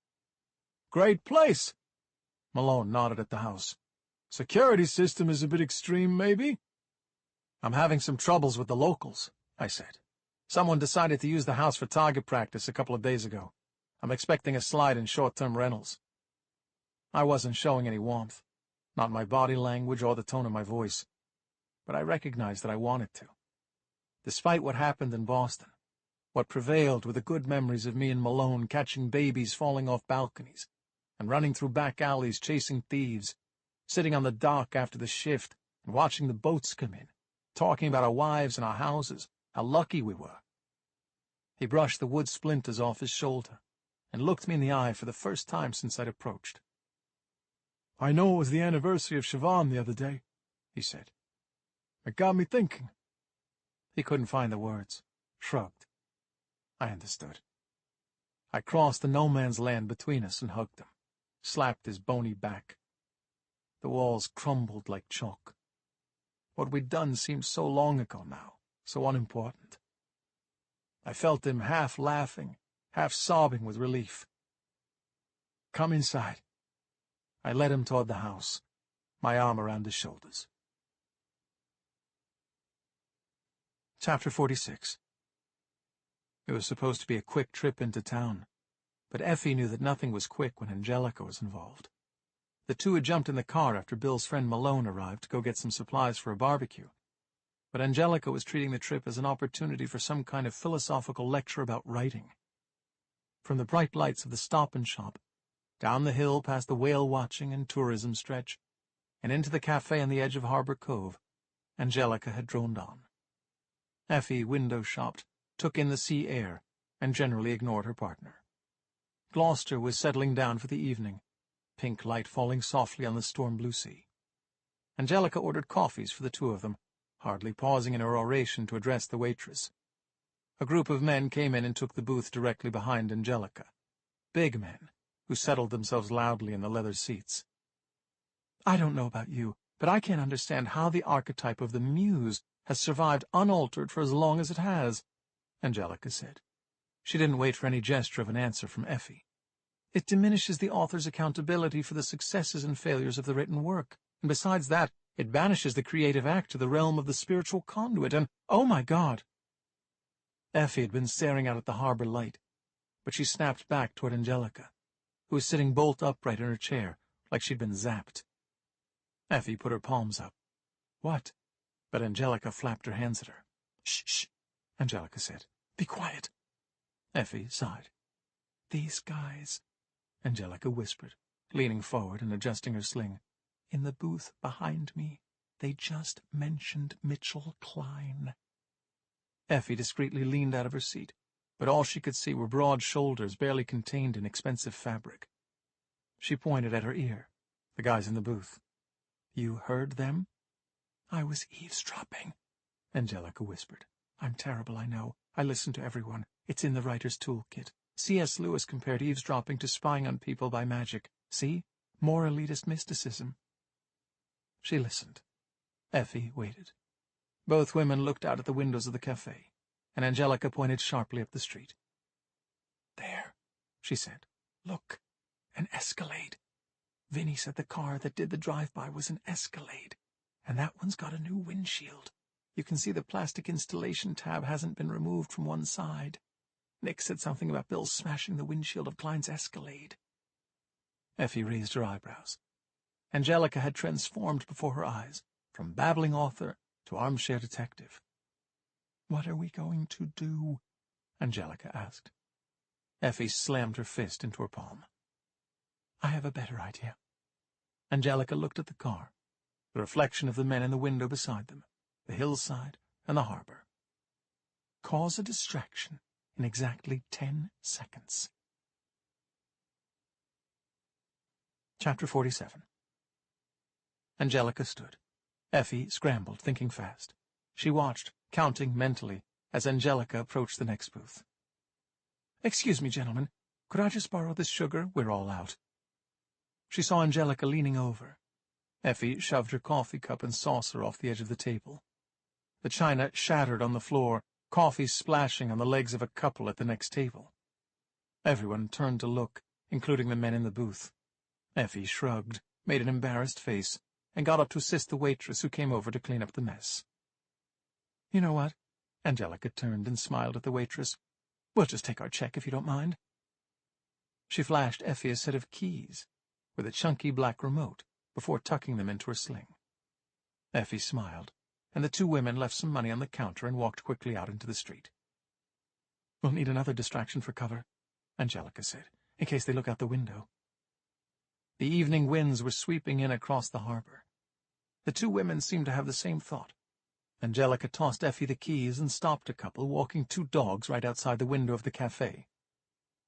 "Great place." Malone nodded at the house. "Security system is a bit extreme, maybe?" "I'm having some troubles with the locals," I said. "Someone decided to use the house for target practice a couple of days ago. I'm expecting a slide in short-term rentals." I wasn't showing any warmth, not my body language or the tone of my voice, but I recognized that I wanted to. Despite what happened in Boston, what prevailed were the good memories of me and Malone catching babies falling off balconies and running through back alleys chasing thieves, sitting on the dock after the shift and watching the boats come in, talking about our wives and our houses, how lucky we were. He brushed the wood splinters off his shoulder and looked me in the eye for the first time since I'd approached. "I know it was the anniversary of Siobhan the other day," he said. "It got me thinking." He couldn't find the words, shrugged. I understood. I crossed the no-man's land between us and hugged him, slapped his bony back. The walls crumbled like chalk. What we'd done seemed so long ago now, so unimportant. I felt him half laughing, half sobbing with relief. "Come inside." I led him toward the house, my arm around his shoulders. Chapter 46. It was supposed to be a quick trip into town, but Effie knew that nothing was quick when Angelica was involved. The two had jumped in the car after Bill's friend Malone arrived to go get some supplies for a barbecue, but Angelica was treating the trip as an opportunity for some kind of philosophical lecture about writing. From the bright lights of the Stop and Shop, down the hill past the whale-watching and tourism stretch, and into the cafe on the edge of Harbor Cove, Angelica had droned on. Effie window-shopped, took in the sea air, and generally ignored her partner. Gloucester was settling down for the evening, pink light falling softly on the storm-blue sea. Angelica ordered coffees for the two of them, hardly pausing in her oration to address the waitress. A group of men came in and took the booth directly behind Angelica. Big men, who settled themselves loudly in the leather seats. "I don't know about you, but I can't understand how the archetype of the muse has survived unaltered for as long as it has," Angelica said. She didn't wait for any gesture of an answer from Effie. "It diminishes the author's accountability for the successes and failures of the written work, and besides that, it banishes the creative act to the realm of the spiritual conduit, and, oh my God!" Effie had been staring out at the harbor light, but she snapped back toward Angelica, who was sitting bolt upright in her chair, like she'd been zapped. Effie put her palms up. "What?" But Angelica flapped her hands at her. "Shh, shh," Angelica said. "Be quiet." Effie sighed. "These guys," Angelica whispered, leaning forward and adjusting her sling. "In the booth behind me, they just mentioned Mitchell Klein." Effie discreetly leaned out of her seat, but all she could see were broad shoulders barely contained in expensive fabric. She pointed at her ear, the guys in the booth. "You heard them?" "I was eavesdropping," Angelica whispered. "I'm terrible, I know. I listen to everyone. It's in the writer's toolkit. C.S. Lewis compared eavesdropping to spying on people by magic. See? More elitist mysticism." She listened. Effie waited. Both women looked out at the windows of the cafe, and Angelica pointed sharply up the street. "There," she said. "Look, an Escalade. Vinny said the car that did the drive-by was an Escalade, and that one's got a new windshield. You can see the plastic installation tab hasn't been removed from one side. Nick said something about Bill smashing the windshield of Klein's Escalade." Effie raised her eyebrows. Angelica had transformed before her eyes, from babbling author to armchair detective. "What are we going to do?" Angelica asked. Effie slammed her fist into her palm. "I have a better idea." Angelica looked at the car, the reflection of the men in the window beside them, the hillside, and the harbor. "Cause a distraction in exactly 10 seconds. Chapter 47. Angelica stood. Effie scrambled, thinking fast. She watched, counting mentally, as Angelica approached the next booth. "Excuse me, gentlemen. Could I just borrow this sugar? We're all out." She saw Angelica leaning over. Effie shoved her coffee cup and saucer off the edge of the table. The china shattered on the floor, coffee splashing on the legs of a couple at the next table. Everyone turned to look, including the men in the booth. Effie shrugged, made an embarrassed face, and got up to assist the waitress who came over to clean up the mess. "You know what?" Angelica turned and smiled at the waitress. "We'll just take our check if you don't mind." She flashed Effie a set of keys, with a chunky black remote, before tucking them into her sling. Effie smiled, and the two women left some money on the counter and walked quickly out into the street. "We'll need another distraction for cover," Angelica said, "in case they look out the window." The evening winds were sweeping in across the harbor. The two women seemed to have the same thought. Angelica tossed Effie the keys and stopped a couple walking two dogs right outside the window of the cafe.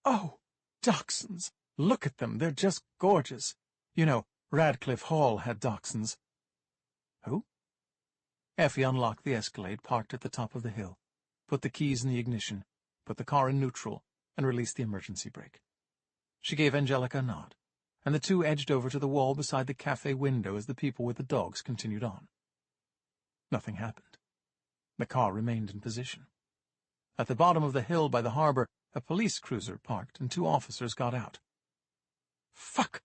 "Oh, dachshunds! Look at them, they're just gorgeous. You know, Radcliffe Hall had dachshunds." "Who?" Effie unlocked the Escalade parked at the top of the hill, put the keys in the ignition, put the car in neutral, and released the emergency brake. She gave Angelica a nod, and the two edged over to the wall beside the cafe window as the people with the dogs continued on. Nothing happened. The car remained in position. At the bottom of the hill by the harbor, a police cruiser parked, and two officers got out. "Fuck!"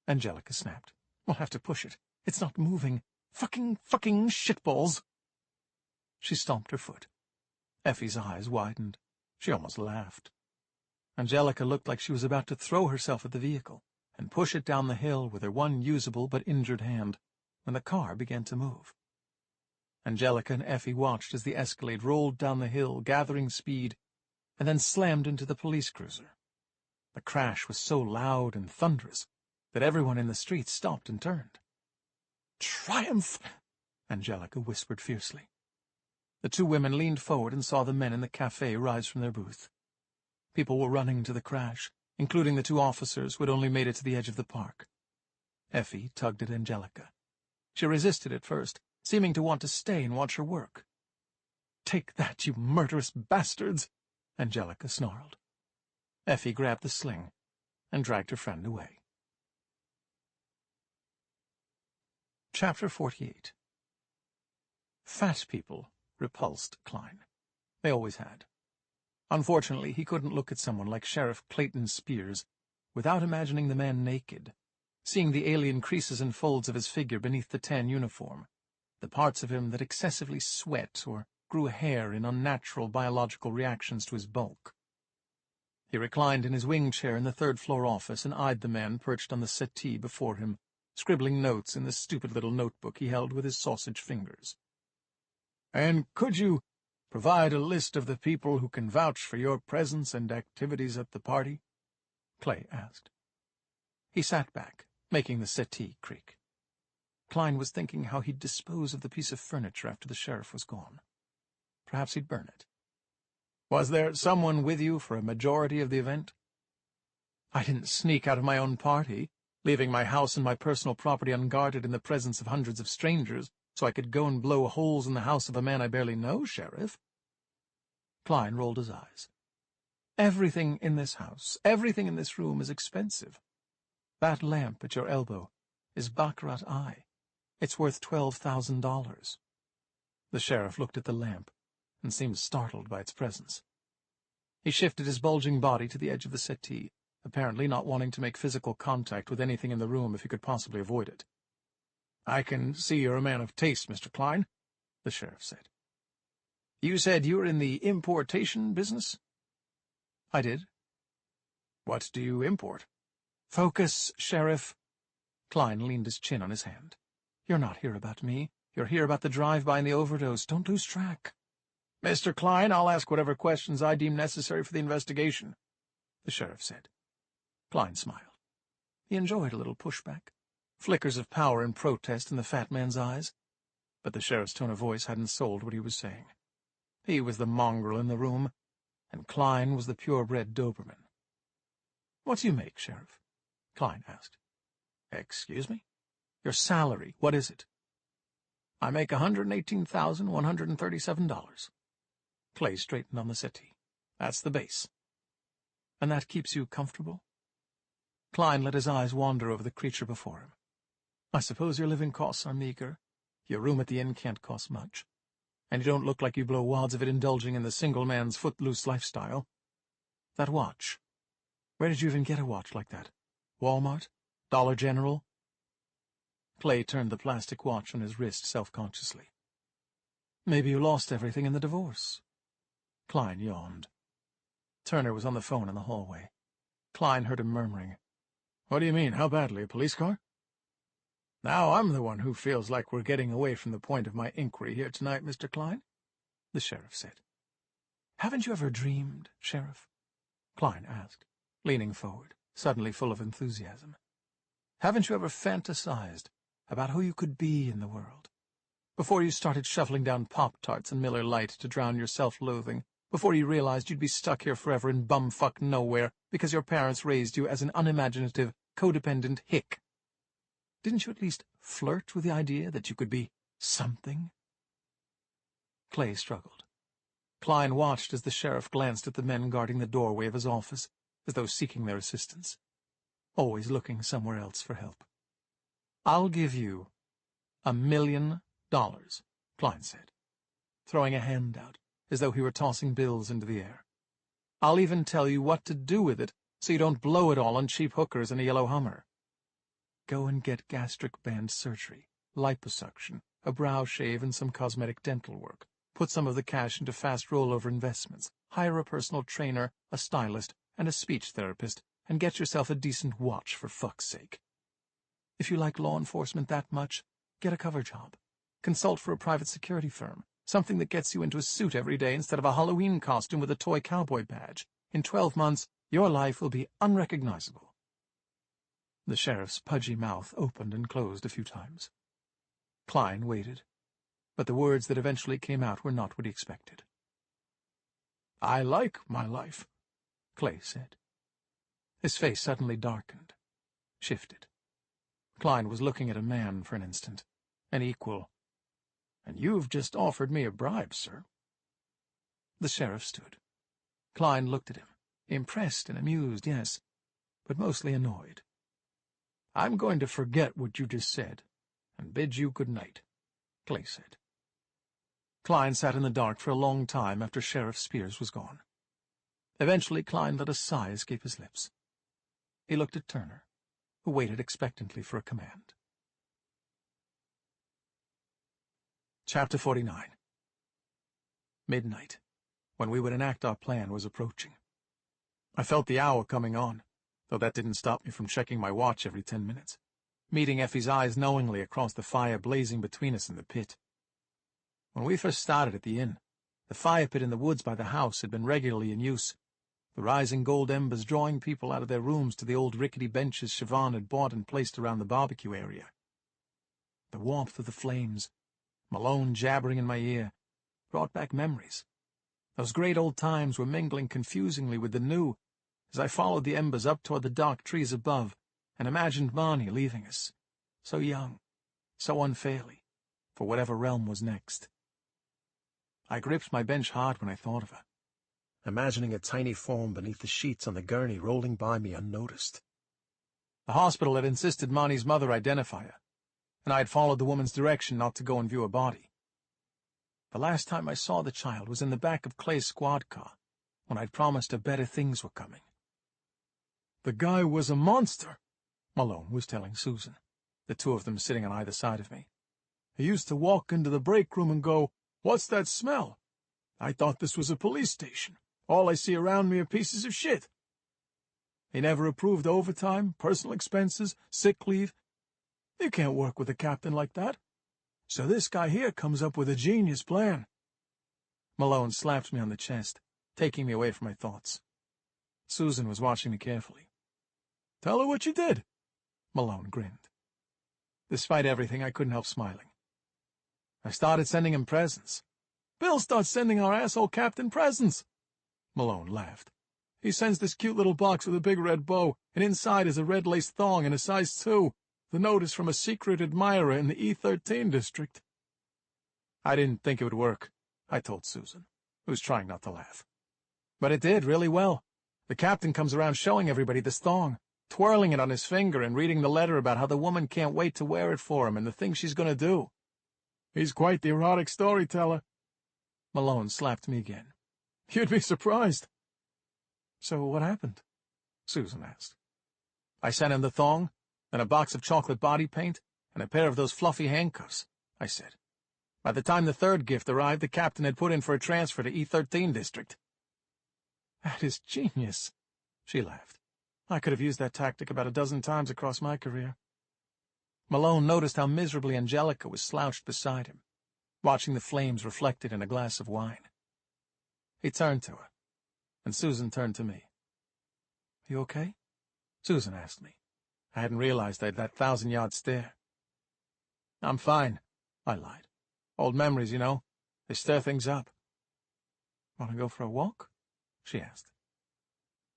Angelica snapped. "We'll have to push it. It's not moving. Fucking shitballs!" She stomped her foot. Effie's eyes widened. She almost laughed. Angelica looked like she was about to throw herself at the vehicle and push it down the hill with her one usable but injured hand, when the car began to move. Angelica and Effie watched as the Escalade rolled down the hill, gathering speed, and then slammed into the police cruiser. The crash was so loud and thunderous that everyone in the street stopped and turned. "Triumph!" Angelica whispered fiercely. The two women leaned forward and saw the men in the cafe rise from their booth. People were running to the crash, including the two officers who had only made it to the edge of the park. Effie tugged at Angelica. She resisted at first, seeming to want to stay and watch her work. "Take that, you murderous bastards!" Angelica snarled. Effie grabbed the sling and dragged her friend away. Chapter 48. Fat people repulsed Klein. They always had. Unfortunately, he couldn't look at someone like Sheriff Clayton Spears without imagining the man naked, seeing the alien creases and folds of his figure beneath the tan uniform, the parts of him that excessively sweat or grew hair in unnatural biological reactions to his bulk. He reclined in his wing chair in the third-floor office and eyed the man perched on the settee before him, scribbling notes in the stupid little notebook he held with his sausage fingers. "And could you provide a list of the people who can vouch for your presence and activities at the party?" Clay asked. He sat back, making the settee creak. Klein was thinking how he'd dispose of the piece of furniture after the sheriff was gone. Perhaps he'd burn it. "Was there someone with you for a majority of the event?" "I didn't sneak out of my own party, leaving my house and my personal property unguarded in the presence of hundreds of strangers, so I could go and blow holes in the house of a man I barely know, Sheriff." Klein rolled his eyes. "Everything in this house, everything in this room is expensive. That lamp at your elbow is Baccarat Eye. It's worth $12,000. The sheriff looked at the lamp and seemed startled by its presence. He shifted his bulging body to the edge of the settee, apparently not wanting to make physical contact with anything in the room if he could possibly avoid it. "I can see you're a man of taste, Mr. Klein," the sheriff said. "You said you were in the importation business?" "I did." "What do you import?" "Focus, Sheriff." Klein leaned his chin on his hand. "You're not here about me. You're here about the drive-by and the overdose. Don't lose track." "Mr. Klein, I'll ask whatever questions I deem necessary for the investigation," the sheriff said. Klein smiled. He enjoyed a little pushback, flickers of power and protest in the fat man's eyes, but the sheriff's tone of voice hadn't sold what he was saying. He was the mongrel in the room, and Klein was the purebred Doberman. "What do you make, Sheriff?" Klein asked. "Excuse me?" "Your salary, what is it?" "I make $118,137. Clay straightened on the settee. "That's the base." "And that keeps you comfortable?" Klein let his eyes wander over the creature before him. "I suppose your living costs are meager. Your room at the inn can't cost much. And you don't look like you blow wads of it indulging in the single man's footloose lifestyle. That watch. Where did you even get a watch like that? Walmart? Dollar General?" Clay turned the plastic watch on his wrist self-consciously. "Maybe you lost everything in the divorce." Klein yawned. Turner was on the phone in the hallway. Klein heard him murmuring, "What do you mean, how badly, a police car?" "Now I'm the one who feels like we're getting away from the point of my inquiry here tonight, Mr. Klein," the sheriff said. "Haven't you ever dreamed, Sheriff?" Klein asked, leaning forward, suddenly full of enthusiasm. "Haven't you ever fantasized about who you could be in the world? Before you started shoveling down Pop-Tarts and Miller Lite to drown your self-loathing, before you realized you'd be stuck here forever in bumfuck nowhere because your parents raised you as an unimaginative, codependent hick. Didn't you at least flirt with the idea that you could be something?" Clay struggled. Klein watched as the sheriff glanced at the men guarding the doorway of his office, as though seeking their assistance, always looking somewhere else for help. "I'll give you $1 million, Klein said, throwing a hand out, as though he were tossing bills into the air. "I'll even tell you what to do with it, so you don't blow it all on cheap hookers and a yellow Hummer. Go and get gastric band surgery, liposuction, a brow shave, and some cosmetic dental work. Put some of the cash into fast rollover investments, hire a personal trainer, a stylist, and a speech therapist, and get yourself a decent watch, for fuck's sake. If you like law enforcement that much, get a cover job. Consult for a private security firm, something that gets you into a suit every day instead of a Halloween costume with a toy cowboy badge. In 12 months, your life will be unrecognizable." The sheriff's pudgy mouth opened and closed a few times. Klein waited, but the words that eventually came out were not what he expected. "I like my life," Clay said. His face suddenly darkened, shifted. Klein was looking at a man for an instant, an equal. "And you've just offered me a bribe, sir." The sheriff stood. Klein looked at him, impressed and amused, yes, but mostly annoyed. "I'm going to forget what you just said, and bid you good night," Clay said. Klein sat in the dark for a long time after Sheriff Spears was gone. Eventually, Klein let a sigh escape his lips. He looked at Turner, who waited expectantly for a command. Chapter 49. Midnight, when we would enact our plan, was approaching. I felt the hour coming on, though that didn't stop me from checking my watch every 10 minutes, meeting Effie's eyes knowingly across the fire blazing between us in the pit. When we first started at the inn, the fire pit in the woods by the house had been regularly in use, the rising gold embers drawing people out of their rooms to the old rickety benches Siobhan had bought and placed around the barbecue area. The warmth of the flames, Malone jabbering in my ear, brought back memories. Those great old times were mingling confusingly with the new, as I followed the embers up toward the dark trees above and imagined Marnie leaving us, so young, so unfairly, for whatever realm was next. I gripped my bench hard when I thought of her, imagining a tiny form beneath the sheets on the gurney rolling by me unnoticed. The hospital had insisted Marnie's mother identify her, and I had followed the woman's direction not to go and view her body. The last time I saw the child was in the back of Clay's squad car, when I'd promised her better things were coming. "The guy was a monster," Malone was telling Susan, the two of them sitting on either side of me. "He used to walk into the break room and go, 'What's that smell?' I thought this was a police station. All I see around me are pieces of shit." He never approved overtime, personal expenses, sick leave. You can't work with a captain like that. So this guy here comes up with a genius plan. Malone slapped me on the chest, taking me away from my thoughts. Susan was watching me carefully. "Tell her what you did." Malone grinned. Despite everything, I couldn't help smiling. "I started sending him presents." "Bill starts sending our asshole captain presents." Malone laughed. "He sends this cute little box with a big red bow, and inside is a red lace thong in a size 2. The note is from a secret admirer in the E13 district." "I didn't think it would work," I told Susan, who was trying not to laugh. "But it did really well. The captain comes around showing everybody this thong, twirling it on his finger and reading the letter about how the woman can't wait to wear it for him and the things she's going to do. He's quite the erotic storyteller." Malone slapped me again. "You'd be surprised." "So what happened?" Susan asked. "I sent him the thong, and a box of chocolate body paint, and a pair of those fluffy handcuffs," I said. "By the time the third gift arrived, the captain had put in for a transfer to E13 district." "That is genius," she laughed. "I could have used that tactic about a dozen times across my career." Malone noticed how miserably Angelica was slouched beside him, watching the flames reflected in a glass of wine. He turned to her, and Susan turned to me. "You okay?" Susan asked me. I hadn't realized I had that 1,000-yard stare. "I'm fine," I lied. "Old memories, you know. They stir things up." "Want to go for a walk?" she asked.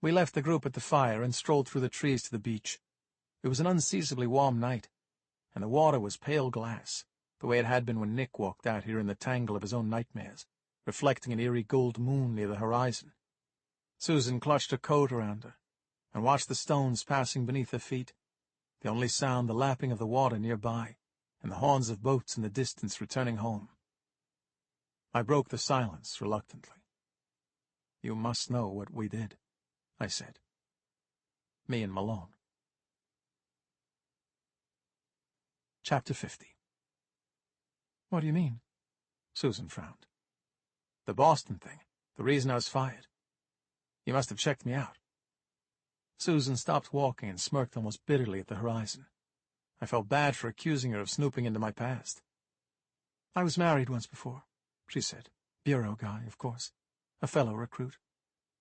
We left the group at the fire and strolled through the trees to the beach. It was an unseasonably warm night, and the water was pale glass, the way it had been when Nick walked out here in the tangle of his own nightmares, reflecting an eerie gold moon near the horizon. Susan clutched her coat around her and watched the stones passing beneath her feet, the only sound the lapping of the water nearby, and the horns of boats in the distance returning home. I broke the silence reluctantly. "You must know what we did," I said. "Me and Malone." Chapter 50. "What do you mean?" Susan frowned. "The Boston thing, the reason I was fired. You must have checked me out." Susan stopped walking and smirked almost bitterly at the horizon. I felt bad for accusing her of snooping into my past. "I was married once before," she said. "Bureau guy, of course. A fellow recruit.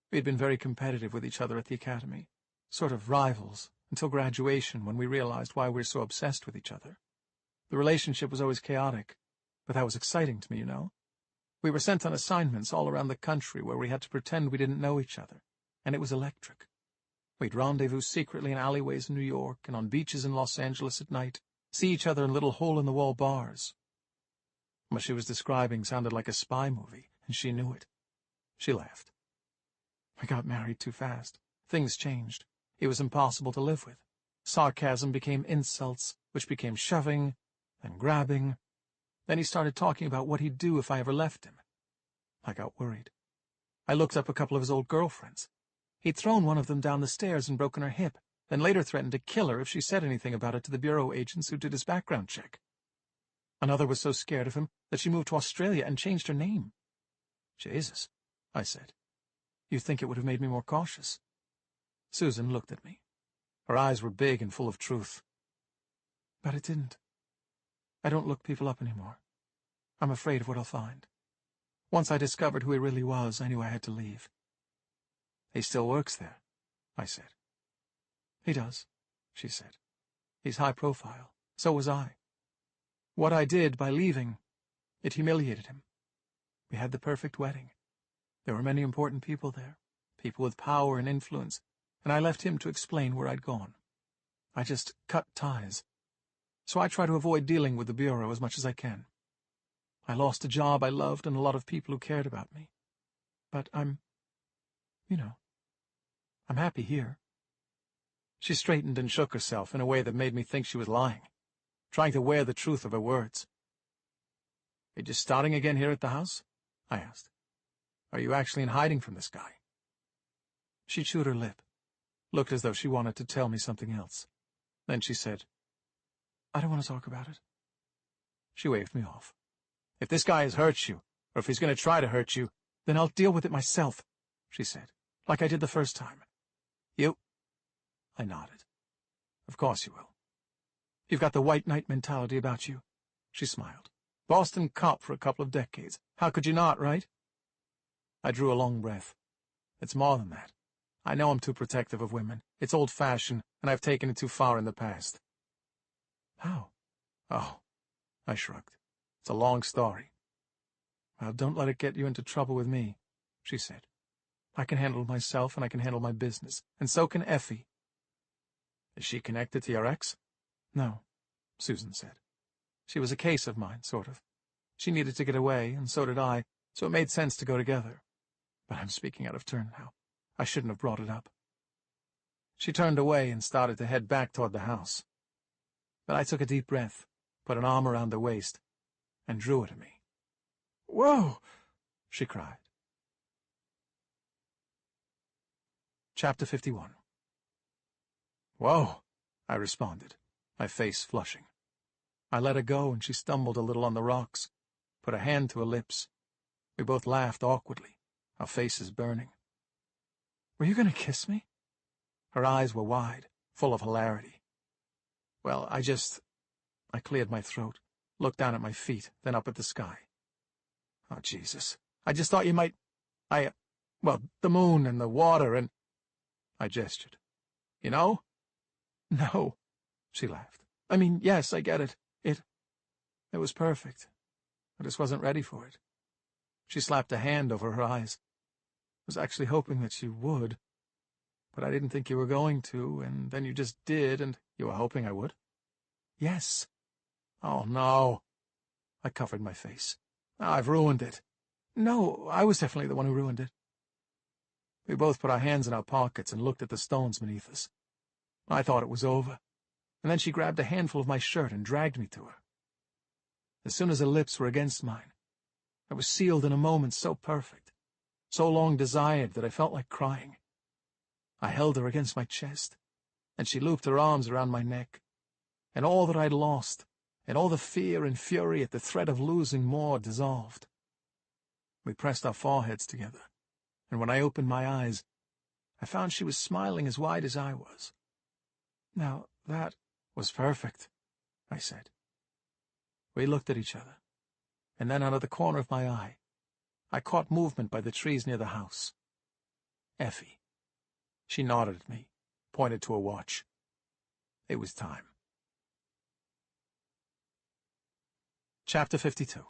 We had been very competitive with each other at the academy, sort of rivals, until graduation, when we realized why we were so obsessed with each other. The relationship was always chaotic, but that was exciting to me, you know. We were sent on assignments all around the country where we had to pretend we didn't know each other, and it was electric. We'd rendezvous secretly in alleyways in New York and on beaches in Los Angeles at night, see each other in little hole-in-the-wall bars. What she was describing sounded like a spy movie, and she knew it. She laughed. "We got married too fast. Things changed. It was impossible to live with. Sarcasm became insults, which became shoving, then grabbing. Then he started talking about what he'd do if I ever left him. I got worried. I looked up a couple of his old girlfriends. He'd thrown one of them down the stairs and broken her hip, then later threatened to kill her if she said anything about it to the bureau agents who did his background check. Another was so scared of him that she moved to Australia and changed her name. Jesus, I said. You'd think it would have made me more cautious. Susan looked at me. Her eyes were big and full of truth. But it didn't. I don't look people up anymore. I'm afraid of what I'll find. Once I discovered who he really was, I knew I had to leave. He still works there, I said. He does, she said. He's high profile. So was I. What I did by leaving, it humiliated him. We had the perfect wedding. There were many important people there, people with power and influence, and I left him to explain where I'd gone. I just cut ties. So I try to avoid dealing with the bureau as much as I can. I lost a job I loved and a lot of people who cared about me. But I'm happy here. She straightened and shook herself in a way that made me think she was lying, trying to wear the truth of her words. You're just starting again here at the house? I asked. Are you actually in hiding from this guy? She chewed her lip, looked as though she wanted to tell me something else. Then she said, I don't want to talk about it. She waved me off. If this guy has hurt you, or if he's going to try to hurt you, then I'll deal with it myself, she said, like I did the first time. You? I nodded. Of course you will. You've got the white knight mentality about you. She smiled. Boston cop for a couple of decades. How could you not, right? I drew a long breath. It's more than that. I know I'm too protective of women. It's old-fashioned, and I've taken it too far in the past. How? Oh, I shrugged. It's a long story. Well, don't let it get you into trouble with me, she said. I can handle myself and I can handle my business, and so can Effie. Is she connected to your ex? No, Susan said. She was a case of mine, sort of. She needed to get away, and so did I, so it made sense to go together. But I'm speaking out of turn now. I shouldn't have brought it up. She turned away and started to head back toward the house. But I took a deep breath, put an arm around her waist, and drew her to me. Whoa! She cried. Chapter 51. Whoa! I responded, my face flushing. I let her go, and she stumbled a little on the rocks, put a hand to her lips. We both laughed awkwardly, our faces burning. Were you going to kiss me? Her eyes were wide, full of hilarity. Well, I cleared my throat, looked down at my feet, then up at the sky. Oh, Jesus. I just thought you might... the moon and the water and... I gestured. You know? No, she laughed. I mean, yes, I get it. It was perfect. I just wasn't ready for it. She slapped a hand over her eyes. I was actually hoping that you would. But I didn't think you were going to, and then you just did, and you were hoping I would? Yes. Oh, no. I covered my face. I've ruined it. No, I was definitely the one who ruined it. We both put our hands in our pockets and looked at the stones beneath us. I thought it was over, and then she grabbed a handful of my shirt and dragged me to her. As soon as her lips were against mine, I was sealed in a moment so perfect, so long desired that I felt like crying. I held her against my chest, and she looped her arms around my neck, and all that I'd lost, and all the fear and fury at the threat of losing more dissolved. We pressed our foreheads together, and when I opened my eyes, I found she was smiling as wide as I was. Now, that was perfect, I said. We looked at each other, and then out of the corner of my eye, I caught movement by the trees near the house. Effie. She nodded at me, pointed to a watch. It was time. Chapter 52.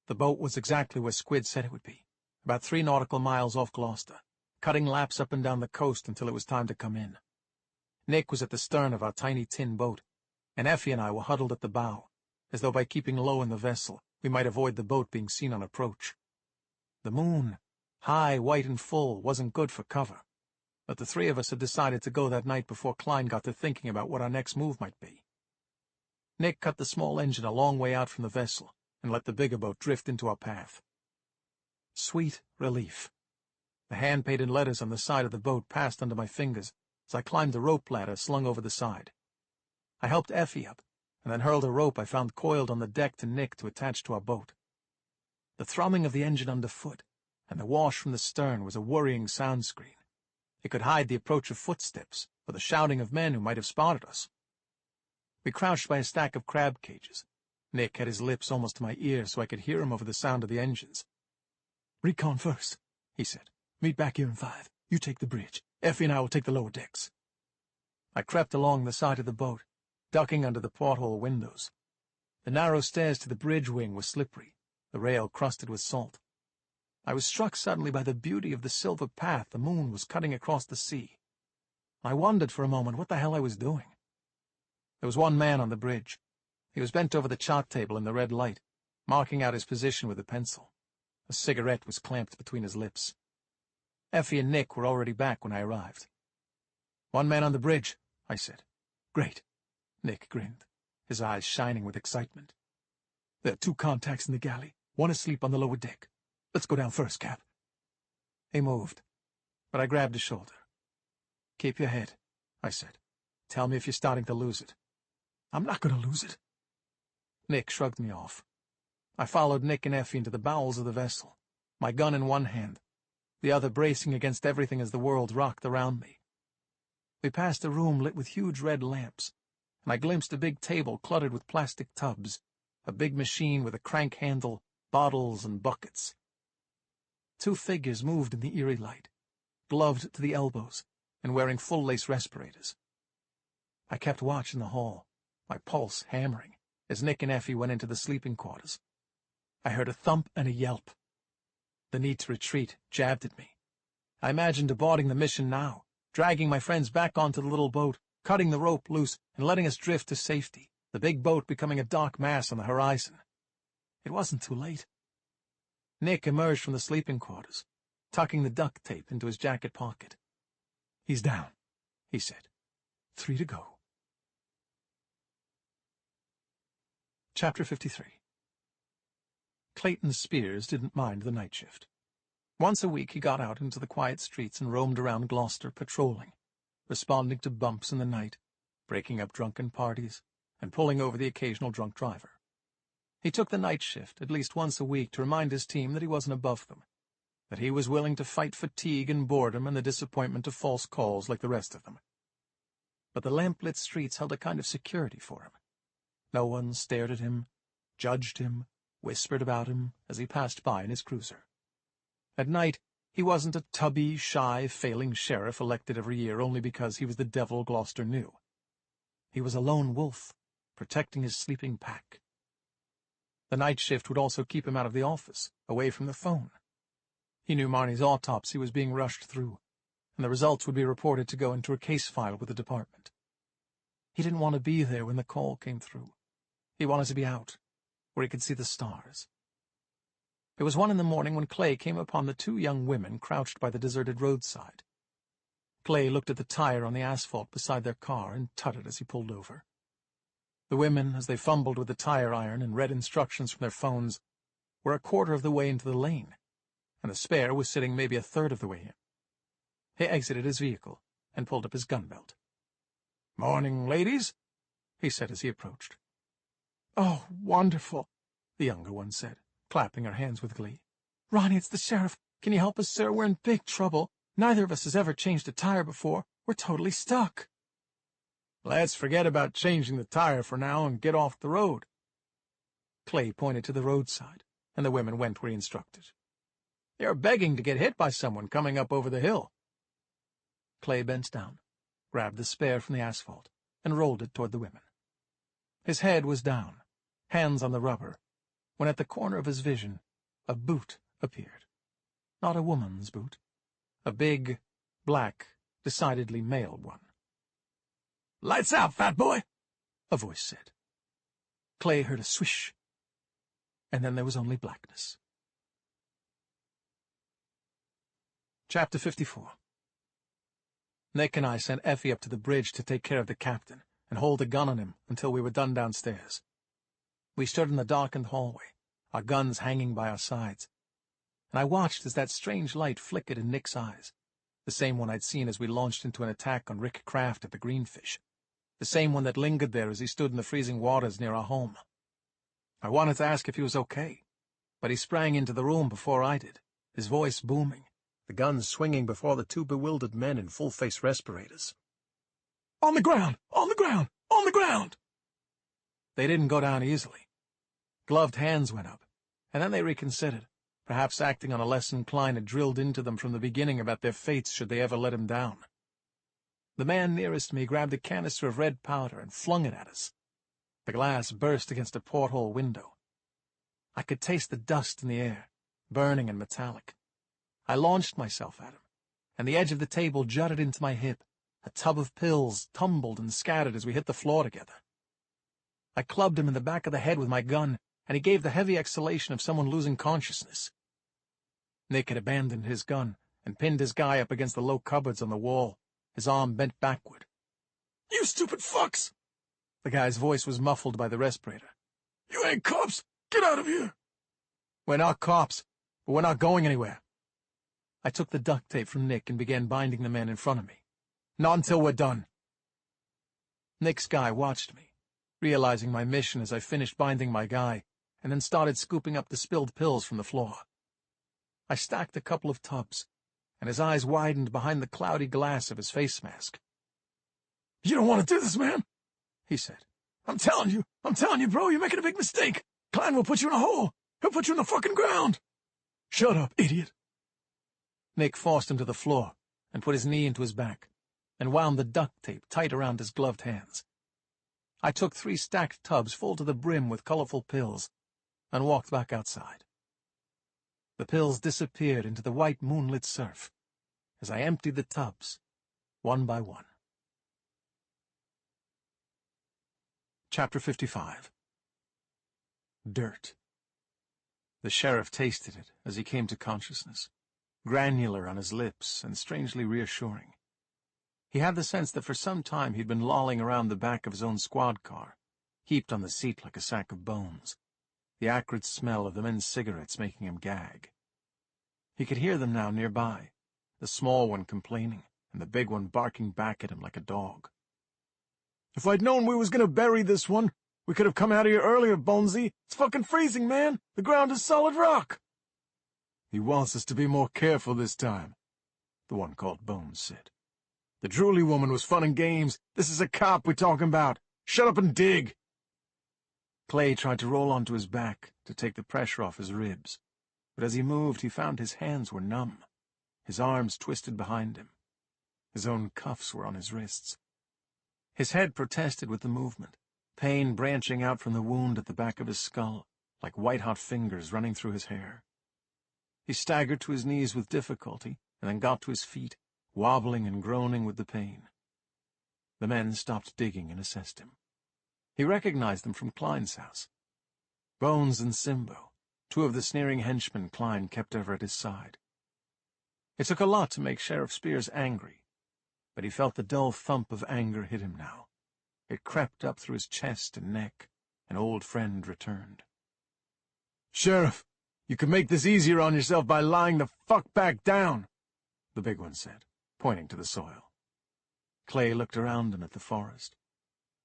The boat was exactly where Squid said it would be, about 3 nautical miles off Gloucester, cutting laps up and down the coast until it was time to come in. Nick was at the stern of our tiny tin boat, and Effie and I were huddled at the bow, as though by keeping low in the vessel we might avoid the boat being seen on approach. The moon, high, white and full, wasn't good for cover, but the 3 of us had decided to go that night before Klein got to thinking about what our next move might be. Nick cut the small engine a long way out from the vessel and let the bigger boat drift into our path. Sweet relief. The hand-painted letters on the side of the boat passed under my fingers as I climbed the rope ladder slung over the side. I helped Effie up, and then hurled a rope I found coiled on the deck to Nick to attach to our boat. The thrumming of the engine underfoot and the wash from the stern was a worrying sound screen. It could hide the approach of footsteps or the shouting of men who might have spotted us. We crouched by a stack of crab cages. Nick had his lips almost to my ear so I could hear him over the sound of the engines. "Recon first," he said. "Meet back here in 5. You take the bridge. Effie and I will take the lower decks." I crept along the side of the boat, ducking under the porthole windows. The narrow stairs to the bridge wing were slippery, the rail crusted with salt. I was struck suddenly by the beauty of the silver path the moon was cutting across the sea. I wondered for a moment what the hell I was doing. There was one man on the bridge. He was bent over the chart table in the red light, marking out his position with a pencil. A cigarette was clamped between his lips. Effie and Nick were already back when I arrived. "One man on the bridge," I said. "Great." Nick grinned, his eyes shining with excitement. "There are 2 contacts in the galley, one asleep on the lower deck. Let's go down first, Cap." He moved, but I grabbed his shoulder. "Keep your head," I said. "Tell me if you're starting to lose it." "I'm not going to lose it." Nick shrugged me off. I followed Nick and Effie into the bowels of the vessel, my gun in one hand, the other bracing against everything as the world rocked around me. We passed a room lit with huge red lamps, and I glimpsed a big table cluttered with plastic tubs, a big machine with a crank handle, bottles and buckets. 2 figures moved in the eerie light, gloved to the elbows and wearing full-lace respirators. I kept watch in the hall, my pulse hammering, as Nick and Effie went into the sleeping quarters. I heard a thump and a yelp. The need to retreat jabbed at me. I imagined aborting the mission now, dragging my friends back onto the little boat, cutting the rope loose and letting us drift to safety, the big boat becoming a dark mass on the horizon. It wasn't too late. Nick emerged from the sleeping quarters, tucking the duct tape into his jacket pocket. "He's down," he said. 3 to go. Chapter 53. Clayton Spears didn't mind the night shift. Once a week he got out into the quiet streets and roamed around Gloucester patrolling, responding to bumps in the night, breaking up drunken parties, and pulling over the occasional drunk driver. He took the night shift at least once a week to remind his team that he wasn't above them, that he was willing to fight fatigue and boredom and the disappointment of false calls like the rest of them. But the lamp-lit streets held a kind of security for him. No one stared at him, judged him, whispered about him as he passed by in his cruiser. At night, he wasn't a tubby, shy, failing sheriff elected every year only because he was the devil Gloucester knew. He was a lone wolf, protecting his sleeping pack. The night shift would also keep him out of the office, away from the phone. He knew Marnie's autopsy was being rushed through, and the results would be reported to go into a case file with the department. He didn't want to be there when the call came through. He wanted to be out, where he could see the stars. It was 1 in the morning when Clay came upon the 2 young women crouched by the deserted roadside. Clay looked at the tire on the asphalt beside their car and tutted as he pulled over. The women, as they fumbled with the tire iron and read instructions from their phones, were a quarter of the way into the lane, and the spare was sitting maybe a third of the way in. He exited his vehicle and pulled up his gun belt. "Morning, ladies," he said as he approached. "Oh, wonderful," the younger one said, clapping her hands with glee. "Ronnie, it's the sheriff. Can you help us, sir? We're in big trouble. Neither of us has ever changed a tire before. We're totally stuck." "Let's forget about changing the tire for now and get off the road." Clay pointed to the roadside, and the women went where he instructed. "You're begging to get hit by someone coming up over the hill." Clay bent down, grabbed the spare from the asphalt, and rolled it toward the women. His head was down, hands on the rubber, when at the corner of his vision a boot appeared. Not a woman's boot. A big, black, decidedly male one. "Lights out, fat boy," a voice said. Clay heard a swish, and then there was only blackness. Chapter 54. Nick and I sent Effie up to the bridge to take care of the captain, and hold a gun on him until we were done downstairs. We stood in the darkened hallway, our guns hanging by our sides, and I watched as that strange light flickered in Nick's eyes, the same one I'd seen as we launched into an attack on Rick Kraft at the Greenfish, the same one that lingered there as he stood in the freezing waters near our home. I wanted to ask if he was okay, but he sprang into the room before I did, his voice booming, the guns swinging before the two bewildered men in full-face respirators. "On the ground! On the ground! On the ground!" They didn't go down easily. Gloved hands went up, and then they reconsidered, perhaps acting on a lesson Klein had drilled into them from the beginning about their fates should they ever let him down. The man nearest me grabbed a canister of red powder and flung it at us. The glass burst against a porthole window. I could taste the dust in the air, burning and metallic. I launched myself at him, and the edge of the table jutted into my hip. A tub of pills tumbled and scattered as we hit the floor together. I clubbed him in the back of the head with my gun, and he gave the heavy exhalation of someone losing consciousness. Nick had abandoned his gun and pinned his guy up against the low cupboards on the wall, his arm bent backward. "You stupid fucks!" The guy's voice was muffled by the respirator. "You ain't cops! Get out of here!" "We're not cops, but we're not going anywhere." I took the duct tape from Nick and began binding the men in front of me. "Not until we're done." Nick's guy watched me, realizing my mission as I finished binding my guy, and then started scooping up the spilled pills from the floor. I stacked a couple of tubs, and his eyes widened behind the cloudy glass of his face mask. "You don't want to do this, man," he said. I'm telling you, bro, you're making a big mistake. Klein will put you in a hole. He'll put you in the fucking ground." "Shut up, idiot." Nick forced him to the floor and put his knee into his back, and wound the duct tape tight around his gloved hands. I took 3 stacked tubs full to the brim with colorful pills and walked back outside. The pills disappeared into the white moonlit surf as I emptied the tubs, one by one. Chapter 55. Dirt. The sheriff tasted it as he came to consciousness, granular on his lips and strangely reassuring. He had the sense that for some time he'd been lolling around the back of his own squad car, heaped on the seat like a sack of bones, the acrid smell of the men's cigarettes making him gag. He could hear them now nearby, the small one complaining, and the big one barking back at him like a dog. "If I'd known we was gonna bury this one, we could have come out of here earlier, Bonesy. It's fucking freezing, man. The ground is solid rock." "He wants us to be more careful this time," the one called Bones said. "The Drooly woman was fun and games. This is a cop we're talking about. Shut up and dig." Clay tried to roll onto his back to take the pressure off his ribs, but as he moved he found his hands were numb, his arms twisted behind him. His own cuffs were on his wrists. His head protested with the movement, pain branching out from the wound at the back of his skull, like white-hot fingers running through his hair. He staggered to his knees with difficulty, and then got to his feet, wobbling and groaning with the pain. The men stopped digging and assessed him. He recognized them from Klein's house. Bones and Simbo, 2 of the sneering henchmen Klein kept ever at his side. It took a lot to make Sheriff Spears angry, but he felt the dull thump of anger hit him now. It crept up through his chest and neck. An old friend returned. "Sheriff, you can make this easier on yourself by lying the fuck back down," the big one said, pointing to the soil. Clay looked around him at the forest.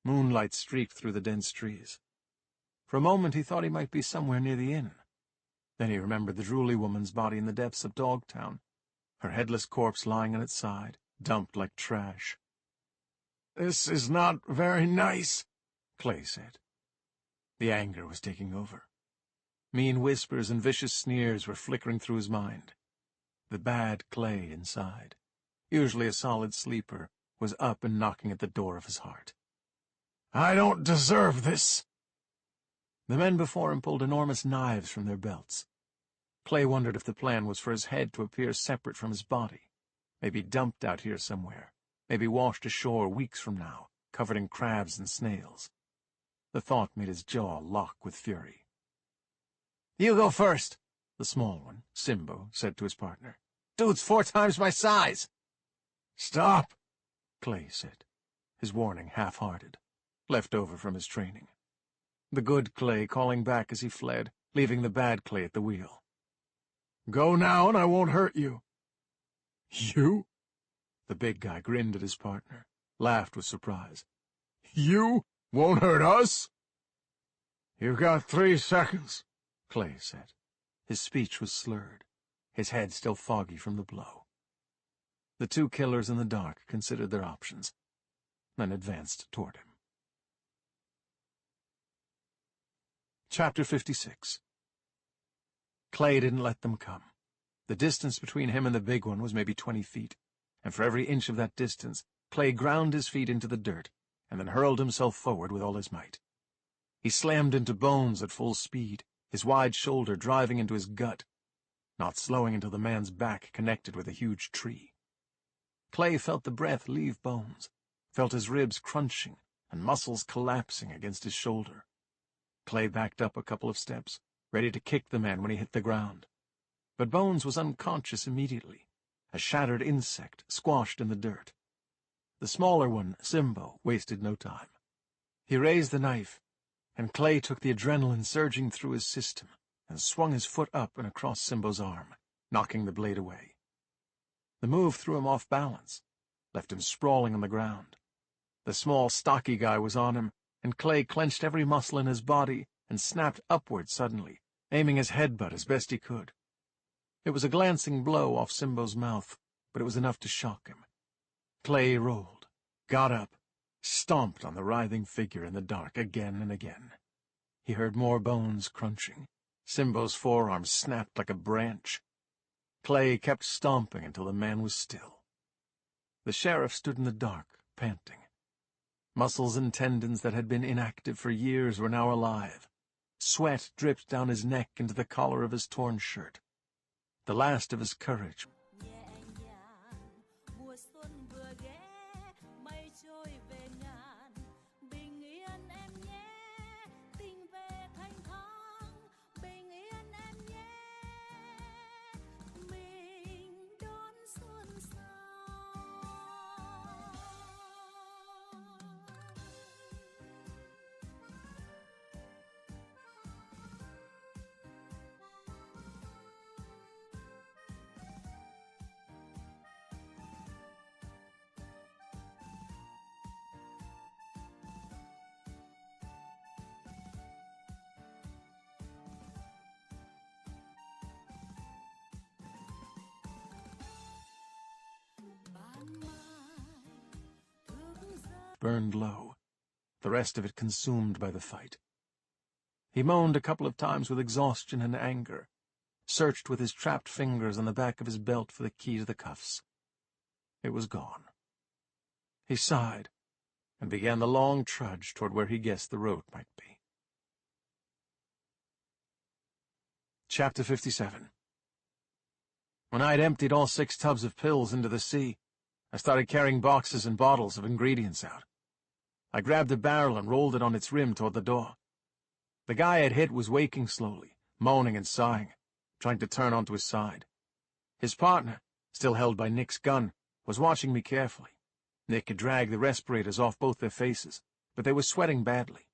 Moonlight streaked through the dense trees. For a moment he thought he might be somewhere near the inn. Then he remembered the Drooly woman's body in the depths of Dogtown, her headless corpse lying on its side, dumped like trash. "This is not very nice," Clay said. The anger was taking over. Mean whispers and vicious sneers were flickering through his mind. The bad Clay inside, usually a solid sleeper, was up and knocking at the door of his heart. "I don't deserve this." The men before him pulled enormous knives from their belts. Clay wondered if the plan was for his head to appear separate from his body, maybe dumped out here somewhere, maybe washed ashore weeks from now, covered in crabs and snails. The thought made his jaw lock with fury. "You go first," the small one, Simbo, said to his partner. "Dude's 4 times my size." "Stop," Clay said, his warning half-hearted. left over from his training. The good Clay calling back as he fled, leaving the bad Clay at the wheel. "Go now and I won't hurt you." "You?" The big guy grinned at his partner, laughed with surprise. "You won't hurt us?" "You've got 3 seconds, Clay said. His speech was slurred, his head still foggy from the blow. The 2 killers in the dark considered their options, then advanced toward him. Chapter 56. Clay didn't let them come. The distance between him and the big one was maybe 20 feet, and for every inch of that distance, Clay ground his feet into the dirt and then hurled himself forward with all his might. He slammed into Bones at full speed, his wide shoulder driving into his gut, not slowing until the man's back connected with a huge tree. Clay felt the breath leave Bones, felt his ribs crunching and muscles collapsing against his shoulder. Clay backed up a couple of steps, ready to kick the man when he hit the ground. But Bones was unconscious immediately, a shattered insect squashed in the dirt. The smaller one, Simbo, wasted no time. He raised the knife, and Clay took the adrenaline surging through his system and swung his foot up and across Simbo's arm, knocking the blade away. The move threw him off balance, left him sprawling on the ground. The small, stocky guy was on him, and Clay clenched every muscle in his body and snapped upward suddenly, aiming his headbutt as best he could. It was a glancing blow off Simbo's mouth, but it was enough to shock him. Clay rolled, got up, stomped on the writhing figure in the dark again and again. He heard more bones crunching. Simbo's forearm snapped like a branch. Clay kept stomping until the man was still. The sheriff stood in the dark, panting. Muscles and tendons that had been inactive for years were now alive. Sweat dripped down his neck into the collar of his torn shirt. The last of his courage. Burned low, the rest of it consumed by the fight. He moaned a couple of times with exhaustion and anger, searched with his trapped fingers on the back of his belt for the key to the cuffs. It was gone. He sighed and began the long trudge toward where he guessed the road might be. Chapter 57. When I'd emptied all 6 tubs of pills into the sea, I started carrying boxes and bottles of ingredients out. I grabbed a barrel and rolled it on its rim toward the door. The guy I'd hit was waking slowly, moaning and sighing, trying to turn onto his side. His partner, still held by Nick's gun, was watching me carefully. Nick had dragged the respirators off both their faces, but they were sweating badly.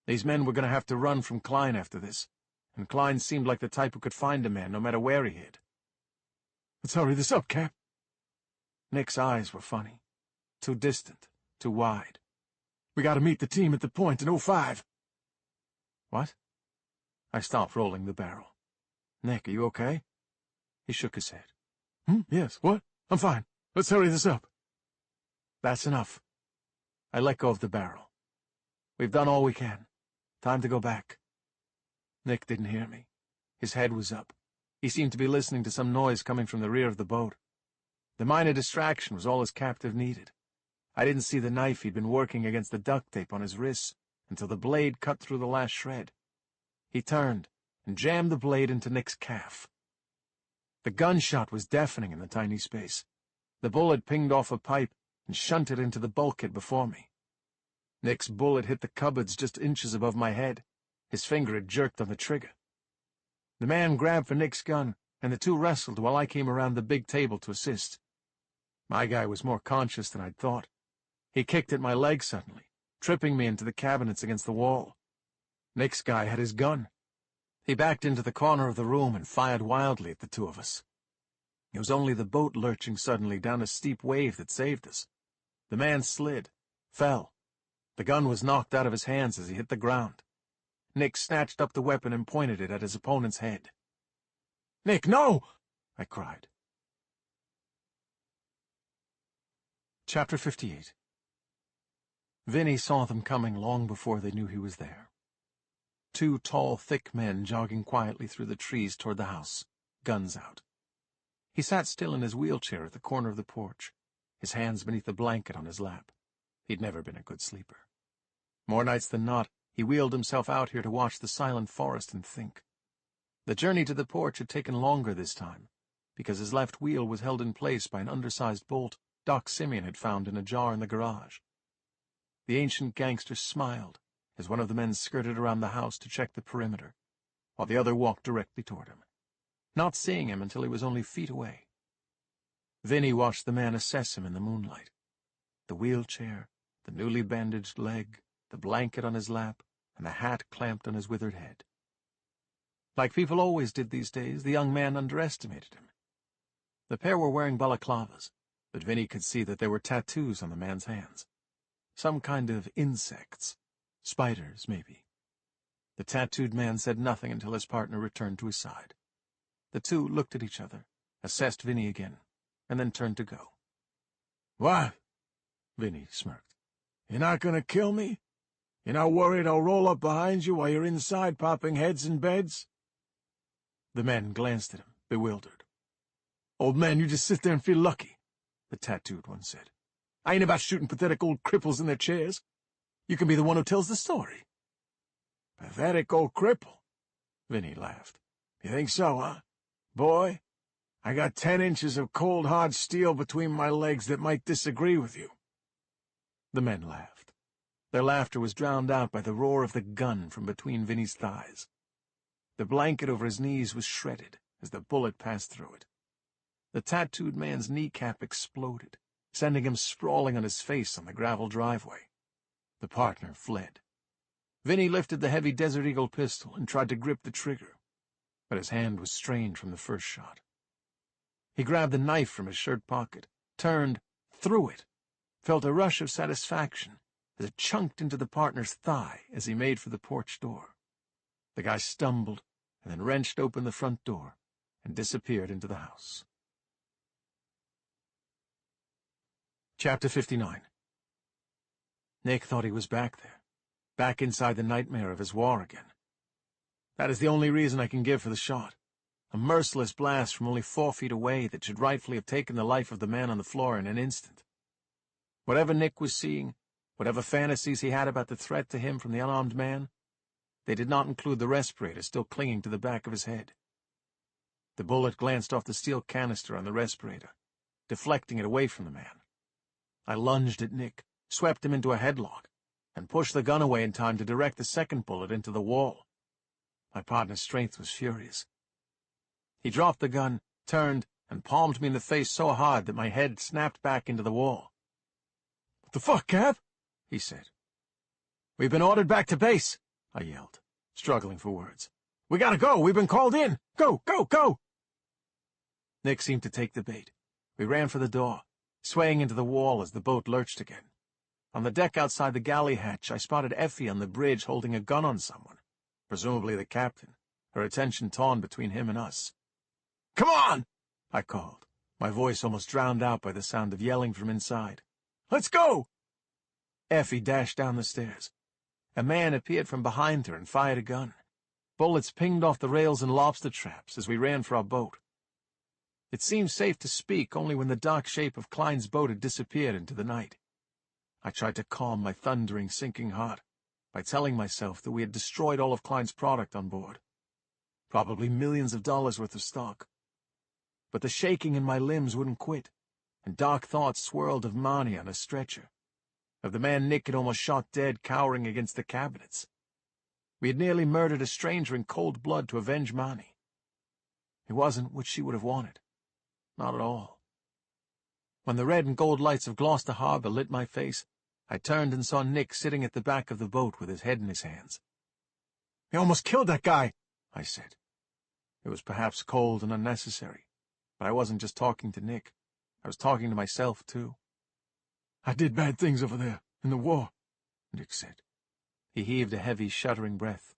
These men were going to have to run from Klein after this, and Klein seemed like the type who could find a man no matter where he hid. "Let's hurry this up, Cap." Nick's eyes were funny, too distant, too wide. "We gotta meet the team at the point in 05. What? I stopped rolling the barrel. Nick, are you okay? He shook his head. Yes, what? I'm fine. Let's hurry this up. That's enough. I let go of the barrel. We've done all we can. Time to go back. Nick didn't hear me. His head was up. He seemed to be listening to some noise coming from the rear of the boat. The minor distraction was all his captive needed. I didn't see the knife he'd been working against the duct tape on his wrists until the blade cut through the last shred. He turned and jammed the blade into Nick's calf. The gunshot was deafening in the tiny space. The bullet pinged off a pipe and shunted into the bulkhead before me. Nick's bullet hit the cupboards just inches above my head. His finger had jerked on the trigger. The man grabbed for Nick's gun, and the 2 wrestled while I came around the big table to assist. My guy was more conscious than I'd thought. He kicked at my leg suddenly, tripping me into the cabinets against the wall. Nick's guy had his gun. He backed into the corner of the room and fired wildly at the two of us. It was only the boat lurching suddenly down a steep wave that saved us. The man slid, fell. The gun was knocked out of his hands as he hit the ground. Nick snatched up the weapon and pointed it at his opponent's head. "Nick, no!" I cried. Chapter 58. Vinny saw them coming long before they knew he was there. Two tall, thick men jogging quietly through the trees toward the house, guns out. He sat still in his wheelchair at the corner of the porch, his hands beneath the blanket on his lap. He'd never been a good sleeper. More nights than not, he wheeled himself out here to watch the silent forest and think. The journey to the porch had taken longer this time, because his left wheel was held in place by an undersized bolt Doc Simeon had found in a jar in the garage. The ancient gangster smiled as one of the men skirted around the house to check the perimeter, while the other walked directly toward him, not seeing him until he was only feet away. Vinny watched the man assess him in the moonlight. The wheelchair, the newly bandaged leg, the blanket on his lap, and the hat clamped on his withered head. Like people always did these days, the young man underestimated him. The pair were wearing balaclavas, but Vinny could see that there were tattoos on the man's hands. Some kind of insects. Spiders, maybe. The tattooed man said nothing until his partner returned to his side. The two looked at each other, assessed Vinny again, and then turned to go. "What?" Vinny smirked. "You're not going to kill me? You're not worried I'll roll up behind you while you're inside popping heads in beds?" The men glanced at him, bewildered. "Old man, you just sit there and feel lucky," the tattooed one said. "I ain't about shooting pathetic old cripples in their chairs. You can be the one who tells the story." "Pathetic old cripple?" Vinny laughed. "You think so, huh? Boy, I got 10 inches of cold, hard steel between my legs that might disagree with you." The men laughed. Their laughter was drowned out by the roar of the gun from between Vinny's thighs. The blanket over his knees was shredded as the bullet passed through it. The tattooed man's kneecap exploded, sending him sprawling on his face on the gravel driveway. The partner fled. Vinny lifted the heavy Desert Eagle pistol and tried to grip the trigger, but his hand was strained from the first shot. He grabbed the knife from his shirt pocket, turned, threw it, felt a rush of satisfaction as it chunked into the partner's thigh as he made for the porch door. The guy stumbled and then wrenched open the front door and disappeared into the house. Chapter 59. Nick thought he was back there, back inside the nightmare of his war again. That is the only reason I can give for the shot. A merciless blast from only 4 feet away that should rightfully have taken the life of the man on the floor in an instant. Whatever Nick was seeing, whatever fantasies he had about the threat to him from the unarmed man, they did not include the respirator still clinging to the back of his head. The bullet glanced off the steel canister on the respirator, deflecting it away from the man. I lunged at Nick, swept him into a headlock, and pushed the gun away in time to direct the second bullet into the wall. My partner's strength was furious. He dropped the gun, turned, and palmed me in the face so hard that my head snapped back into the wall. "What the fuck, Cap?" he said. "We've been ordered back to base," I yelled, struggling for words. "We gotta go! We've been called in! Go, go, go!" Nick seemed to take the bait. We ran for the door, swaying into the wall as the boat lurched again. On the deck outside the galley hatch, I spotted Effie on the bridge holding a gun on someone, presumably the captain, her attention torn between him and us. "Come on!" I called, my voice almost drowned out by the sound of yelling from inside. "Let's go!" Effie dashed down the stairs. A man appeared from behind her and fired a gun. Bullets pinged off the rails and lobster traps as we ran for our boat. It seemed safe to speak only when the dark shape of Klein's boat had disappeared into the night. I tried to calm my thundering, sinking heart by telling myself that we had destroyed all of Klein's product on board. Probably millions of dollars worth of stock. But the shaking in my limbs wouldn't quit, and dark thoughts swirled of Marnie on a stretcher, of the man Nick had almost shot dead cowering against the cabinets. We had nearly murdered a stranger in cold blood to avenge Marnie. It wasn't what she would have wanted. Not at all. When the red and gold lights of Gloucester Harbor lit my face, I turned and saw Nick sitting at the back of the boat with his head in his hands. "He almost killed that guy," I said. It was perhaps cold and unnecessary, but I wasn't just talking to Nick. I was talking to myself, too. "I did bad things over there, in the war," Nick said. He heaved a heavy, shuddering breath.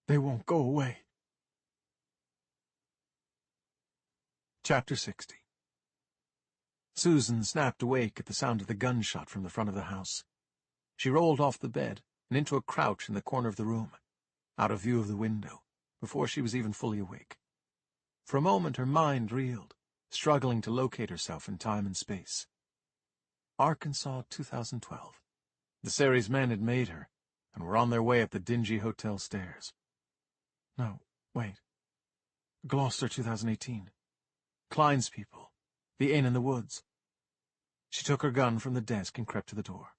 "They won't go away." Chapter 60. Susan snapped awake at the sound of the gunshot from the front of the house. She rolled off the bed and into a crouch in the corner of the room, out of view of the window, before she was even fully awake. For a moment her mind reeled, struggling to locate herself in time and space. Arkansas, 2012. The series men had made her, and were on their way up the dingy hotel stairs. No, wait. Gloucester, 2018. Klein's people. The inn in the woods. She took her gun from the desk and crept to the door.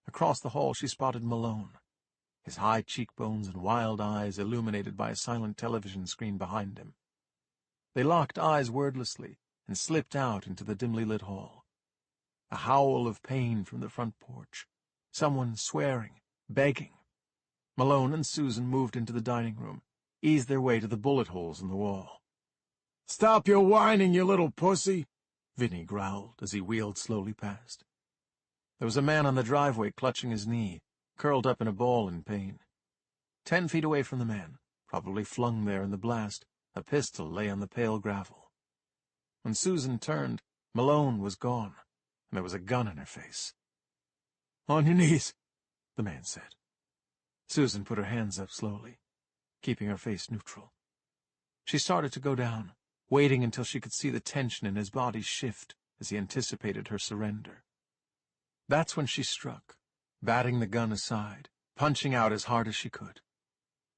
Across the hall she spotted Malone, his high cheekbones and wild eyes illuminated by a silent television screen behind him. They locked eyes wordlessly and slipped out into the dimly lit hall. A howl of pain from the front porch. Someone swearing, begging. Malone and Susan moved into the dining room, eased their way to the bullet holes in the wall. "Stop your whining, you little pussy," Vinny growled as he wheeled slowly past. There was a man on the driveway clutching his knee, curled up in a ball in pain. 10 feet away from the man, probably flung there in the blast, a pistol lay on the pale gravel. When Susan turned, Malone was gone, and there was a gun in her face. "On your knees," the man said. Susan put her hands up slowly, keeping her face neutral. She started to go down, waiting until she could see the tension in his body shift as he anticipated her surrender. That's when she struck, batting the gun aside, punching out as hard as she could.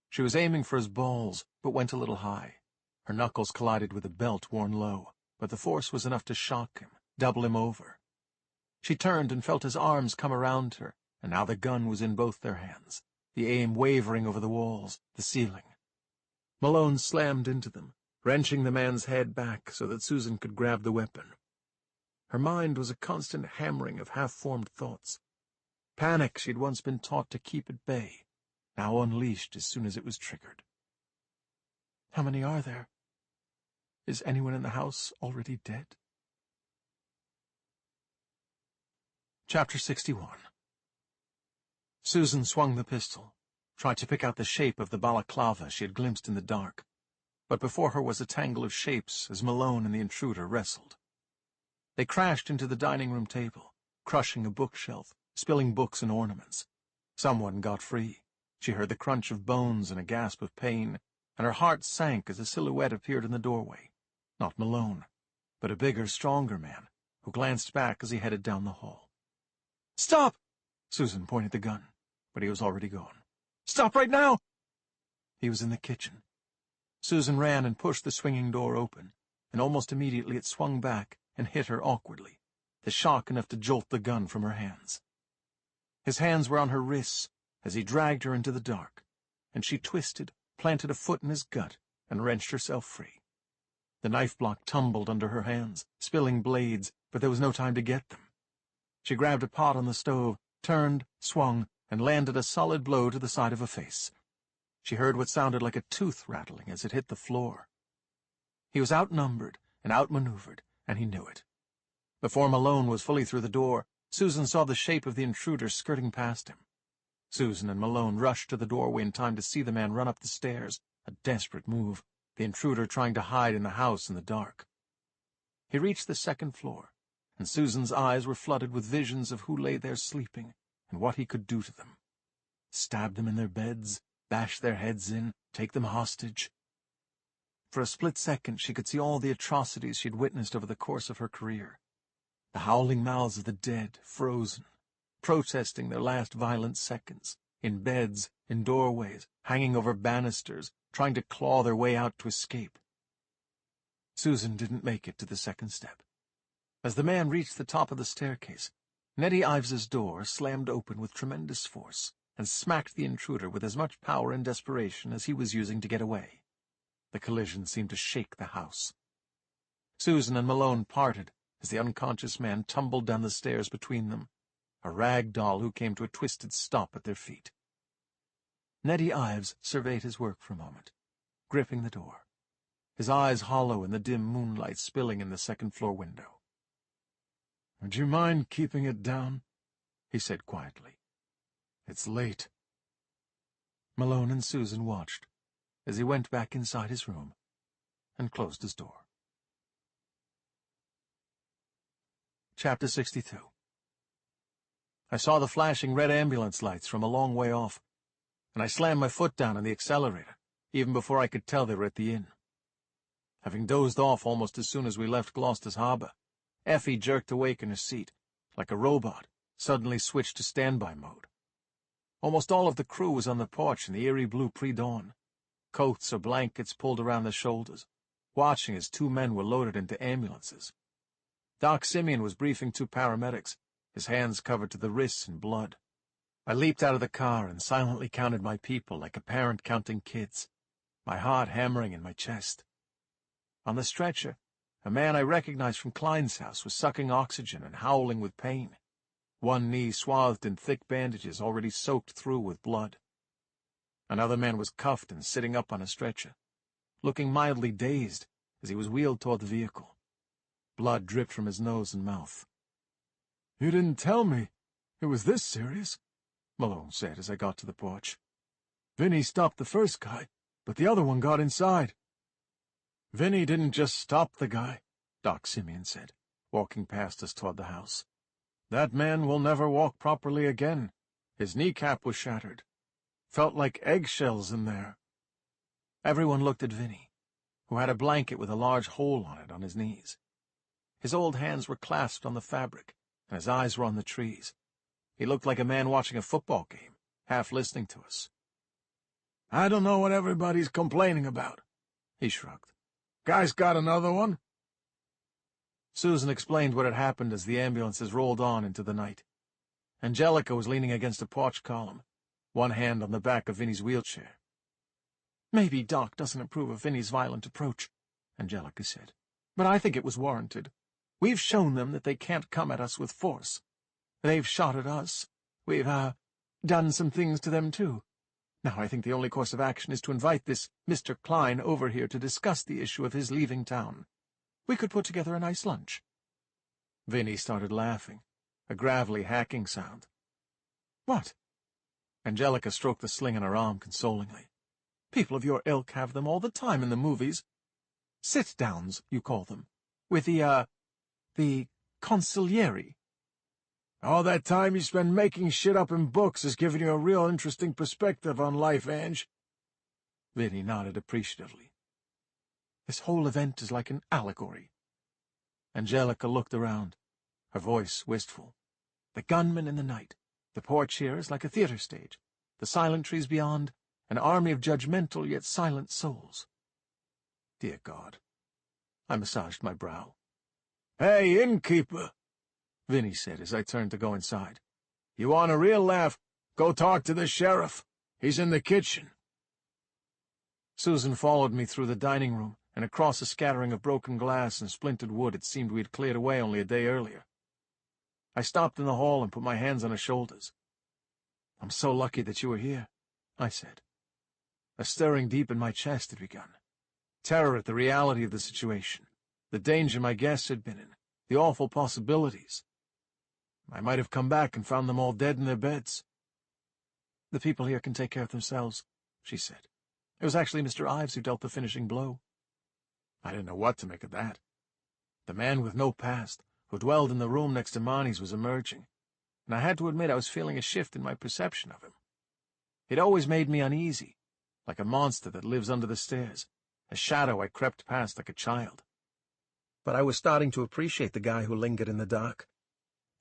She was aiming for his balls, but went a little high. Her knuckles collided with a belt worn low, but the force was enough to shock him, double him over. She turned and felt his arms come around her, and now the gun was in both their hands, the aim wavering over the walls, the ceiling. Malone slammed into them, wrenching the man's head back so that Susan could grab the weapon. Her mind was a constant hammering of half-formed thoughts. Panic she'd once been taught to keep at bay, now unleashed as soon as it was triggered. How many are there? Is anyone in the house already dead? Chapter 61. Susan swung the pistol, tried to pick out the shape of the balaclava she had glimpsed in the dark, but before her was a tangle of shapes as Malone and the intruder wrestled. They crashed into the dining room table, crushing a bookshelf, spilling books and ornaments. Someone got free. She heard the crunch of bones and a gasp of pain, and her heart sank as a silhouette appeared in the doorway. Not Malone, but a bigger, stronger man, who glanced back as he headed down the hall. "Stop!" Susan pointed the gun, but he was already gone. "Stop right now!" He was in the kitchen. Susan ran and pushed the swinging door open, and almost immediately it swung back and hit her awkwardly, the shock enough to jolt the gun from her hands. His hands were on her wrists as he dragged her into the dark, and she twisted, planted a foot in his gut, and wrenched herself free. The knife block tumbled under her hands, spilling blades, but there was no time to get them. She grabbed a pot on the stove, turned, swung, and landed a solid blow to the side of a face. She heard what sounded like a tooth rattling as it hit the floor. He was outnumbered and outmaneuvered, and he knew it. Before Malone was fully through the door, Susan saw the shape of the intruder skirting past him. Susan and Malone rushed to the doorway in time to see the man run up the stairs, a desperate move, the intruder trying to hide in the house in the dark. He reached the second floor, and Susan's eyes were flooded with visions of who lay there sleeping and what he could do to them. Stab them in their beds, bash their heads in, take them hostage. For a split second she could see all the atrocities she'd witnessed over the course of her career. The howling mouths of the dead, frozen, protesting their last violent seconds, in beds, in doorways, hanging over banisters, trying to claw their way out to escape. Susan didn't make it to the second step. As the man reached the top of the staircase, Nettie Ives's door slammed open with tremendous force and smacked the intruder with as much power and desperation as he was using to get away. The collision seemed to shake the house. Susan and Malone parted as the unconscious man tumbled down the stairs between them. a rag doll who came to a twisted stop at their feet. Neddy Ives surveyed his work for a moment, gripping the door, his eyes hollow in the dim moonlight spilling in the second-floor window. "Would you mind keeping it down?" he said quietly. "It's late." Malone and Susan watched as he went back inside his room and closed his door. Chapter 62. I saw the flashing red ambulance lights from a long way off, and I slammed my foot down on the accelerator, even before I could tell they were at the inn. Having dozed off almost as soon as we left Gloucester's harbour, Effie jerked awake in her seat, like a robot, suddenly switched to standby mode. Almost all of the crew was on the porch in the eerie blue pre-dawn, coats or blankets pulled around their shoulders, watching as 2 men were loaded into ambulances. Doc Simeon was briefing 2 paramedics, his hands covered to the wrists in blood. I leaped out of the car and silently counted my people like a parent counting kids, my heart hammering in my chest. On the stretcher, a man I recognized from Klein's house was sucking oxygen and howling with pain, one knee swathed in thick bandages already soaked through with blood. Another man was cuffed and sitting up on a stretcher, looking mildly dazed as he was wheeled toward the vehicle. Blood dripped from his nose and mouth. "You didn't tell me it was this serious," Malone said as I got to the porch. "Vinny stopped the first guy, but the other one got inside." "Vinny didn't just stop the guy," Doc Simeon said, walking past us toward the house. "That man will never walk properly again. His kneecap was shattered. Felt like eggshells in there." Everyone looked at Vinny, who had a blanket with a large hole on it on his knees. His old hands were clasped on the fabric, and his eyes were on the trees. He looked like a man watching a football game, half listening to us. "I don't know what everybody's complaining about," he shrugged. "Guy's got another one." Susan explained what had happened as the ambulances rolled on into the night. Angelica was leaning against a porch column, one hand on the back of Vinny's wheelchair. "Maybe Doc doesn't approve of Vinny's violent approach," Angelica said, "but I think it was warranted. We've shown them that they can't come at us with force. They've shot at us. We've, done some things to them, too. Now I think the only course of action is to invite this Mr. Klein over here to discuss the issue of his leaving town. We could put together a nice lunch." Vinny started laughing, a gravelly hacking sound. "What?" Angelica stroked the sling on her arm consolingly. "People of your ilk have them all the time in the movies. Sit-downs, you call them. With the consigliere." "All that time you spend making shit up in books has given you a real interesting perspective on life, Ange." Vinny nodded appreciatively. "This whole event is like an allegory." Angelica looked around, her voice wistful. "The gunman in the night. The porch here is like a theater stage. The silent trees beyond, an army of judgmental yet silent souls." Dear God. I massaged my brow. "Hey, innkeeper," Vinny said as I turned to go inside. "You want a real laugh? Go talk to the sheriff. He's in the kitchen." Susan followed me through the dining room and across a scattering of broken glass and splintered wood it seemed we had cleared away only a day earlier. I stopped in the hall and put my hands on her shoulders. "I'm so lucky that you were here," I said. A stirring deep in my chest had begun. Terror at the reality of the situation, the danger my guests had been in, the awful possibilities. I might have come back and found them all dead in their beds. "The people here can take care of themselves," she said. "It was actually Mr. Ives who dealt the finishing blow." I didn't know what to make of that. The man with no past, who dwelled in the room next to Marnie's, was emerging, and I had to admit I was feeling a shift in my perception of him. He'd always made me uneasy, like a monster that lives under the stairs, a shadow I crept past like a child. But I was starting to appreciate the guy who lingered in the dark,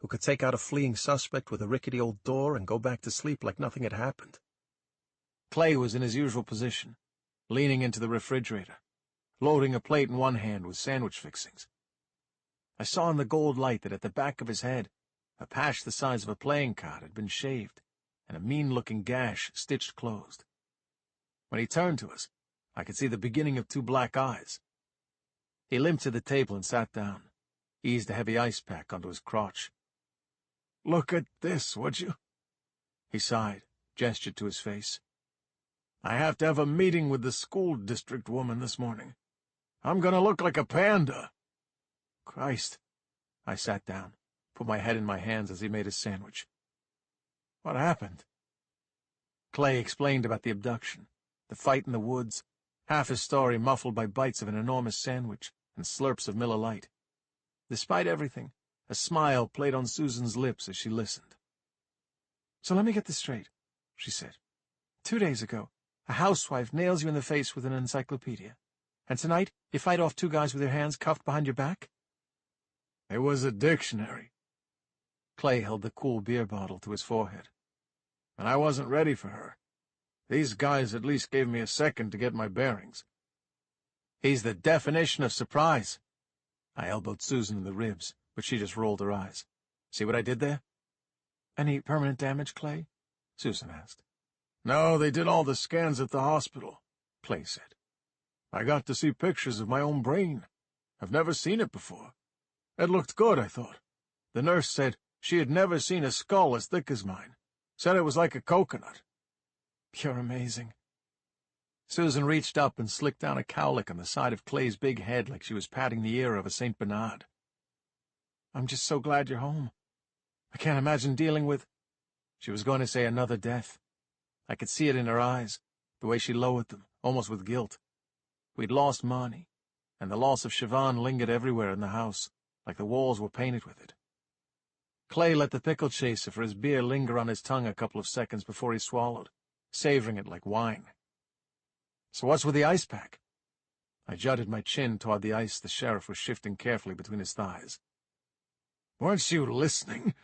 who could take out a fleeing suspect with a rickety old door and go back to sleep like nothing had happened. Clay was in his usual position, leaning into the refrigerator, loading a plate in one hand with sandwich fixings. I saw in the gold light that at the back of his head, a patch the size of a playing card had been shaved, and a mean-looking gash stitched closed. When he turned to us, I could see the beginning of 2 black eyes. He limped to the table and sat down, eased a heavy ice pack onto his crotch. Look at this, would you? He sighed, gestured to his face. I have to have a meeting with the school district woman this morning. I'm gonna look like a panda. Christ. I sat down, put my head in my hands as he made his sandwich. What happened? Clay explained about the abduction, the fight in the woods, half his story muffled by bites of an enormous sandwich and slurps of Miller Lite. Despite everything, a smile played on Susan's lips as she listened. So let me get this straight, she said. 2 days ago, a housewife nails you in the face with an encyclopedia, and tonight you fight off 2 guys with your hands cuffed behind your back? It was a dictionary. Clay held the cool beer bottle to his forehead. And I wasn't ready for her. These guys at least gave me a second to get my bearings. He's the definition of surprise. I elbowed Susan in the ribs, but she just rolled her eyes. See what I did there? Any permanent damage, Clay? Susan asked. No, they did all the scans at the hospital, Clay said. I got to see pictures of my own brain. I've never seen it before. It looked good, I thought. The nurse said she had never seen a skull as thick as mine. Said it was like a coconut. You're amazing. Susan reached up and slicked down a cowlick on the side of Clay's big head like she was patting the ear of a St. Bernard. I'm just so glad you're home. I can't imagine dealing with... She was going to say another death. I could see it in her eyes, the way she lowered them, almost with guilt. We'd lost Marnie, and the loss of Siobhan lingered everywhere in the house, like the walls were painted with it. Clay let the pickle chaser for his beer linger on his tongue a couple of seconds before he swallowed, savoring it like wine. So what's with the ice pack? I jutted my chin toward the ice the sheriff was shifting carefully between his thighs. Weren't you listening?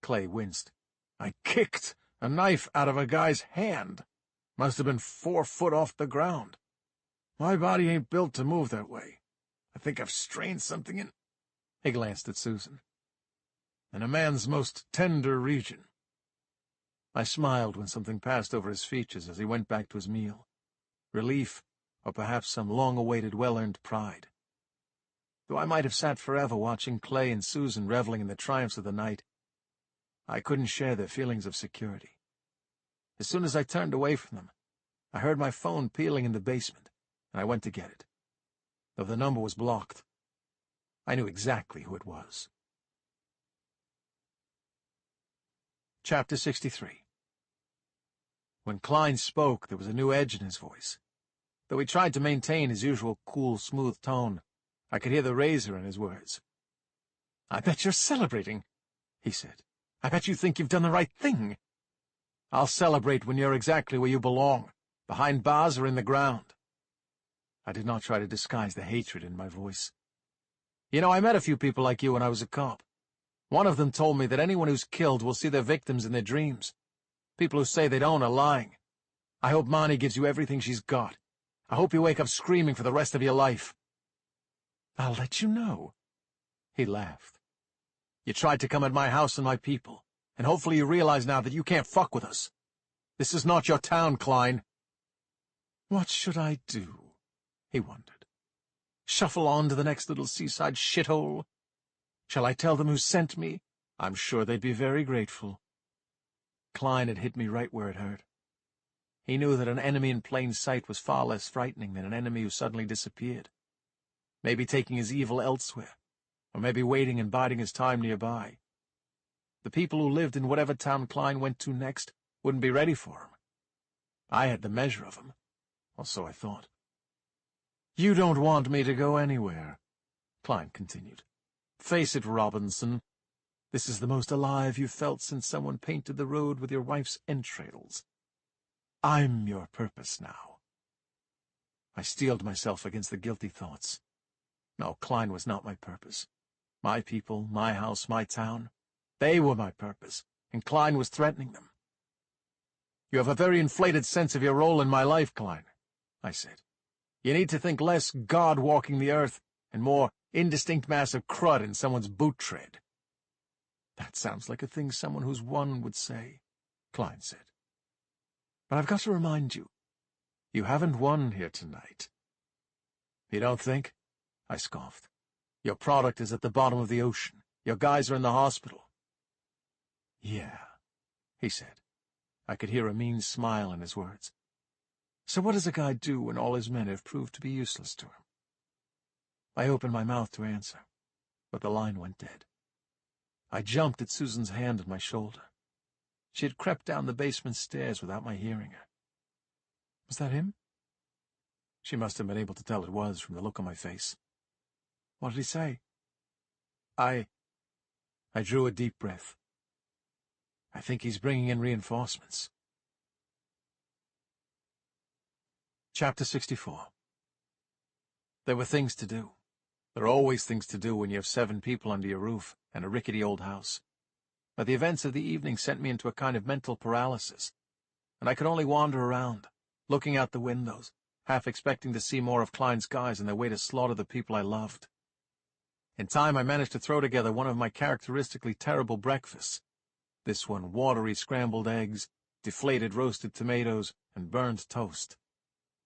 Clay winced. I kicked a knife out of a guy's hand. Must have been 4 foot off the ground. My body ain't built to move that way. I think I've strained something in... He glanced at Susan. In a man's most tender region. I smiled when something passed over his features as he went back to his meal. Relief, or perhaps some long-awaited, well-earned pride. Though I might have sat forever watching Clay and Susan reveling in the triumphs of the night, I couldn't share their feelings of security. As soon as I turned away from them, I heard my phone pealing in the basement, and I went to get it. Though the number was blocked, I knew exactly who it was. Chapter 63. When Klein spoke, there was a new edge in his voice. Though he tried to maintain his usual cool, smooth tone, I could hear the razor in his words. I bet you're celebrating, he said. I bet you think you've done the right thing. I'll celebrate when you're exactly where you belong, behind bars or in the ground. I did not try to disguise the hatred in my voice. You know, I met a few people like you when I was a cop. One of them told me that anyone who's killed will see their victims in their dreams. People who say they don't are lying. I hope Marnie gives you everything she's got. I hope you wake up screaming for the rest of your life. I'll let you know. He laughed. You tried to come at my house and my people, and hopefully you realize now that you can't fuck with us. This is not your town, Klein. What should I do? He wondered. Shuffle on to the next little seaside shithole? Shall I tell them who sent me? I'm sure they'd be very grateful. Klein had hit me right where it hurt. He knew that an enemy in plain sight was far less frightening than an enemy who suddenly disappeared. Maybe taking his evil elsewhere, or maybe waiting and biding his time nearby. The people who lived in whatever town Klein went to next wouldn't be ready for him. I had the measure of him, or so I thought. You don't want me to go anywhere, Klein continued. Face it, Robinson. This is the most alive you've felt since someone painted the road with your wife's entrails. I'm your purpose now. I steeled myself against the guilty thoughts. No, Klein was not my purpose. My people, my house, my town, they were my purpose, and Klein was threatening them. You have a very inflated sense of your role in my life, Klein, I said. You need to think less God walking the earth and more indistinct mass of crud in someone's boot tread. That sounds like a thing someone who's won would say, Klein said. But I've got to remind you, you haven't won here tonight. You don't think? I scoffed. Your product is at the bottom of the ocean. Your guys are in the hospital. "Yeah," he said. I could hear a mean smile in his words. "So what does a guy do when all his men have proved to be useless to him?" I opened my mouth to answer, but the line went dead. I jumped at Susan's hand on my shoulder. She had crept down the basement stairs without my hearing her. "Was that him?" She must have been able to tell it was from the look on my face. "What did he say?" I drew a deep breath. "I think he's bringing in reinforcements." Chapter 64. There were things to do. There are always things to do when you have 7 people under your roof and a rickety old house. But the events of the evening sent me into a kind of mental paralysis, and I could only wander around, looking out the windows, half expecting to see more of Klein's guys on their way to slaughter the people I loved. In time I managed to throw together one of my characteristically terrible breakfasts. This one, watery scrambled eggs, deflated roasted tomatoes, and burned toast.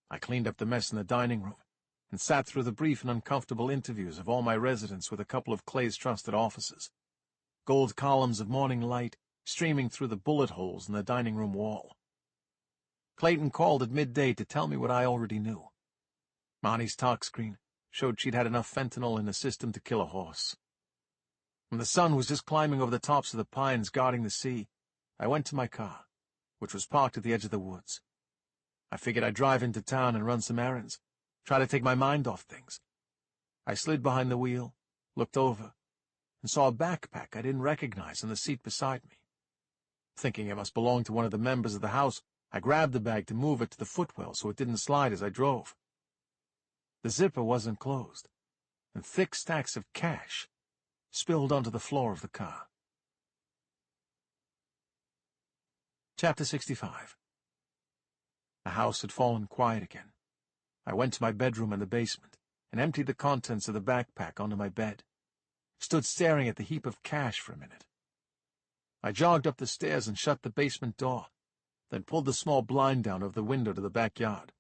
I cleaned up the mess in the dining room, and sat through the brief and uncomfortable interviews of all my residents with a couple of Clay's trusted officers. Gold columns of morning light streaming through the bullet holes in the dining room wall. Clayton called at midday to tell me what I already knew. Monty's talk screen showed she'd had enough fentanyl in the system to kill a horse. When the sun was just climbing over the tops of the pines guarding the sea, I went to my car, which was parked at the edge of the woods. I figured I'd drive into town and run some errands, try to take my mind off things. I slid behind the wheel, looked over, and saw a backpack I didn't recognize on the seat beside me. Thinking it must belong to one of the members of the house, I grabbed the bag to move it to the footwell so it didn't slide as I drove. The zipper wasn't closed, and thick stacks of cash spilled onto the floor of the car. Chapter 65. The house had fallen quiet again. I went to my bedroom in the basement and emptied the contents of the backpack onto my bed. Stood staring at the heap of cash for a minute. I jogged up the stairs and shut the basement door, then pulled the small blind down over the window to the backyard.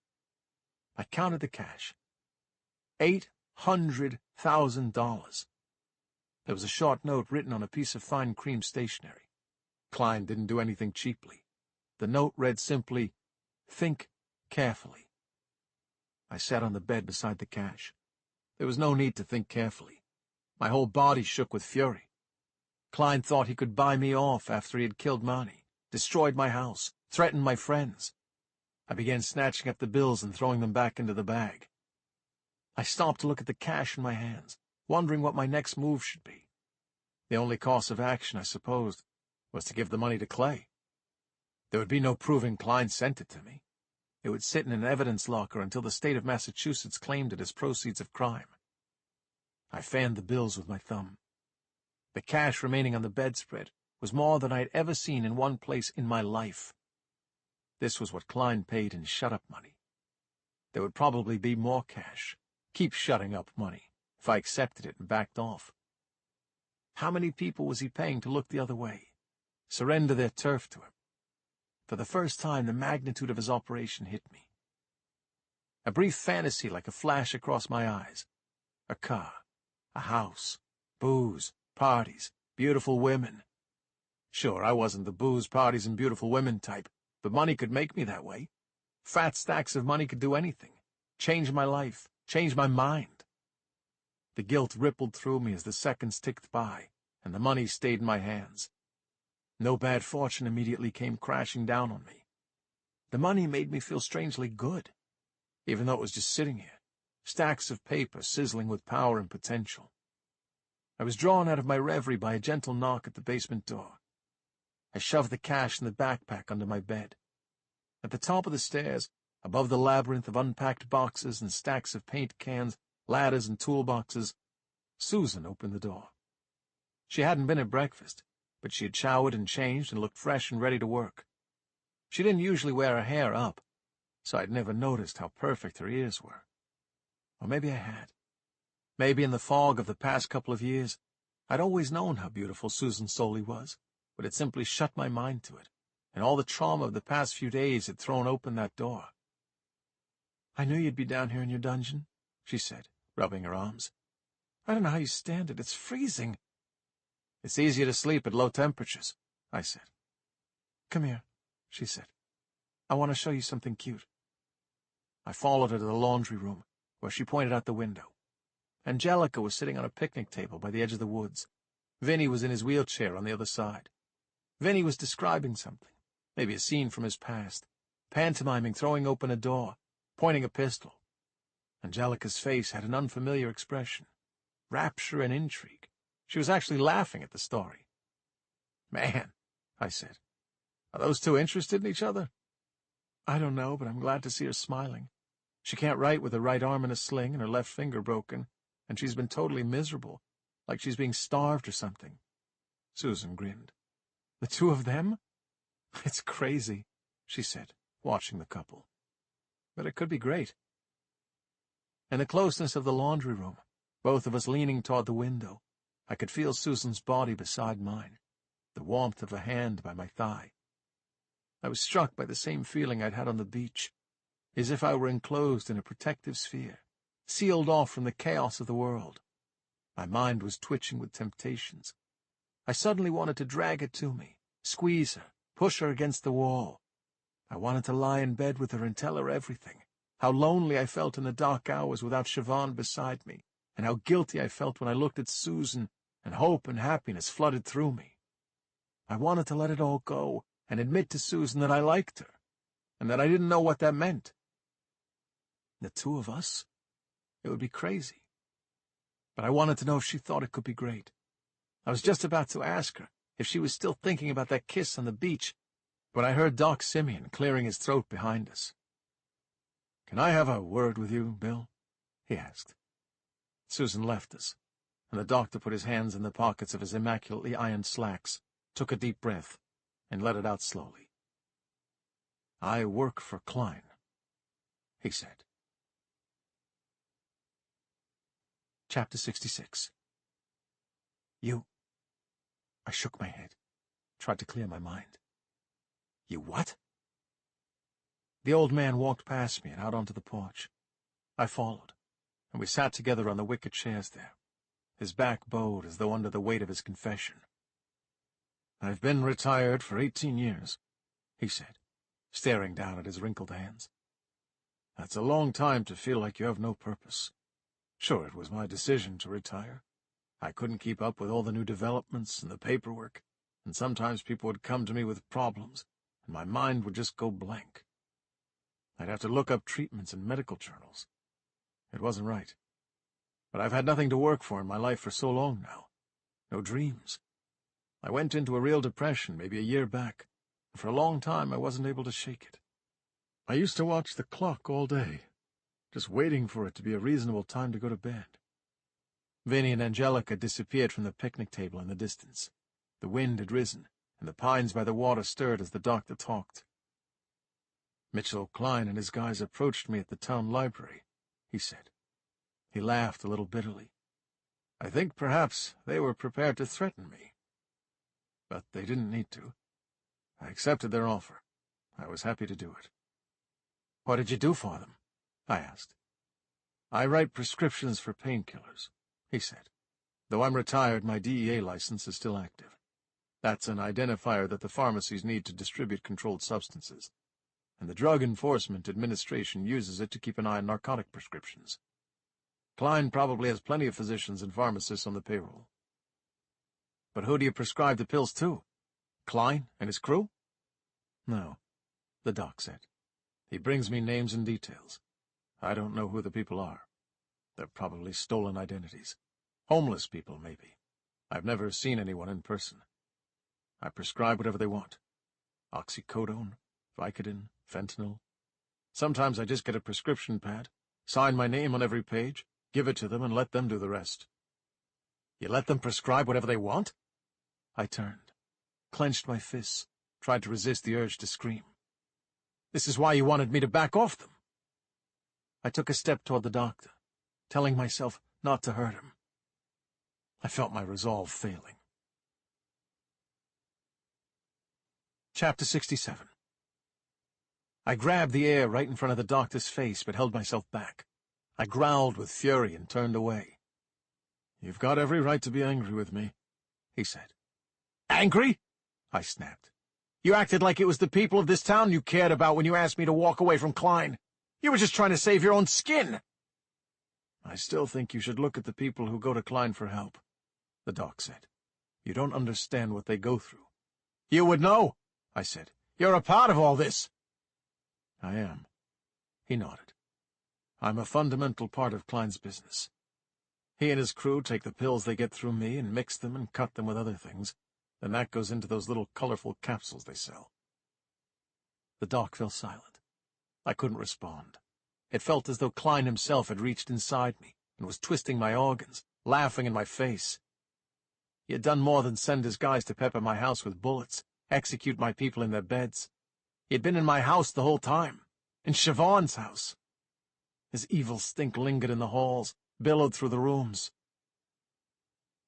I counted the cash. $800,000. There was a short note written on a piece of fine cream stationery. Klein didn't do anything cheaply. The note read simply, "Think carefully." I sat on the bed beside the cash. There was no need to think carefully. My whole body shook with fury. Klein thought he could buy me off after he had killed Marnie, destroyed my house, threatened my friends. I began snatching up the bills and throwing them back into the bag. I stopped to look at the cash in my hands, wondering what my next move should be. The only course of action, I supposed, was to give the money to Clay. There would be no proving Klein sent it to me. It would sit in an evidence locker until the state of Massachusetts claimed it as proceeds of crime. I fanned the bills with my thumb. The cash remaining on the bedspread was more than I had ever seen in one place in my life. This was what Klein paid in shut-up money. There would probably be more cash, keep shutting up money, if I accepted it and backed off. How many people was he paying to look the other way, surrender their turf to him? For the first time, the magnitude of his operation hit me. A brief fantasy like a flash across my eyes. A car, a house, booze, parties, beautiful women. Sure, I wasn't the booze, parties, and beautiful women type, but money could make me that way. Fat stacks of money could do anything. Change my life, change my mind. The guilt rippled through me as the seconds ticked by, and the money stayed in my hands. No bad fortune immediately came crashing down on me. The money made me feel strangely good, even though it was just sitting here, stacks of paper sizzling with power and potential. I was drawn out of my reverie by a gentle knock at the basement door. I shoved the cash in the backpack under my bed. At the top of the stairs, above the labyrinth of unpacked boxes and stacks of paint cans, ladders and toolboxes, Susan opened the door. She hadn't been at breakfast, but she had showered and changed and looked fresh and ready to work. She didn't usually wear her hair up, so I'd never noticed how perfect her ears were. Or maybe I had. Maybe in the fog of the past couple of years, I'd always known how beautiful Susan Soley was, but had simply shut my mind to it, and all the trauma of the past few days had thrown open that door. "I knew you'd be down here in your dungeon," she said, rubbing her arms. "I don't know how you stand it. It's freezing." "It's easier to sleep at low temperatures. I said. "Come here," she said. "I want to show you something cute." I followed her to the laundry room, where she pointed out the window. Angelica was sitting on a picnic table by the edge of the woods. Vinny was in his wheelchair on the other side. Vinny was describing something, maybe a scene from his past, pantomiming throwing open a door, pointing a pistol. Angelica's face had an unfamiliar expression, rapture and intrigue. She was actually laughing at the story. "Man," I said, "are those two interested in each other?" "I don't know, but I'm glad to see her smiling. She can't write with her right arm in a sling and her left finger broken, and she's been totally miserable, like she's being starved or something." Susan grinned. "The two of them? It's crazy," she said, watching the couple. "But it could be great." In the closeness of the laundry room, both of us leaning toward the window, I could feel Susan's body beside mine, the warmth of a hand by my thigh. I was struck by the same feeling I'd had on the beach, as if I were enclosed in a protective sphere, sealed off from the chaos of the world. My mind was twitching with temptations. I suddenly wanted to drag her to me, squeeze her, push her against the wall. I wanted to lie in bed with her and tell her everything, how lonely I felt in the dark hours without Siobhan beside me, and how guilty I felt when I looked at Susan and hope and happiness flooded through me. I wanted to let it all go and admit to Susan that I liked her, and that I didn't know what that meant. The two of us? It would be crazy. But I wanted to know if she thought it could be great. I was just about to ask her if she was still thinking about that kiss on the beach, but I heard Doc Simeon clearing his throat behind us. "Can I have a word with you, Bill?" he asked. Susan left us, and the doctor put his hands in the pockets of his immaculately ironed slacks, took a deep breath, and let it out slowly. "I work for Klein," he said. Chapter 66. "You—" I shook my head, tried to clear my mind. "You what?" The old man walked past me and out onto the porch. I followed, and we sat together on the wicker chairs there, his back bowed as though under the weight of his confession. "I've been retired for 18 years, he said, staring down at his wrinkled hands. "That's a long time to feel like you have no purpose. Sure, it was my decision to retire. I couldn't keep up with all the new developments and the paperwork, and sometimes people would come to me with problems, and my mind would just go blank. I'd have to look up treatments in medical journals. It wasn't right. But I've had nothing to work for in my life for so long now. No dreams. I went into a real depression maybe a year back, and for a long time I wasn't able to shake it. I used to watch the clock all day, just waiting for it to be a reasonable time to go to bed." Vinny and Angelica disappeared from the picnic table in the distance. The wind had risen, and the pines by the water stirred as the doctor talked. "Mitchell Klein and his guys approached me at the town library," he said. He laughed a little bitterly. "I think perhaps they were prepared to threaten me. But they didn't need to. I accepted their offer. I was happy to do it." "What did you do for them?" I asked. "I write prescriptions for painkillers," he said. "Though I'm retired, my DEA license is still active. That's an identifier that the pharmacies need to distribute controlled substances, and the Drug Enforcement Administration uses it to keep an eye on narcotic prescriptions. Klein probably has plenty of physicians and pharmacists on the payroll." "But who do you prescribe the pills to? Klein and his crew?" "No," the doc said. "He brings me names and details. I don't know who the people are. They're probably stolen identities. Homeless people, maybe. I've never seen anyone in person. I prescribe whatever they want. Oxycodone, Vicodin, fentanyl. Sometimes I just get a prescription pad, sign my name on every page, give it to them, and let them do the rest." "You let them prescribe whatever they want?" I turned, clenched my fists, tried to resist the urge to scream. "This is why you wanted me to back off them." I took a step toward the doctor, telling myself not to hurt him. I felt my resolve failing. Chapter 67. I grabbed the air right in front of the doctor's face, but held myself back. I growled with fury and turned away. "You've got every right to be angry with me," he said. "Angry?" I snapped. "You acted like it was the people of this town you cared about when you asked me to walk away from Klein. You were just trying to save your own skin." "I still think you should look at the people who go to Klein for help," the doc said. "You don't understand what they go through." "You would know," I said. "You're a part of all this." "I am." He nodded. "I'm a fundamental part of Klein's business. He and his crew take the pills they get through me and mix them and cut them with other things. Then that goes into those little colorful capsules they sell." The doc fell silent. I couldn't respond. It felt as though Klein himself had reached inside me and was twisting my organs, laughing in my face. He had done more than send his guys to pepper my house with bullets, execute my people in their beds. He had been in my house the whole time, in Siobhan's house. His evil stink lingered in the halls, billowed through the rooms.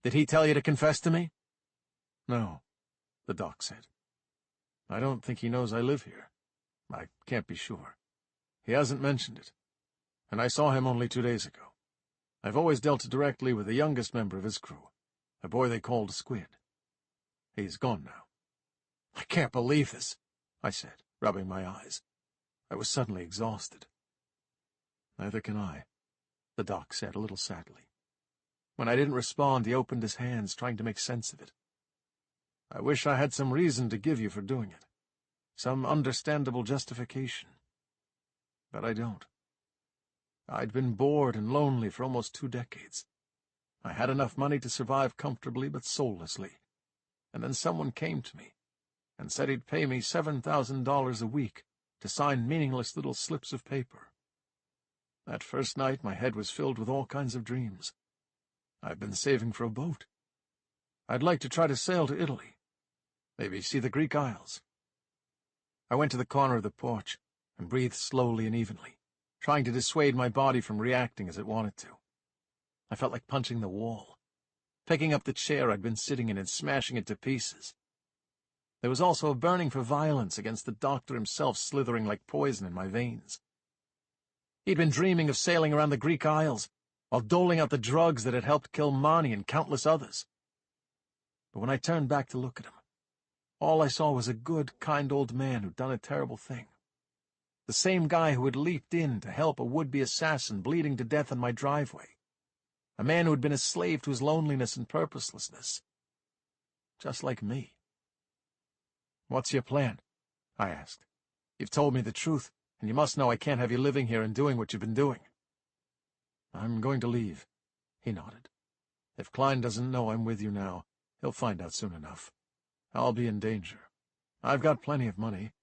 "Did he tell you to confess to me?" "No," the doc said. "I don't think he knows I live here. I can't be sure. He hasn't mentioned it. And I saw him only 2 days ago. I've always dealt directly with the youngest member of his crew, a boy they called Squid. He's gone now." "I can't believe this," I said, rubbing my eyes. I was suddenly exhausted. "Neither can I," the doc said a little sadly. When I didn't respond, he opened his hands, trying to make sense of it. "I wish I had some reason to give you for doing it, some understandable justification. But I don't. I'd been bored and lonely for almost 2 decades. I had enough money to survive comfortably but soullessly, and then someone came to me and said he'd pay me $7,000 a week to sign meaningless little slips of paper. That first night my head was filled with all kinds of dreams. I've been saving for a boat. I'd like to try to sail to Italy, maybe see the Greek Isles." I went to the corner of the porch and breathed slowly and evenly, trying to dissuade my body from reacting as it wanted to. I felt like punching the wall, picking up the chair I'd been sitting in and smashing it to pieces. There was also a burning for violence against the doctor himself slithering like poison in my veins. He'd been dreaming of sailing around the Greek Isles, while doling out the drugs that had helped kill Mani and countless others. But when I turned back to look at him, all I saw was a good, kind old man who'd done a terrible thing. The same guy who had leaped in to help a would-be assassin bleeding to death in my driveway. A man who had been a slave to his loneliness and purposelessness. Just like me. "What's your plan?" I asked. "You've told me the truth, and you must know I can't have you living here and doing what you've been doing." "I'm going to leave," he nodded. "If Klein doesn't know I'm with you now, he'll find out soon enough. I'll be in danger. I've got plenty of money.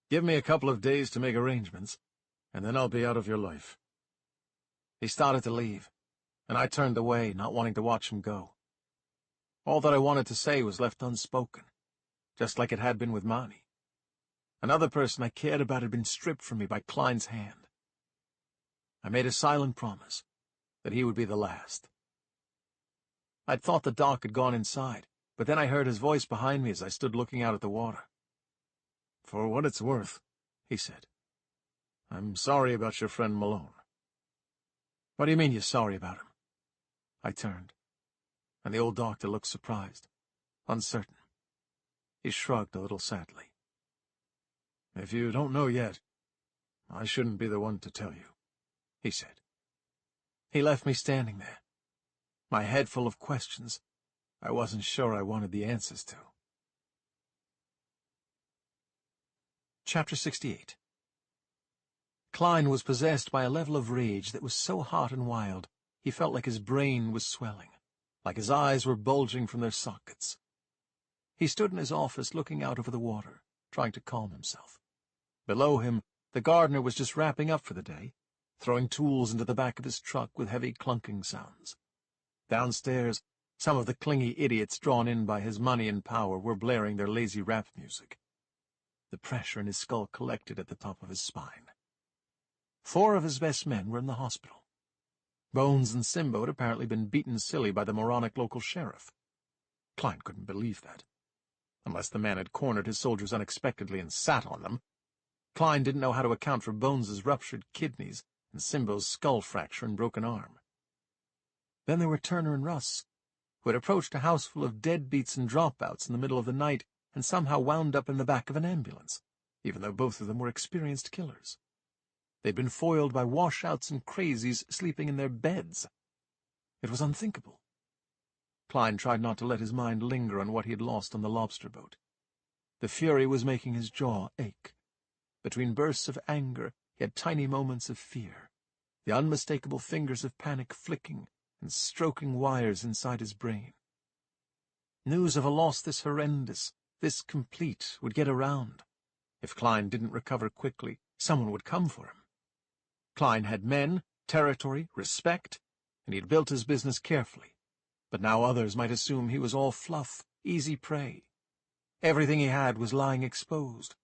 Give me a couple of days to make arrangements, and then I'll be out of your life." He started to leave, and I turned away, not wanting to watch him go. All that I wanted to say was left unspoken, just like it had been with Mani. Another person I cared about had been stripped from me by Klein's hand. I made a silent promise that he would be the last. I'd thought the doc had gone inside, but then I heard his voice behind me as I stood looking out at the water. "For what it's worth," he said, "I'm sorry about your friend Malone." "What do you mean you're sorry about him?" I turned, and the old doctor looked surprised, uncertain. He shrugged a little sadly. "If you don't know yet, I shouldn't be the one to tell you," he said. He left me standing there, my head full of questions I wasn't sure I wanted the answers to. Chapter 68. Klein was possessed by a level of rage that was so hot and wild, he felt like his brain was swelling, like his eyes were bulging from their sockets. He stood in his office looking out over the water, trying to calm himself. Below him, the gardener was just wrapping up for the day, throwing tools into the back of his truck with heavy clunking sounds. Downstairs, some of the clingy idiots drawn in by his money and power were blaring their lazy rap music. The pressure in his skull collected at the top of his spine. 4 of his best men were in the hospital. Bones and Simbo had apparently been beaten silly by the moronic local sheriff. Klein couldn't believe that. Unless the man had cornered his soldiers unexpectedly and sat on them. Klein didn't know how to account for Bones's ruptured kidneys and Simbo's skull fracture and broken arm. Then there were Turner and Russ, who had approached a house full of deadbeats and dropouts in the middle of the night and somehow wound up in the back of an ambulance, even though both of them were experienced killers. They'd been foiled by washouts and crazies sleeping in their beds. It was unthinkable. Klein tried not to let his mind linger on what he had lost on the lobster boat. The fury was making his jaw ache. Between bursts of anger, he had tiny moments of fear, the unmistakable fingers of panic flicking and stroking wires inside his brain. News of a loss this horrendous, this complete, would get around. If Klein didn't recover quickly, someone would come for him. Klein had men, territory, respect, and he'd built his business carefully. But now others might assume he was all fluff, easy prey. Everything he had was lying exposed,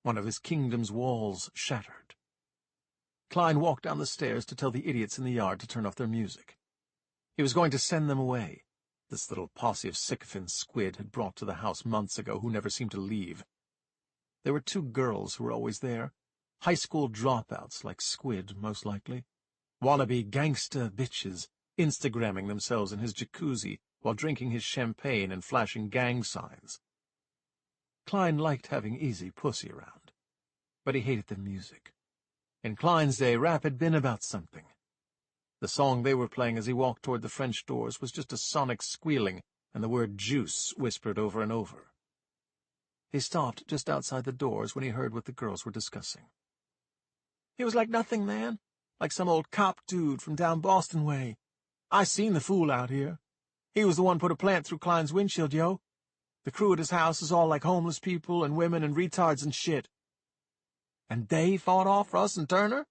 one of his kingdom's walls shattered. Klein walked down the stairs to tell the idiots in the yard to turn off their music. He was going to send them away. This little posse of sycophant squid had brought to the house months ago who never seemed to leave. There were 2 girls who were always there, high school dropouts like Squid, most likely, wannabe gangsta bitches Instagramming themselves in his jacuzzi while drinking his champagne and flashing gang signs. Klein liked having easy pussy around, but he hated the music. In Klein's day, rap had been about something. The song they were playing as he walked toward the French doors was just a sonic squealing and the word juice whispered over and over. He stopped just outside the doors when he heard what the girls were discussing. "He was like nothing, man. Like some old cop dude from down Boston way. I seen the fool out here. He was the one put a plant through Klein's windshield, yo. The crew at his house is all like homeless people and women and retards and shit." "And they fought off Russ and Turner?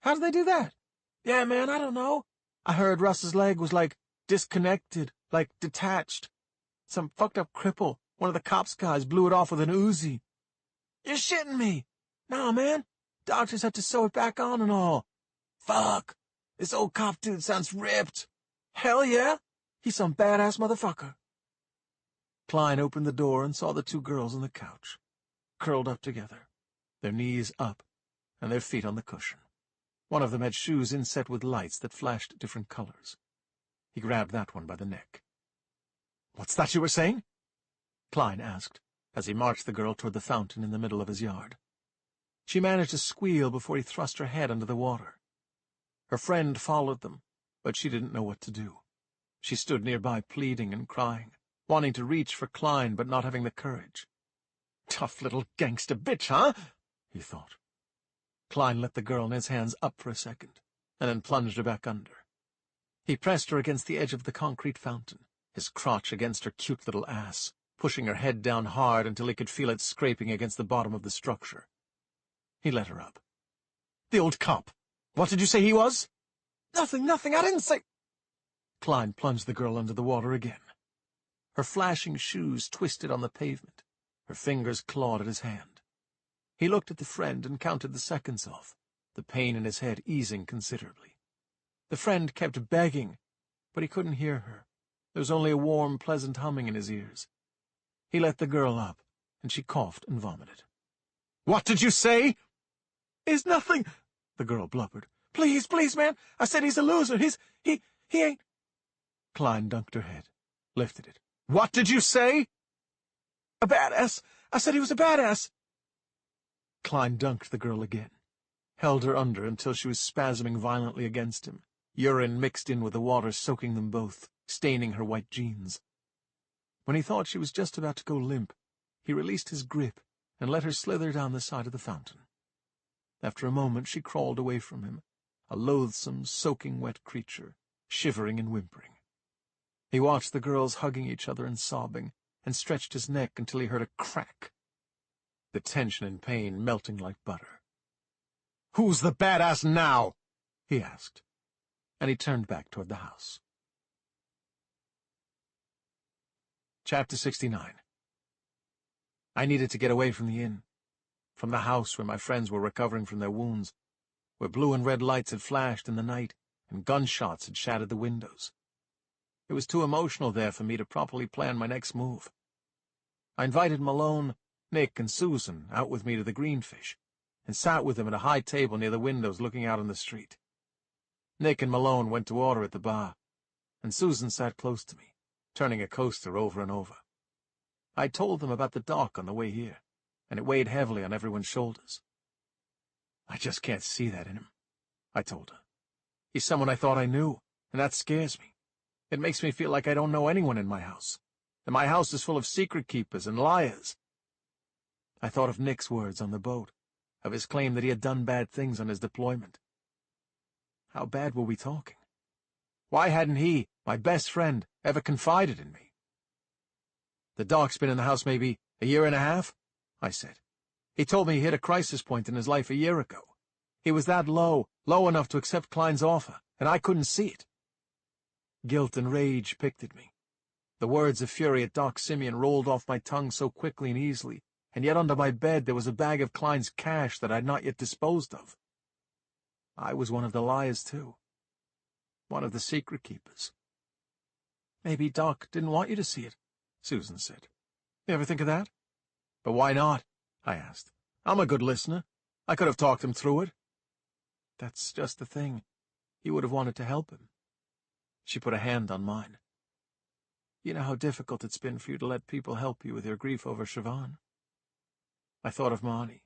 How did they do that?" "Yeah, man, I don't know. I heard Russ's leg was like disconnected, like detached. Some fucked up cripple, one of the cops guys, blew it off with an Uzi." "You're shitting me." "Nah, man. Doctors had to sew it back on and all." "Fuck. This old cop dude sounds ripped." "Hell yeah. He's some badass motherfucker." Klein opened the door and saw the 2 girls on the couch, curled up together, their knees up, and their feet on the cushion. One of them had shoes inset with lights that flashed different colors. He grabbed that one by the neck. "What's that you were saying?" Klein asked, as he marched the girl toward the fountain in the middle of his yard. She managed to squeal before he thrust her head under the water. Her friend followed them, but she didn't know what to do. She stood nearby pleading and crying, wanting to reach for Klein but not having the courage. "Tough little gangster bitch, huh?" he thought. Klein let the girl in his hands up for a second, and then plunged her back under. He pressed her against the edge of the concrete fountain, his crotch against her cute little ass, pushing her head down hard until he could feel it scraping against the bottom of the structure. He let her up. "The old cop. What did you say he was?" Nothing, I didn't say—" Klein plunged the girl under the water again. Her flashing shoes twisted on the pavement. Her fingers clawed at his hand. He looked at the friend and counted the seconds off, the pain in his head easing considerably. The friend kept begging, but he couldn't hear her. There was only a warm, pleasant humming in his ears. He let the girl up, and she coughed and vomited. "What did you say?" "It's nothing," the girl blubbered. Please, man, I said he's a loser. He ain't—" Klein dunked her head, lifted it. "What did you say?" "A badass. I said he was a badass." Klein dunked the girl again, held her under until she was spasming violently against him, urine mixed in with the water soaking them both, staining her white jeans. When he thought she was just about to go limp, he released his grip and let her slither down the side of the fountain. After a moment she crawled away from him, a loathsome, soaking wet creature, shivering and whimpering. He watched the girls hugging each other and sobbing, and stretched his neck until he heard a crack, the tension and pain melting like butter. "Who's the badass now?" he asked, and he turned back toward the house. Chapter 69. I needed to get away from the inn, from the house where my friends were recovering from their wounds, where blue and red lights had flashed in the night and gunshots had shattered the windows. It was too emotional there for me to properly plan my next move. I invited Malone, Nick, and Susan out with me to the Greenfish, and sat with them at a high table near the windows looking out on the street. Nick and Malone went to order at the bar, and Susan sat close to me, turning a coaster over and over. I told them about the dock on the way here, and it weighed heavily on everyone's shoulders. I just can't see that in him, I told her. He's someone I thought I knew, and that scares me. It makes me feel like I don't know anyone in my house, and my house is full of secret keepers and liars. I thought of Nick's words on the boat, of his claim that he had done bad things on his deployment. How bad were we talking? Why hadn't he, my best friend, ever confided in me? The doc's been in the house maybe a year and a half, I said. He told me he hit a crisis point in his life a year ago. He was that low enough to accept Klein's offer, and I couldn't see it. Guilt and rage picked at me. The words of fury at Doc Simeon rolled off my tongue so quickly and easily, and yet under my bed there was a bag of Klein's cash that I had not yet disposed of. I was one of the liars, too. One of the secret keepers. Maybe Doc didn't want you to see it, Susan said. You ever think of that? But why not? I asked. I'm a good listener. I could have talked him through it. That's just the thing. You would have wanted to help him. She put a hand on mine. You know how difficult it's been for you to let people help you with your grief over Siobhan. I thought of Marnie,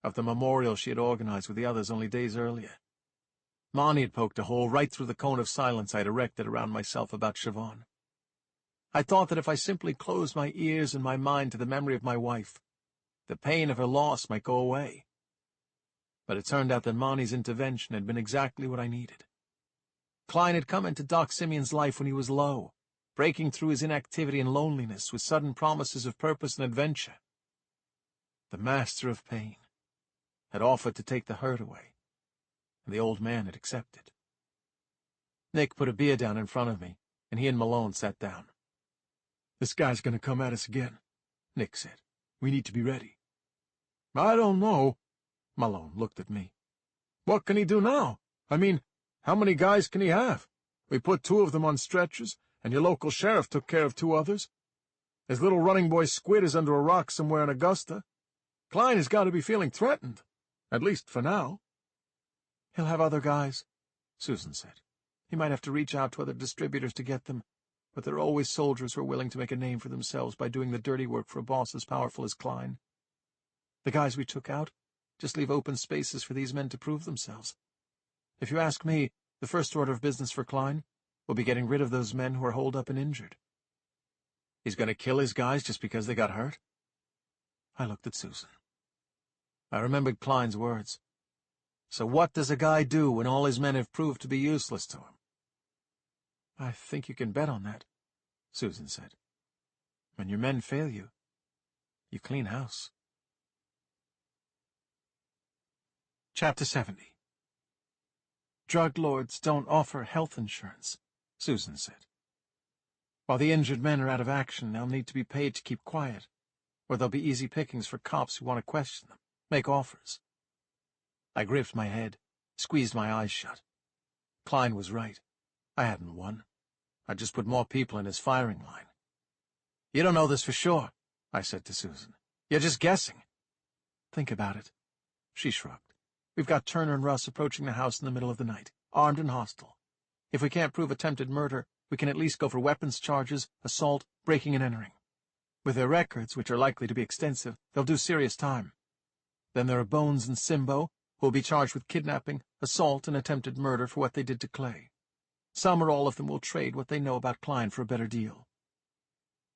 of the memorial she had organized with the others only days earlier. Marnie had poked a hole right through the cone of silence I had erected around myself about Siobhan. I thought that if I simply closed my ears and my mind to the memory of my wife, the pain of her loss might go away. But it turned out that Marnie's intervention had been exactly what I needed. Klein had come into Doc Simeon's life when he was low, breaking through his inactivity and loneliness with sudden promises of purpose and adventure. The master of pain had offered to take the hurt away, and the old man had accepted. Nick put a beer down in front of me, and he and Malone sat down. "This guy's going to come at us again," Nick said. "We need to be ready." "I don't know." Malone looked at me. "What can he do now? I mean, how many guys can he have? We put 2 of them on stretchers, and your local sheriff took care of 2 others. His little running boy Squid is under a rock somewhere in Augusta. Klein has got to be feeling threatened, at least for now." "He'll have other guys," Susan said. "He might have to reach out to other distributors to get them, but there are always soldiers who are willing to make a name for themselves by doing the dirty work for a boss as powerful as Klein. The guys we took out just leave open spaces for these men to prove themselves. If you ask me, the first order of business for Klein will be getting rid of those men who are holed up and injured." "He's going to kill his guys just because they got hurt?" I looked at Susan. I remembered Klein's words. So what does a guy do when all his men have proved to be useless to him? "I think you can bet on that," Susan said. "When your men fail you, you clean house." Chapter 70. "Drug lords don't offer health insurance," Susan said. "While the injured men are out of action, they'll need to be paid to keep quiet, or they'll be easy pickings for cops who want to question them, make offers." I gripped my head, squeezed my eyes shut. Klein was right. I hadn't won. I'd just put more people in his firing line. "You don't know this for sure," I said to Susan. "You're just guessing." "Think about it." She shrugged. "We've got Turner and Russ approaching the house in the middle of the night, armed and hostile. If we can't prove attempted murder, we can at least go for weapons charges, assault, breaking and entering. With their records, which are likely to be extensive, they'll do serious time. Then there are Bones and Simbo, who will be charged with kidnapping, assault, and attempted murder for what they did to Clay. Some or all of them will trade what they know about Klein for a better deal."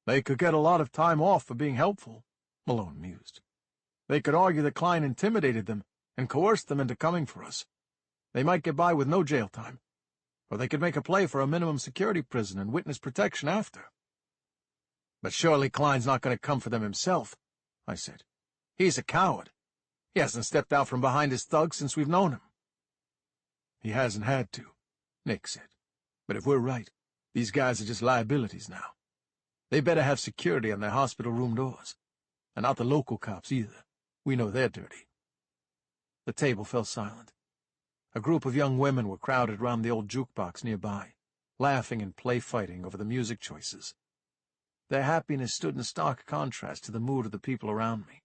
"They could get a lot of time off for being helpful," Malone mused. "They could argue that Klein intimidated them and coerced them into coming for us. They might get by with no jail time, or they could make a play for a minimum security prison and witness protection after." "But surely Klein's not going to come for them himself," I said. "He's a coward. He hasn't stepped out from behind his thugs since we've known him." "He hasn't had to," Nick said. "But if we're right, these guys are just liabilities now. They better have security on their hospital room doors. And not the local cops either. We know they're dirty." The table fell silent. A group of young women were crowded round the old jukebox nearby, laughing and play-fighting over the music choices. Their happiness stood in stark contrast to the mood of the people around me.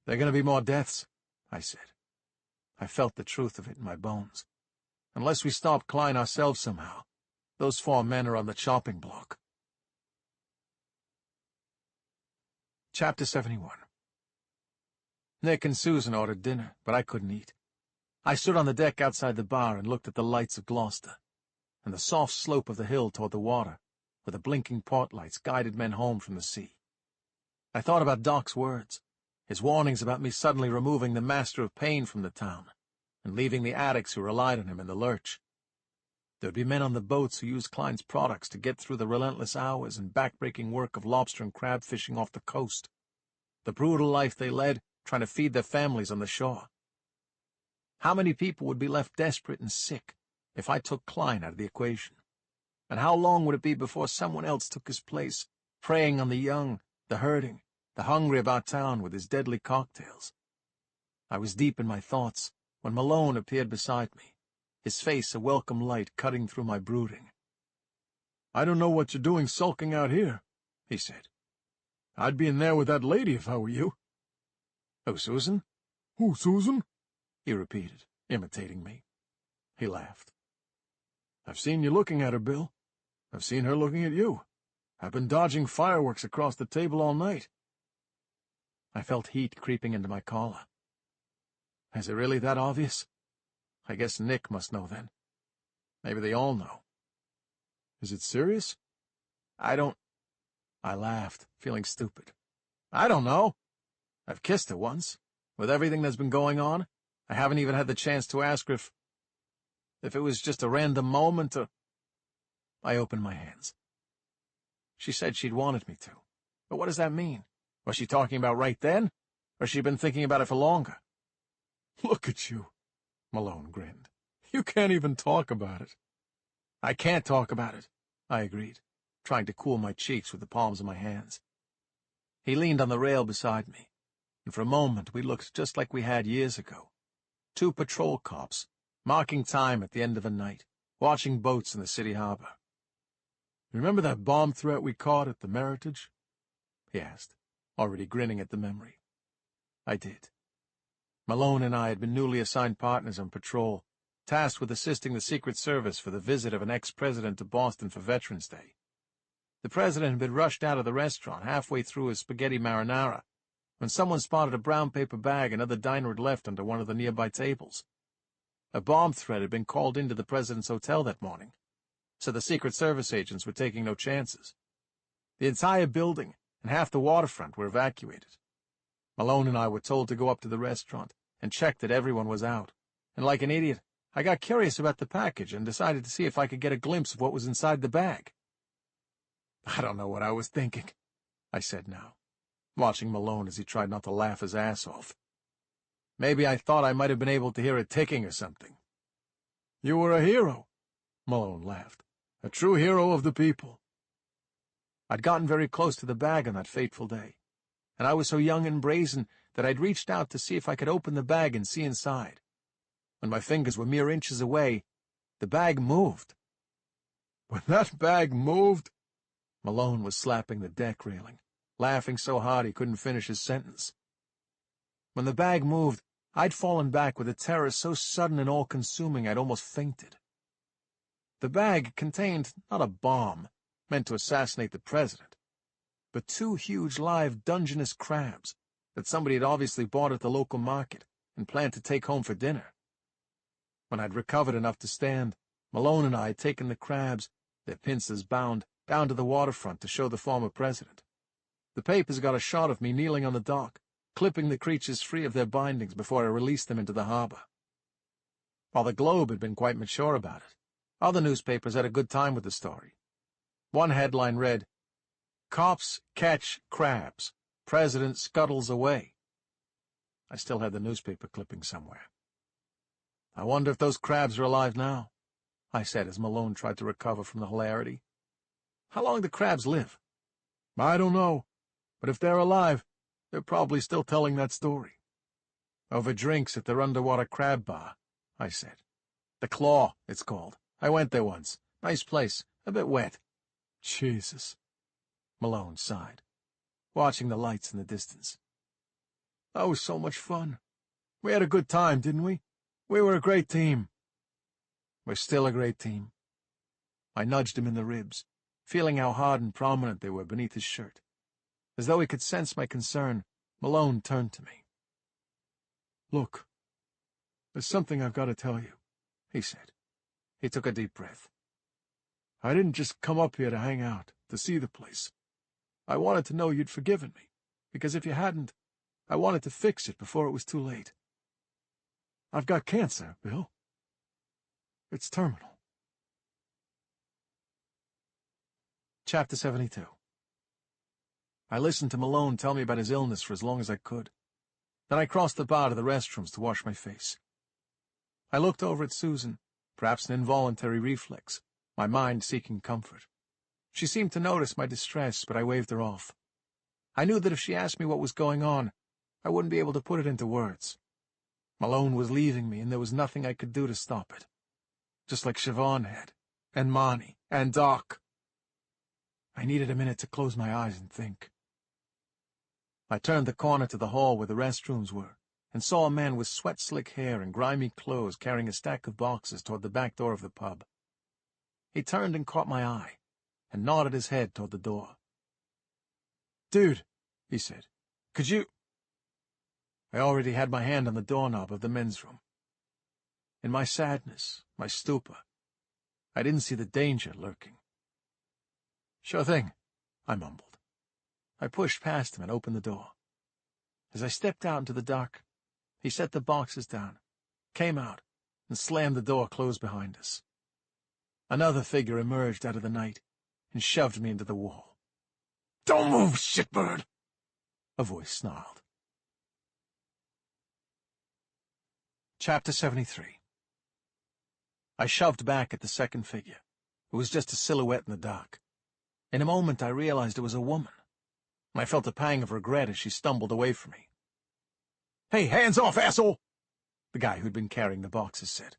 "There are going to be more deaths," I said. I felt the truth of it in my bones. Unless we stop Klein ourselves somehow, those 4 men are on the chopping block. Chapter 71. Nick and Susan ordered dinner, but I couldn't eat. I stood on the deck outside the bar and looked at the lights of Gloucester, and the soft slope of the hill toward the water, where the blinking port lights guided men home from the sea. I thought about Doc's words, his warnings about me suddenly removing the master of pain from the town, and leaving the addicts who relied on him in the lurch. There'd be men on the boats who used Klein's products to get through the relentless hours and back-breaking work of lobster and crab fishing off the coast, the brutal life they led trying to feed their families on the shore. How many people would be left desperate and sick if I took Klein out of the equation? And how long would it be before someone else took his place, preying on the young, the hurting, the hungry of our town with his deadly cocktails? I was deep in my thoughts when Malone appeared beside me, his face a welcome light cutting through my brooding. "I don't know what you're doing sulking out here," he said. "I'd be in there with that lady if I were you." "Oh, Susan?" "Who, Susan?" he repeated, imitating me. He laughed. "I've seen you looking at her, Bill. I've seen her looking at you. I've been dodging fireworks across the table all night." I felt heat creeping into my collar. Is it really that obvious? I guess Nick must know then. Maybe they all know. "Is it serious?" I laughed, feeling stupid. "I don't know. I've kissed her once. With everything that's been going on, I haven't even had the chance to ask her if it was just a random moment or—" I opened my hands. She said she'd wanted me to. But what does that mean? Was she talking about right then? Or she'd been thinking about it for longer? "Look at you," Malone grinned. "You can't even talk about it." "I can't talk about it," I agreed, trying to cool my cheeks with the palms of my hands. He leaned on the rail beside me, and for a moment we looked just like we had years ago. Two patrol cops, marking time at the end of a night, watching boats in the city harbor. "Remember that bomb threat we caught at the Meritage?" he asked, already grinning at the memory. I did. Malone and I had been newly assigned partners on patrol, tasked with assisting the Secret Service for the visit of an ex-president to Boston for Veterans Day. The president had been rushed out of the restaurant halfway through his spaghetti marinara when someone spotted a brown paper bag another diner had left under one of the nearby tables. A bomb threat had been called into the president's hotel that morning, so the Secret Service agents were taking no chances. The entire building and half the waterfront were evacuated. Malone and I were told to go up to the restaurant and check that everyone was out, and like an idiot, I got curious about the package and decided to see if I could get a glimpse of what was inside the bag. "I don't know what I was thinking," I said now, watching Malone as he tried not to laugh his ass off. "Maybe I thought I might have been able to hear it ticking or something." "You were a hero," Malone laughed. "A true hero of the people." I'd gotten very close to the bag on that fateful day, and I was so young and brazen that I'd reached out to see if I could open the bag and see inside. When my fingers were mere inches away, the bag moved. "When that bag moved—" Malone was slapping the deck railing, laughing so hard he couldn't finish his sentence. When the bag moved, I'd fallen back with a terror so sudden and all-consuming I'd almost fainted. The bag contained not a bomb, meant to assassinate the president, but two huge live Dungeness crabs that somebody had obviously bought at the local market and planned to take home for dinner. When I'd recovered enough to stand, Malone and I had taken the crabs, their pincers bound, down to the waterfront to show the former president. The papers got a shot of me kneeling on the dock, clipping the creatures free of their bindings before I released them into the harbor. While the Globe had been quite mature about it, other newspapers had a good time with the story. One headline read, "Cops Catch Crabs. President Scuttles Away." I still had the newspaper clipping somewhere. "I wonder if those crabs are alive now," I said as Malone tried to recover from the hilarity. "How long do crabs live?" "I don't know, but if they're alive, they're probably still telling that story." "Over drinks at their underwater crab bar," I said. "The Claw, it's called. I went there once. Nice place, a bit wet." "Jesus," Malone sighed, watching the lights in the distance. "That was so much fun. We had a good time, didn't we? We were a great team." "We're still a great team." I nudged him in the ribs, feeling how hard and prominent they were beneath his shirt. As though he could sense my concern, Malone turned to me. "Look, there's something I've got to tell you," he said. He took a deep breath. "I didn't just come up here to hang out, to see the place. I wanted to know you'd forgiven me, because if you hadn't, I wanted to fix it before it was too late. I've got cancer, Bill. It's terminal." Chapter 72. I listened to Malone tell me about his illness for as long as I could. Then I crossed the bar to the restrooms to wash my face. I looked over at Susan, perhaps an involuntary reflex, my mind seeking comfort. She seemed to notice my distress, but I waved her off. I knew that if she asked me what was going on, I wouldn't be able to put it into words. Malone was leaving me, and there was nothing I could do to stop it. Just like Siobhan had, and Marnie, and Doc. I needed a minute to close my eyes and think. I turned the corner to the hall where the restrooms were, and saw a man with sweat-slick hair and grimy clothes carrying a stack of boxes toward the back door of the pub. He turned and caught my eye, and nodded his head toward the door. "Dude," he said, "could you—" I already had my hand on the doorknob of the men's room. In my sadness, my stupor, I didn't see the danger lurking. "Sure thing," I mumbled. I pushed past him and opened the door. As I stepped out into the dark, he set the boxes down, came out, and slammed the door closed behind us. Another figure emerged out of the night and shoved me into the wall. "Don't move, shitbird!" a voice snarled. Chapter 73. I shoved back at the second figure. It was just a silhouette in the dark. In a moment I realized it was a woman, and I felt a pang of regret as she stumbled away from me. "Hey, hands off, asshole!" the guy who'd been carrying the boxes said.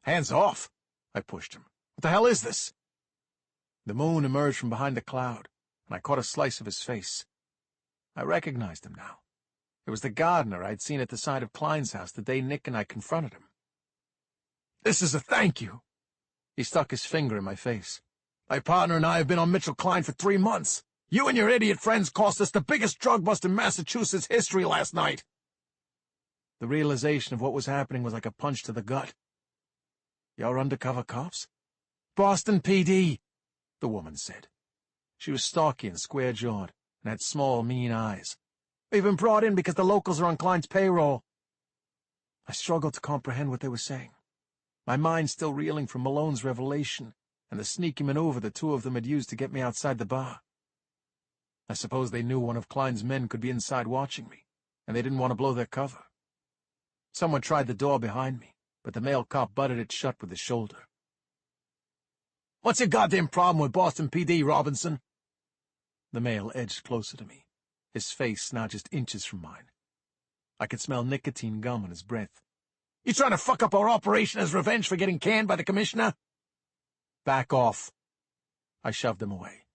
"Hands off!" I pushed him. "What the hell is this?" The moon emerged from behind a cloud, and I caught a slice of his face. I recognized him now. It was the gardener I'd seen at the side of Klein's house the day Nick and I confronted him. "This is a thank you." He stuck his finger in my face. "My partner and I have been on Mitchell Klein for 3 months. You and your idiot friends cost us the biggest drug bust in Massachusetts history last night." The realization of what was happening was like a punch to the gut. "You're undercover cops?" "Boston PD," the woman said. She was stocky and square-jawed, and had small, mean eyes. "We've been brought in because the locals are on Klein's payroll." I struggled to comprehend what they were saying, my mind still reeling from Malone's revelation and the sneaky maneuver the two of them had used to get me outside the bar. I suppose they knew one of Klein's men could be inside watching me, and they didn't want to blow their cover. Someone tried the door behind me, but the male cop butted it shut with his shoulder. "What's your goddamn problem with Boston PD, Robinson?" The male edged closer to me, his face now just inches from mine. I could smell nicotine gum on his breath. "You trying to fuck up our operation as revenge for getting canned by the commissioner?" "Back off." I shoved him away.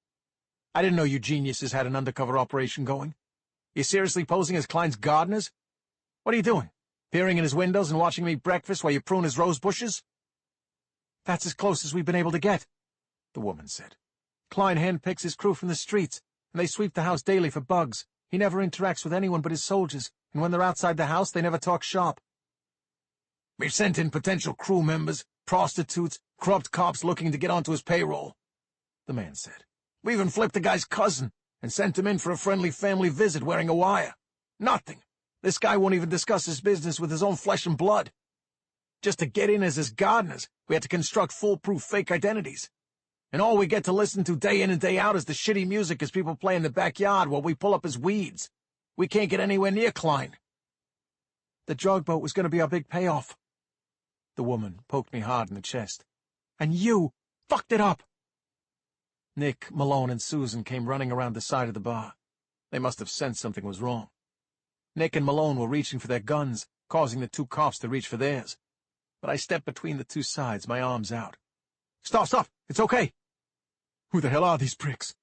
"I didn't know you geniuses had an undercover operation going. You seriously posing as Klein's gardeners? What are you doing? Peering in his windows and watching me eat breakfast while you prune his rose bushes?" "That's as close as we've been able to get," the woman said. "Klein handpicks his crew from the streets, and they sweep the house daily for bugs. He never interacts with anyone but his soldiers, and when they're outside the house, they never talk shop." "We've sent in potential crew members, prostitutes, corrupt cops looking to get onto his payroll," the man said. "We even flipped the guy's cousin and sent him in for a friendly family visit wearing a wire. Nothing. This guy won't even discuss his business with his own flesh and blood. Just to get in as his gardeners, we had to construct foolproof fake identities. And all we get to listen to day in and day out is the shitty music as people play in the backyard while we pull up his weeds. We can't get anywhere near Klein." "The drug boat was going to be our big payoff." The woman poked me hard in the chest. "And you fucked it up." Nick, Malone, and Susan came running around the side of the bar. They must have sensed something was wrong. Nick and Malone were reaching for their guns, causing the two cops to reach for theirs. But I stepped between the two sides, my arms out. Stop! It's okay!" "Who the hell are these pricks?"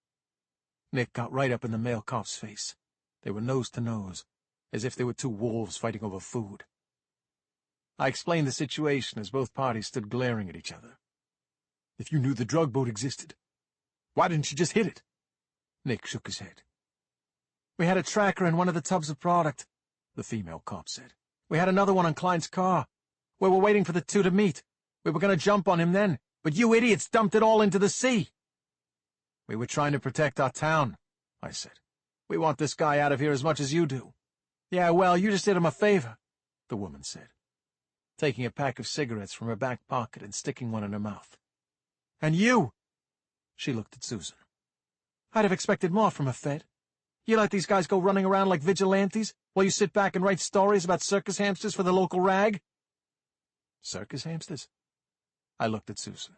Nick got right up in the male cop's face. They were nose to nose, as if they were two wolves fighting over food. I explained the situation as both parties stood glaring at each other. "If you knew the drug boat existed, why didn't you just hit it?" Nick shook his head. We had a tracker in one of the tubs of product, the female cop said. We had another one on Klein's car. We were waiting for the two to meet. We were going to jump on him then, but you idiots dumped it all into the sea. We were trying to protect our town, I said. We want this guy out of here as much as you do. Yeah, well, you just did him a favor, the woman said, taking a pack of cigarettes from her back pocket and sticking one in her mouth. And you? She looked at Susan. I'd have expected more from a Fed. You let these guys go running around like vigilantes while you sit back and write stories about circus hamsters for the local rag? Circus hamsters? I looked at Susan.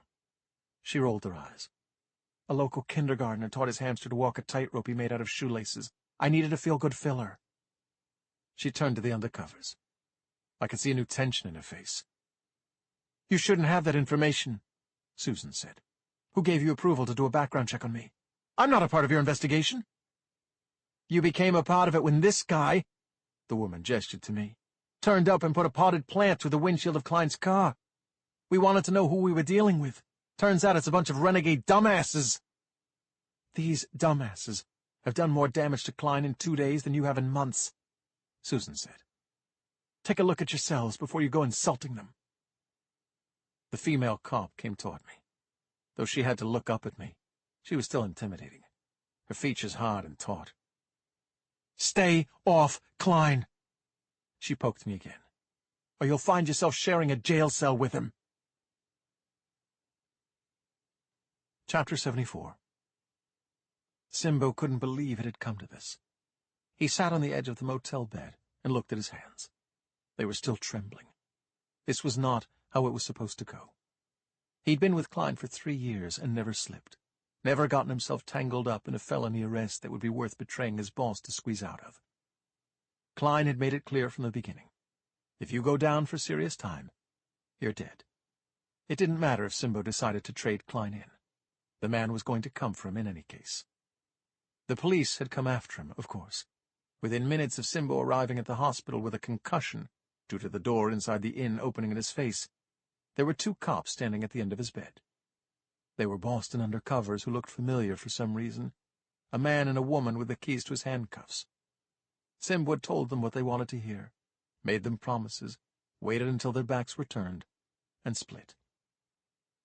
She rolled her eyes. A local kindergartner taught his hamster to walk a tightrope he made out of shoelaces. I needed a feel-good filler. She turned to the undercovers. I could see a new tension in her face. You shouldn't have that information, Susan said. Who gave you approval to do a background check on me? I'm not a part of your investigation. You became a part of it when this guy, the woman gestured to me, turned up and put a potted plant through the windshield of Klein's car. We wanted to know who we were dealing with. Turns out it's a bunch of renegade dumbasses. These dumbasses have done more damage to Klein in 2 days than you have in months, Susan said. Take a look at yourselves before you go insulting them. The female cop came toward me. Though she had to look up at me, she was still intimidating, her features hard and taut. Stay off Klein, she poked me again, or you'll find yourself sharing a jail cell with him. Chapter 74. Simbo couldn't believe it had come to this. He sat on the edge of the motel bed and looked at his hands. They were still trembling. This was not how it was supposed to go. He'd been with Klein for 3 years and never slipped, never gotten himself tangled up in a felony arrest that would be worth betraying his boss to squeeze out of. Klein had made it clear from the beginning. If you go down for serious time, you're dead. It didn't matter if Simbo decided to trade Klein in. The man was going to come for him in any case. The police had come after him, of course. Within minutes of Simbo arriving at the hospital with a concussion, due to the door inside the inn opening in his face, there were 2 cops standing at the end of his bed. They were Boston undercovers who looked familiar for some reason, a man and a woman with the keys to his handcuffs. Simbo had told them what they wanted to hear, made them promises, waited until their backs were turned, and split.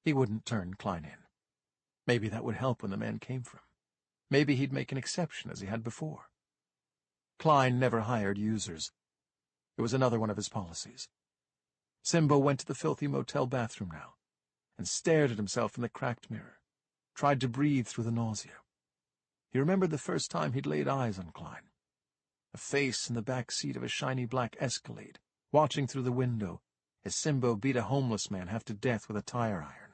He wouldn't turn Klein in. Maybe that would help when the man came for him. Maybe he'd make an exception as he had before. Klein never hired users. It was another one of his policies. Simbo went to the filthy motel bathroom now, and stared at himself in the cracked mirror, tried to breathe through the nausea. He remembered the first time he'd laid eyes on Klein. A face in the back seat of a shiny black Escalade, watching through the window, as Simbo beat a homeless man half to death with a tire iron.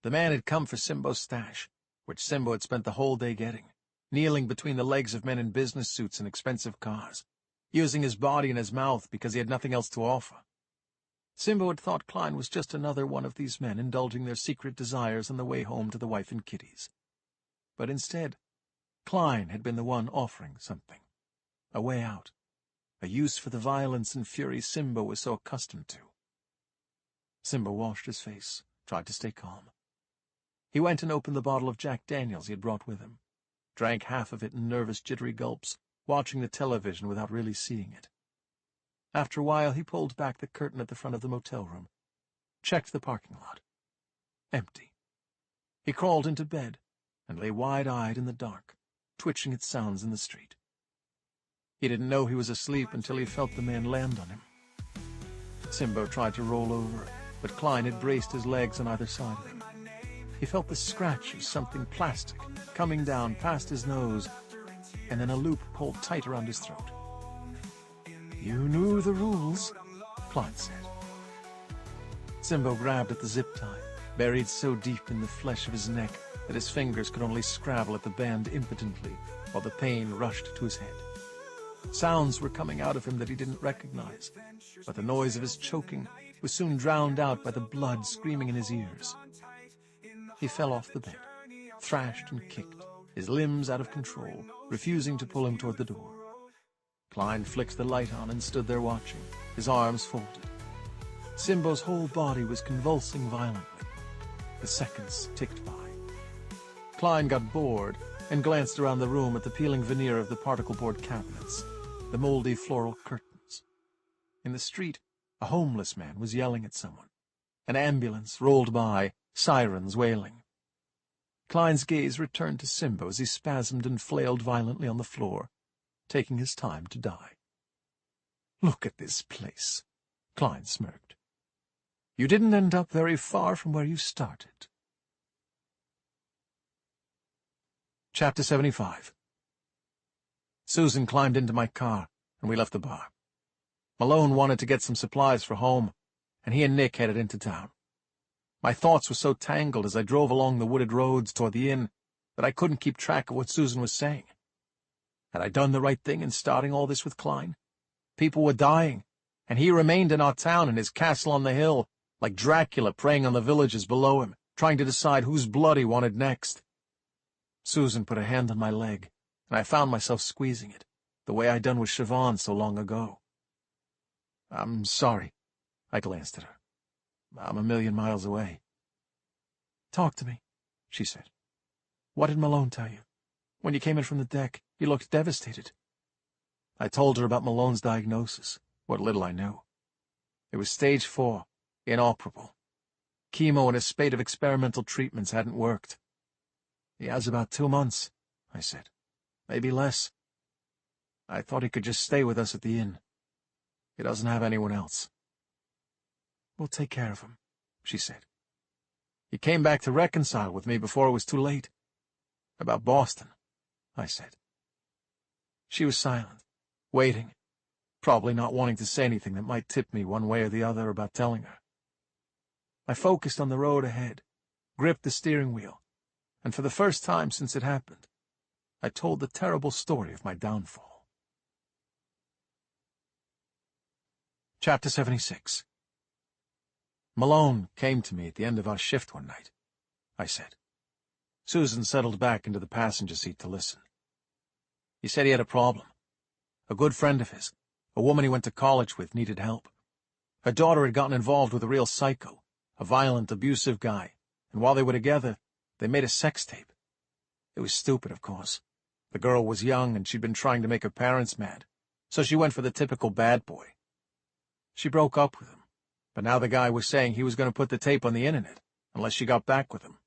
The man had come for Simbo's stash, which Simbo had spent the whole day getting, kneeling between the legs of men in business suits and expensive cars, using his body and his mouth because he had nothing else to offer. Simbo had thought Klein was just another one of these men indulging their secret desires on the way home to the wife and kiddies. But instead, Klein had been the one offering something, a way out, a use for the violence and fury Simbo was so accustomed to. Simbo washed his face, tried to stay calm. He went and opened the bottle of Jack Daniels he had brought with him, drank half of it in nervous, jittery gulps, watching the television without really seeing it. After a while, he pulled back the curtain at the front of the motel room, checked the parking lot. Empty. He crawled into bed and lay wide-eyed in the dark, twitching at sounds in the street. He didn't know he was asleep until he felt the man land on him. Simbo tried to roll over, but Klein had braced his legs on either side of him. He felt the scratch of something plastic coming down past his nose, and then a loop pulled tight around his throat. You knew the rules, Klein said. Simbo grabbed at the zip tie, buried so deep in the flesh of his neck that his fingers could only scrabble at the band impotently while the pain rushed to his head. Sounds were coming out of him that he didn't recognize, but the noise of his choking was soon drowned out by the blood screaming in his ears. He fell off the bed, thrashed and kicked, his limbs out of control, refusing to pull him toward the door. Klein flicked the light on and stood there watching, his arms folded. Simbo's whole body was convulsing violently. The seconds ticked by. Klein got bored and glanced around the room at the peeling veneer of the particle board cabinets, the moldy floral curtains. In the street, a homeless man was yelling at someone. An ambulance rolled by, sirens wailing. Klein's gaze returned to Simbo as he spasmed and flailed violently on the floor, taking his time to die. "Look at this place," Klein smirked. "You didn't end up very far from where you started." Chapter 75. Susan climbed into my car, and we left the bar. Malone wanted to get some supplies for home, and he and Nick headed into town. My thoughts were so tangled as I drove along the wooded roads toward the inn that I couldn't keep track of what Susan was saying. Had I done the right thing in starting all this with Klein? People were dying, and he remained in our town in his castle on the hill, like Dracula preying on the villages below him, trying to decide whose blood he wanted next. Susan put a hand on my leg, and I found myself squeezing it, the way I'd done with Siobhan so long ago. "I'm sorry," I glanced at her. "I'm a million miles away." "Talk to me," she said. "What did Malone tell you? When you came in from the deck, you looked devastated." I told her about Malone's diagnosis, what little I knew. It was stage 4, inoperable. Chemo and a spate of experimental treatments hadn't worked. "He has about 2 months," I said. "Maybe less. I thought he could just stay with us at the inn. He doesn't have anyone else." "We'll take care of him," she said. "He came back to reconcile with me before it was too late." "About Boston," I said. She was silent, waiting, probably not wanting to say anything that might tip me one way or the other about telling her. I focused on the road ahead, gripped the steering wheel, and for the first time since it happened, I told the terrible story of my downfall. Chapter 76. "Malone came to me at the end of our shift one night," I said. Susan settled back into the passenger seat to listen. "He said he had a problem. A good friend of his, a woman he went to college with, needed help. Her daughter had gotten involved with a real psycho, a violent, abusive guy, and while they were together, they made a sex tape. It was stupid, of course. The girl was young, and she'd been trying to make her parents mad, so she went for the typical bad boy. She broke up with him, but now the guy was saying he was going to put the tape on the internet, unless she got back with him.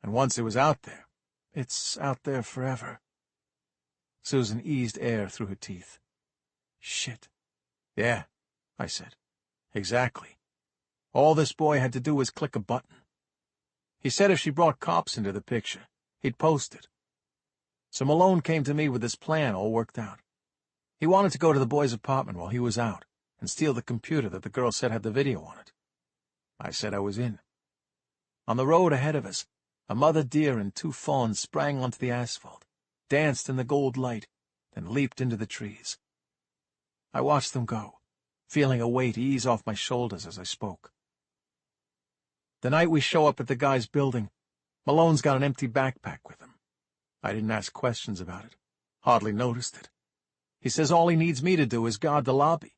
And once it was out there, it's out there forever." Susan eased air through her teeth. "Shit." "Yeah," I said. "Exactly. All this boy had to do was click a button. He said if she brought cops into the picture, he'd post it. So Malone came to me with this plan all worked out. He wanted to go to the boy's apartment while he was out and steal the computer that the girl said had the video on it. I said I was in. On the road ahead of us, a mother deer and 2 fawns sprang onto the asphalt, danced in the gold light, then leaped into the trees. I watched them go, feeling a weight ease off my shoulders as I spoke. The night we show up at the guy's building, Malone's got an empty backpack with him. I didn't ask questions about it, hardly noticed it. He says all he needs me to do is guard the lobby,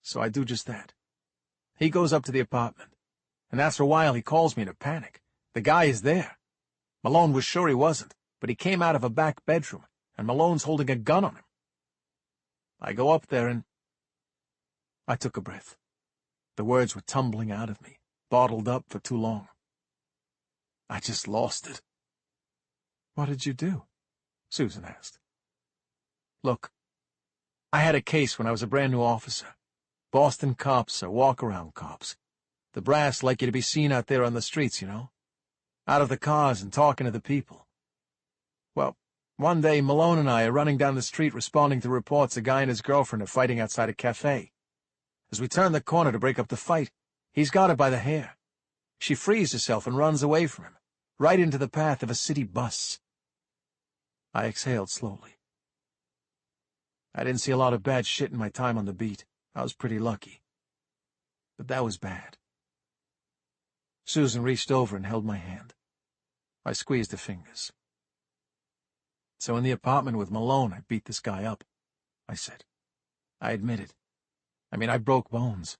so I do just that. He goes up to the apartment, and after a while he calls me in a panic. The guy is there. Malone was sure he wasn't, but he came out of a back bedroom, and Malone's holding a gun on him. I go up there and... I took a breath. The words were tumbling out of me, bottled up for too long. I just lost it. "What did you do?" Susan asked. "Look, I had a case when I was a brand new officer. Boston cops are walk-around cops. The brass like you to be seen out there on the streets, you know? Out of the cars and talking to the people. Well, one day Malone and I are running down the street responding to reports a guy and his girlfriend are fighting outside a cafe. As we turn the corner to break up the fight, he's got her by the hair. She frees herself and runs away from him, right into the path of a city bus." I exhaled slowly. I didn't see a lot of bad shit in my time on the beat. I was pretty lucky. But that was bad. Susan reached over and held my hand. I squeezed her fingers. "So in the apartment with Malone, I beat this guy up," I said. "I admit it. I broke bones.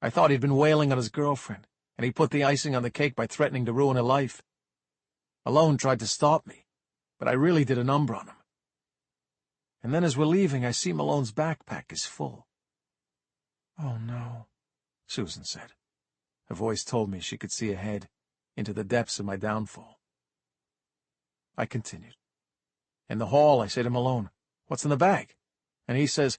I thought he'd been wailing on his girlfriend, and he put the icing on the cake by threatening to ruin her life. Malone tried to stop me, but I really did a number on him. And then as we're leaving, I see Malone's backpack is full. "Oh, no," Susan said. Her voice told me she could see ahead, into the depths of my downfall. I continued. In the hall, I say to Malone, "What's in the bag?" And he says,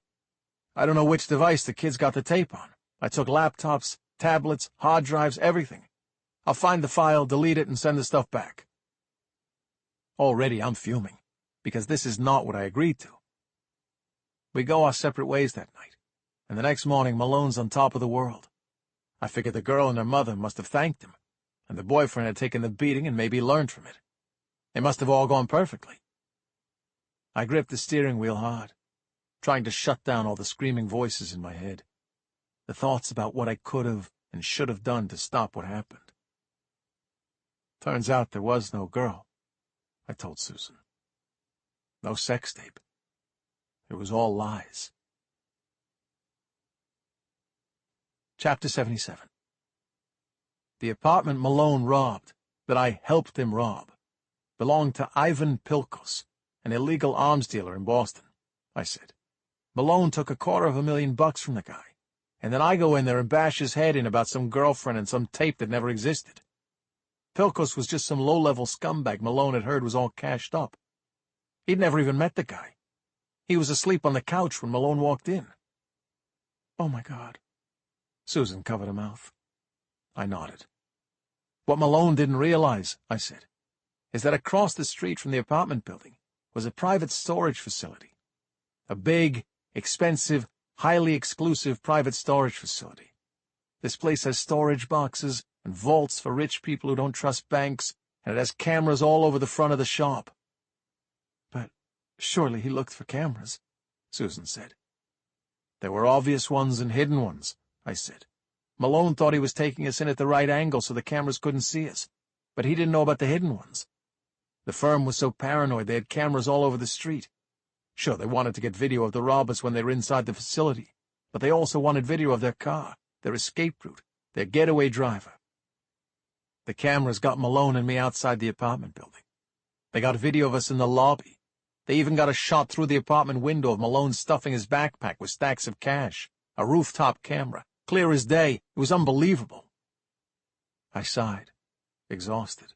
"I don't know which device the kids got the tape on. I took laptops, tablets, hard drives, everything. I'll find the file, delete it, and send the stuff back." Already I'm fuming, because this is not what I agreed to. We go our separate ways that night, and the next morning Malone's on top of the world. I figured the girl and her mother must have thanked him, and the boyfriend had taken the beating and maybe learned from it. It must have all gone perfectly. I gripped the steering wheel hard, trying to shut down all the screaming voices in my head, the thoughts about what I could have and should have done to stop what happened. Turns out there was no girl, I told Susan. No sex tape. It was all lies. Chapter 77. The apartment Malone robbed, that I helped him rob, belonged to Ivan Pilkos, an illegal arms dealer in Boston, I said. Malone took $250,000 from the guy, and then I go in there and bash his head in about some girlfriend and some tape that never existed. Pilkos was just some low-level scumbag Malone had heard was all cashed up. He'd never even met the guy. He was asleep on the couch when Malone walked in. "Oh, my God." Susan covered her mouth. I nodded. What Malone didn't realize, I said, is that across the street from the apartment building was a private storage facility. A big, expensive, highly exclusive private storage facility. This place has storage boxes and vaults for rich people who don't trust banks, and it has cameras all over the front of the shop. "But surely he looked for cameras," Susan said. There were obvious ones and hidden ones, I said. Malone thought he was taking us in at the right angle so the cameras couldn't see us, but he didn't know about the hidden ones. The firm was so paranoid they had cameras all over the street. Sure, they wanted to get video of the robbers when they were inside the facility, but they also wanted video of their car, their escape route, their getaway driver. The cameras got Malone and me outside the apartment building. They got video of us in the lobby. They even got a shot through the apartment window of Malone stuffing his backpack with stacks of cash, a rooftop camera, clear as day. It was unbelievable. I sighed, exhausted.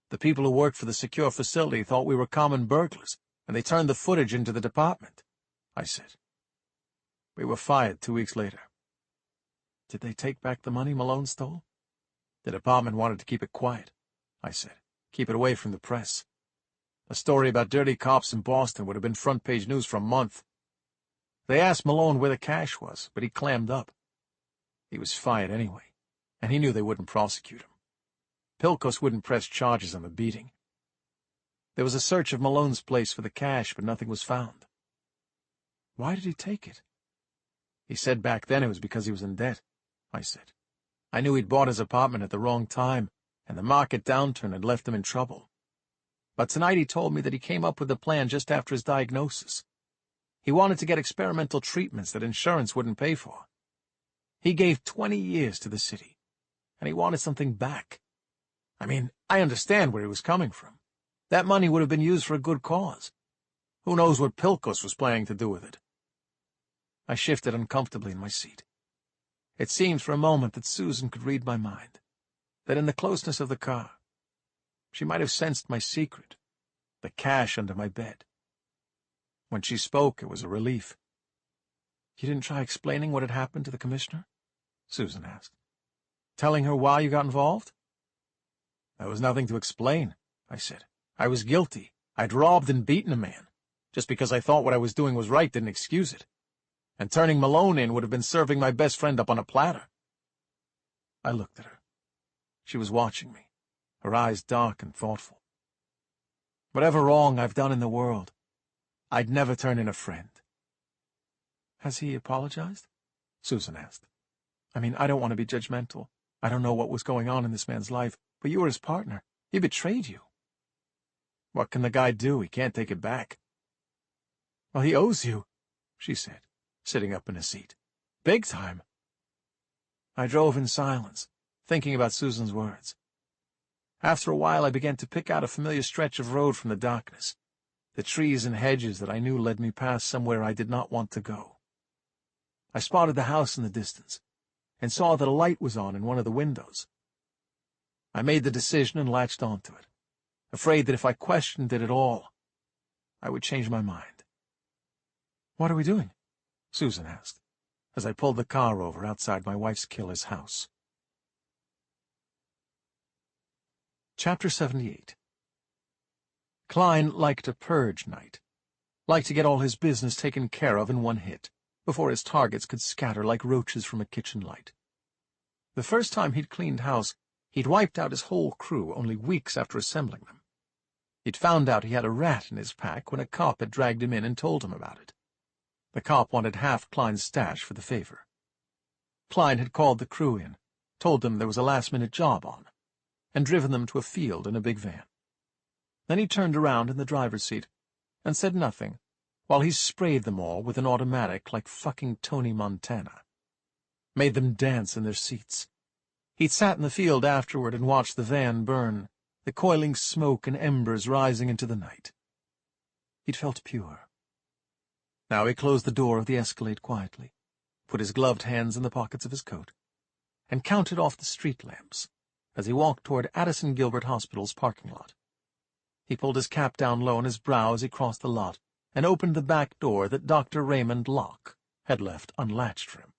The people who worked for the secure facility thought we were common burglars, and they turned the footage into the department, I said. We were fired 2 weeks later. "Did they take back the money Malone stole?" The department wanted to keep it quiet, I said. Keep it away from the press. A story about dirty cops in Boston would have been front-page news for a month. They asked Malone where the cash was, but he clammed up. He was fired anyway, and he knew they wouldn't prosecute him. Pilkos wouldn't press charges on the beating. There was a search of Malone's place for the cash, but nothing was found. "Why did he take it?" He said back then it was because he was in debt, I said. I knew he'd bought his apartment at the wrong time, and the market downturn had left him in trouble. But tonight he told me that he came up with the plan just after his diagnosis. He wanted to get experimental treatments that insurance wouldn't pay for. He gave 20 years to the city, and he wanted something back. I mean, I understand where he was coming from. That money would have been used for a good cause. Who knows what Pilkos was planning to do with it? I shifted uncomfortably in my seat. It seemed for a moment that Susan could read my mind, that in the closeness of the car, she might have sensed my secret, the cash under my bed. When she spoke, it was a relief. "You didn't try explaining what had happened to the commissioner?" Susan asked. "Telling her why you got involved?" There was nothing to explain, I said. I was guilty. I'd robbed and beaten a man. Just because I thought what I was doing was right didn't excuse it. And turning Malone in would have been serving my best friend up on a platter. I looked at her. She was watching me, her eyes dark and thoughtful. Whatever wrong I've done in the world, I'd never turn in a friend. "Has he apologized?" Susan asked. "I mean, I don't want to be judgmental. I don't know what was going on in this man's life, but you were his partner. He betrayed you." What can the guy do? He can't take it back. "Well, he owes you," she said, sitting up in a seat. "Big time." I drove in silence, thinking about Susan's words. After a while I began to pick out a familiar stretch of road from the darkness. The trees and hedges that I knew led me past somewhere I did not want to go. I spotted the house in the distance, and saw that a light was on in one of the windows. I made the decision and latched onto it, afraid that if I questioned it at all, I would change my mind. "What are we doing?" Susan asked, as I pulled the car over outside my wife's killer's house. Chapter 78. Klein liked a purge night, liked to get all his business taken care of in one hit, before his targets could scatter like roaches from a kitchen light. The first time he'd cleaned house, he'd wiped out his whole crew only weeks after assembling them. He'd found out he had a rat in his pack when a cop had dragged him in and told him about it. The cop wanted half Klein's stash for the favor. Klein had called the crew in, told them there was a last-minute job on, and driven them to a field in a big van. Then he turned around in the driver's seat and said nothing, while he sprayed them all with an automatic like fucking Tony Montana. Made them dance in their seats. He'd sat in the field afterward and watched the van burn, the coiling smoke and embers rising into the night. He'd felt pure. Now he closed the door of the Escalade quietly, put his gloved hands in the pockets of his coat, and counted off the street lamps as he walked toward Addison Gilbert Hospital's parking lot. He pulled his cap down low on his brow as he crossed the lot and opened the back door that Dr. Raymond Locke had left unlatched for him.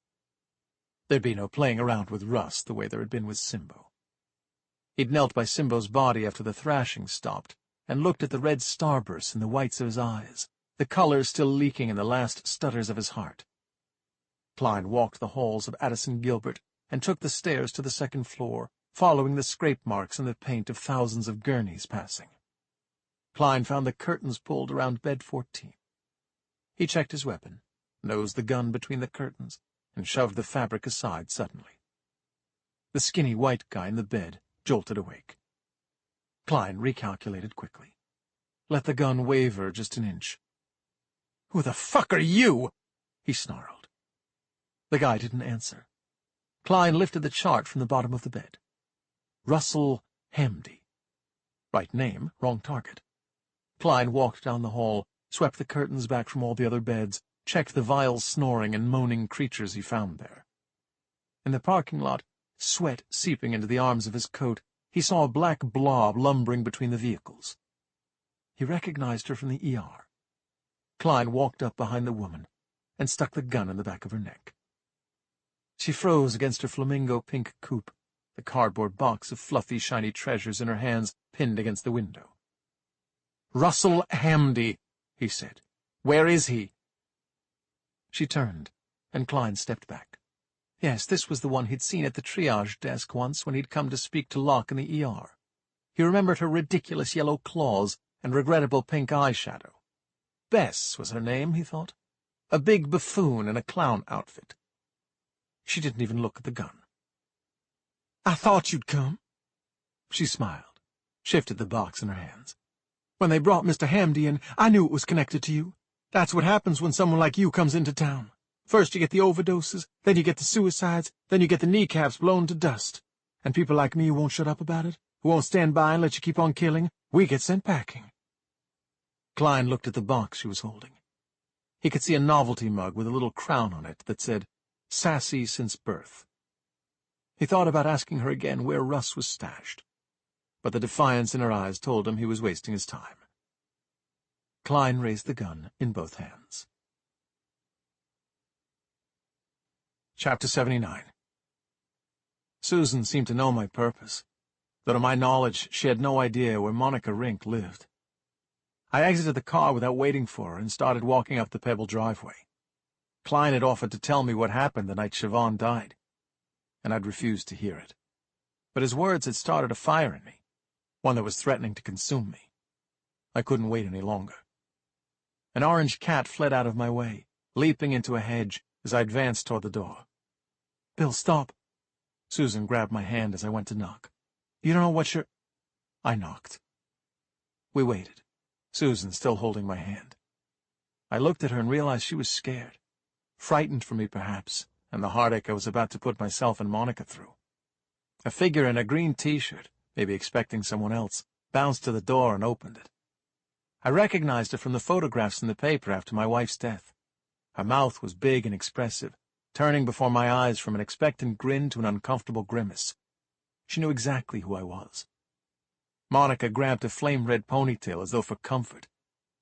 There'd be no playing around with Russ the way there had been with Simbo. He'd knelt by Simbo's body after the thrashing stopped and looked at the red starbursts in the whites of his eyes, the color still leaking in the last stutters of his heart. Klein walked the halls of Addison Gilbert and took the stairs to the second floor, following the scrape marks in the paint of thousands of gurneys passing. Klein found the curtains pulled around bed 14. He checked his weapon, nosed the gun between the curtains, and shoved the fabric aside suddenly. The skinny white guy in the bed jolted awake. Klein recalculated quickly. Let the gun waver just an inch. "Who the fuck are you?" he snarled. The guy didn't answer. Klein lifted the chart from the bottom of the bed. Russell Hamdy. Right name, wrong target. Klein walked down the hall, swept the curtains back from all the other beds, checked the vile snoring and moaning creatures he found there. In the parking lot, sweat seeping into the arms of his coat, he saw a black blob lumbering between the vehicles. He recognized her from the ER. Klein walked up behind the woman and stuck the gun in the back of her neck. She froze against her flamingo-pink coupe, the cardboard box of fluffy, shiny treasures in her hands pinned against the window. "Russell Hamdy," he said. "Where is he?" She turned, and Klein stepped back. Yes, this was the one he'd seen at the triage desk once when he'd come to speak to Locke in the ER. He remembered her ridiculous yellow claws and regrettable pink eyeshadow. Bess was her name, he thought. A big buffoon in a clown outfit. She didn't even look at the gun. "I thought you'd come." She smiled, shifted the box in her hands. "When they brought Mr. Hamdy in, I knew it was connected to you. That's what happens when someone like you comes into town. First you get the overdoses, then you get the suicides, then you get the kneecaps blown to dust. And people like me who won't shut up about it, who won't stand by and let you keep on killing, we get sent packing." Klein looked at the box she was holding. He could see a novelty mug with a little crown on it that said, "Sassy since birth." He thought about asking her again where Russ was stashed, but the defiance in her eyes told him he was wasting his time. Klein raised the gun in both hands. Chapter 79. Susan seemed to know my purpose, though to my knowledge she had no idea where Monica Rink lived. I exited the car without waiting for her and started walking up the pebble driveway. Klein had offered to tell me what happened the night Siobhan died, and I'd refused to hear it. But his words had started a fire in me, one that was threatening to consume me. I couldn't wait any longer. An orange cat fled out of my way, leaping into a hedge as I advanced toward the door. "Bill, stop." Susan grabbed my hand as I went to knock. "You don't know what you're—" I knocked. We waited, Susan still holding my hand. I looked at her and realized she was scared, frightened for me perhaps, and the heartache I was about to put myself and Monica through. A figure in a green T-shirt, maybe expecting someone else, bounced to the door and opened it. I recognized her from the photographs in the paper after my wife's death. Her mouth was big and expressive, turning before my eyes from an expectant grin to an uncomfortable grimace. She knew exactly who I was. Monica grabbed a flame-red ponytail as though for comfort,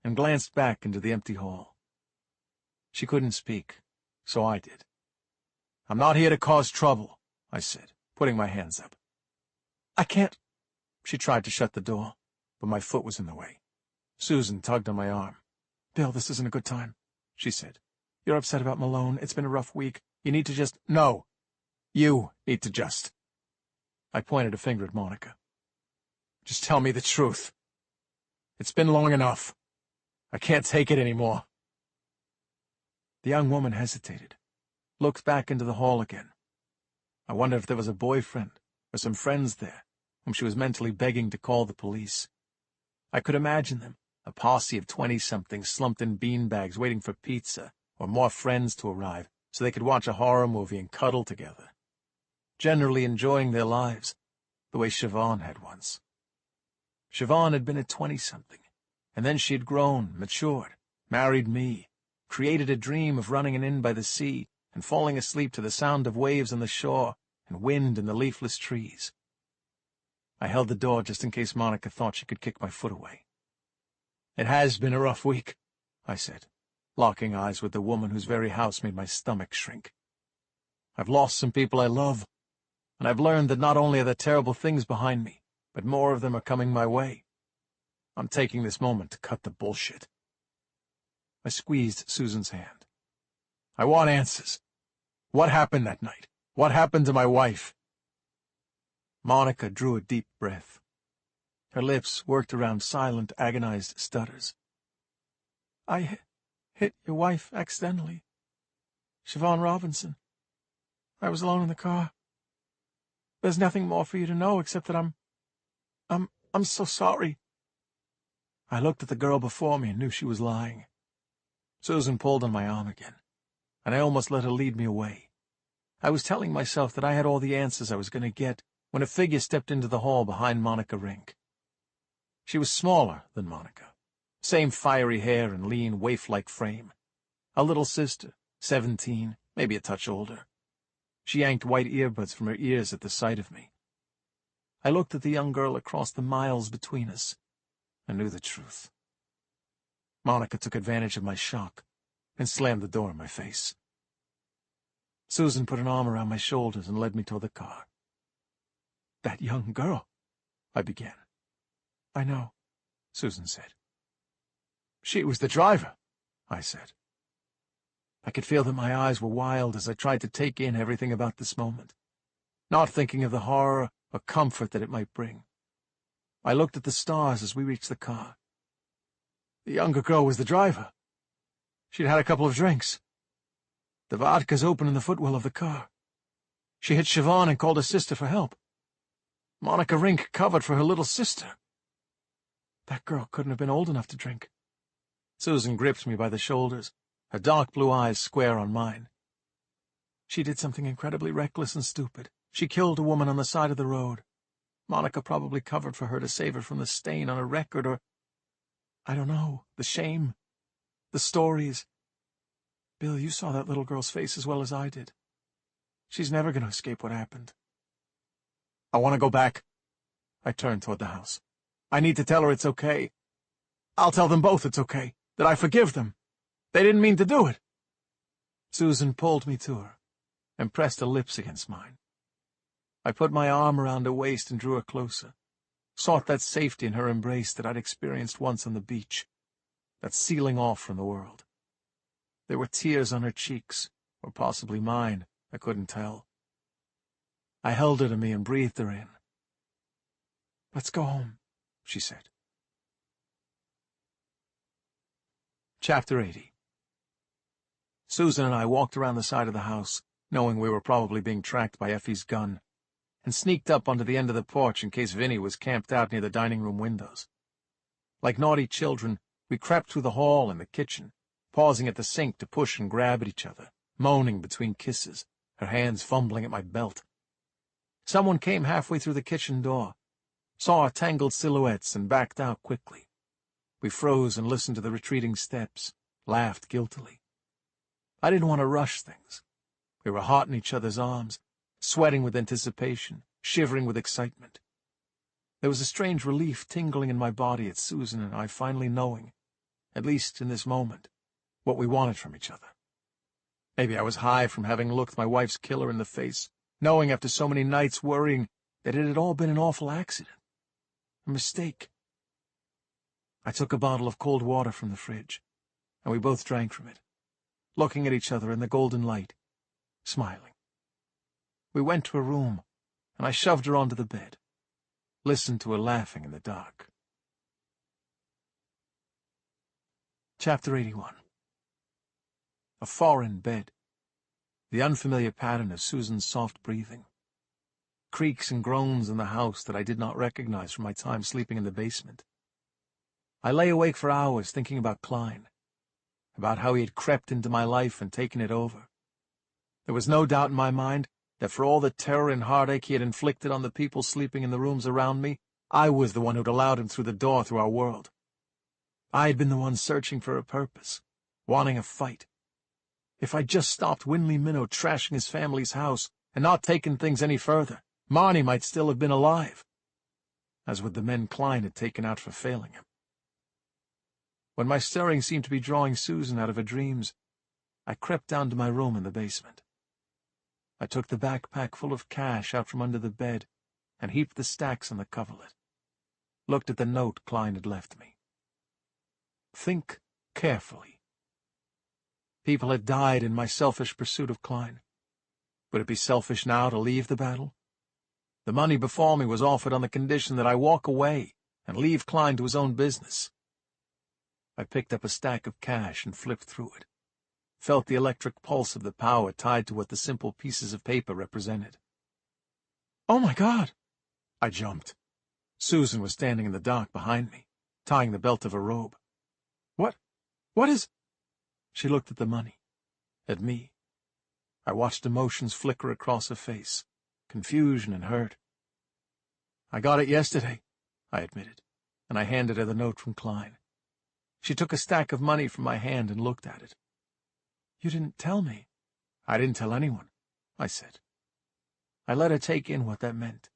and glanced back into the empty hall. She couldn't speak, so I did. "I'm not here to cause trouble," I said, putting my hands up. "I can't—" She tried to shut the door, but my foot was in the way. Susan tugged on my arm. "Bill, this isn't a good time," she said. "You're upset about Malone. It's been a rough week. You need to just—" "No. You need to just—" I pointed a finger at Monica. "Just tell me the truth. It's been long enough. I can't take it anymore." The young woman hesitated, looked back into the hall again. I wondered if there was a boyfriend or some friends there whom she was mentally begging to call the police. I could imagine them, a posse of 20-somethings slumped in beanbags waiting for pizza or more friends to arrive so they could watch a horror movie and cuddle together, generally enjoying their lives the way Siobhan had once. Siobhan had been a 20-something, and then she had grown, matured, married me, created a dream of running an inn by the sea and falling asleep to the sound of waves on the shore and wind in the leafless trees. I held the door just in case Monica thought she could kick my foot away. "It has been a rough week," I said, locking eyes with the woman whose very house made my stomach shrink. "I've lost some people I love, and I've learned that not only are there terrible things behind me, but more of them are coming my way. I'm taking this moment to cut the bullshit." I squeezed Susan's hand. "I want answers. What happened that night? What happened to my wife?" Monica drew a deep breath. Her lips worked around silent, agonized stutters. "I hit your wife accidentally. Siobhan Robinson. I was alone in the car. There's nothing more for you to know except that I'm so sorry." I looked at the girl before me and knew she was lying. Susan pulled on my arm again, and I almost let her lead me away. I was telling myself that I had all the answers I was going to get when a figure stepped into the hall behind Monica Rink. She was smaller than Monica, same fiery hair and lean, waif-like frame. A little sister, 17, maybe a touch older. She yanked white earbuds from her ears at the sight of me. I looked at the young girl across the miles between us and knew the truth. Monica took advantage of my shock and slammed the door in my face. Susan put an arm around my shoulders and led me toward the car. "That young girl," I began. "I know," Susan said. "She was the driver," I said. I could feel that my eyes were wild as I tried to take in everything about this moment, not thinking of the horror or comfort that it might bring. I looked at the stars as we reached the car. The younger girl was the driver. She'd had a couple of drinks. The vodka's open in the footwell of the car. She hit Siobhan and called her sister for help. Monica Rink covered for her little sister. That girl couldn't have been old enough to drink." Susan gripped me by the shoulders, her dark blue eyes square on mine. "She did something incredibly reckless and stupid. She killed a woman on the side of the road. Monica probably covered for her to save her from the stain on her record, or I don't know, the shame, the stories. Bill, you saw that little girl's face as well as I did. She's never going to escape what happened." "I want to go back." I turned toward the house. "I need to tell her it's okay. I'll tell them both it's okay, that I forgive them. They didn't mean to do it." Susan pulled me to her and pressed her lips against mine. I put my arm around her waist and drew her closer, sought that safety in her embrace that I'd experienced once on the beach, that sealing off from the world. There were tears on her cheeks, or possibly mine, I couldn't tell. I held her to me and breathed her in. "Let's go home," she said. Chapter 80. Susan and I walked around the side of the house, knowing we were probably being tracked by Effie's gun, and sneaked up onto the end of the porch in case Vinny was camped out near the dining room windows. Like naughty children, we crept through the hall and the kitchen, pausing at the sink to push and grab at each other, moaning between kisses, her hands fumbling at my belt. Someone came halfway through the kitchen door. saw our tangled silhouettes, and backed out quickly. We froze and listened to the retreating steps, laughed guiltily. I didn't want to rush things. We were hot in each other's arms, sweating with anticipation, shivering with excitement. There was a strange relief tingling in my body at Susan and I finally knowing, at least in this moment, what we wanted from each other. Maybe I was high from having looked my wife's killer in the face, knowing after so many nights worrying that it had all been an awful accident, a mistake. I took a bottle of cold water from the fridge, and we both drank from it, looking at each other in the golden light, smiling. We went to her room, and I shoved her onto the bed, listened to her laughing in the dark. Chapter 81. A foreign bed, the unfamiliar pattern of Susan's soft breathing, creaks and groans in the house that I did not recognize from my time sleeping in the basement. I lay awake for hours thinking about Klein, about how he had crept into my life and taken it over. There was no doubt in my mind that for all the terror and heartache he had inflicted on the people sleeping in the rooms around me, I was the one who'd allowed him through the door to our world. I had been the one searching for a purpose, wanting a fight. If I'd just stopped Winley Minnow trashing his family's house and not taken things any further, Marnie might still have been alive, as would the men Klein had taken out for failing him. When my stirring seemed to be drawing Susan out of her dreams, I crept down to my room in the basement. I took the backpack full of cash out from under the bed and heaped the stacks on the coverlet. Looked at the note Klein had left me. Think carefully. People had died in my selfish pursuit of Klein. Would it be selfish now to leave the battle? The money before me was offered on the condition that I walk away and leave Klein to his own business. I picked up a stack of cash and flipped through it, felt the electric pulse of the power tied to what the simple pieces of paper represented. "Oh, my God!" I jumped. Susan was standing in the dark behind me, tying the belt of her robe. What is—" She looked at the money, at me. I watched emotions flicker across her face, confusion and hurt. "I got it yesterday," I admitted, and I handed her the note from Klein. She took a stack of money from my hand and looked at it. "You didn't tell me." "I didn't tell anyone," I said. I let her take in what that meant.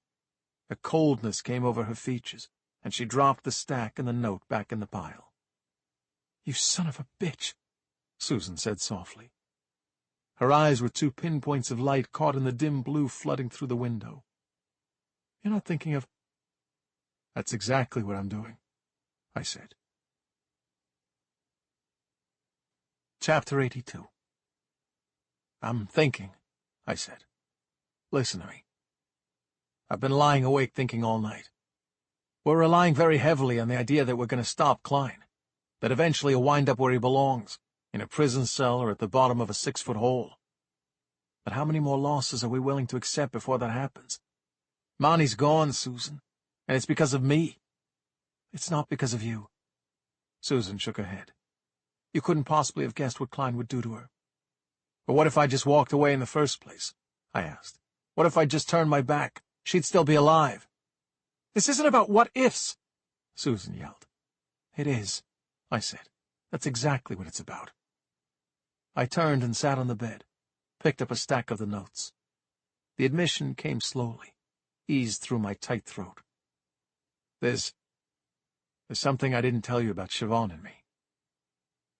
A coldness came over her features, and she dropped the stack and the note back in the pile. "You son of a bitch," Susan said softly. Her eyes were two pinpoints of light caught in the dim blue flooding through the window. "You're not thinking of—" "That's exactly what I'm doing," I said. Chapter 82. "I'm thinking," I said. "Listen to me. I've been lying awake thinking all night. We're relying very heavily on the idea that we're going to stop Klein, that eventually he'll wind up where he belongs, in a prison cell or at the bottom of a 6-foot hole. But how many more losses are we willing to accept before that happens? Marnie's gone, Susan, and it's because of me." "It's not because of you." Susan shook her head. "You couldn't possibly have guessed what Klein would do to her." "But what if I just walked away in the first place?" I asked. "What if I just turned my back? She'd still be alive." "This isn't about what-ifs," Susan yelled. "It is," I said. "That's exactly what it's about." I turned and sat on the bed, picked up a stack of the notes. The admission came slowly, eased through my tight throat. There's something I didn't tell you about Siobhan and me.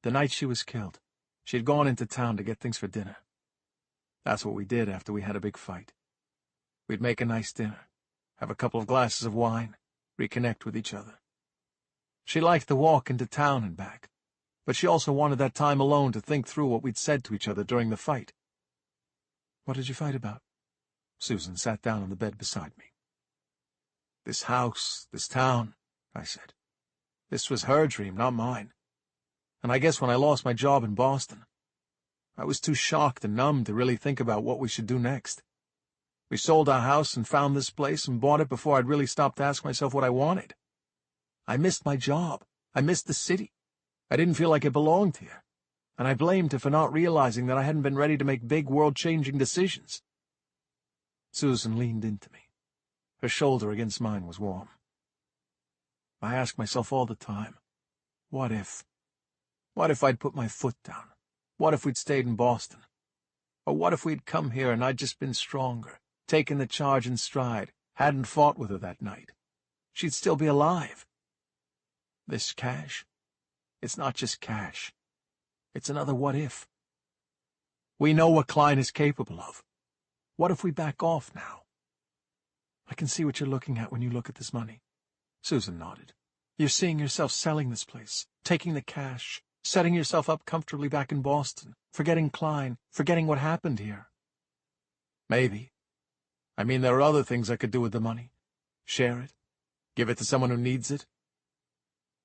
The night she was killed, she had gone into town to get things for dinner. That's what we did after we had a big fight. We'd make a nice dinner, have a couple of glasses of wine, reconnect with each other. She liked the walk into town and back, but she also wanted that time alone to think through what we'd said to each other during the fight. "What did you fight about?" Susan sat down on the bed beside me. "This house, this town," I said. "This was her dream, not mine. And I guess when I lost my job in Boston, I was too shocked and numb to really think about what we should do next. We sold our house and found this place and bought it before I'd really stopped to ask myself what I wanted. I missed my job. I missed the city. I didn't feel like it belonged here, and I blamed her for not realizing that I hadn't been ready to make big, world-changing decisions." Susan leaned into me. Her shoulder against mine was warm. I ask myself all the time, what if? What if I'd put my foot down? What if we'd stayed in Boston? Or what if we'd come here and I'd just been stronger, taken the charge in stride, hadn't fought with her that night? She'd still be alive. This cash? It's not just cash. It's another what if. We know what Klein is capable of. What if we back off now? I can see what you're looking at when you look at this money. Susan nodded. You're seeing yourself selling this place, taking the cash, setting yourself up comfortably back in Boston, forgetting Klein, forgetting what happened here. Maybe. I mean, there are other things I could do with the money. Share it. Give it to someone who needs it.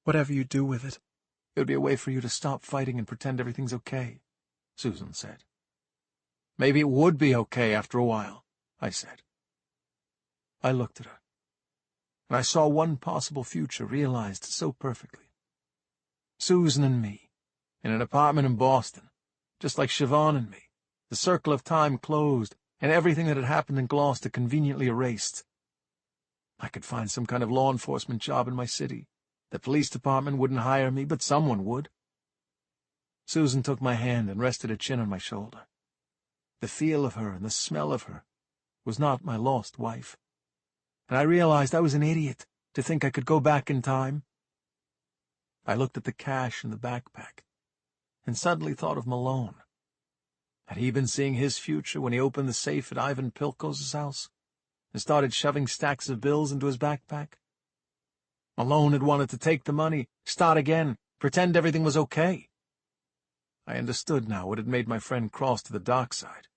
Whatever you do with it, it would be a way for you to stop fighting and pretend everything's okay, Susan said. Maybe it would be okay after a while, I said. I looked at her, and I saw one possible future realized so perfectly. Susan and me, in an apartment in Boston, just like Siobhan and me, the circle of time closed, and everything that had happened in Gloucester conveniently erased. I could find some kind of law enforcement job in my city. The police department wouldn't hire me, but someone would. Susan took my hand and rested her chin on my shoulder. The feel of her and the smell of her was not my lost wife. And I realized I was an idiot to think I could go back in time. I looked at the cash in the backpack and suddenly thought of Malone. Had he been seeing his future when he opened the safe at Ivan Pilkos' house and started shoving stacks of bills into his backpack? Malone had wanted to take the money, start again, pretend everything was okay. I understood now what had made my friend cross to the dark side.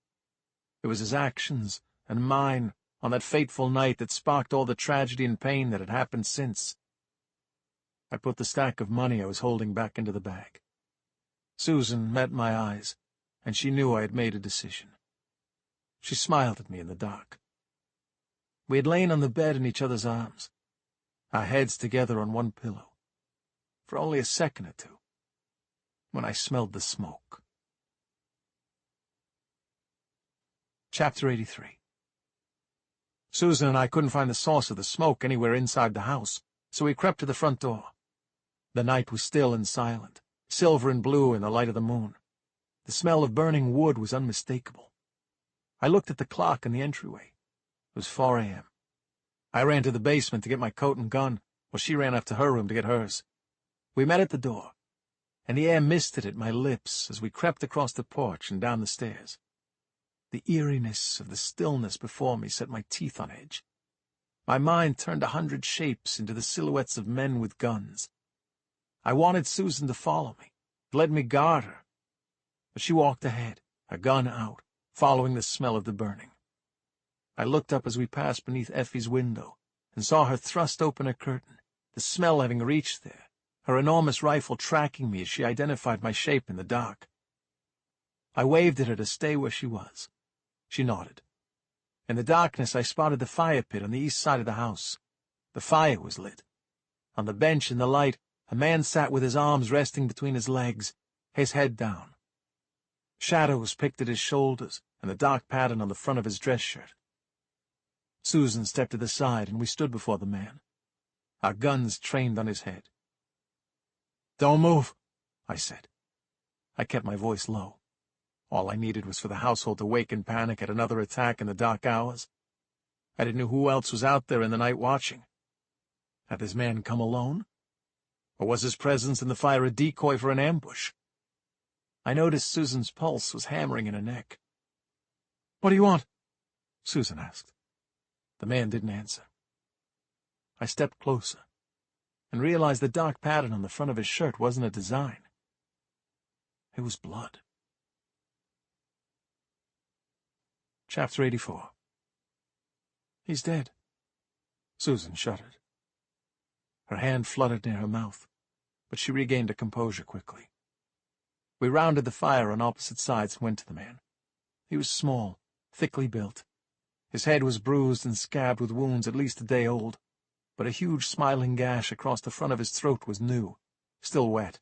It was his actions and mine on that fateful night that sparked all the tragedy and pain that had happened since. I put the stack of money I was holding back into the bag. Susan met my eyes, and she knew I had made a decision. She smiled at me in the dark. We had lain on the bed in each other's arms, our heads together on one pillow, for only a second or two, when I smelled the smoke. Chapter 83. Susan and I couldn't find the source of the smoke anywhere inside the house, so we crept to the front door. The night was still and silent, silver and blue in the light of the moon. The smell of burning wood was unmistakable. I looked at the clock in the entryway. It was 4 a.m. I ran to the basement to get my coat and gun, while she ran up to her room to get hers. We met at the door, and the air misted at my lips as we crept across the porch and down the stairs. The eeriness of the stillness before me set my teeth on edge. My mind turned 100 shapes into the silhouettes of men with guns. I wanted Susan to follow me, to let me guard her, but she walked ahead, her gun out, following the smell of the burning. I looked up as we passed beneath Effie's window and saw her thrust open a curtain, the smell having reached there, her enormous rifle tracking me as she identified my shape in the dark. I waved at her to stay where she was. She nodded. In the darkness, I spotted the fire pit on the east side of the house. The fire was lit. On the bench in the light, a man sat with his arms resting between his legs, his head down. Shadows picked at his shoulders and the dark pattern on the front of his dress shirt. Susan stepped to the side, and we stood before the man, our guns trained on his head. "Don't move," I said. I kept my voice low. All I needed was for the household to wake in panic at another attack in the dark hours. I didn't know who else was out there in the night watching. Had this man come alone? Or was his presence in the fire a decoy for an ambush? I noticed Susan's pulse was hammering in her neck. "What do you want?" Susan asked. The man didn't answer. I stepped closer and realized the dark pattern on the front of his shirt wasn't a design. It was blood. Chapter 84. "He's dead." Susan shuddered. Her hand fluttered near her mouth, but she regained her composure quickly. We rounded the fire on opposite sides and went to the man. He was small, thickly built. His head was bruised and scabbed with wounds at least a day old, but a huge smiling gash across the front of his throat was new, still wet.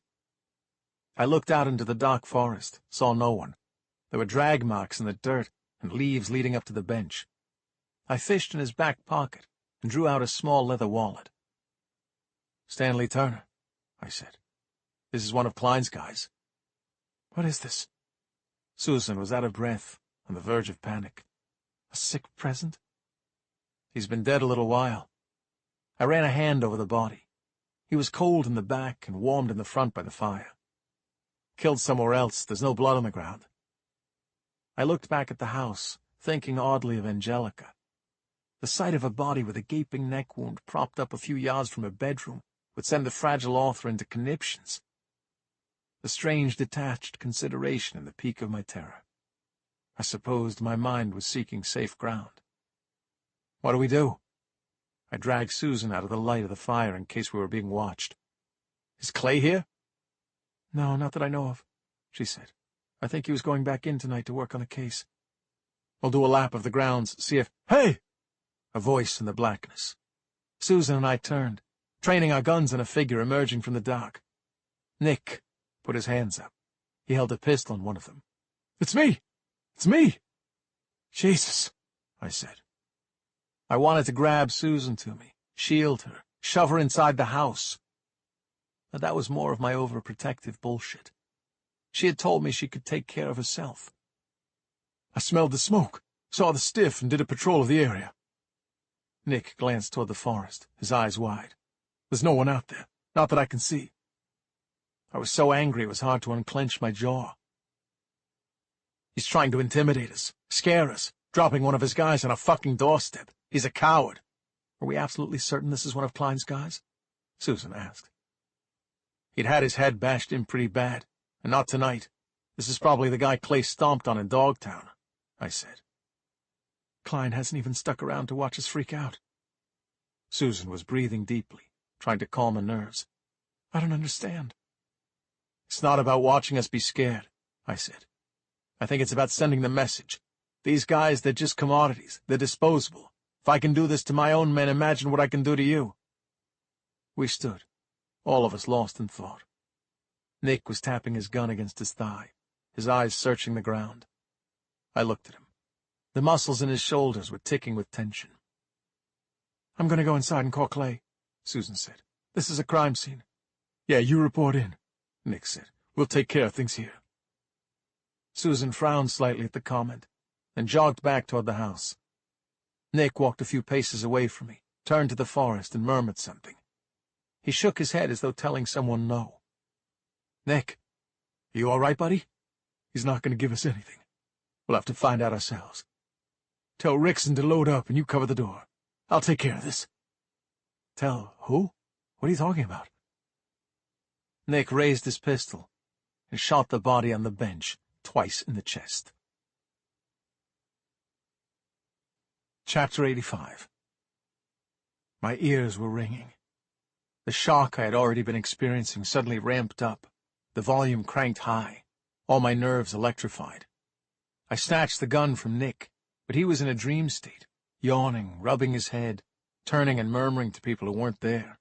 I looked out into the dark forest, saw no one. There were drag marks in the dirt and leaves leading up to the bench. I fished in his back pocket and drew out a small leather wallet. "Stanley Turner," I said. "This is one of Klein's guys." "What is this?" Susan was out of breath, on the verge of panic. "A sick present?" "He's been dead a little while." I ran a hand over the body. He was cold in the back and warmed in the front by the fire. "Killed somewhere else. There's no blood on the ground." I looked back at the house, thinking oddly of Angelica. The sight of a body with a gaping neck wound propped up a few yards from her bedroom would send the fragile author into conniptions. The strange detached consideration in the peak of my terror. I supposed my mind was seeking safe ground. "What do we do?" I dragged Susan out of the light of the fire in case we were being watched. "Is Clay here?" "No, not that I know of," she said. "I think he was going back in tonight to work on the case." "We'll do a lap of the grounds, see if—" "Hey!" A voice in the blackness. Susan and I turned, training our guns on a figure emerging from the dark. Nick put his hands up. He held a pistol in one of them. "It's me! It's me!" "Jesus," I said. I wanted to grab Susan to me, shield her, shove her inside the house. But that was more of my overprotective bullshit. She had told me she could take care of herself. "I smelled the smoke, saw the stiff, and did a patrol of the area." Nick glanced toward the forest, his eyes wide. "There's no one out there, not that I can see." I was so angry it was hard to unclench my jaw. "He's trying to intimidate us, scare us, dropping one of his guys on a fucking doorstep. He's a coward." "Are we absolutely certain this is one of Klein's guys?" Susan asked. "He'd had his head bashed in pretty bad, and not tonight. This is probably the guy Clay stomped on in Dogtown," I said. "Klein hasn't even stuck around to watch us freak out." Susan was breathing deeply, trying to calm her nerves. "I don't understand." "It's not about watching us be scared," I said. "I think it's about sending the message. These guys, they're just commodities. They're disposable. If I can do this to my own men, imagine what I can do to you." We stood, all of us lost in thought. Nick was tapping his gun against his thigh, his eyes searching the ground. I looked at him. The muscles in his shoulders were ticking with tension. "I'm going to go inside and call Clay," Susan said. "This is a crime scene." "Yeah, you report in," Nick said. "We'll take care of things here." Susan frowned slightly at the comment, then jogged back toward the house. Nick walked a few paces away from me, turned to the forest, and murmured something. He shook his head as though telling someone no. "Nick, are you all right, buddy?" "He's not going to give us anything. We'll have to find out ourselves." "Tell Rickson to load up and you cover the door. I'll take care of this." "Tell who? What are you talking about?" Nick raised his pistol and shot the body on the bench twice in the chest. Chapter 85. My ears were ringing. The shock I had already been experiencing suddenly ramped up, the volume cranked high, all my nerves electrified. I snatched the gun from Nick, but he was in a dream state, yawning, rubbing his head, turning and murmuring to people who weren't there.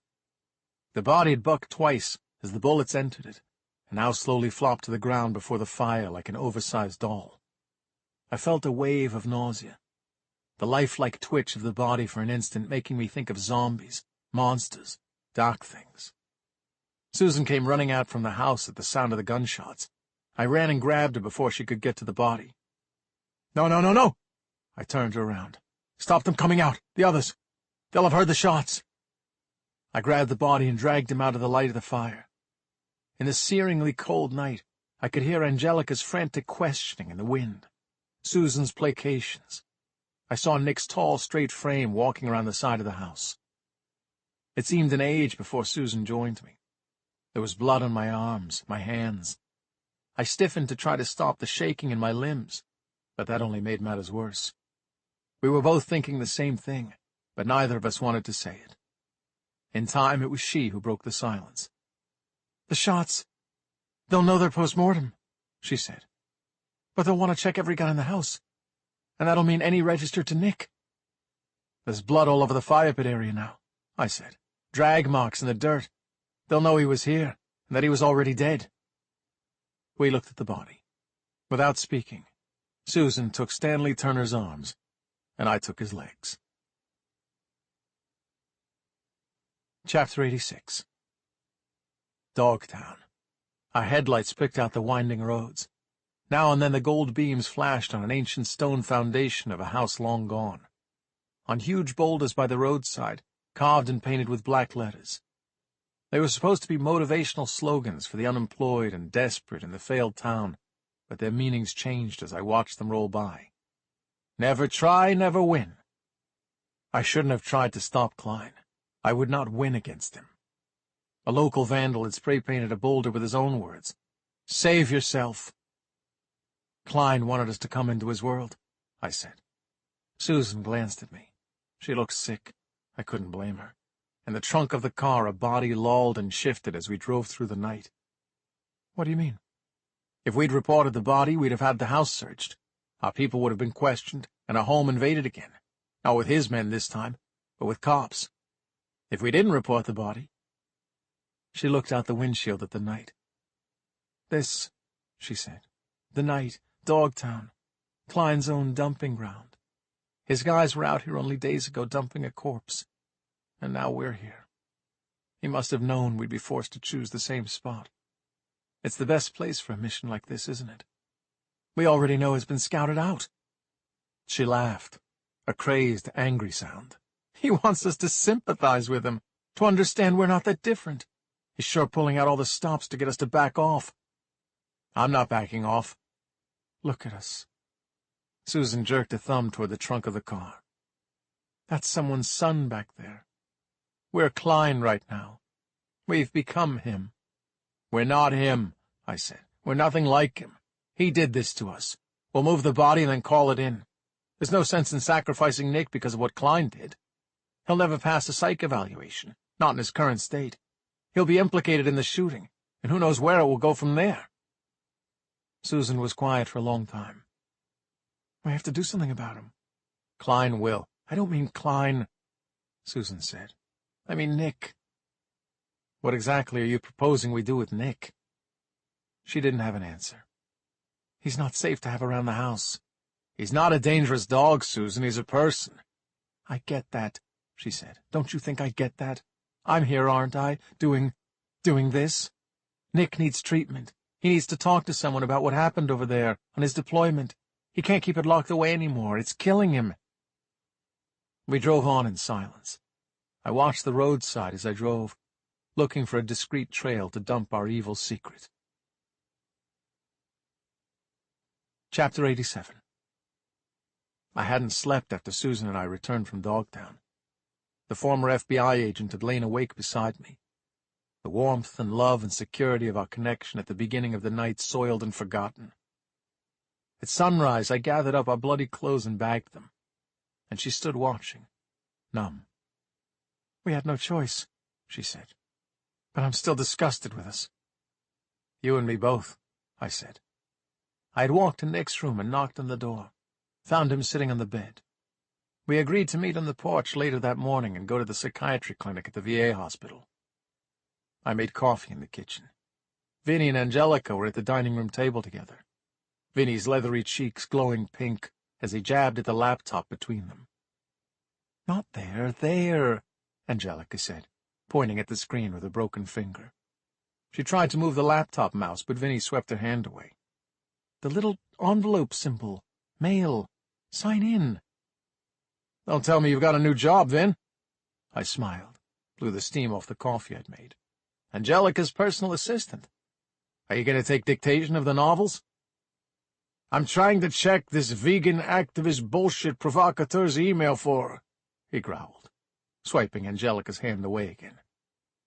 The body had bucked twice as the bullets entered it, and now slowly flopped to the ground before the fire like an oversized doll. I felt a wave of nausea, the lifelike twitch of the body for an instant making me think of zombies, monsters, dark things. Susan came running out from the house at the sound of the gunshots. I ran and grabbed her before she could get to the body. "No, no, no, no!" I turned her around. "Stop them coming out! The others! They'll have heard the shots!" I grabbed the body and dragged him out of the light of the fire. In the searingly cold night, I could hear Angelica's frantic questioning in the wind, Susan's placations. I saw Nick's tall, straight frame walking around the side of the house. It seemed an age before Susan joined me. There was blood on my arms, my hands. I stiffened to try to stop the shaking in my limbs, but that only made matters worse. We were both thinking the same thing, but neither of us wanted to say it. In time, it was she who broke the silence. "The shots. They'll know they're post-mortem," she said. "But they'll want to check every gun in the house. And that'll mean any registered to Nick." "There's blood all over the fire pit area now," I said. "Drag marks in the dirt. They'll know he was here, and that he was already dead." We looked at the body. Without speaking, Susan took Stanley Turner's arms, and I took his legs. Chapter 86. Dogtown. Our headlights picked out the winding roads. Now and then the gold beams flashed on an ancient stone foundation of a house long gone. On huge boulders by the roadside, carved and painted with black letters. They were supposed to be motivational slogans for the unemployed and desperate in the failed town, but their meanings changed as I watched them roll by. Never try, never win. I shouldn't have tried to stop Klein. I would not win against him. A local vandal had spray-painted a boulder with his own words. Save yourself. Klein wanted us to come into his world, I said. Susan glanced at me. She looked sick. I couldn't blame her. In the trunk of the car, a body lolled and shifted as we drove through the night. What do you mean? If we'd reported the body, we'd have had the house searched. Our people would have been questioned, and our home invaded again. Not with his men this time, but with cops. If we didn't report the body... She looked out the windshield at the night. This, she said, the night, Dogtown, Klein's own dumping ground. His guys were out here only days ago dumping a corpse, and now we're here. He must have known we'd be forced to choose the same spot. It's the best place for a mission like this, isn't it? We already know it's been scouted out. She laughed, a crazed, angry sound. He wants us to sympathize with him, to understand we're not that different. He's sure pulling out all the stops to get us to back off. I'm not backing off. Look at us. Susan jerked a thumb toward the trunk of the car. That's someone's son back there. We're Klein right now. We've become him. We're not him, I said. We're nothing like him. He did this to us. We'll move the body and then call it in. There's no sense in sacrificing Nick because of what Klein did. He'll never pass a psych evaluation, not in his current state. He'll be implicated in the shooting, and who knows where it will go from there. Susan was quiet for a long time. We have to do something about him. Klein will. I don't mean Klein, Susan said. I mean Nick. What exactly are you proposing we do with Nick? She didn't have an answer. He's not safe to have around the house. He's not a dangerous dog, Susan. He's a person. I get that, she said. Don't you think I get that? I'm here, aren't I, doing this? Nick needs treatment. He needs to talk to someone about what happened over there on his deployment. He can't keep it locked away anymore. It's killing him. We drove on in silence. I watched the roadside as I drove, looking for a discreet trail to dump our evil secret. Chapter 87. I hadn't slept after Susan and I returned from Dogtown. The former FBI agent had lain awake beside me. The warmth and love and security of our connection at the beginning of the night soiled and forgotten. At sunrise, I gathered up our bloody clothes and bagged them, and she stood watching, numb. We had no choice, she said, but I'm still disgusted with us. You and me both, I said. I had walked to Nick's room and knocked on the door, found him sitting on the bed. We agreed to meet on the porch later that morning and go to the psychiatry clinic at the VA hospital. I made coffee in the kitchen. Vinny and Angelica were at the dining room table together, Vinny's leathery cheeks glowing pink as he jabbed at the laptop between them. Not there, there, Angelica said, pointing at the screen with a broken finger. She tried to move the laptop mouse, but Vinny swept her hand away. The little envelope symbol. Mail. Sign in. Don't tell me you've got a new job, Vin. I smiled, blew the steam off the coffee I'd made. Angelica's personal assistant. Are you going to take dictation of the novels? I'm trying to check this vegan activist bullshit provocateur's email for her, he growled, swiping Angelica's hand away again.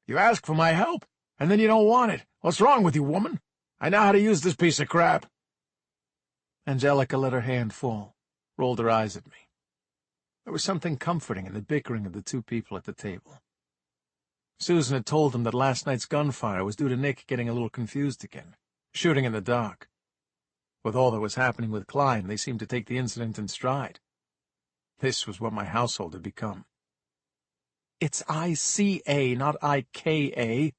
You ask for my help, and then you don't want it. What's wrong with you, woman? I know how to use this piece of crap. Angelica let her hand fall, rolled her eyes at me. There was something comforting in the bickering of the two people at the table. Susan had told them that last night's gunfire was due to Nick getting a little confused again, shooting in the dark. With all that was happening with Klein, they seemed to take the incident in stride. This was what my household had become. It's I-C-A, not I-K-A,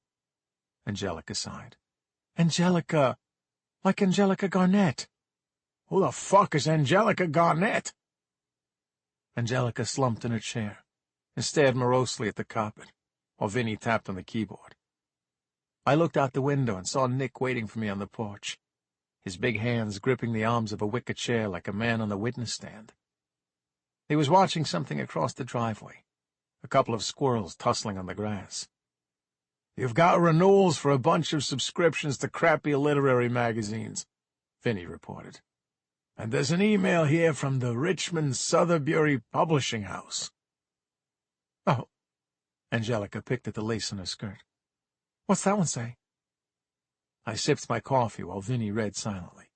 Angelica sighed. Angelica, like Angelica Garnett. Who the fuck is Angelica Garnett? Angelica slumped in her chair and stared morosely at the carpet, while Vinny tapped on the keyboard. I looked out the window and saw Nick waiting for me on the porch, his big hands gripping the arms of a wicker chair like a man on the witness stand. He was watching something across the driveway, a couple of squirrels tussling on the grass. "You've got renewals for a bunch of subscriptions to crappy literary magazines," Vinny reported. "And there's an email here from the Richmond Sotheby Publishing House." "Oh." Angelica picked at the lace on her skirt. "What's that one say?" I sipped my coffee while Vinny read silently.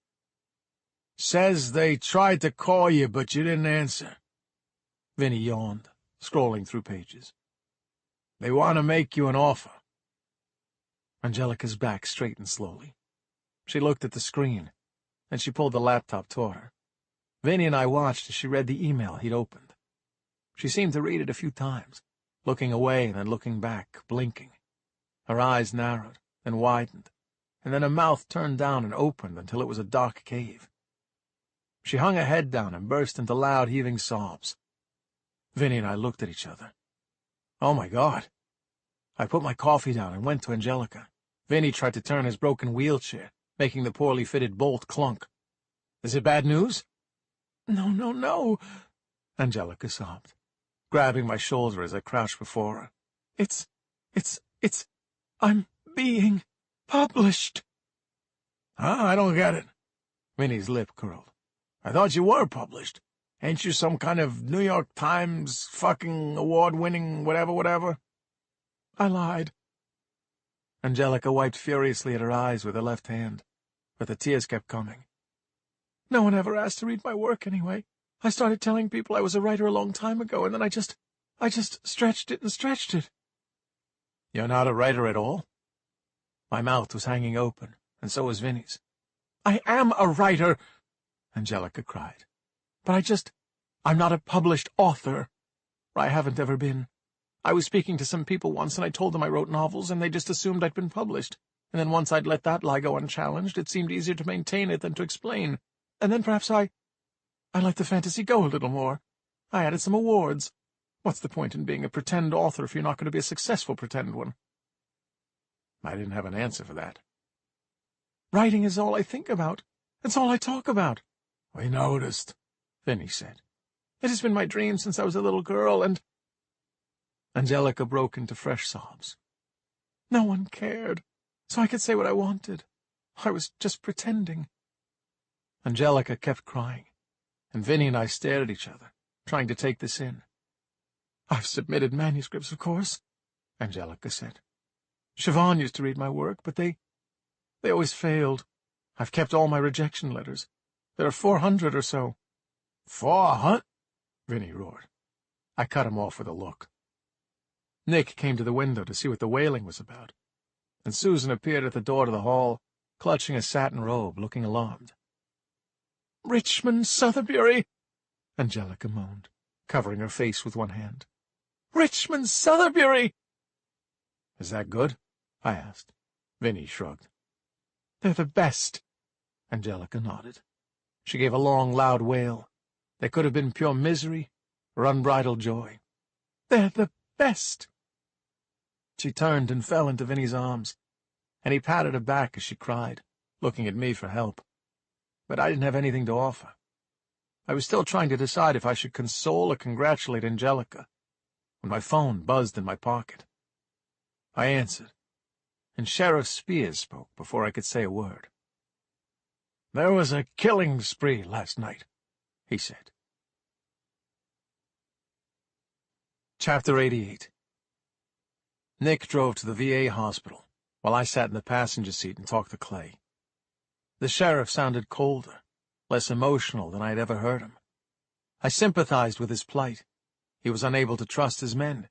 "Says they tried to call you, but you didn't answer." Vinny yawned, scrolling through pages. "They want to make you an offer." Angelica's back straightened slowly. She looked at the screen, then she pulled the laptop toward her. Vinny and I watched as she read the email he'd opened. She seemed to read it a few times, looking away and then looking back, blinking. Her eyes narrowed, then widened, and then her mouth turned down and opened until it was a dark cave. She hung her head down and burst into loud, heaving sobs. Vinny and I looked at each other. "Oh, my God." I put my coffee down and went to Angelica. Vinny tried to turn his broken wheelchair, making the poorly fitted bolt clunk. "Is it bad news?" "No, no, no," Angelica sobbed, grabbing my shoulder as I crouched before her. I'm being published." "Huh? I don't get it." Vinny's lip curled. "I thought you were published. Ain't you some kind of New York Times fucking award-winning whatever? "I lied." Angelica wiped furiously at her eyes with her left hand, but the tears kept coming. "No one ever asked to read my work anyway. I started telling people I was a writer a long time ago, and then I just stretched it and stretched it." "You're not a writer at all?" My mouth was hanging open, and so was Vinny's. "I am a writer," Angelica cried. "But I'm not a published author. I haven't ever been. I was speaking to some people once, and I told them I wrote novels, and they just assumed I'd been published. And then once I'd let that lie go unchallenged, it seemed easier to maintain it than to explain. And then perhaps I let the fantasy go a little more. I added some awards. What's the point in being a pretend author if you're not going to be a successful pretend one?" I didn't have an answer for that. "Writing is all I think about. It's all I talk about." "We noticed," Vinny said. "It has been my dream since I was a little girl, and—" Angelica broke into fresh sobs. "No one cared, so I could say what I wanted. I was just pretending." Angelica kept crying, and Vinny and I stared at each other, trying to take this in. "I've submitted manuscripts, of course," Angelica said. "Siobhan used to read my work, but they always failed. I've kept all my rejection letters. There are 400 or so." "400?" Vinny roared. I cut him off with a look. Nick came to the window to see what the wailing was about, and Susan appeared at the door to the hall, clutching a satin robe, looking alarmed. "Richmond Sotheby," Angelica moaned, covering her face with one hand. "Richmond Sotheby!" "Is that good?" I asked. Vinny shrugged. "They're the best." Angelica nodded. She gave a long, loud wail. There could have been pure misery or unbridled joy. "They're the best." She turned and fell into Vinny's arms, and he patted her back as she cried, looking at me for help. But I didn't have anything to offer. I was still trying to decide if I should console or congratulate Angelica, when my phone buzzed in my pocket. I answered, and Sheriff Spears spoke before I could say a word. "There was a killing spree last night," he said. Chapter 88. Nick drove to the VA hospital, while I sat in the passenger seat and talked to Clay. The sheriff sounded colder, less emotional than I had ever heard him. I sympathized with his plight. He was unable to trust his men,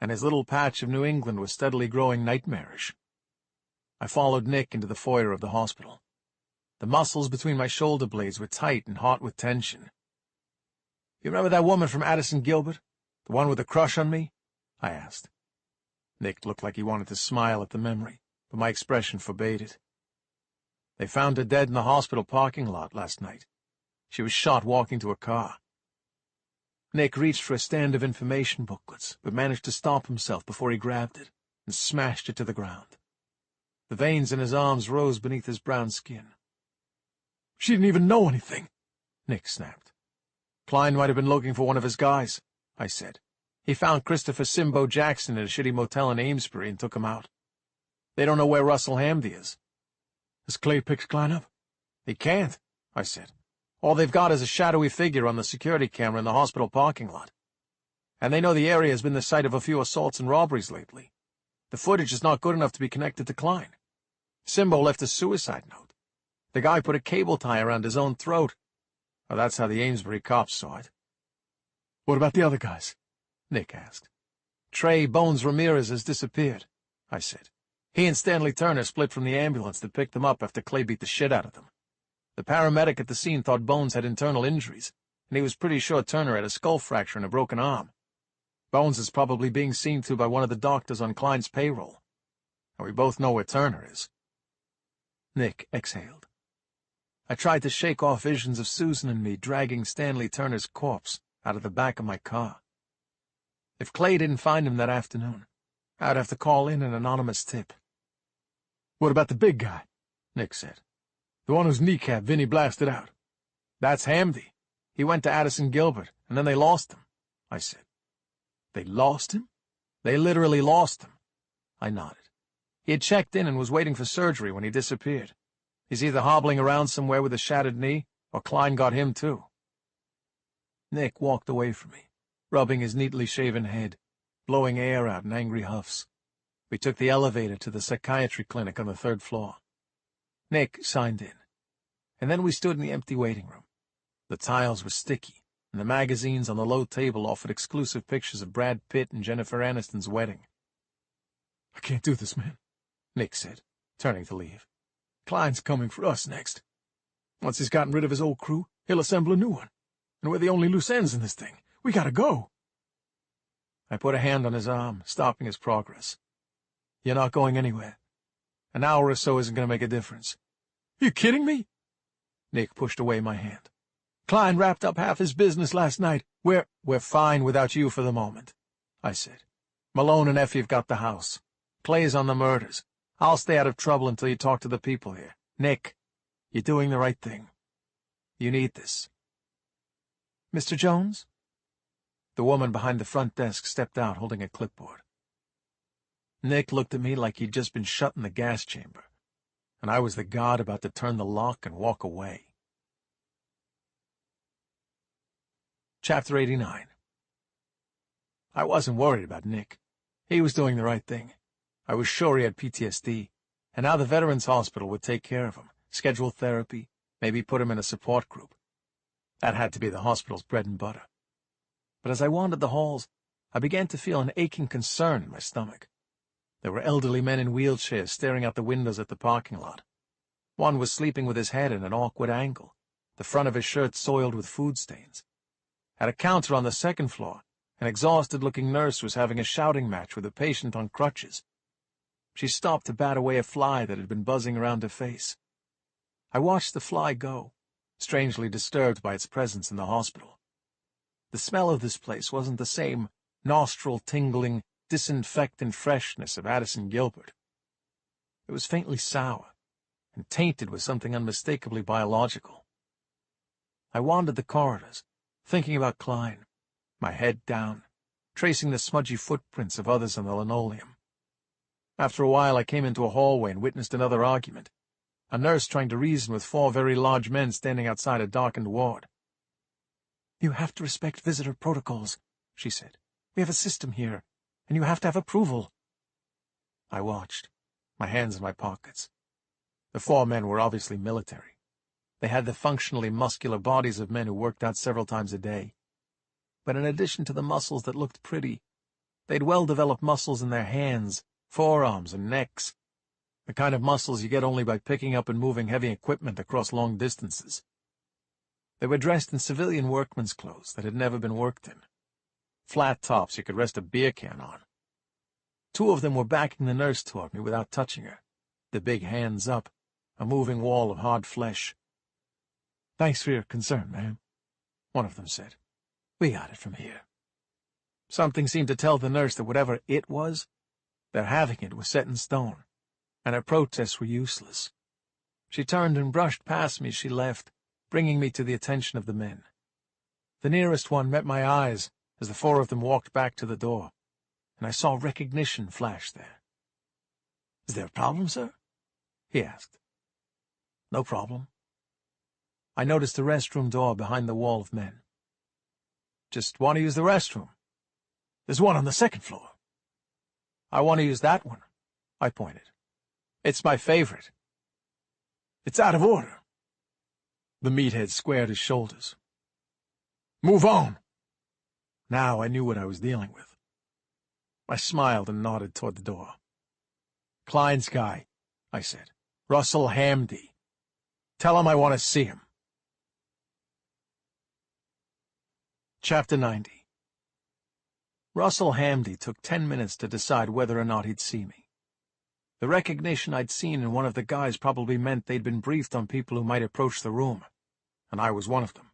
and his little patch of New England was steadily growing nightmarish. I followed Nick into the foyer of the hospital. The muscles between my shoulder blades were tight and hot with tension. "You remember that woman from Addison Gilbert? The one with a crush on me?" I asked. Nick looked like he wanted to smile at the memory, but my expression forbade it. "They found her dead in the hospital parking lot last night. She was shot walking to her car." Nick reached for a stand of information booklets, but managed to stop himself before he grabbed it and smashed it to the ground. The veins in his arms rose beneath his brown skin. "She didn't even know anything," Nick snapped. "Klein might have been looking for one of his guys," I said. "He found Christopher Simbo Jackson at a shitty motel in Amesbury and took him out. They don't know where Russell Hamdy is." "Has Clay picked Klein up?" "He can't," I said. "All they've got is a shadowy figure on the security camera in the hospital parking lot. And they know the area has been the site of a few assaults and robberies lately. The footage is not good enough to be connected to Klein. Simbo left a suicide note. The guy put a cable tie around his own throat. Well, that's how the Amesbury cops saw it." "What about the other guys?" Nick asked. "Trey Bones Ramirez has disappeared," I said. "He and Stanley Turner split from the ambulance that picked them up after Clay beat the shit out of them. The paramedic at the scene thought Bones had internal injuries, and he was pretty sure Turner had a skull fracture and a broken arm. Bones is probably being seen to by one of the doctors on Klein's payroll. And we both know where Turner is." Nick exhaled. I tried to shake off visions of Susan and me dragging Stanley Turner's corpse out of the back of my car. If Clay didn't find him that afternoon, I'd have to call in an anonymous tip. "What about the big guy?" Nick said. "The one whose kneecap Vinny blasted out." "That's Hamdy. He went to Addison Gilbert, and then they lost him," I said. "They lost him?" "They literally lost him." I nodded. "He had checked in and was waiting for surgery when he disappeared. He's either hobbling around somewhere with a shattered knee, or Klein got him too." Nick walked away from me, rubbing his neatly shaven head, blowing air out in angry huffs. We took the elevator to the psychiatry clinic on the 3rd floor. Nick signed in, and then we stood in the empty waiting room. The tiles were sticky, and the magazines on the low table offered exclusive pictures of Brad Pitt and Jennifer Aniston's wedding. "I can't do this, man," Nick said, turning to leave. "Klein's coming for us next. Once he's gotten rid of his old crew, he'll assemble a new one. And we're the only loose ends in this thing. We gotta go." I put a hand on his arm, stopping his progress. "You're not going anywhere. An hour or so isn't going to make a difference." "You kidding me?" Nick pushed away my hand. "Klein wrapped up half his business last night. We're fine without you for the moment," I said. "Malone and Effie have got the house. Clay's on the murders. I'll stay out of trouble until you talk to the people here. Nick, you're doing the right thing. You need this." "Mr. Jones?" The woman behind the front desk stepped out holding a clipboard. Nick looked at me like he'd just been shut in the gas chamber, and I was the god about to turn the lock and walk away. Chapter 89. I wasn't worried about Nick. He was doing the right thing. I was sure he had PTSD, and now the Veterans Hospital would take care of him, schedule therapy, maybe put him in a support group. That had to be the hospital's bread and butter. But as I wandered the halls, I began to feel an aching concern in my stomach. There were elderly men in wheelchairs staring out the windows at the parking lot. One was sleeping with his head at an awkward angle, the front of his shirt soiled with food stains. At a counter on the 2nd floor, an exhausted-looking nurse was having a shouting match with a patient on crutches. She stopped to bat away a fly that had been buzzing around her face. I watched the fly go, strangely disturbed by its presence in the hospital. The smell of this place wasn't the same nostril-tingling, disinfectant freshness of Addison Gilbert. It was faintly sour, and tainted with something unmistakably biological. I wandered the corridors, thinking about Klein, my head down, tracing the smudgy footprints of others on the linoleum. After a while I came into a hallway and witnessed another argument, a nurse trying to reason with 4 very large men standing outside a darkened ward. "You have to respect visitor protocols," she said. "We have a system here, and you have to have approval." I watched, my hands in my pockets. The 4 men were obviously military. They had the functionally muscular bodies of men who worked out several times a day. But in addition to the muscles that looked pretty, they'd well-developed muscles in their hands, forearms, and necks, the kind of muscles you get only by picking up and moving heavy equipment across long distances. They were dressed in civilian workman's clothes that had never been worked in, flat tops you could rest a beer can on. 2 of them were backing the nurse toward me without touching her, the big hands up, a moving wall of hard flesh. "Thanks for your concern, ma'am," one of them said. "We got it from here." Something seemed to tell the nurse that whatever it was, their having it was set in stone. and her protests were useless. She turned and brushed past me as she left, bringing me to the attention of the men. The nearest one met my eyes as the four of them walked back to the door, and I saw recognition flash there. "Is there a problem, sir?" he asked. "No problem." I noticed the restroom door behind the wall of men. "Just want to use the restroom?" "There's one on the second floor." "I want to use that one," I pointed. "It's my favorite." "It's out of order." The meathead squared his shoulders. "Move on." Now I knew what I was dealing with. I smiled and nodded toward the door. "Klein's guy," I said. "Russell Hamdy. Tell him I want to see him." Chapter 90. Russell Hamdy took 10 minutes to decide whether or not he'd see me. The recognition I'd seen in one of the guys probably meant they'd been briefed on people who might approach the room, and I was one of them.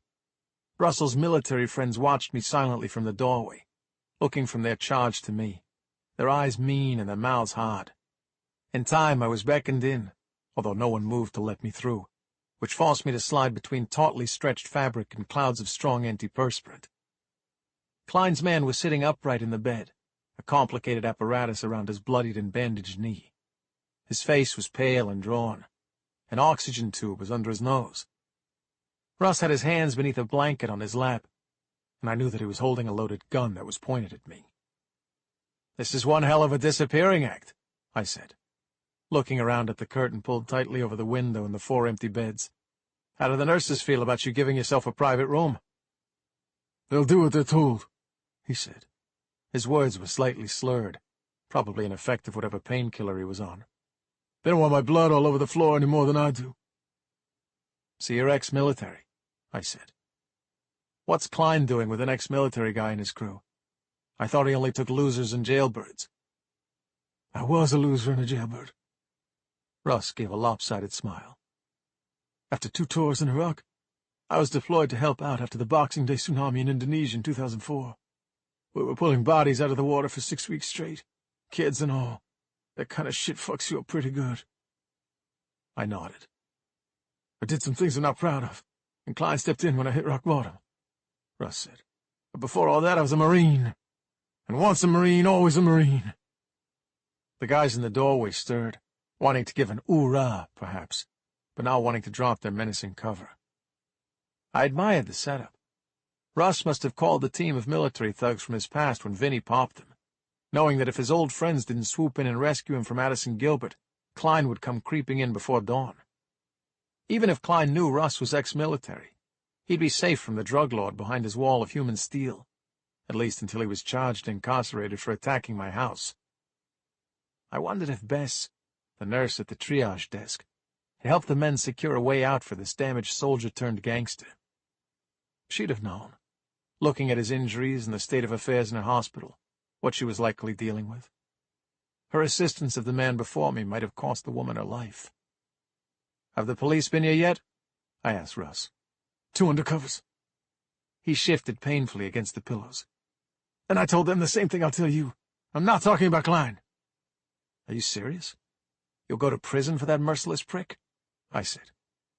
Russell's military friends watched me silently from the doorway, looking from their charge to me, their eyes mean and their mouths hard. In time I was beckoned in, although no one moved to let me through, which forced me to slide between tautly stretched fabric and clouds of strong antiperspirant. Klein's man was sitting upright in the bed, a complicated apparatus around his bloodied and bandaged knee. His face was pale and drawn. An oxygen tube was under his nose. Russ had his hands beneath a blanket on his lap, and I knew that he was holding a loaded gun that was pointed at me. "This is one hell of a disappearing act," I said, looking around at the curtain pulled tightly over the window and the 4 empty beds. "How do the nurses feel about you giving yourself a private room?" "They'll do what they're told," he said. His words were slightly slurred, probably an effect of whatever painkiller he was on. "They don't want my blood all over the floor any more than I do." "So you're ex-military," I said. "What's Klein doing with an ex-military guy in his crew? I thought he only took losers and jailbirds." "I was a loser and a jailbird." Russ gave a lopsided smile. "After 2 tours in Iraq, I was deployed to help out after the Boxing Day tsunami in Indonesia in 2004. We were pulling bodies out of the water for 6 weeks straight, kids and all. That kind of shit fucks you up pretty good." I nodded. "I did some things I'm not proud of, and Klein stepped in when I hit rock bottom," Russ said. "But before all that I was a Marine. And once a Marine, always a Marine." The guys in the doorway stirred, wanting to give an oorah, perhaps, but now wanting to drop their menacing cover. I admired the setup. Russ must have called the team of military thugs from his past when Vinny popped them, knowing that if his old friends didn't swoop in and rescue him from Addison Gilbert, Klein would come creeping in before dawn. Even if Klein knew Russ was ex-military, he'd be safe from the drug lord behind his wall of human steel, at least until he was charged and incarcerated for attacking my house. I wondered if Bess, the nurse at the triage desk, had helped the men secure a way out for this damaged soldier-turned-gangster. She'd have known, looking at his injuries and the state of affairs in her hospital, what she was likely dealing with. Her assistance of the man before me might have cost the woman her life. "Have the police been here yet?" I asked Russ. "2 undercovers." He shifted painfully against the pillows. "And I told them the same thing I'll tell you. I'm not talking about Klein." "Are you serious? You'll go to prison for that merciless prick?" I said.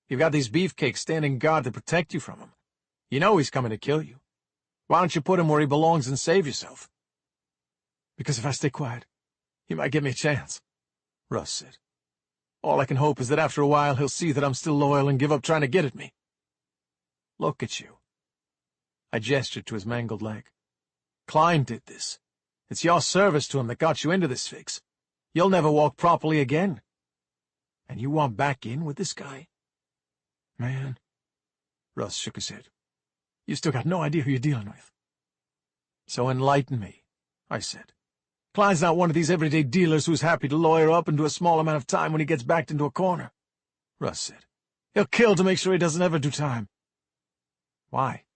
"You've got these beefcakes standing guard to protect you from him. You know he's coming to kill you. Why don't you put him where he belongs and save yourself?" "Because if I stay quiet, he might give me a chance," Russ said. "All I can hope is that after a while he'll see that I'm still loyal and give up trying to get at me." "Look at you." I gestured to his mangled leg. "Klein did this. It's your service to him that got you into this fix. You'll never walk properly again. And you want back in with this guy?" "Man," Russ shook his head, "you still got no idea who you're dealing with." "So enlighten me," I said. "Klein's not one of these everyday dealers who's happy to lawyer up and do a small amount of time when he gets backed into a corner," Russ said. "He'll kill to make sure he doesn't ever do time." "Why?"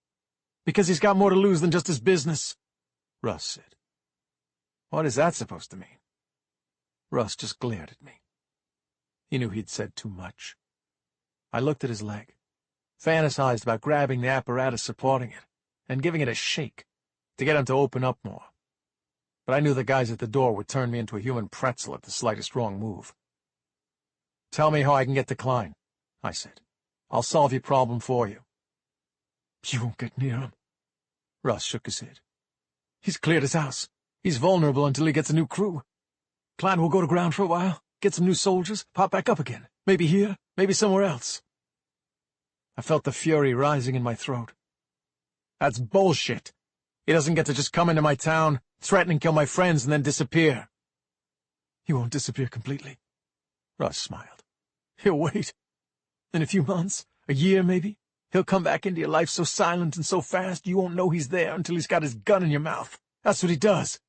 "Because he's got more to lose than just his business," Russ said. "What is that supposed to mean?" Russ just glared at me. He knew he'd said too much. I looked at his leg, fantasized about grabbing the apparatus supporting it and giving it a shake to get him to open up more. But I knew the guys at the door would turn me into a human pretzel at the slightest wrong move. Tell me how I can get to Klein, I said. I'll solve your problem for you. You won't get near him. Russ shook his head. He's cleared his house. He's vulnerable until he gets a new crew. Klein will go to ground for a while, get some new soldiers, pop back up again. Maybe here, maybe somewhere else. I felt the fury rising in my throat. That's bullshit. He doesn't get to just come into my town, threaten and kill my friends, and then disappear. He won't disappear completely. Russ smiled. He'll wait. In a few months, a year maybe, he'll come back into your life so silent and so fast you won't know he's there until he's got his gun in your mouth. That's what he does.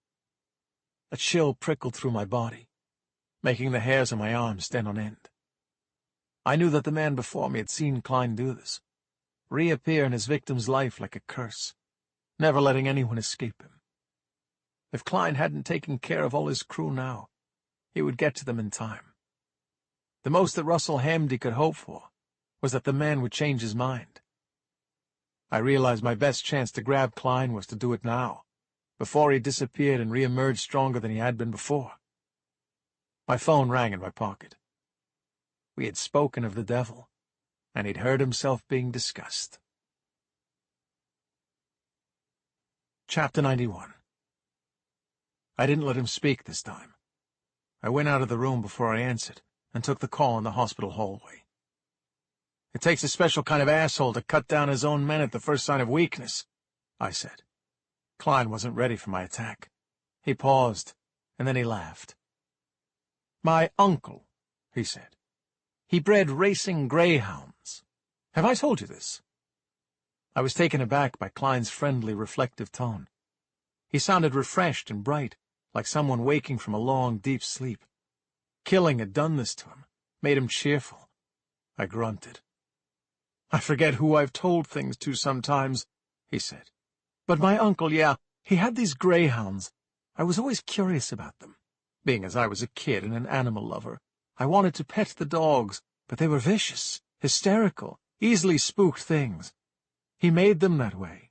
A chill prickled through my body, making the hairs on my arms stand on end. I knew that the man before me had seen Klein do this, reappear in his victim's life like a curse, never letting anyone escape him. If Klein hadn't taken care of all his crew now, he would get to them in time. The most that Russell Hamdy could hope for was that the man would change his mind. I realized my best chance to grab Klein was to do it now, before he disappeared and re-emerged stronger than he had been before. My phone rang in my pocket. We had spoken of the devil, and he'd heard himself being discussed. Chapter 91. I didn't let him speak this time. I went out of the room before I answered, and took the call in the hospital hallway. It takes a special kind of asshole to cut down his own men at the first sign of weakness, I said. Klein wasn't ready for my attack. He paused, and then he laughed. My uncle, he said. He bred racing greyhounds. Have I told you this? I was taken aback by Klein's friendly, reflective tone. He sounded refreshed and bright, like someone waking from a long, deep sleep. Killing had done this to him, made him cheerful. I grunted. I forget who I've told things to sometimes, he said. But my uncle, yeah, he had these greyhounds. I was always curious about them. Being as I was a kid and an animal lover, I wanted to pet the dogs, but they were vicious, hysterical, easily spooked things. He made them that way.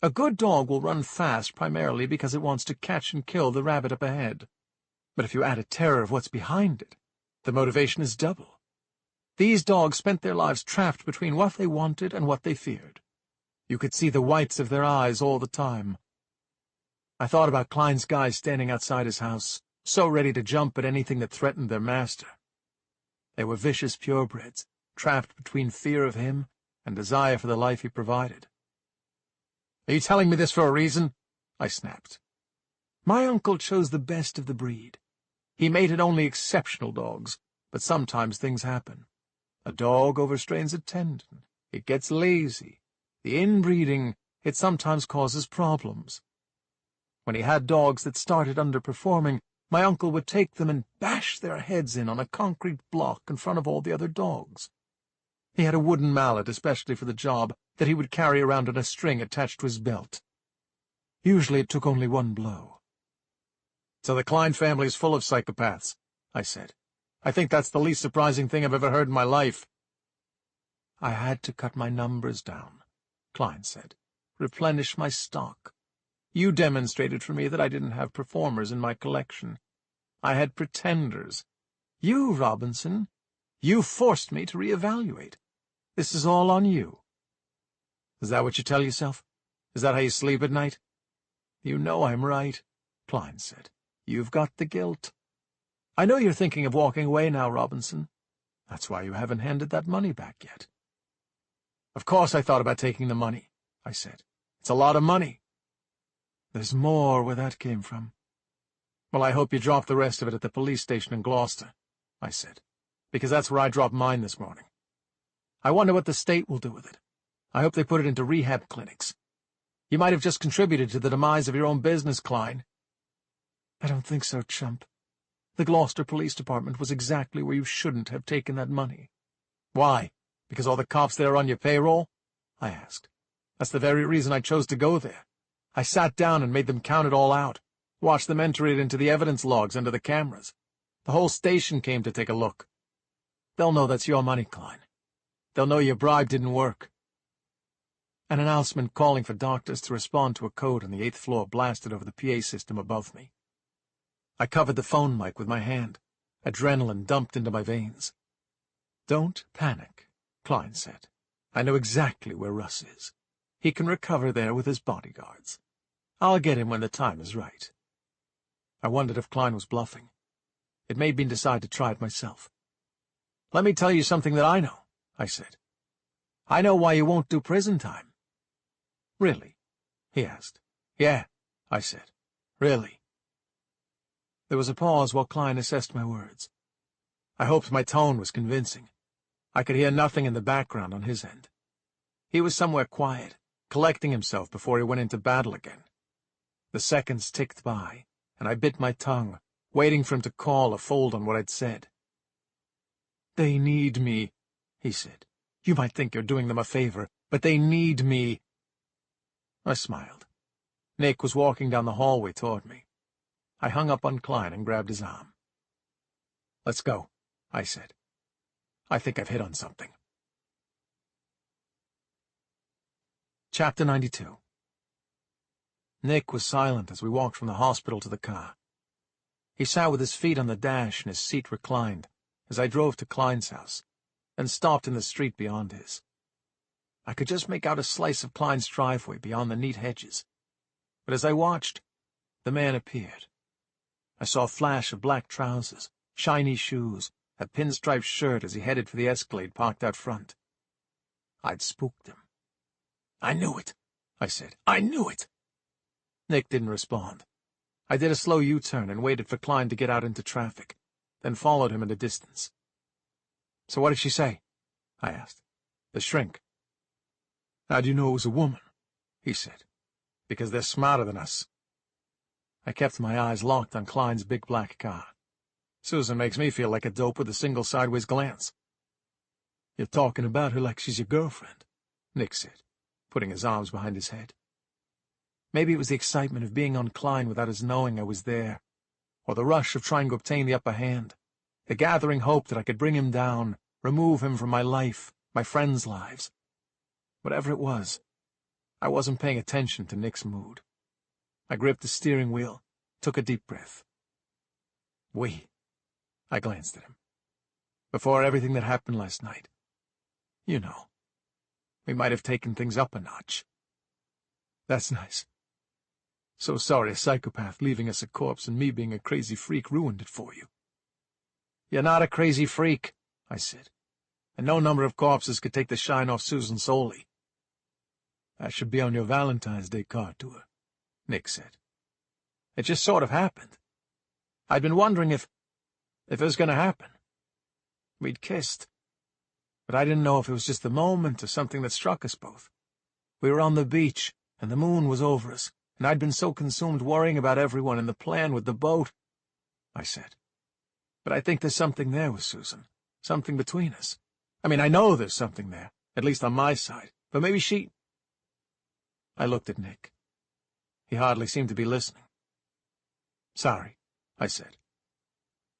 A good dog will run fast primarily because it wants to catch and kill the rabbit up ahead. But if you add a terror of what's behind it, the motivation is double. These dogs spent their lives trapped between what they wanted and what they feared. You could see the whites of their eyes all the time. I thought about Klein's guys standing outside his house, so ready to jump at anything that threatened their master. They were vicious purebreds, trapped between fear of him and desire for the life he provided. Are you telling me this for a reason? I snapped. My uncle chose the best of the breed. He mated only exceptional dogs, but sometimes things happen. A dog overstrains a tendon. It gets lazy. The inbreeding, it sometimes causes problems. When he had dogs that started underperforming, my uncle would take them and bash their heads in on a concrete block in front of all the other dogs. He had a wooden mallet especially for the job that he would carry around on a string attached to his belt. Usually it took only one blow. So the Klein family is full of psychopaths, I said. I think that's the least surprising thing I've ever heard in my life. I had to cut my numbers down, Klein said. Replenish my stock. You demonstrated for me that I didn't have performers in my collection. I had pretenders. You, Robinson, you forced me to reevaluate. This is all on you. Is that what you tell yourself? Is that how you sleep at night? You know I'm right, Klein said. You've got the guilt. I know you're thinking of walking away now, Robinson. That's why you haven't handed that money back yet. Of course I thought about taking the money, I said. It's a lot of money. There's more where that came from. Well, I hope you drop the rest of it at the police station in Gloucester, I said, because that's where I dropped mine this morning. I wonder what the state will do with it. I hope they put it into rehab clinics. You might have just contributed to the demise of your own business, Klein. I don't think so, chump. The Gloucester Police Department was exactly where you shouldn't have taken that money. Why? Because all the cops there are on your payroll? I asked. That's the very reason I chose to go there. I sat down and made them count it all out, watched them enter it into the evidence logs under the cameras. The whole station came to take a look. They'll know that's your money, Klein. They'll know your bribe didn't work. An announcement calling for doctors to respond to a code on the 8th floor blasted over the PA system above me. I covered the phone mic with my hand. Adrenaline dumped into my veins. Don't panic, Klein said. I know exactly where Russ is. He can recover there with his bodyguards. I'll get him when the time is right. I wondered if Klein was bluffing. It made me decide to try it myself. Let me tell you something that I know, I said. I know why you won't do prison time. Really? He asked. Yeah, I said. Really? There was a pause while Klein assessed my words. I hoped my tone was convincing. I could hear nothing in the background on his end. He was somewhere quiet, collecting himself before he went into battle again. The seconds ticked by, and I bit my tongue, waiting for him to call or fold on what I'd said. They need me, he said. You might think you're doing them a favor, but they need me. I smiled. Nick was walking down the hallway toward me. I hung up on Klein and grabbed his arm. Let's go, I said. I think I've hit on something. Chapter 92. Nick was silent as we walked from the hospital to the car. He sat with his feet on the dash and his seat reclined as I drove to Klein's house, and stopped in the street beyond his. I could just make out a slice of Klein's driveway beyond the neat hedges, but as I watched, the man appeared. I saw a flash of black trousers, shiny shoes, a pinstriped shirt as he headed for the Escalade parked out front. I'd spooked him. I knew it, I said. I knew it. Nick didn't respond. I did a slow U-turn and waited for Klein to get out into traffic, then followed him in the distance. So what did she say? I asked. The shrink. How do you know it was a woman? He said. Because they're smarter than us. I kept my eyes locked on Klein's big black car. Susan makes me feel like a dope with a single sideways glance. You're talking about her like she's your girlfriend, Nick said, putting his arms behind his head. Maybe it was the excitement of being on Klein without his knowing I was there, or the rush of trying to obtain the upper hand, the gathering hope that I could bring him down, remove him from my life, my friends' lives. Whatever it was, I wasn't paying attention to Nick's mood. I gripped the steering wheel, took a deep breath. I glanced at him. Before everything that happened last night. You know, we might have taken things up a notch. That's nice. So sorry a psychopath leaving us a corpse and me being a crazy freak ruined it for you. You're not a crazy freak, I said, and no number of corpses could take the shine off Susan solely. That should be on your Valentine's Day card to her, Nick said. It just sort of happened. I'd been wondering if it was going to happen. We'd kissed, but I didn't know if it was just the moment or something that struck us both. We were on the beach, and the moon was over us, and I'd been so consumed worrying about everyone and the plan with the boat, I said. But I think there's something there with Susan, something between us. I mean, I know there's something there, at least on my side, but maybe she... I looked at Nick. He hardly seemed to be listening. Sorry, I said.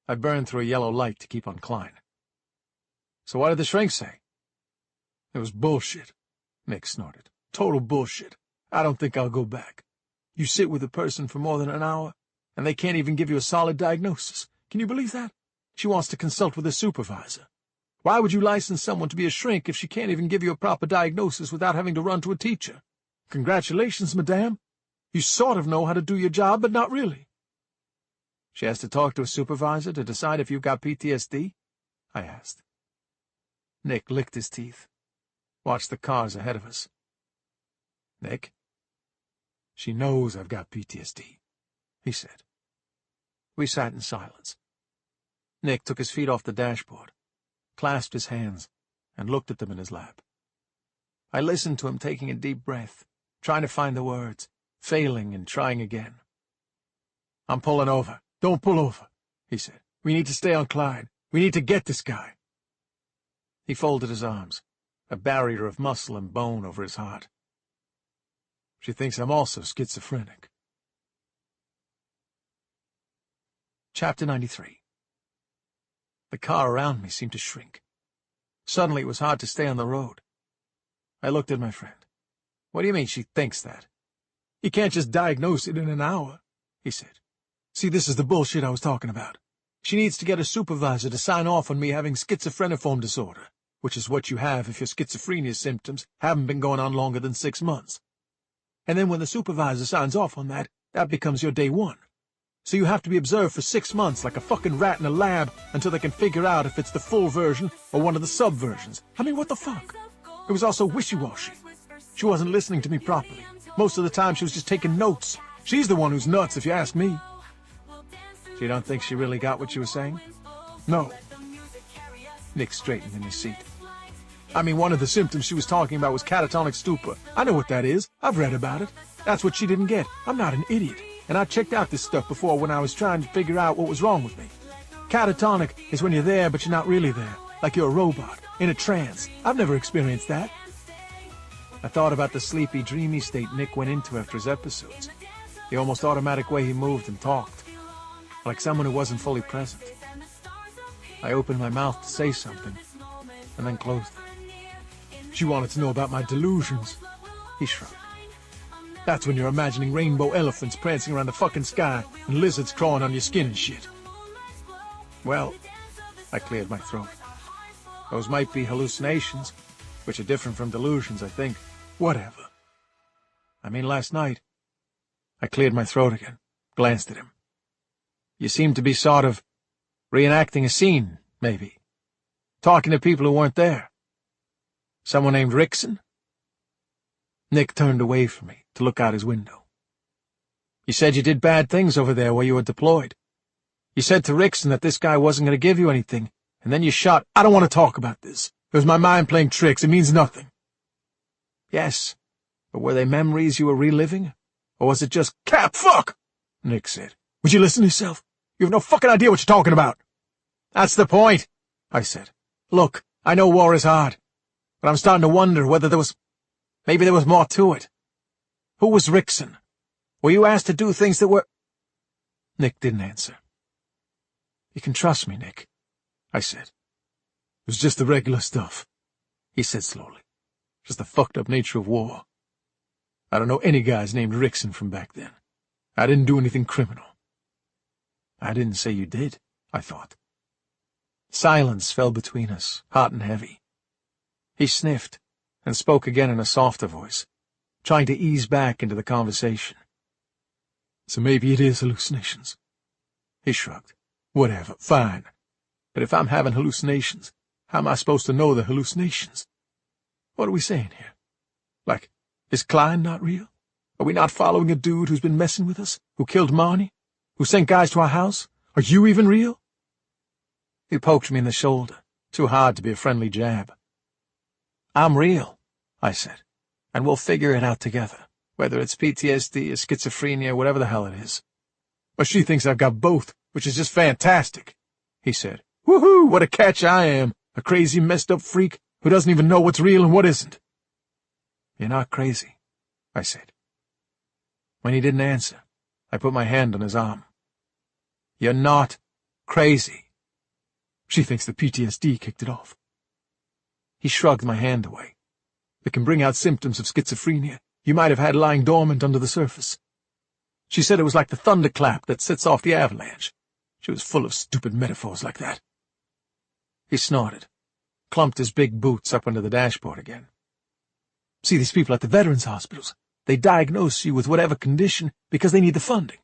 I burned through a yellow light to keep on Klein. So what did the shrink say? It was bullshit, Nick snorted. Total bullshit. I don't think I'll go back. You sit with a person for more than an hour, and they can't even give you a solid diagnosis. Can you believe that? She wants to consult with a supervisor. Why would you license someone to be a shrink if she can't even give you a proper diagnosis without having to run to a teacher? Congratulations, madame. You sort of know how to do your job, but not really. She has to talk to a supervisor to decide if you've got PTSD? I asked. Nick licked his teeth, watched the cars ahead of us. Nick? She knows I've got PTSD, he said. We sat in silence. Nick took his feet off the dashboard, clasped his hands, and looked at them in his lap. I listened to him taking a deep breath, trying to find the words, failing and trying again. I'm pulling over. Don't pull over, he said. We need to stay on Klein. We need to get this guy. He folded his arms, a barrier of muscle and bone over his heart. She thinks I'm also schizophrenic. Chapter 93. The car around me seemed to shrink. Suddenly it was hard to stay on the road. I looked at my friend. What do you mean she thinks that? You can't just diagnose it in an hour, he said. See, this is the bullshit I was talking about. She needs to get a supervisor to sign off on me having schizophreniform disorder, which is what you have if your schizophrenia symptoms haven't been going on longer than 6 months. And then when the supervisor signs off on that, that becomes your day 1. So you have to be observed for 6 months like a fucking rat in a lab until they can figure out if it's the full version or one of the sub-versions. I mean, what the fuck? It was also wishy-washy. She wasn't listening to me properly. Most of the time she was just taking notes. She's the one who's nuts, if you ask me. So you don't think she really got what you were saying? No. Nick straightened in his seat. I mean, one of the symptoms she was talking about was catatonic stupor. I know what that is. I've read about it. That's what she didn't get. I'm not an idiot. And I checked out this stuff before when I was trying to figure out what was wrong with me. Catatonic is when you're there, but you're not really there. Like you're a robot, in a trance. I've never experienced that. I thought about the sleepy, dreamy state Nick went into after his episodes. The almost automatic way he moved and talked. Like someone who wasn't fully present. I opened my mouth to say something, and then closed it. She wanted to know about my delusions. He shrugged. That's when you're imagining rainbow elephants prancing around the fucking sky and lizards crawling on your skin and shit. Well, I cleared my throat. Those might be hallucinations, which are different from delusions, I think. Whatever. I mean, last night, I cleared my throat again, glanced at him. You seemed to be sort of reenacting a scene, maybe. Talking to people who weren't there. Someone named Rickson? Nick turned away from me to look out his window. You said you did bad things over there while you were deployed. You said to Rickson that this guy wasn't going to give you anything, and then you shot— I don't want to talk about this. It was my mind playing tricks. It means nothing. Yes, but were they memories you were reliving? Or was it just— Cap, fuck! Nick said. Would you listen to yourself? You have no fucking idea what you're talking about. That's the point, I said. Look, I know war is hard, but I'm starting to wonder whether maybe there was more to it. Who was Rickson? Were you asked to do things that were— Nick didn't answer. You can trust me, Nick, I said. It was just the regular stuff, he said slowly. Just the fucked up nature of war. I don't know any guys named Rickson from back then. I didn't do anything criminal. I didn't say you did, I thought. Silence fell between us, hot and heavy. He sniffed and spoke again in a softer voice, trying to ease back into the conversation. So maybe it is hallucinations. He shrugged. Whatever, fine. But if I'm having hallucinations, how am I supposed to know they're hallucinations? What are we saying here? Like, is Klein not real? Are we not following a dude who's been messing with us, who killed Marnie, who sent guys to our house? Are you even real? He poked me in the shoulder, too hard to be a friendly jab. I'm real, I said, and we'll figure it out together, whether it's PTSD or schizophrenia, whatever the hell it is. Well, she thinks I've got both, which is just fantastic, he said. Woohoo, what a catch I am, a crazy, messed-up freak who doesn't even know what's real and what isn't. You're not crazy, I said. When he didn't answer, I put my hand on his arm. You're not crazy. She thinks the PTSD kicked it off. He shrugged my hand away. It can bring out symptoms of schizophrenia you might have had lying dormant under the surface. She said it was like the thunderclap that sets off the avalanche. She was full of stupid metaphors like that. He snorted, clumped his big boots up under the dashboard again. See, these people at the veterans' hospitals, they diagnose you with whatever condition because they need the funding.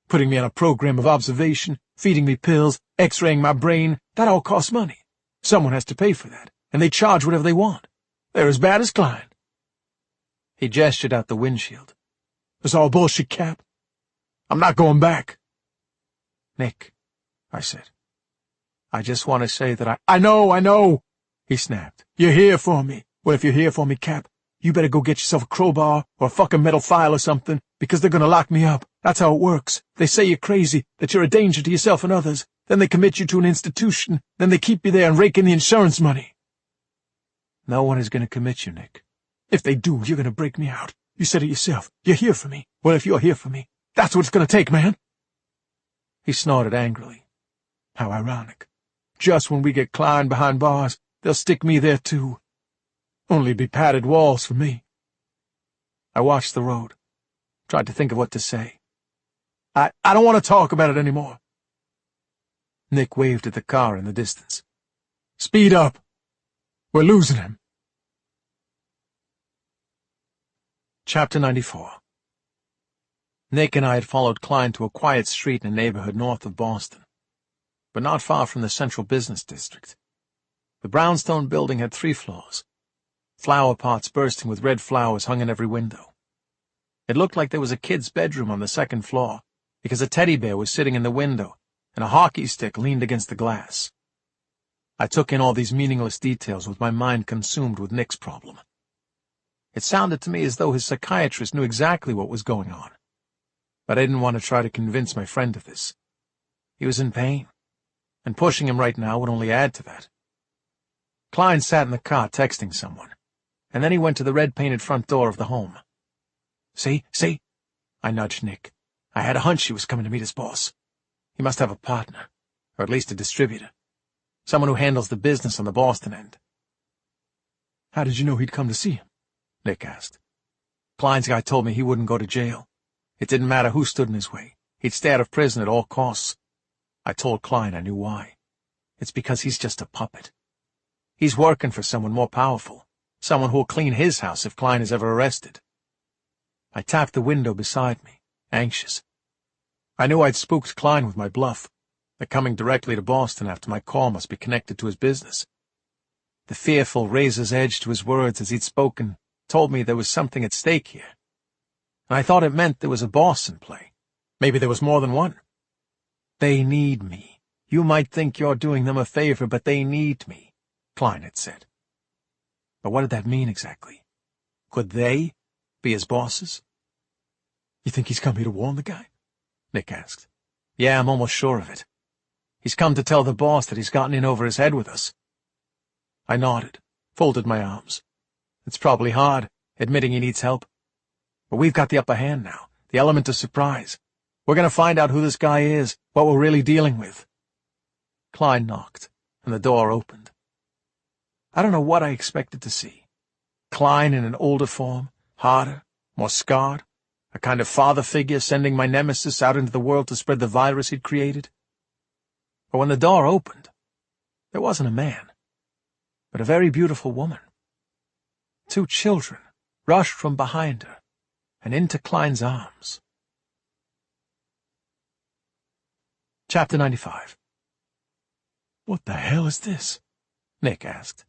Putting me on a program of observation, feeding me pills, x-raying my brain, that all costs money. Someone has to pay for that, and they charge whatever they want. They're as bad as Klein. He gestured out the windshield. It's all bullshit, Cap. I'm not going back. Nick, I said. I just want to say that I know, he snapped. You're here for me. Well, if you're here for me, Cap, you better go get yourself a crowbar or a fucking metal file or something, because they're gonna lock me up. That's how it works. They say you're crazy, that you're a danger to yourself and others. Then they commit you to an institution. Then they keep you there and rake in the insurance money. No one is gonna commit you, Nick. If they do, you're gonna break me out. You said it yourself. You're here for me. Well, if you're here for me, that's what it's gonna take, man. He snorted angrily. How ironic. Just when we get Klein behind bars, they'll stick me there too. Only it'd be padded walls for me. I watched the road, tried to think of what to say. I don't want to talk about it anymore. Nick waved at the car in the distance. "Speed up! We're losing him." Chapter 94. Nick and I had followed Klein to a quiet street in a neighborhood north of Boston, but not far from the central business district. The brownstone building had 3 floors. Flower pots bursting with red flowers hung in every window. It looked like there was a kid's bedroom on the 2nd floor, because a teddy bear was sitting in the window and a hockey stick leaned against the glass. I took in all these meaningless details with my mind consumed with Nick's problem. It sounded to me as though his psychiatrist knew exactly what was going on, but I didn't want to try to convince my friend of this. He was in pain, and pushing him right now would only add to that. Klein sat in the car texting someone, and then he went to the red-painted front door of the home. See? I nudged Nick. I had a hunch he was coming to meet his boss. He must have a partner, or at least a distributor. Someone who handles the business on the Boston end. "How did you know he'd come to see him?" Nick asked. "Klein's guy told me he wouldn't go to jail. It didn't matter who stood in his way. He'd stay out of prison at all costs. I told Klein I knew why. It's because he's just a puppet. He's working for someone more powerful, someone who'll clean his house if Klein is ever arrested." I tapped the window beside me, anxious. I knew I'd spooked Klein with my bluff, that coming directly to Boston after my call must be connected to his business. The fearful razor's edge to his words as he'd spoken told me there was something at stake here. And I thought it meant there was a boss in play. Maybe there was more than one. "They need me. You might think you're doing them a favor, but they need me," Klein had said. But what did that mean exactly? Could they be his bosses? "You think he's come here to warn the guy?" Nick asked. "Yeah, I'm almost sure of it. He's come to tell the boss that he's gotten in over his head with us." I nodded, folded my arms. It's probably hard, admitting he needs help. But we've got the upper hand now, the element of surprise. We're going to find out who this guy is, what we're really dealing with. Klein knocked, and the door opened. I don't know what I expected to see. Klein in an older form, harder, more scarred, a kind of father figure sending my nemesis out into the world to spread the virus he'd created. But when the door opened, there wasn't a man, but a very beautiful woman. 2 children rushed from behind her and into Klein's arms. Chapter 95. "What the hell is this?" Nick asked.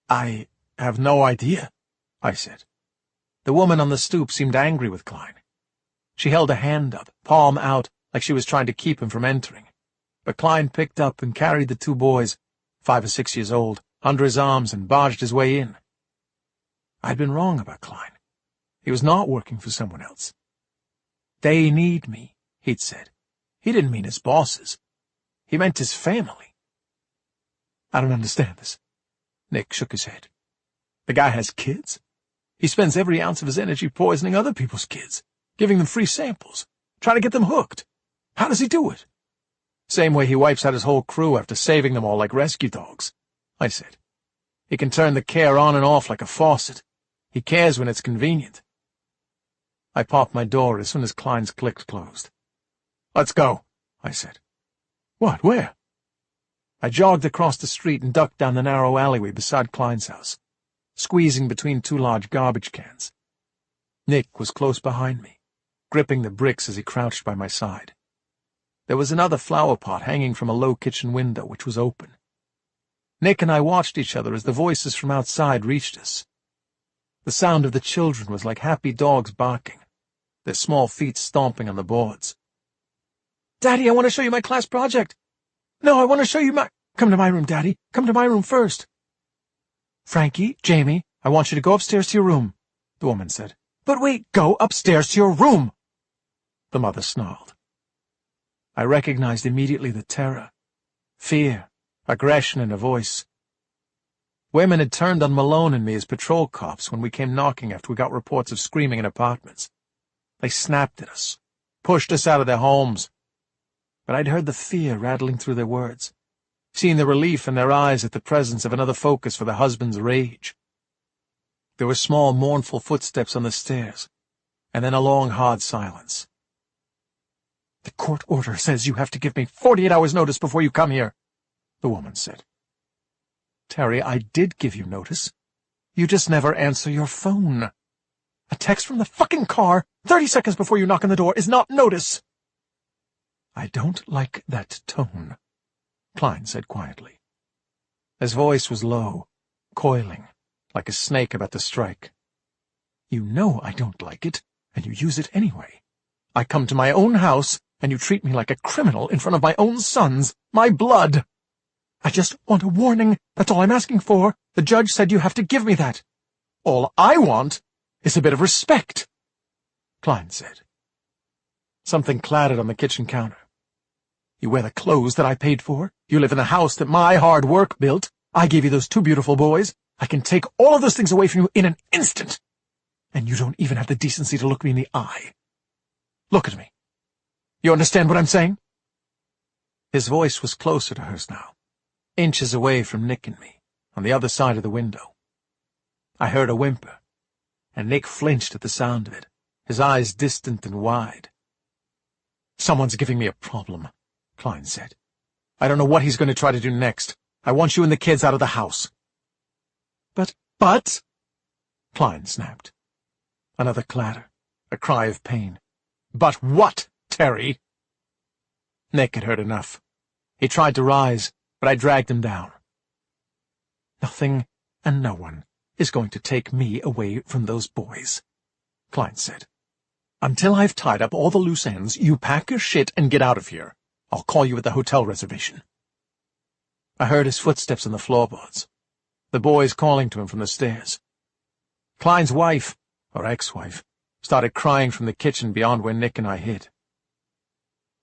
"I have no idea," I said. The woman on the stoop seemed angry with Klein. She held a hand up, palm out, like she was trying to keep him from entering. But Klein picked up and carried the 2 boys, 5 or 6 years old, under his arms and barged his way in. I'd been wrong about Klein. He was not working for someone else. "They need me," he'd said. He didn't mean his bosses. He meant his family. "I don't understand this." Nick shook his head. "The guy has kids? He spends every ounce of his energy poisoning other people's kids, giving them free samples, trying to get them hooked. How does he do it?" "Same way he wipes out his whole crew after saving them all like rescue dogs," I said. "He can turn the care on and off like a faucet. He cares when it's convenient." I popped my door as soon as Klein's click closed. "Let's go," I said. "What? Where?" I jogged across the street and ducked down the narrow alleyway beside Klein's house, squeezing between 2 large garbage cans. Nick was close behind me, gripping the bricks as he crouched by my side. There was another flower pot hanging from a low kitchen window, which was open. Nick and I watched each other as the voices from outside reached us. The sound of the children was like happy dogs barking, their small feet stomping on the boards. "Daddy, I want to show you my class project." "No, I want to show you my—" "Come to my room, Daddy. Come to my room first." "Frankie, Jamie, I want you to go upstairs to your room," the woman said. "But wait, go upstairs to your room," the mother snarled. I recognized immediately the terror, fear, aggression in her voice. Women had turned on Malone and me as patrol cops when we came knocking after we got reports of screaming in apartments. They snapped at us, pushed us out of their homes. But I'd heard the fear rattling through their words, seen the relief in their eyes at the presence of another focus for their husband's rage. There were small, mournful footsteps on the stairs, and then a long, hard silence. "The court order says you have to give me 48 hours' notice before you come here," the woman said. "Terry, I did give you notice. You just never answer your phone. A text from the fucking car 30 seconds before you knock on the door is not notice." "I don't like that tone," Klein said quietly. His voice was low, coiling, like a snake about to strike. "You know I don't like it, and you use it anyway. I come to my own house, and you treat me like a criminal in front of my own sons, my blood. I just want a warning, that's all I'm asking for. The judge said you have to give me that. All I want is a bit of respect," Klein said. Something clattered on the kitchen counter. "You wear the clothes that I paid for. You live in the house that my hard work built. I gave you those 2 beautiful boys. I can take all of those things away from you in an instant. And you don't even have the decency to look me in the eye. Look at me. You understand what I'm saying?" His voice was closer to hers now, inches away from Nick and me, on the other side of the window. I heard a whimper, and Nick flinched at the sound of it, his eyes distant and wide. "Someone's giving me a problem," Klein said. "I don't know what he's going to try to do next. I want you and the kids out of the house." But, Klein snapped. Another clatter, a cry of pain. "But what, Terry?" Nick had heard enough. He tried to rise, but I dragged him down. "Nothing and no one is going to take me away from those boys," Klein said. "Until I've tied up all the loose ends, you pack your shit and get out of here. I'll call you at the hotel reservation." I heard his footsteps on the floorboards, the boys calling to him from the stairs. Klein's wife, or ex-wife, started crying from the kitchen beyond where Nick and I hid.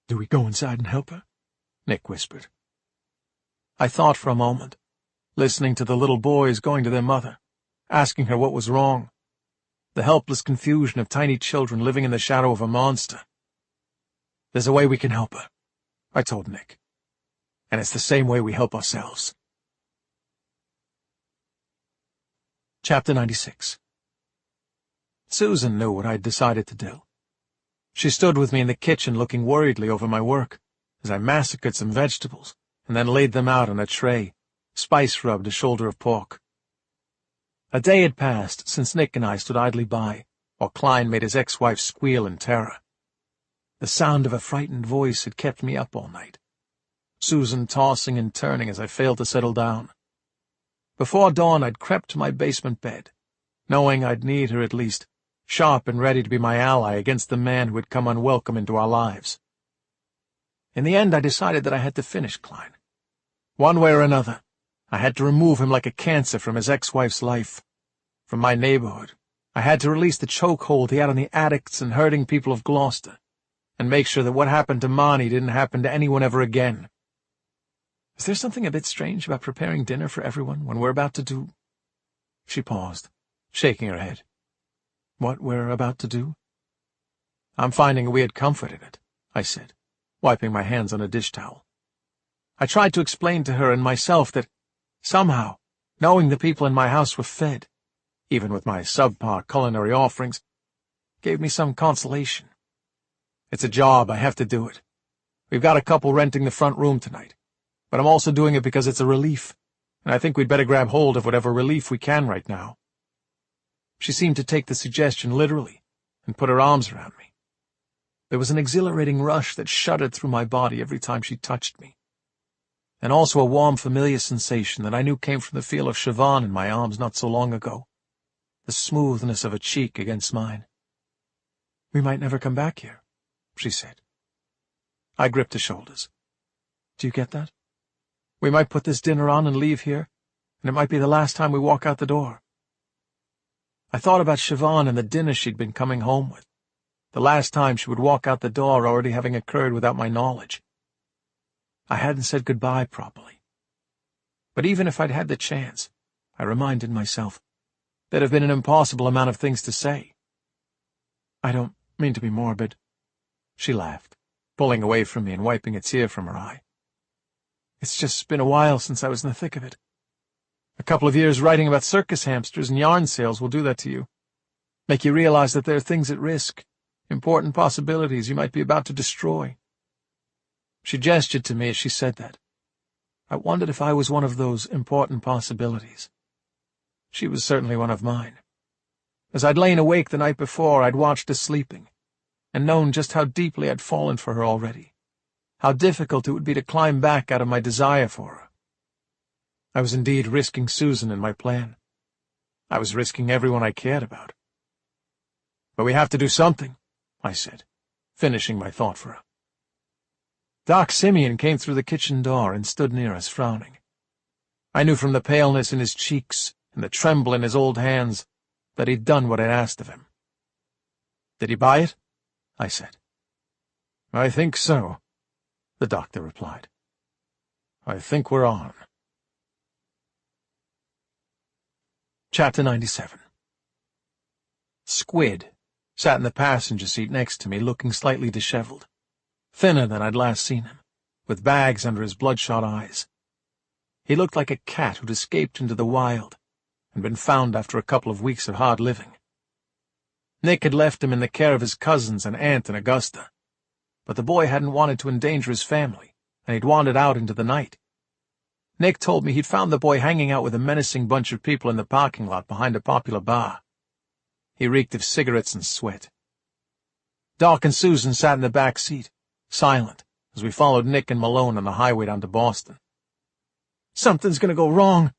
"Do we go inside and help her?" Nick whispered. I thought for a moment, listening to the little boys going to their mother, asking her what was wrong, the helpless confusion of tiny children living in the shadow of a monster. "There's a way we can help her," I told Nick, "and it's the same way we help ourselves." Chapter 96. Susan knew what I'd decided to do. She stood with me in the kitchen looking worriedly over my work as I massacred some vegetables and then laid them out on a tray, spice-rubbed a shoulder of pork. A day had passed since Nick and I stood idly by, while Klein made his ex-wife squeal in terror. The sound of a frightened voice had kept me up all night, Susan tossing and turning as I failed to settle down. Before dawn I'd crept to my basement bed, knowing I'd need her at least, sharp and ready to be my ally against the man who had come unwelcome into our lives. In the end I decided that I had to finish Klein. One way or another, I had to remove him like a cancer from his ex-wife's life, from my neighborhood. I had to release the chokehold he had on the addicts and hurting people of Gloucester, and make sure that what happened to Monty didn't happen to anyone ever again. Is there something a bit strange about preparing dinner for everyone when we're about to do— She paused, shaking her head. What we're about to do? I'm finding a weird comfort in it, I said, wiping my hands on a dish towel. I tried to explain to her and myself that, somehow, knowing the people in my house were fed, even with my subpar culinary offerings, gave me some consolation. It's a job, I have to do it. We've got a couple renting the front room tonight, but I'm also doing it because it's a relief, and I think we'd better grab hold of whatever relief we can right now. She seemed to take the suggestion literally and put her arms around me. There was an exhilarating rush that shuddered through my body every time she touched me, and also a warm, familiar sensation that I knew came from the feel of Siobhan in my arms not so long ago, the smoothness of a cheek against mine. We might never come back here, she said. I gripped her shoulders. Do you get that? We might put this dinner on and leave here, and it might be the last time we walk out the door. I thought about Siobhan and the dinner she'd been coming home with, the last time she would walk out the door already having occurred without my knowledge. I hadn't said goodbye properly. But even if I'd had the chance, I reminded myself, there'd have been an impossible amount of things to say. I don't mean to be morbid. She laughed, pulling away from me and wiping a tear from her eye. It's just been a while since I was in the thick of it. A couple of years writing about circus hamsters and yarn sales will do that to you. Make you realize that there are things at risk, important possibilities you might be about to destroy, She gestured to me as she said that. I wondered if I was one of those important possibilities. She was certainly one of mine. As I'd lain awake the night before, I'd watched her sleeping, and known just how deeply I'd fallen for her already, how difficult it would be to climb back out of my desire for her. I was indeed risking Susan in my plan. I was risking everyone I cared about. "But we have to do something," I said, finishing my thought for her. Doc Simeon came through the kitchen door and stood near us, frowning. I knew from the paleness in his cheeks and the tremble in his old hands that he'd done what I'd asked of him. "Did he buy it?" I said. "I think so," the doctor replied. "I think we're on." Chapter 97. Squid sat in the passenger seat next to me, looking slightly disheveled, thinner than I'd last seen him, with bags under his bloodshot eyes. He looked like a cat who'd escaped into the wild and been found after a couple of weeks of hard living. Nick had left him in the care of his cousins and aunt in Augusta, but the boy hadn't wanted to endanger his family, and he'd wandered out into the night. Nick told me he'd found the boy hanging out with a menacing bunch of people in the parking lot behind a popular bar. He reeked of cigarettes and sweat. Doc and Susan sat in the back seat, silent, as we followed Nick and Malone on the highway down to Boston. "Something's going to go wrong,"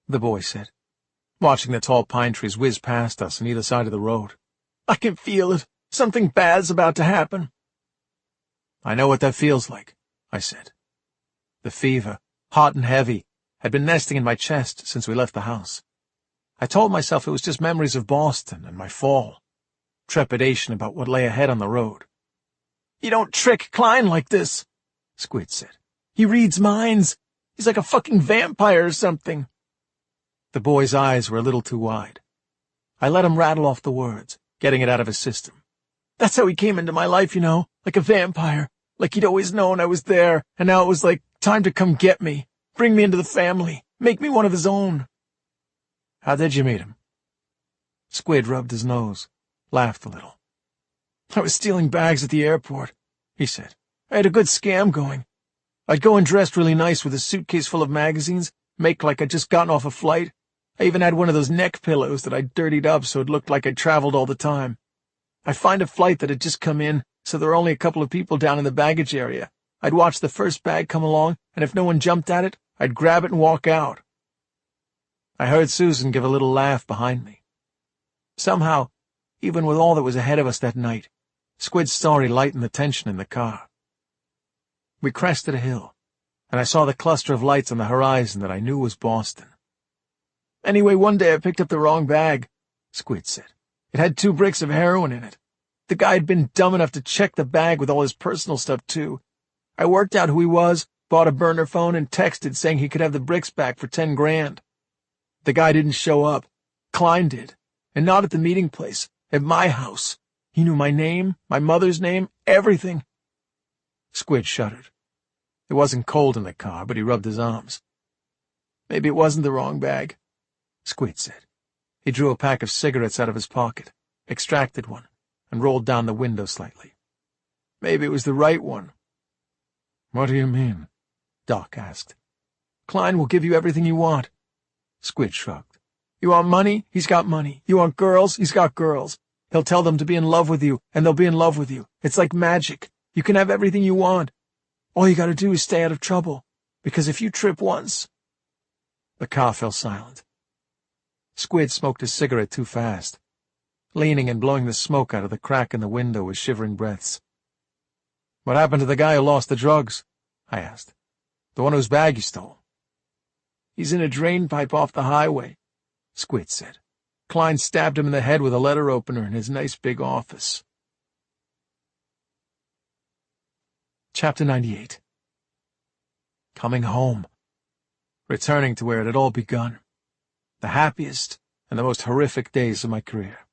the boy said, watching the tall pine trees whiz past us on either side of the road. "I can feel it. Something bad's about to happen." "I know what that feels like," I said. The fever, hot and heavy, had been nesting in my chest since we left the house. I told myself it was just memories of Boston and my fall, trepidation about what lay ahead on the road. "You don't trick Klein like this," Squid said. "He reads minds. He's like a fucking vampire or something." The boy's eyes were a little too wide. I let him rattle off the words, getting it out of his system. "That's how he came into my life, you know, like a vampire, like he'd always known I was there, and now it was like time to come get me, bring me into the family, make me one of his own." "How did you meet him?" Squid rubbed his nose, laughed a little. "I was stealing bags at the airport," he said. "I had a good scam going. I'd go in dressed really nice with a suitcase full of magazines, make like I'd just gotten off a flight. I even had one of those neck pillows that I'd dirtied up so it looked like I'd traveled all the time. I'd find a flight that had just come in, so there were only a couple of people down in the baggage area. I'd watch the first bag come along, and if no one jumped at it, I'd grab it and walk out." I heard Susan give a little laugh behind me. Somehow, even with all that was ahead of us that night, Squid's story lightened the tension in the car. We crested a hill, and I saw the cluster of lights on the horizon that I knew was Boston. "Anyway, one day I picked up the wrong bag," Squid said. "It had 2 bricks of heroin in it. The guy had been dumb enough to check the bag with all his personal stuff, too. I worked out who he was, bought a burner phone, and texted saying he could have the bricks back for 10 grand. The guy didn't show up. Klein did, and not at the meeting place, at my house. He knew my name, my mother's name, everything." Squid shuddered. It wasn't cold in the car, but he rubbed his arms. "Maybe it wasn't the wrong bag," Squid said. He drew a pack of cigarettes out of his pocket, extracted one, and rolled down the window slightly. "Maybe it was the right one." "What do you mean?" Doc asked. "Klein will give you everything you want." Squid shrugged. "You want money? He's got money. You want girls? He's got girls. He'll tell them to be in love with you, and they'll be in love with you. It's like magic. You can have everything you want. All you gotta do is stay out of trouble, because if you trip once—" The car fell silent. Squid smoked his cigarette too fast, leaning and blowing the smoke out of the crack in the window with shivering breaths. "What happened to the guy who lost the drugs?" I asked. "The one whose bag you stole?" "He's in a drain pipe off the highway," Squid said. "Klein stabbed him in the head with a letter opener in his nice big office." Chapter 98. Coming home. Returning to where it had all begun. The happiest and the most horrific days of my career.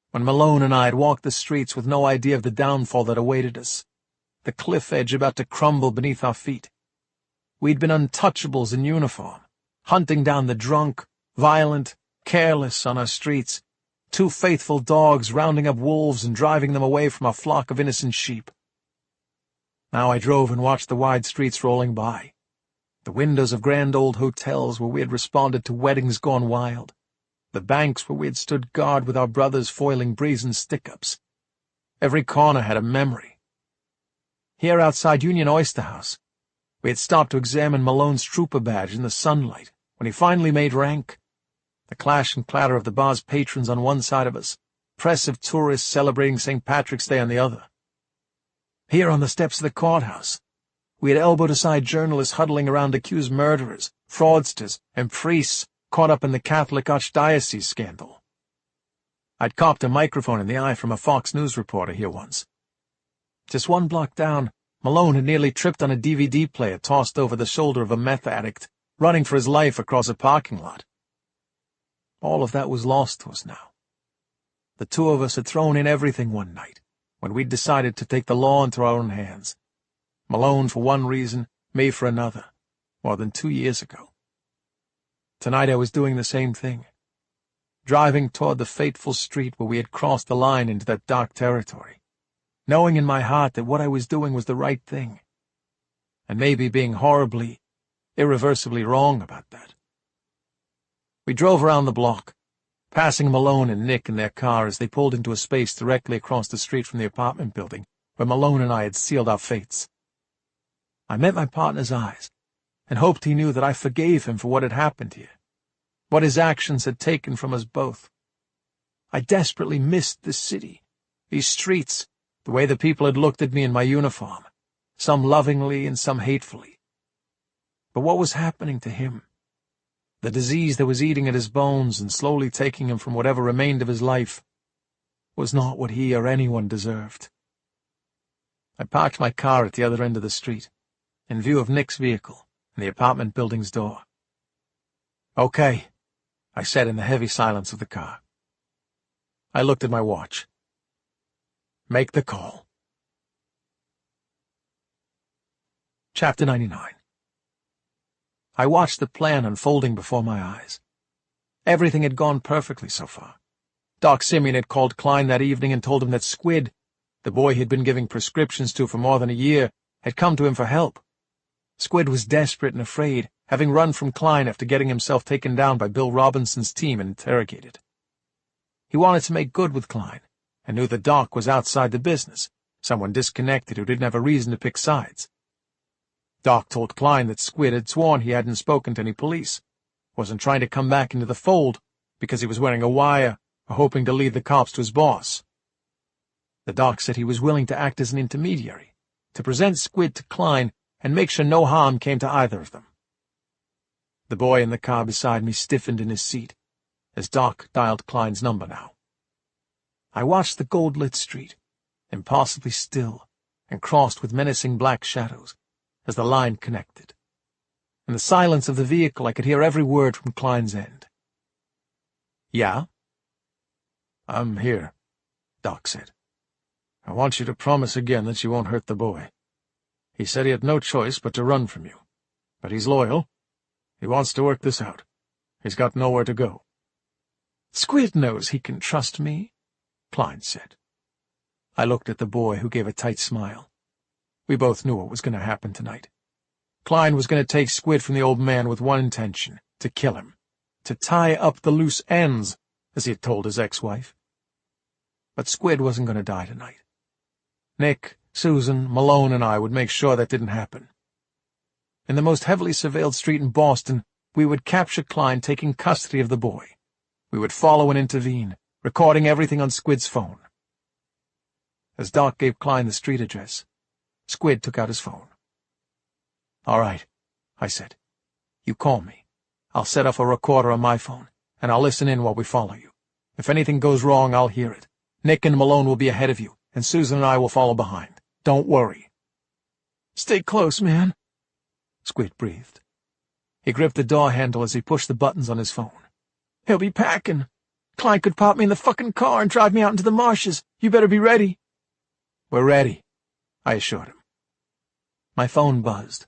When Malone and I had walked the streets with no idea of the downfall that awaited us, the cliff edge about to crumble beneath our feet. We'd been untouchables in uniform, hunting down the drunk, violent, careless on our streets, 2 faithful dogs rounding up wolves and driving them away from a flock of innocent sheep. Now I drove and watched the wide streets rolling by, the windows of grand old hotels where we had responded to weddings gone wild, the banks where we had stood guard with our brothers foiling brazen stick-ups. Every corner had a memory. Here outside Union Oyster House, we had stopped to examine Malone's trooper badge in the sunlight when he finally made rank. The clash and clatter of the bar's patrons on one side of us, press of tourists celebrating St. Patrick's Day on the other. Here on the steps of the courthouse, we had elbowed aside journalists huddling around accused murderers, fraudsters, and priests caught up in the Catholic Archdiocese scandal. I'd copped a microphone in the eye from a Fox News reporter here once. Just one block down, Malone had nearly tripped on a DVD player tossed over the shoulder of a meth addict, running for his life across a parking lot. All of that was lost to us now. The two of us had thrown in everything one night, when we'd decided to take the law into our own hands. Malone for one reason, me for another, more than 2 years ago. Tonight I was doing the same thing, driving toward the fateful street where we had crossed the line into that dark territory, knowing in my heart that what I was doing was the right thing, and maybe being horribly, irreversibly wrong about that. We drove around the block, passing Malone and Nick in their car as they pulled into a space directly across the street from the apartment building where Malone and I had sealed our fates. I met my partner's eyes and hoped he knew that I forgave him for what had happened here, what his actions had taken from us both. I desperately missed this city, these streets, the way the people had looked at me in my uniform, some lovingly and some hatefully. But what was happening to him? The disease that was eating at his bones and slowly taking him from whatever remained of his life was not what he or anyone deserved. I parked my car at the other end of the street, in view of Nick's vehicle and the apartment building's door. "Okay," I said in the heavy silence of the car. I looked at my watch. "Make the call." Chapter 99. I watched the plan unfolding before my eyes. Everything had gone perfectly so far. Doc Simeon had called Klein that evening and told him that Squid, the boy he'd been giving prescriptions to for more than a year, had come to him for help. Squid was desperate and afraid, having run from Klein after getting himself taken down by Bill Robinson's team and interrogated. He wanted to make good with Klein, and knew the Doc was outside the business, someone disconnected who didn't have a reason to pick sides. Doc told Klein that Squid had sworn he hadn't spoken to any police, wasn't trying to come back into the fold because he was wearing a wire or hoping to lead the cops to his boss. The Doc said he was willing to act as an intermediary, to present Squid to Klein and make sure no harm came to either of them. The boy in the car beside me stiffened in his seat as Doc dialed Klein's number now. I watched the gold-lit street, impossibly still and crossed with menacing black shadows, as the line connected. In the silence of the vehicle I could hear every word from Klein's end. "Yeah?" "I'm here," Doc said. "I want you to promise again that you won't hurt the boy. He said he had no choice but to run from you. But he's loyal. He wants to work this out. He's got nowhere to go." "Squid knows he can trust me," Klein said. I looked at the boy, who gave a tight smile. We both knew what was going to happen tonight. Klein was going to take Squid from the old man with one intention, to kill him, to tie up the loose ends, as he had told his ex-wife. But Squid wasn't going to die tonight. Nick, Susan, Malone, and I would make sure that didn't happen. In the most heavily surveilled street in Boston, we would capture Klein taking custody of the boy. We would follow and intervene, recording everything on Squid's phone. As Doc gave Klein the street address, Squid took out his phone. "All right," I said. "You call me. I'll set up a recorder on my phone, and I'll listen in while we follow you. If anything goes wrong, I'll hear it. Nick and Malone will be ahead of you, and Susan and I will follow behind. Don't worry." "Stay close, man," Squid breathed. He gripped the door handle as he pushed the buttons on his phone. "He'll be packing. Klein could pop me in the fucking car and drive me out into the marshes. You better be ready." "We're ready," I assured him. My phone buzzed,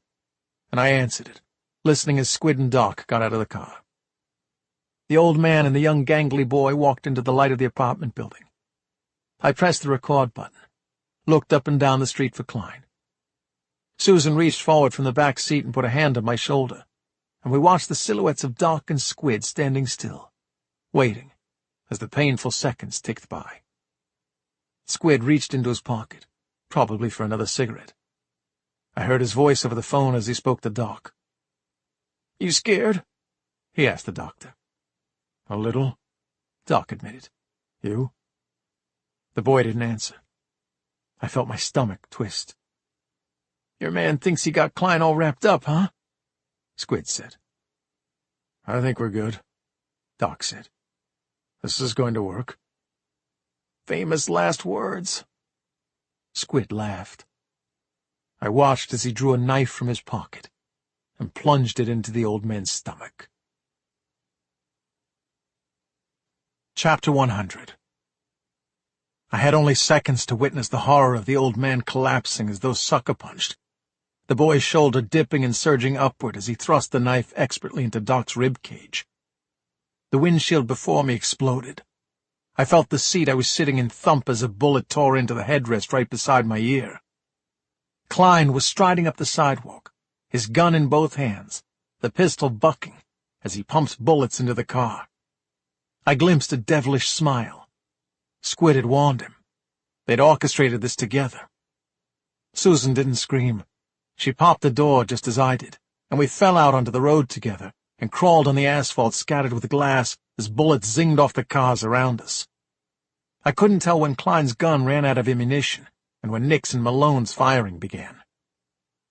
and I answered it, listening as Squid and Doc got out of the car. The old man and the young gangly boy walked into the light of the apartment building. I pressed the record button, looked up and down the street for Klein. Susan reached forward from the back seat and put a hand on my shoulder, and we watched the silhouettes of Doc and Squid standing still, waiting as the painful seconds ticked by. Squid reached into his pocket, probably for another cigarette. I heard his voice over the phone as he spoke to Doc. "You scared?" he asked the doctor. "A little," Doc admitted. "You?" The boy didn't answer. I felt my stomach twist. "Your man thinks he got Klein all wrapped up, huh?" Squid said. "I think we're good," Doc said. "This is going to work." "Famous last words." Squid laughed. I watched as he drew a knife from his pocket and plunged it into the old man's stomach. Chapter 100. I had only seconds to witness the horror of the old man collapsing as though sucker-punched, the boy's shoulder dipping and surging upward as he thrust the knife expertly into Doc's rib cage. The windshield before me exploded. I felt the seat I was sitting in thump as a bullet tore into the headrest right beside my ear. Klein was striding up the sidewalk, his gun in both hands, the pistol bucking as he pumped bullets into the car. I glimpsed a devilish smile. Squid had warned him. They'd orchestrated this together. Susan didn't scream. She popped the door just as I did, and we fell out onto the road together and crawled on the asphalt scattered with glass as bullets zinged off the cars around us. I couldn't tell when Klein's gun ran out of ammunition and when Nick's and Malone's firing began.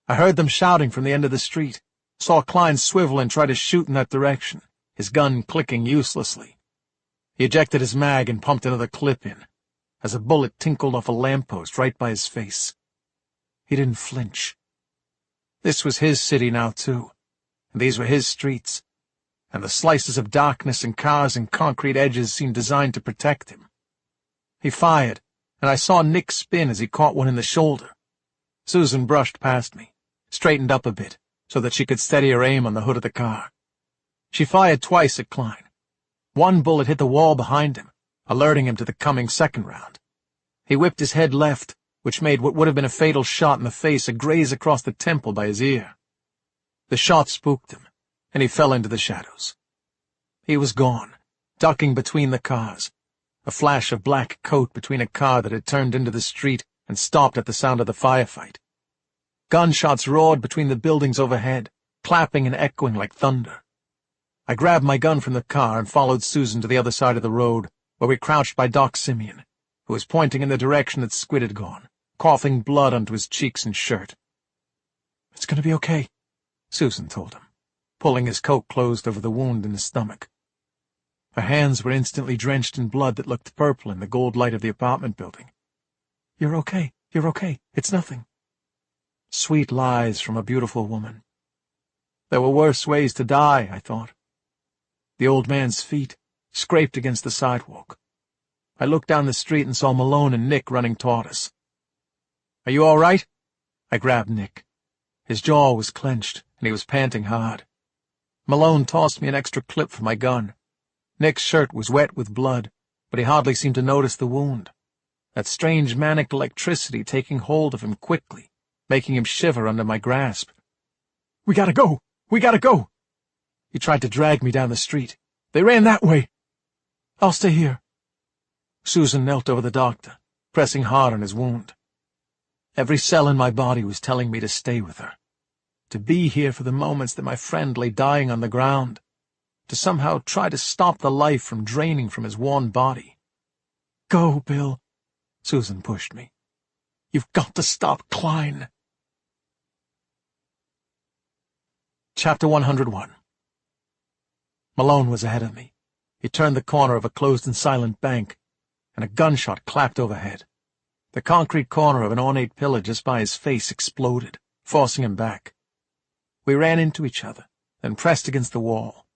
I heard them shouting from the end of the street, saw Klein swivel and try to shoot in that direction, his gun clicking uselessly. He ejected his mag and pumped another clip in, as a bullet tinkled off a lamppost right by his face. He didn't flinch. This was his city now, too, and these were his streets, and the slices of darkness and cars and concrete edges seemed designed to protect him. He fired, and I saw Nick spin as he caught one in the shoulder. Susan brushed past me, straightened up a bit, so that she could steady her aim on the hood of the car. She fired twice at Klein. One bullet hit the wall behind him, alerting him to the coming second round. He whipped his head left, which made what would have been a fatal shot in the face a graze across the temple by his ear. The shot spooked him, and he fell into the shadows. He was gone, ducking between the cars, a flash of black coat between a car that had turned into the street and stopped at the sound of the firefight. Gunshots roared between the buildings overhead, clapping and echoing like thunder. I grabbed my gun from the car and followed Susan to the other side of the road, where we crouched by Doc Simeon, who was pointing in the direction that Squid had gone, coughing blood onto his cheeks and shirt. "It's going to be okay," Susan told him, pulling his coat closed over the wound in his stomach. Her hands were instantly drenched in blood that looked purple in the gold light of the apartment building. You're okay. It's nothing." Sweet lies from a beautiful woman. There were worse ways to die, I thought. The old man's feet scraped against the sidewalk. I looked down the street and saw Malone and Nick running toward us. "Are you all right?" I grabbed Nick. His jaw was clenched, and he was panting hard. Malone tossed me an extra clip for my gun. Nick's shirt was wet with blood, but he hardly seemed to notice the wound. That strange manic electricity taking hold of him quickly, making him shiver under my grasp. We gotta go! He tried to drag me down the street. "They ran that way." "I'll stay here." Susan knelt over the doctor, pressing hard on his wound. Every cell in my body was telling me to stay with her, to be here for the moments that my friend lay dying on the ground, to somehow try to stop the life from draining from his worn body. "Go, Bill," Susan pushed me. "You've got to stop Klein." Chapter 101. Malone was ahead of me. He turned the corner of a closed and silent bank, and a gunshot clapped overhead. The concrete corner of an ornate pillar just by his face exploded, forcing him back. We ran into each other, then pressed against the wall.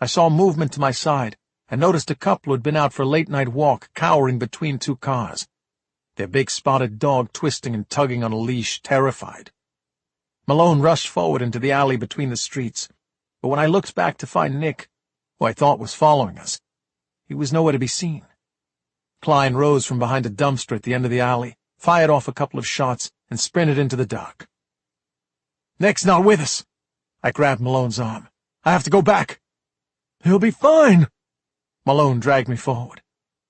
I saw movement to my side, and noticed a couple who had been out for a late-night walk cowering between two cars, their big spotted dog twisting and tugging on a leash, terrified. Malone rushed forward into the alley between the streets, but when I looked back to find Nick, who I thought was following us, he was nowhere to be seen. Klein rose from behind a dumpster at the end of the alley, fired off a couple of shots, and sprinted into the dark, Nick's not with us. I grabbed Malone's arm. I have to go back. He'll be fine. Malone dragged me forward.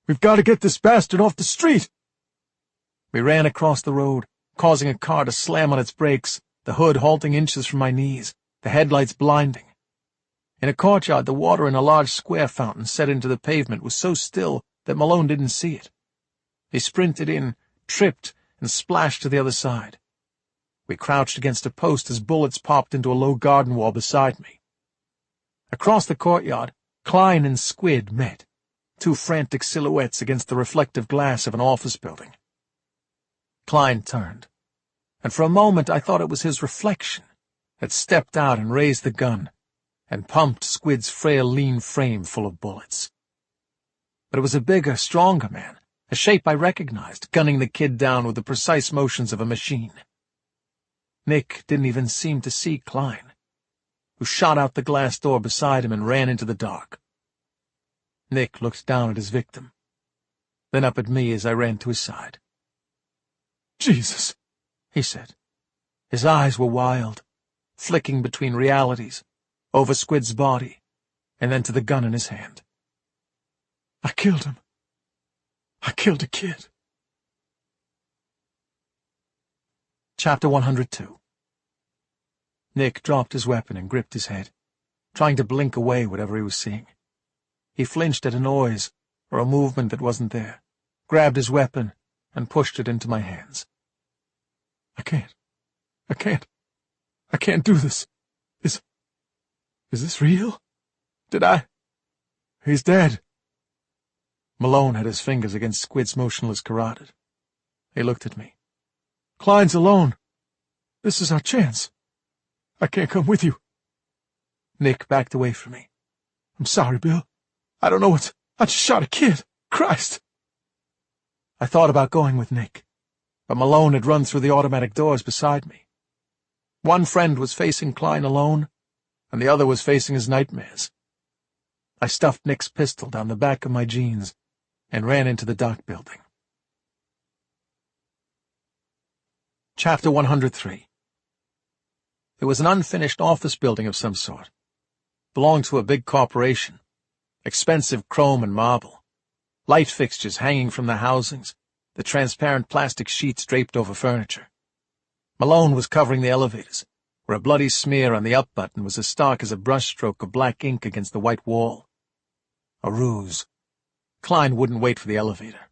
We've got to get this bastard off the street. We ran across the road, causing a car to slam on its brakes, the hood halting inches from my knees, the headlights blinding. In a courtyard, the water in a large square fountain set into the pavement was so still that Malone didn't see it. He sprinted in, tripped, and splashed to the other side. We crouched against a post as bullets popped into a low garden wall beside me. Across the courtyard, Klein and Squid met, two frantic silhouettes against the reflective glass of an office building. Klein turned, and for a moment I thought it was his reflection that stepped out and raised the gun and pumped Squid's frail, lean frame full of bullets. But it was a bigger, stronger man, a shape I recognized, gunning the kid down with the precise motions of a machine. Nick didn't even seem to see Klein, who shot out the glass door beside him and ran into the dark. Nick looked down at his victim, then up at me as I ran to his side. "Jesus," he said. His eyes were wild, flicking between realities, over Squid's body, and then to the gun in his hand. "I killed him. I killed a kid." Chapter 102. Nick dropped his weapon and gripped his head, trying to blink away whatever he was seeing. He flinched at a noise or a movement that wasn't there, grabbed his weapon, and pushed it into my hands. I can't do this. Is this real? He's dead." Malone had his fingers against Squid's motionless carotid. He looked at me. "Klein's alone. This is our chance. I can't come with you." Nick backed away from me. "I'm sorry, Bill. I don't know I just shot a kid. Christ." I thought about going with Nick, but Malone had run through the automatic doors beside me. One friend was facing Klein alone, and the other was facing his nightmares. I stuffed Nick's pistol down the back of my jeans and ran into the dock building. Chapter 103. There was an unfinished office building of some sort. Belonged to a big corporation. Expensive chrome and marble. Light fixtures hanging from the housings, the transparent plastic sheets draped over furniture. Malone was covering the elevators, where a bloody smear on the up button was as stark as a brushstroke of black ink against the white wall. A ruse. Klein wouldn't wait for the elevator.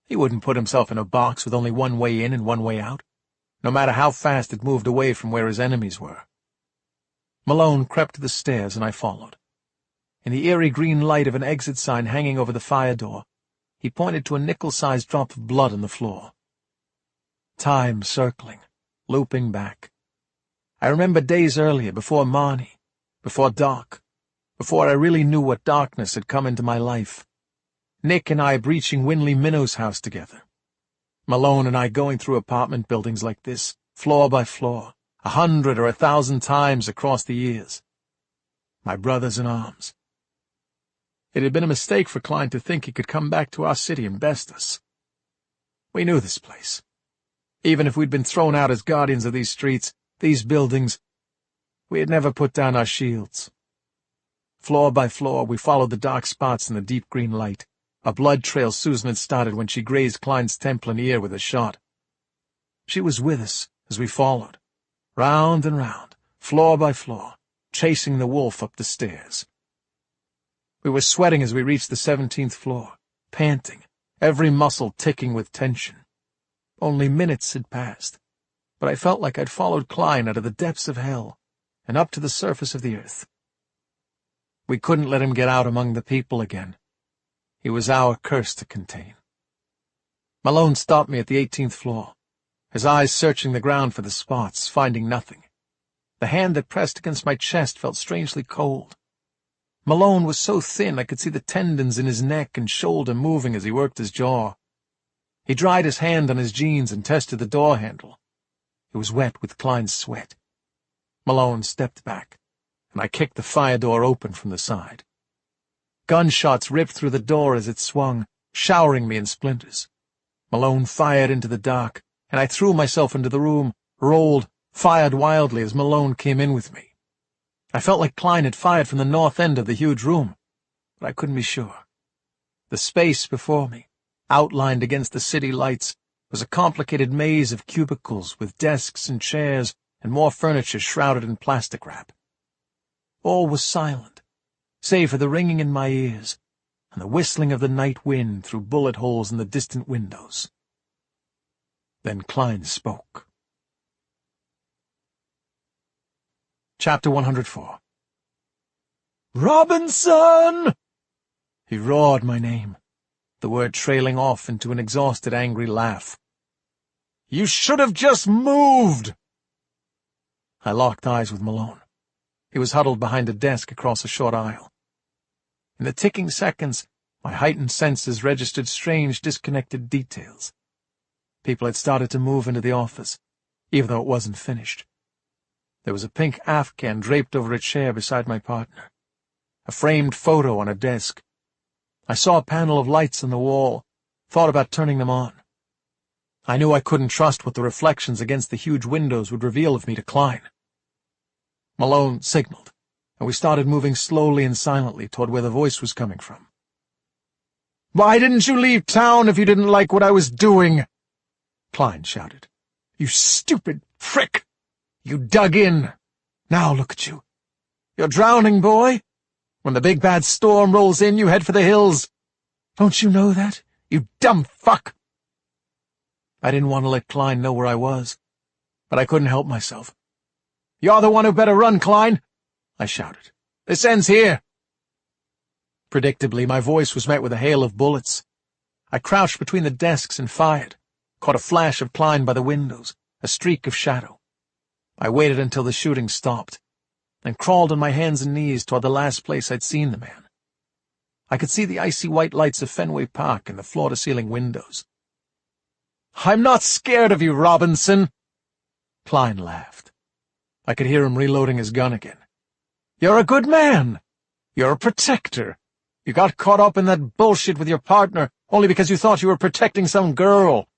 He wouldn't put himself in a box with only one way in and one way out, no matter how fast it moved away from where his enemies were. Malone crept to the stairs, and I followed. In the eerie green light of an exit sign hanging over the fire door, he pointed to a nickel-sized drop of blood on the floor. Time circling, looping back. I remember days earlier, before Marnie, before Doc, before I really knew what darkness had come into my life. Nick and I breaching Winley Minnow's house together. Malone and I going through apartment buildings like this, floor by floor, 100 or 1,000 times across the years. My brothers in arms. It had been a mistake for Klein to think he could come back to our city and best us. We knew this place. Even if we'd been thrown out as guardians of these streets, these buildings, we had never put down our shields. Floor by floor, we followed the dark spots in the deep green light, a blood trail Susan had started when she grazed Klein's temple and ear with a shot. She was with us as we followed, round and round, floor by floor, chasing the wolf up the stairs. We were sweating as we reached the 17th floor, panting, every muscle ticking with tension. Only minutes had passed, but I felt like I'd followed Klein out of the depths of hell and up to the surface of the earth. We couldn't let him get out among the people again. He was our curse to contain. Malone stopped me at the 18th floor, his eyes searching the ground for the spots, finding nothing. The hand that pressed against my chest felt strangely cold. Malone was so thin I could see the tendons in his neck and shoulder moving as he worked his jaw. He dried his hand on his jeans and tested the door handle. It was wet with Klein's sweat. Malone stepped back, and I kicked the fire door open from the side. Gunshots ripped through the door as it swung, showering me in splinters. Malone fired into the dark, and I threw myself into the room, rolled, fired wildly as Malone came in with me. I felt like Klein had fired from the north end of the huge room, but I couldn't be sure. The space before me, outlined against the city lights, was a complicated maze of cubicles with desks and chairs and more furniture shrouded in plastic wrap. All was silent, save for the ringing in my ears and the whistling of the night wind through bullet holes in the distant windows. Then Klein spoke. Chapter 104. "Robinson!" He roared my name, the word trailing off into an exhausted, angry laugh. "You should have just moved!" I locked eyes with Malone. He was huddled behind a desk across a short aisle. In the ticking seconds, my heightened senses registered strange, disconnected details. People had started to move into the office, even though it wasn't finished. There was a pink Afghan draped over a chair beside my partner, a framed photo on a desk. I saw a panel of lights on the wall, thought about turning them on. I knew I couldn't trust what the reflections against the huge windows would reveal of me to Klein. Malone signaled, and we started moving slowly and silently toward where the voice was coming from. "Why didn't you leave town if you didn't like what I was doing?" Klein shouted. "You stupid prick! You dug in. Now look at you. You're drowning, boy. When the big bad storm rolls in, you head for the hills. Don't you know that, you dumb fuck?" I didn't want to let Klein know where I was, but I couldn't help myself. "You're the one who better run, Klein," I shouted. "This ends here." Predictably, my voice was met with a hail of bullets. I crouched between the desks and fired, caught a flash of Klein by the windows, a streak of shadow. I waited until the shooting stopped, then crawled on my hands and knees toward the last place I'd seen the man. I could see the icy white lights of Fenway Park and the floor-to-ceiling windows. "I'm not scared of you, Robinson." Klein laughed. I could hear him reloading his gun again. "You're a good man. You're a protector. You got caught up in that bullshit with your partner only because you thought you were protecting some girl."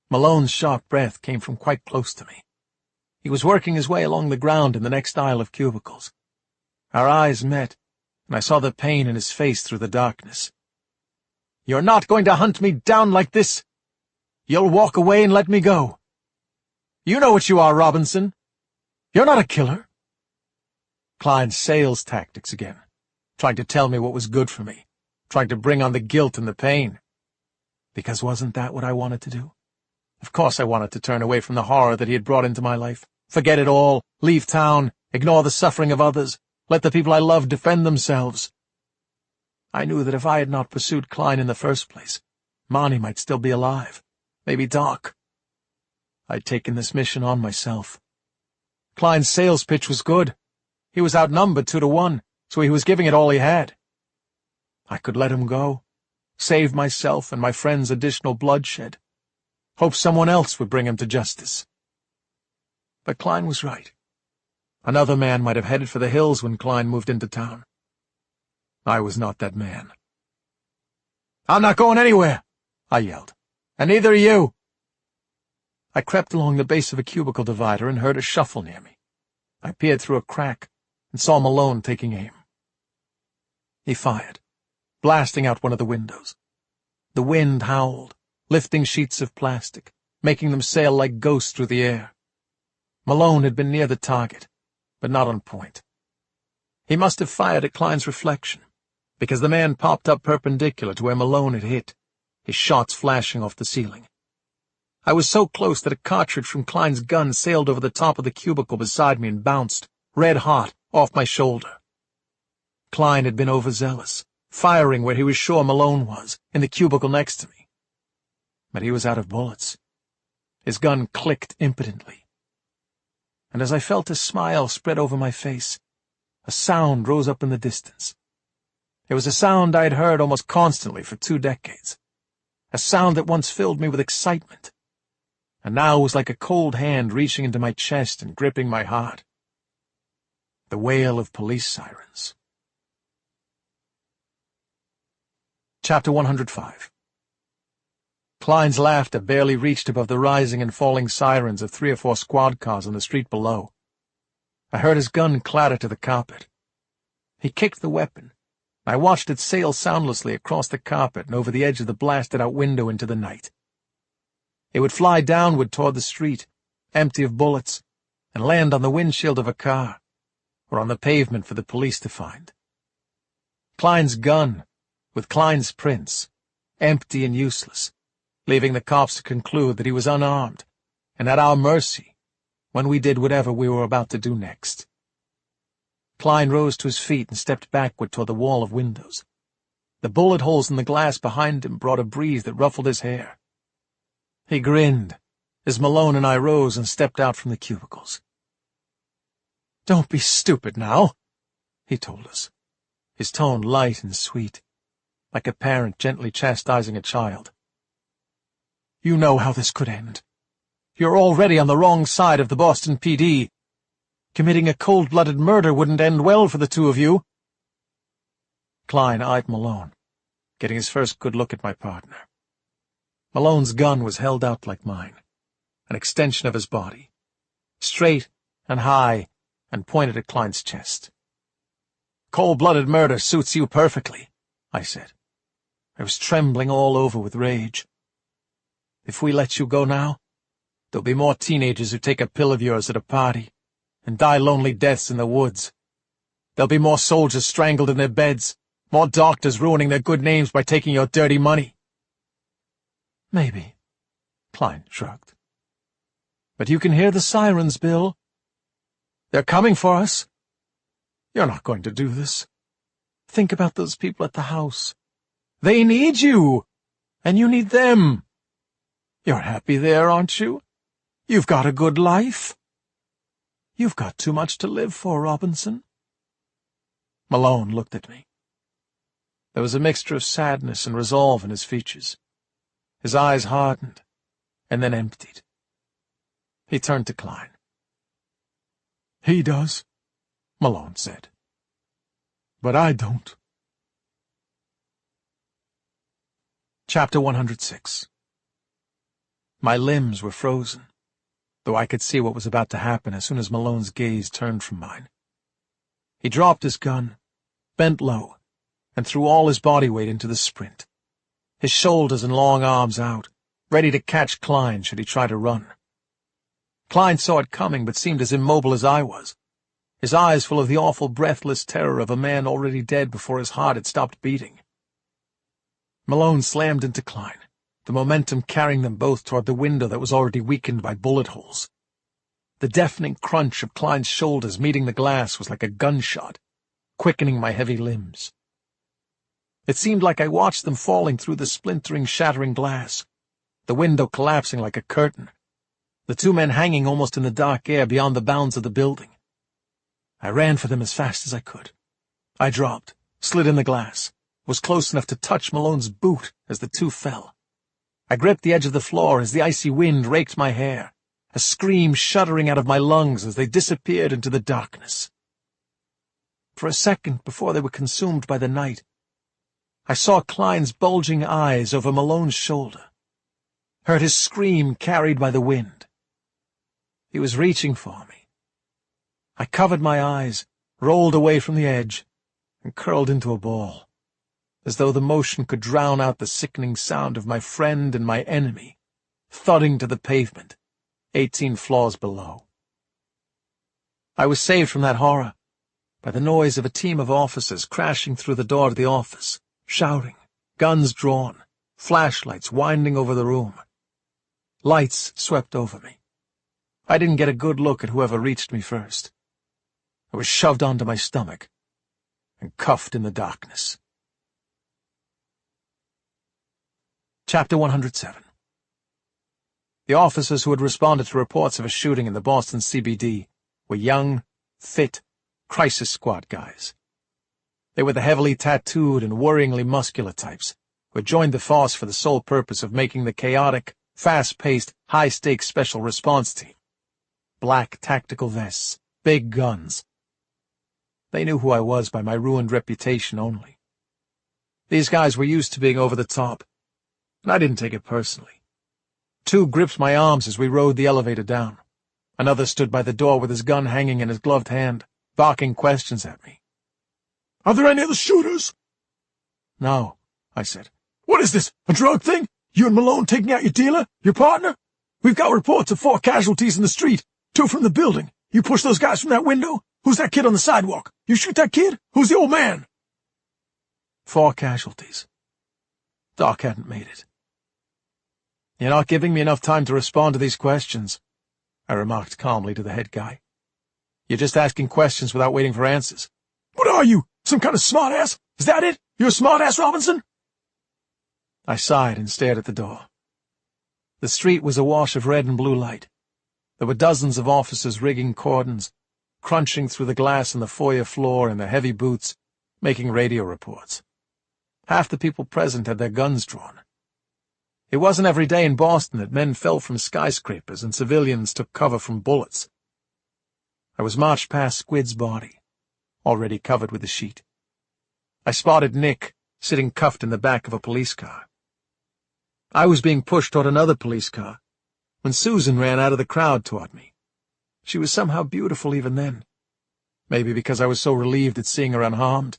Malone's sharp breath came from quite close to me. He was working his way along the ground in the next aisle of cubicles. Our eyes met, and I saw the pain in his face through the darkness. "You're not going to hunt me down like this. You'll walk away and let me go. You know what you are, Robinson. You're not a killer." Klein's sales tactics again, trying to tell me what was good for me, trying to bring on the guilt and the pain. Because wasn't that what I wanted to do? Of course I wanted to turn away from the horror that he had brought into my life, forget it all, leave town, ignore the suffering of others, let the people I loved defend themselves. I knew that if I had not pursued Klein in the first place, Marnie might still be alive, maybe Doc. I'd taken this mission on myself. Klein's sales pitch was good. He was outnumbered 2-1, so he was giving it all he had. I could let him go, save myself and my friends additional bloodshed, hope someone else would bring him to justice. But Klein was right. Another man might have headed for the hills when Klein moved into town. I was not that man. "I'm not going anywhere," I yelled, "and neither are you." I crept along the base of a cubicle divider and heard a shuffle near me. I peered through a crack and saw Malone taking aim. He fired, blasting out one of the windows. The wind howled, lifting sheets of plastic, making them sail like ghosts through the air. Malone had been near the target, but not on point. He must have fired at Klein's reflection, because the man popped up perpendicular to where Malone had hit, his shots flashing off the ceiling. I was so close that a cartridge from Klein's gun sailed over the top of the cubicle beside me and bounced, red hot, off my shoulder. Klein had been overzealous, firing where he was sure Malone was, in the cubicle next to me. But he was out of bullets. His gun clicked impotently. And as I felt a smile spread over my face, a sound rose up in the distance. It was a sound I had heard almost constantly for 2 decades, a sound that once filled me with excitement, and now was like a cold hand reaching into my chest and gripping my heart. The wail of police sirens. Chapter 105. Klein's laughter barely reached above the rising and falling sirens of 3 or 4 squad cars on the street below. I heard his gun clatter to the carpet. He kicked the weapon. I watched it sail soundlessly across the carpet and over the edge of the blasted-out window into the night. It would fly downward toward the street, empty of bullets, and land on the windshield of a car, or on the pavement for the police to find. Klein's gun, with Klein's prints, empty and useless, leaving the cops to conclude that he was unarmed and at our mercy when we did whatever we were about to do next. Klein rose to his feet and stepped backward toward the wall of windows. The bullet holes in the glass behind him brought a breeze that ruffled his hair. He grinned as Malone and I rose and stepped out from the cubicles. "Don't be stupid now," he told us, his tone light and sweet, like a parent gently chastising a child. "You know how this could end. You're already on the wrong side of the Boston PD. Committing a cold-blooded murder wouldn't end well for the two of you." Klein eyed Malone, getting his first good look at my partner. Malone's gun was held out like mine, an extension of his body, straight and high and pointed at Klein's chest. "Cold-blooded murder suits you perfectly," I said. I was trembling all over with rage. "If we let you go now, there'll be more teenagers who take a pill of yours at a party and die lonely deaths in the woods. There'll be more soldiers strangled in their beds, more doctors ruining their good names by taking your dirty money." "Maybe," Klein shrugged. "But you can hear the sirens, Bill. They're coming for us. You're not going to do this. Think about those people at the house. They need you, and you need them. You're happy there, aren't you? You've got a good life. You've got too much to live for, Robinson." Malone looked at me. There was a mixture of sadness and resolve in his features. His eyes hardened, and then emptied. He turned to Klein. "He does," Malone said. "But I don't." Chapter 106. My limbs were frozen, though I could see what was about to happen as soon as Malone's gaze turned from mine. He dropped his gun, bent low, and threw all his body weight into the sprint, his shoulders and long arms out, ready to catch Klein should he try to run. Klein saw it coming but seemed as immobile as I was, his eyes full of the awful breathless terror of a man already dead before his heart had stopped beating. Malone slammed into Klein, the momentum carrying them both toward the window that was already weakened by bullet holes. The deafening crunch of Klein's shoulders meeting the glass was like a gunshot, quickening my heavy limbs. It seemed like I watched them falling through the splintering, shattering glass, the window collapsing like a curtain, the two men hanging almost in the dark air beyond the bounds of the building. I ran for them as fast as I could. I dropped, slid in the glass, was close enough to touch Malone's boot as the two fell. I gripped the edge of the floor as the icy wind raked my hair, a scream shuddering out of my lungs as they disappeared into the darkness. For a second before they were consumed by the night, I saw Klein's bulging eyes over Malone's shoulder, heard his scream carried by the wind. He was reaching for me. I covered my eyes, rolled away from the edge, and curled into a ball, as though the motion could drown out the sickening sound of my friend and my enemy, thudding to the pavement, 18 floors below. I was saved from that horror by the noise of a team of officers crashing through the door to the office, shouting, guns drawn, flashlights winding over the room. Lights swept over me. I didn't get a good look at whoever reached me first. I was shoved onto my stomach and cuffed in the darkness. Chapter 107. The officers who had responded to reports of a shooting in the Boston CBD were young, fit, crisis squad guys. They were the heavily tattooed and worryingly muscular types who had joined the force for the sole purpose of making the chaotic, fast-paced, high-stakes special response team. Black tactical vests, big guns. They knew who I was by my ruined reputation only. These guys were used to being over the top, and I didn't take it personally. Two gripped my arms as we rode the elevator down. Another stood by the door with his gun hanging in his gloved hand, barking questions at me. Are there any other shooters? No, I said. What is this, a drug thing? You and Malone taking out your dealer, your partner? We've got reports of 4 casualties in the street, 2 from the building. You push those guys from that window? Who's that kid on the sidewalk? You shoot that kid? Who's the old man? 4 casualties. Doc hadn't made it. You're not giving me enough time to respond to these questions, I remarked calmly to the head guy. You're just asking questions without waiting for answers. What are you, some kind of smartass? Is that it? You're a smartass, Robinson? I sighed and stared at the door. The street was awash of red and blue light. There were dozens of officers rigging cordons, crunching through the glass on the foyer floor in their heavy boots, making radio reports. Half the people present had their guns drawn. It wasn't every day in Boston that men fell from skyscrapers and civilians took cover from bullets. I was marched past Squid's body, already covered with a sheet. I spotted Nick, sitting cuffed in the back of a police car. I was being pushed toward another police car, when Susan ran out of the crowd toward me. She was somehow beautiful even then, maybe because I was so relieved at seeing her unharmed.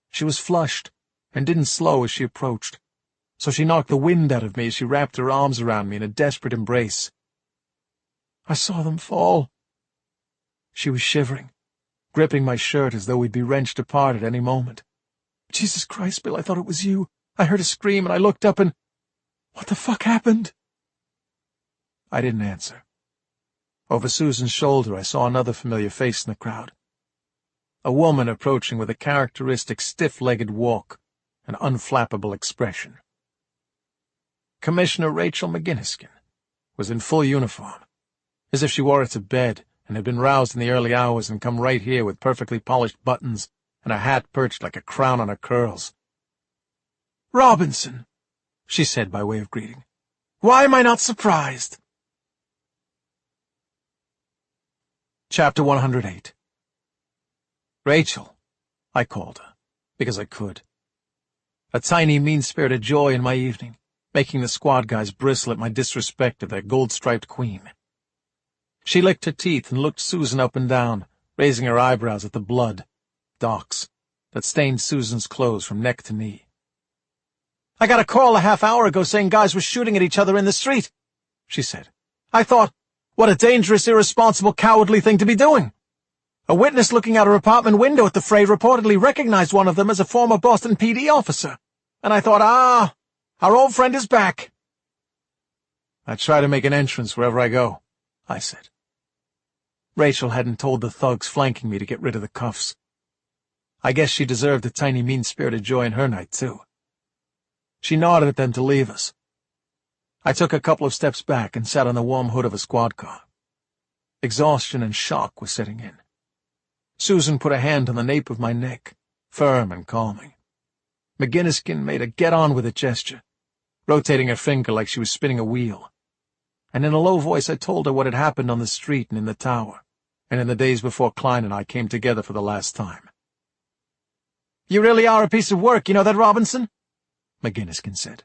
She was flushed and didn't slow as she approached, so she knocked the wind out of me as she wrapped her arms around me in a desperate embrace. I saw them fall. She was shivering, gripping my shirt as though we'd be wrenched apart at any moment. Jesus Christ, Bill, I thought it was you. I heard a scream and I looked up and... What the fuck happened? I didn't answer. Over Susan's shoulder I saw another familiar face in the crowd. A woman approaching with a characteristic stiff-legged walk and unflappable expression. Commissioner Rachel McGinniskin was in full uniform, as if she wore it to bed and had been roused in the early hours and come right here with perfectly polished buttons and a hat perched like a crown on her curls. Robinson, she said by way of greeting. Why am I not surprised? Chapter 108. Rachel, I called her, because I could. A tiny, mean-spirited joy in my evening, making the squad guys bristle at my disrespect of their gold-striped queen. She licked her teeth and looked Susan up and down, raising her eyebrows at the blood, Doc's, that stained Susan's clothes from neck to knee. I got a call a half hour ago saying guys were shooting at each other in the street, she said. I thought, what a dangerous, irresponsible, cowardly thing to be doing. A witness looking out her apartment window at the fray reportedly recognized one of them as a former Boston PD officer. And I thought, our old friend is back. I try to make an entrance wherever I go, I said. Rachel hadn't told the thugs flanking me to get rid of the cuffs. I guess she deserved a tiny mean-spirited joy in her night, too. She nodded at them to leave us. I took a couple of steps back and sat on the warm hood of a squad car. Exhaustion and shock was setting in. Susan put a hand on the nape of my neck, firm and calming. McGinniskin made a get-on-with-it gesture, rotating her finger like she was spinning a wheel. And in a low voice I told her what had happened on the street and in the tower, and in the days before Klein and I came together for the last time. You really are a piece of work, you know that, Robinson? McGinniskin said.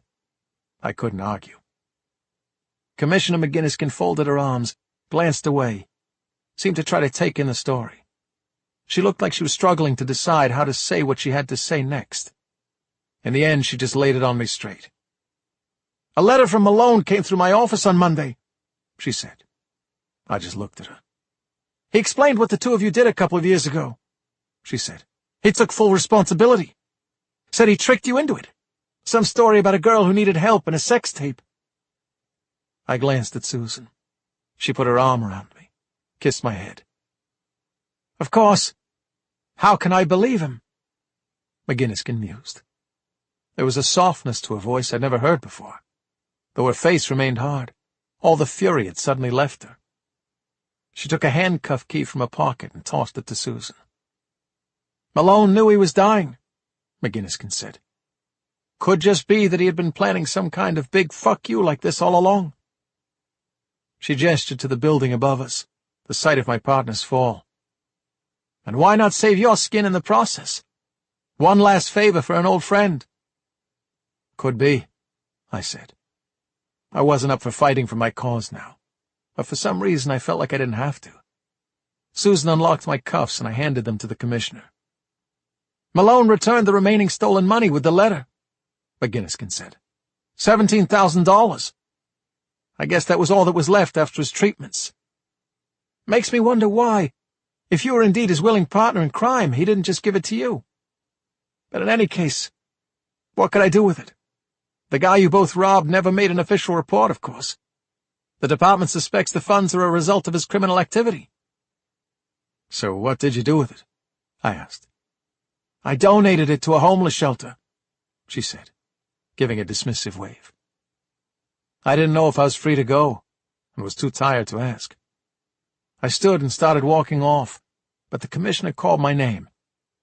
I couldn't argue. Commissioner McGinniskin folded her arms, glanced away, seemed to try to take in the story. She looked like she was struggling to decide how to say what she had to say next. In the end, she just laid it on me straight. A letter from Malone came through my office on Monday, she said. I just looked at her. He explained what the two of you did a couple of years ago, she said. He took full responsibility. Said he tricked you into it. Some story about a girl who needed help and a sex tape. I glanced at Susan. She put her arm around me, kissed my head. Of course. How can I believe him? McGinniskin mused. There was a softness to her voice I'd never heard before, though her face remained hard. All the fury had suddenly left her. She took a handcuff key from her pocket and tossed it to Susan. Malone knew he was dying, McGinniskin said. Could just be that he had been planning some kind of big fuck you like this all along. She gestured to the building above us, the site of my partner's fall. And why not save your skin in the process? One last favor for an old friend. Could be. I said. I wasn't up for fighting for my cause now, but for some reason I felt like I didn't have to. Susan unlocked my cuffs and I handed them to the commissioner. "Malone returned the remaining stolen money with the letter," McGinniskin said. $17,000. I guess that was all that was left after his treatments. Makes me wonder why, if you were indeed his willing partner in crime, he didn't just give it to you. But in any case, what could I do with it? The guy you both robbed never made an official report, of course. The department suspects the funds are a result of his criminal activity. So what did you do with it? I asked. I donated it to a homeless shelter, she said, giving a dismissive wave. I didn't know if I was free to go, and was too tired to ask. I stood and started walking off, but the commissioner called my name,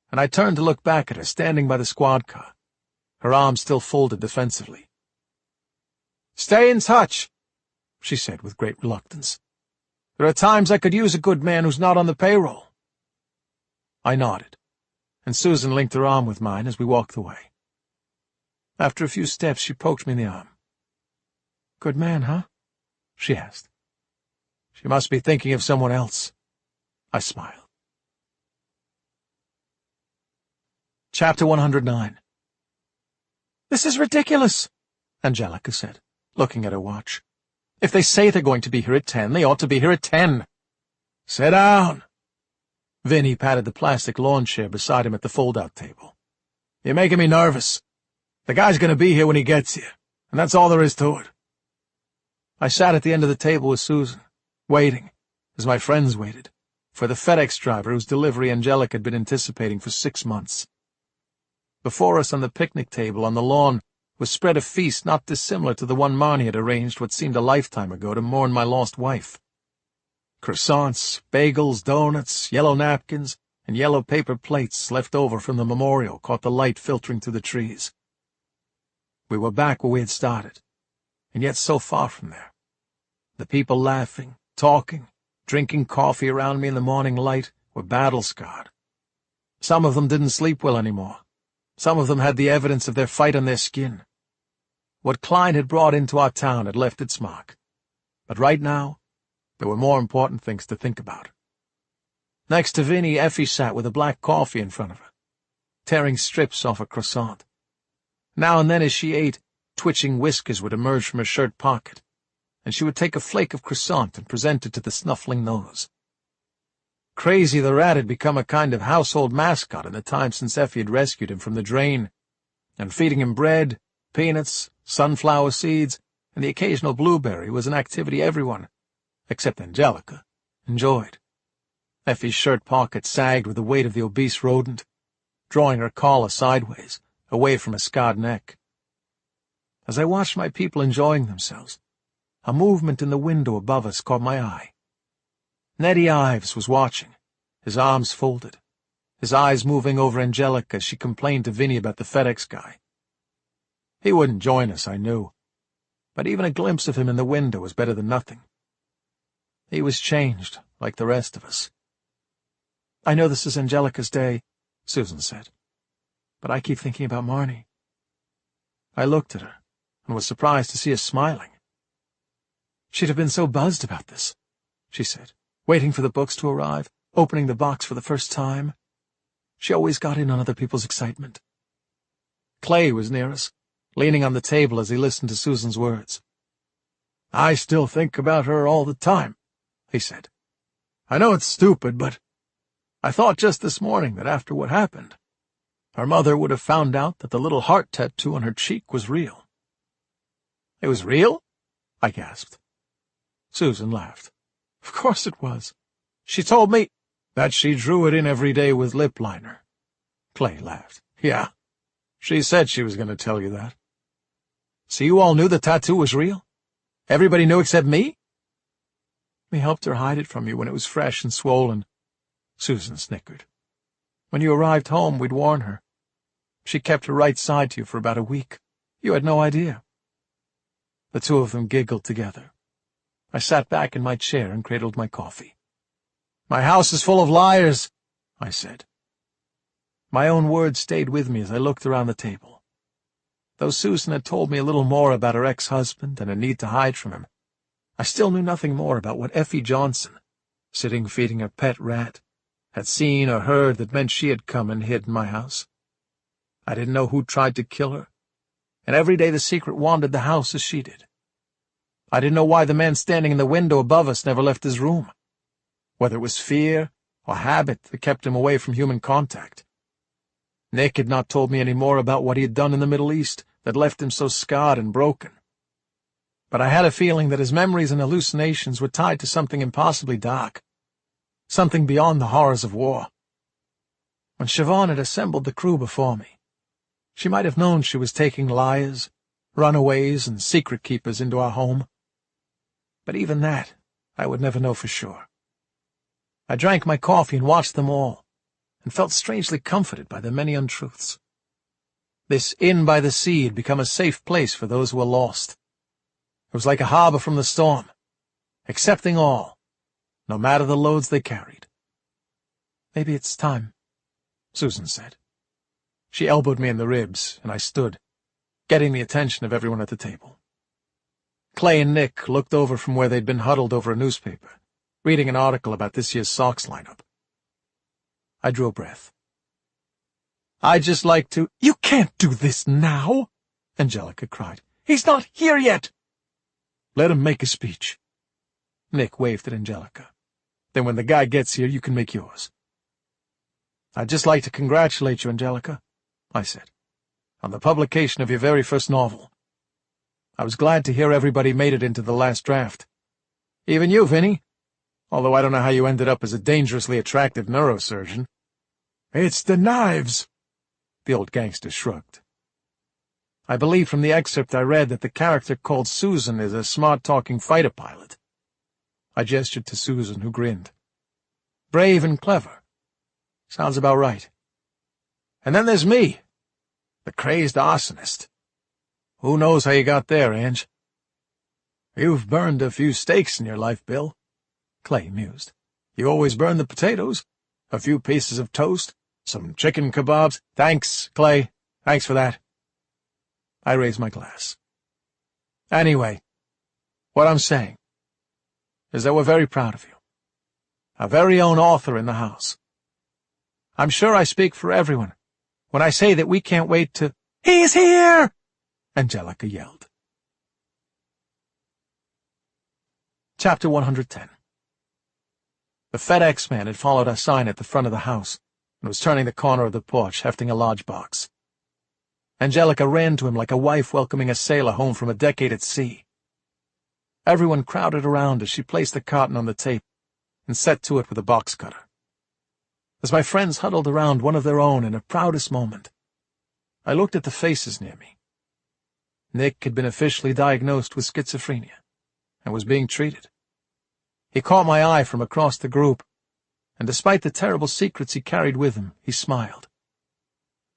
and I turned to look back at her standing by the squad car, her arms still folded defensively. "Stay in touch," she said with great reluctance. "There are times I could use a good man who's not on the payroll." I nodded, and Susan linked her arm with mine as we walked away. After a few steps, she poked me in the arm. "Good man, huh?" she asked. She must be thinking of someone else. I smiled. Chapter 109. "This is ridiculous," Angelica said, looking at her watch. "If they say they're going to be here at 10, they ought to be here at 10. "Sit down." Vinny patted the plastic lawn chair beside him at the fold-out table. "You're making me nervous. The guy's going to be here when he gets here, and that's all there is to it." I sat at the end of the table with Susan, waiting, as my friends waited, for the FedEx driver whose delivery Angelica had been anticipating for 6 months. Before us on the picnic table on the lawn was spread a feast not dissimilar to the one Marnie had arranged what seemed a lifetime ago to mourn my lost wife. Croissants, bagels, donuts, yellow napkins, and yellow paper plates left over from the memorial caught the light filtering through the trees. We were back where we had started, and yet so far from there. The people laughing, talking, drinking coffee around me in the morning light were battle-scarred. Some of them didn't sleep well anymore. Some of them had the evidence of their fight on their skin. What Klein had brought into our town had left its mark. But right now, there were more important things to think about. Next to Vinny, Effie sat with a black coffee in front of her, tearing strips off a croissant. Now and then as she ate, twitching whiskers would emerge from her shirt pocket, and she would take a flake of croissant and present it to the snuffling nose. Crazy the rat had become a kind of household mascot in the time since Effie had rescued him from the drain, and feeding him bread, peanuts, sunflower seeds, and the occasional blueberry was an activity everyone, except Angelica, enjoyed. Effie's shirt pocket sagged with the weight of the obese rodent, drawing her collar sideways, away from a scarred neck. As I watched my people enjoying themselves, a movement in the window above us caught my eye. Nettie Ives was watching, his arms folded, his eyes moving over Angelica as she complained to Vinny about the FedEx guy. He wouldn't join us, I knew, but even a glimpse of him in the window was better than nothing. He was changed, like the rest of us. "I know this is Angelica's day," Susan said, "but I keep thinking about Marnie." I looked at her, and was surprised to see her smiling. "She'd have been so buzzed about this," she said, "waiting for the books to arrive, opening the box for the first time. She always got in on other people's excitement." Clay was near us, leaning on the table as he listened to Susan's words. "I still think about her all the time," he said. "I know it's stupid, but I thought just this morning that after what happened, her mother would have found out that the little heart tattoo on her cheek was real." "It was real?" I gasped. Susan laughed. "Of course it was. She told me that she drew it in every day with lip liner." Clay laughed. "Yeah, she said she was going to tell you that." "So you all knew the tattoo was real? Everybody knew except me?" "We helped her hide it from you when it was fresh and swollen," Susan snickered. "When you arrived home, we'd warn her. She kept her right side to you for about a week. You had no idea." The two of them giggled together. I sat back in my chair and cradled my coffee. "My house is full of liars," I said. My own words stayed with me as I looked around the table. Though Susan had told me a little more about her ex-husband and her need to hide from him, I still knew nothing more about what Effie Johnson, sitting feeding her pet rat, had seen or heard that meant she had come and hid in my house. I didn't know who tried to kill her, and every day the secret wandered the house as she did. I didn't know why the man standing in the window above us never left his room, whether it was fear or habit that kept him away from human contact. Nick had not told me any more about what he had done in the Middle East that left him so scarred and broken. But I had a feeling that his memories and hallucinations were tied to something impossibly dark, something beyond the horrors of war. When Siobhan had assembled the crew before me, she might have known she was taking liars, runaways, and secret-keepers into our home. But even that, I would never know for sure. I drank my coffee and watched them all, and felt strangely comforted by their many untruths. This inn by the sea had become a safe place for those who were lost. It was like a harbor from the storm, accepting all, no matter the loads they carried. "Maybe it's time," Susan said. She elbowed me in the ribs, and I stood, getting the attention of everyone at the table. Clay and Nick looked over from where they'd been huddled over a newspaper, reading an article about this year's Sox lineup. I drew a breath. "I'd just like to—" "You can't do this now!" Angelica cried. "He's not here yet!" "Let him make a speech." Nick waved at Angelica. "Then when the guy gets here, you can make yours." "I'd just like to congratulate you, Angelica," I said, "on the publication of your very first novel. I was glad to hear everybody made it into the last draft. Even you, Vinny, although I don't know how you ended up as a dangerously attractive neurosurgeon." "It's the knives," the old gangster shrugged. "I believe from the excerpt I read that the character called Susan is a smart-talking fighter pilot." I gestured to Susan, who grinned. "Brave and clever. Sounds about right. And then there's me, the crazed arsonist. Who knows how you got there, Ange?" "You've burned a few steaks in your life, Bill," Clay mused. "You always burn the potatoes, a few pieces of toast, some chicken kebabs." "Thanks, Clay. Thanks for that." I raised my glass. "Anyway, what I'm saying is that we're very proud of you. Our very own author in the house. I'm sure I speak for everyone when I say that we can't wait to—" "He's here!" Angelica yelled. Chapter 110. The FedEx man had followed our sign at the front of the house and was turning the corner of the porch, hefting a large box. Angelica ran to him like a wife welcoming a sailor home from a decade at sea. Everyone crowded around as she placed the carton on the tape and set to it with a box cutter. As my friends huddled around one of their own in a proudest moment, I looked at the faces near me. Nick had been officially diagnosed with schizophrenia and was being treated. He caught my eye from across the group, and despite the terrible secrets he carried with him, he smiled.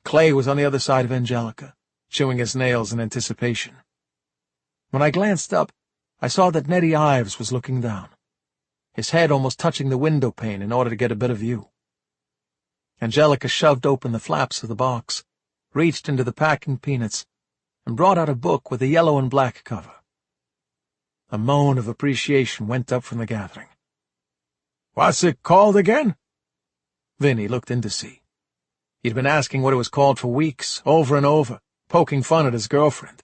Clay was on the other side of Angelica, chewing his nails in anticipation. When I glanced up, I saw that Nettie Ives was looking down, his head almost touching the window pane in order to get a better view. Angelica shoved open the flaps of the box, reached into the packing peanuts, and brought out a book with a yellow and black cover. A moan of appreciation went up from the gathering. "What's it called again?" Vinny looked in to see. He'd been asking what it was called for weeks, over and over, poking fun at his girlfriend.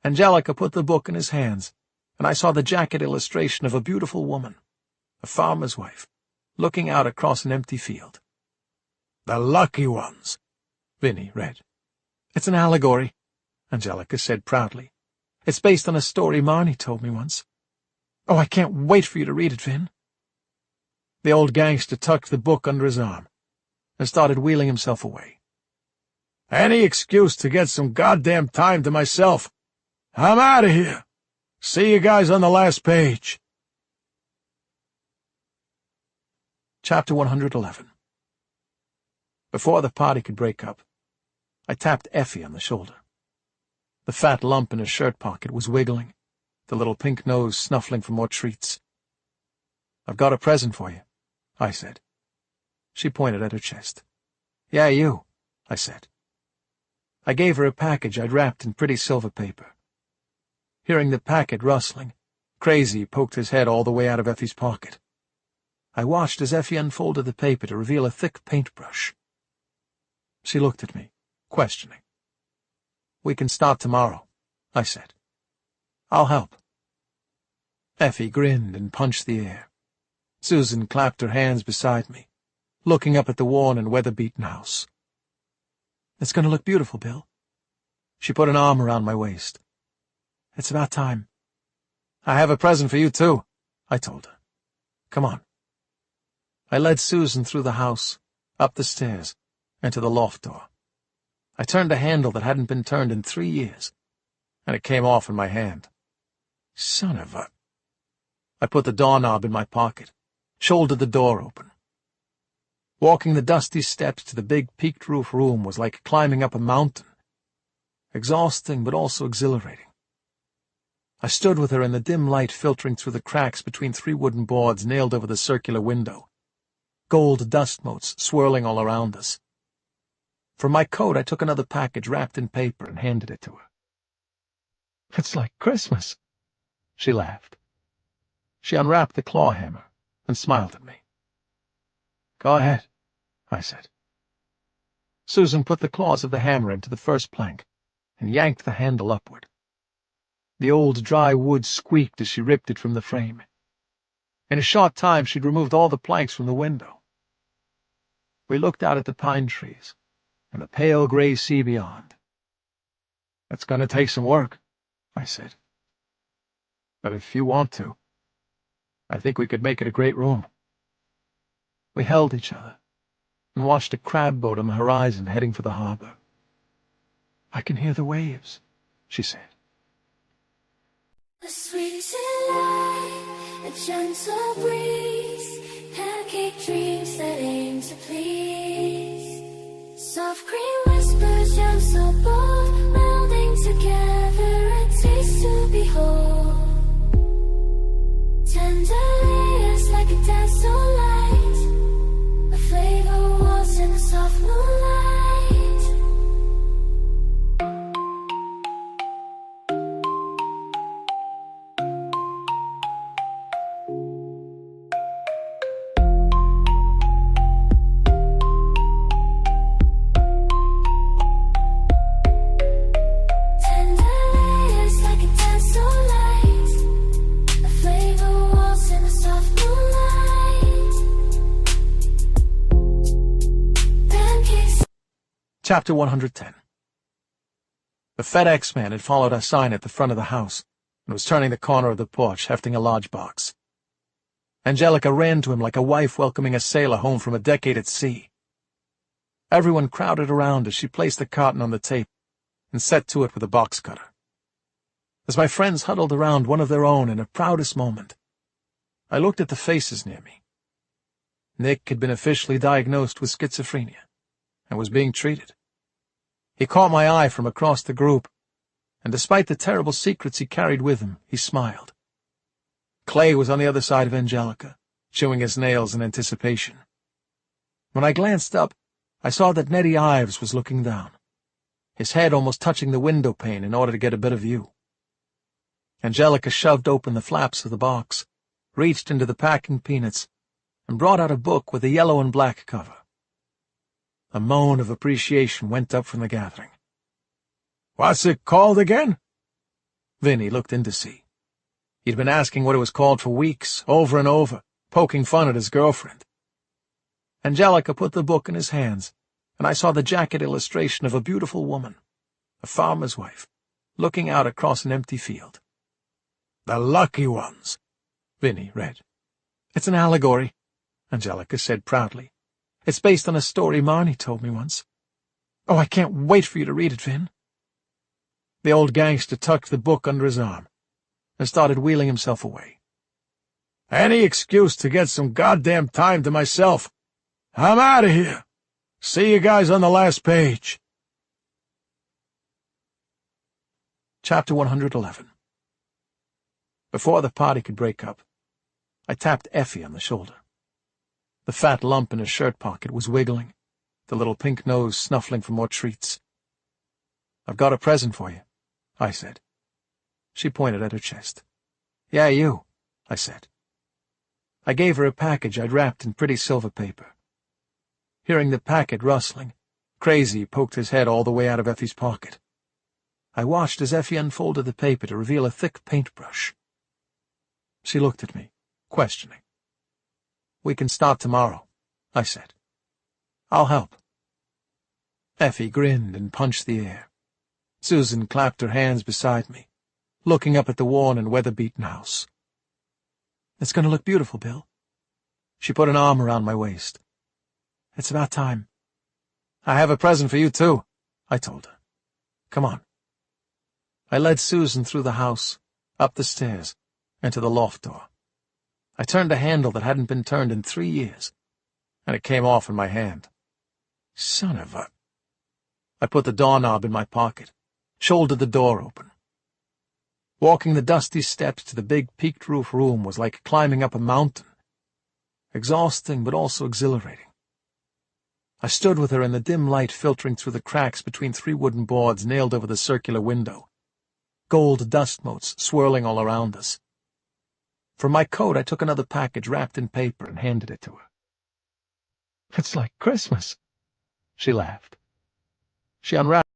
Angelica put the book in his hands, and I saw the jacket illustration of a beautiful woman, a farmer's wife, looking out across an empty field. "The Lucky Ones," Vinny read. "It's an allegory," Angelica said proudly. "It's based on a story Marnie told me once. Oh, I can't wait for you to read it, Vin." The old gangster tucked the book under his arm and started wheeling himself away. "Any excuse to get some goddamn time to myself. I'm out of here. See you guys on the last page." Chapter 111. Before the party could break up, I tapped Effie on the shoulder. The fat lump in her shirt pocket was wiggling, the little pink nose snuffling for more treats. "I've got a present for you," I said. She pointed at her chest. "Yeah, you," I said. I gave her a package I'd wrapped in pretty silver paper. Hearing the packet rustling, Crazy poked his head all the way out of Effie's pocket. I watched as Effie unfolded the paper to reveal a thick paintbrush. She looked at me, questioning. "We can start tomorrow," I said. "I'll help." Effie grinned and punched the air. Susan clapped her hands beside me, looking up at the worn and weather-beaten house. "It's going to look beautiful, Bill." She put an arm around my waist. "It's about time." "I have a present for you, too," I told her. "Come on." I led Susan through the house, up the stairs, and to the loft door. I turned a handle that hadn't been turned in 3 years, and it came off in my hand. Son of a... I put the doorknob in my pocket, shouldered the door open. Walking the dusty steps to the big peaked-roof room was like climbing up a mountain. Exhausting, but also exhilarating. I stood with her in the dim light filtering through the cracks between 3 wooden boards nailed over the circular window, gold dust motes swirling all around us. From my coat I took another package wrapped in paper and handed it to her. "It's like Christmas," she laughed. She unwrapped the claw hammer and smiled at me. "Go ahead," I said. Susan put the claws of the hammer into the first plank and yanked the handle upward. The old dry wood squeaked as she ripped it from the frame. In a short time she'd removed all the planks from the window. We looked out at the pine trees and the pale gray sea beyond. "It's going to take some work," I said. "But if you want to, I think we could make it a great room." We held each other and watched a crab boat on the horizon heading for the harbor. "I can hear the waves," she said. A sweet delight, a gentle breeze, pancake dreams that aim to please. Soft green whispers, young so bold, melding together, a taste to behold. Tender layers like a dance so light, a flavor waltz in the soft moonlight. Chapter 110. The FedEx man had followed our sign at the front of the house and was turning the corner of the porch, hefting a large box. Angelica ran to him like a wife welcoming a sailor home from a decade at sea. Everyone crowded around as she placed the carton on the tape and set to it with a box cutter. As my friends huddled around one of their own in a proudest moment, I looked at the faces near me. Nick had been officially diagnosed with schizophrenia and was being treated. He caught my eye from across the group, and despite the terrible secrets he carried with him, he smiled. Clay was on the other side of Angelica, chewing his nails in anticipation. When I glanced up, I saw that Nettie Ives was looking down, his head almost touching the window pane in order to get a better view. Angelica shoved open the flaps of the box, reached into the packing peanuts, and brought out a book with a yellow and black cover. A moan of appreciation went up from the gathering. "What's it called again?" Vinny looked in to see. He'd been asking what it was called for weeks, over and over, poking fun at his girlfriend. Angelica put the book in his hands, and I saw the jacket illustration of a beautiful woman, a farmer's wife, looking out across an empty field. "The Lucky Ones," Vinny read. "It's an allegory," Angelica said proudly. "It's based on a story Marnie told me once. Oh, I can't wait for you to read it, Vin." The old gangster tucked the book under his arm and started wheeling himself away. "Any excuse to get some goddamn time to myself. I'm out of here. See you guys on the last page." Chapter 111. Before the party could break up, I tapped Effie on the shoulder. The fat lump in her shirt pocket was wiggling, the little pink nose snuffling for more treats. "I've got a present for you," I said. She pointed at her chest. "Yeah, you," I said. I gave her a package I'd wrapped in pretty silver paper. Hearing the packet rustling, Crazy poked his head all the way out of Effie's pocket. I watched as Effie unfolded the paper to reveal a thick paintbrush. She looked at me, questioning. "We can start tomorrow," I said. "I'll help." Effie grinned and punched the air. Susan clapped her hands beside me, looking up at the worn and weather-beaten house. "It's going to look beautiful, Bill." She put an arm around my waist. "It's about time." "I have a present for you, too," I told her. "Come on." I led Susan through the house, up the stairs, and to the loft door. I turned a handle that hadn't been turned in 3 years, and it came off in my hand. Son of a... I put the doorknob in my pocket, shouldered the door open. Walking the dusty steps to the big peaked-roof room was like climbing up a mountain. Exhausting, but also exhilarating. I stood with her in the dim light filtering through the cracks between 3 wooden boards nailed over the circular window, gold dust motes swirling all around us. From my coat I took another package wrapped in paper and handed it to her. "It's like Christmas," she laughed. She unwrapped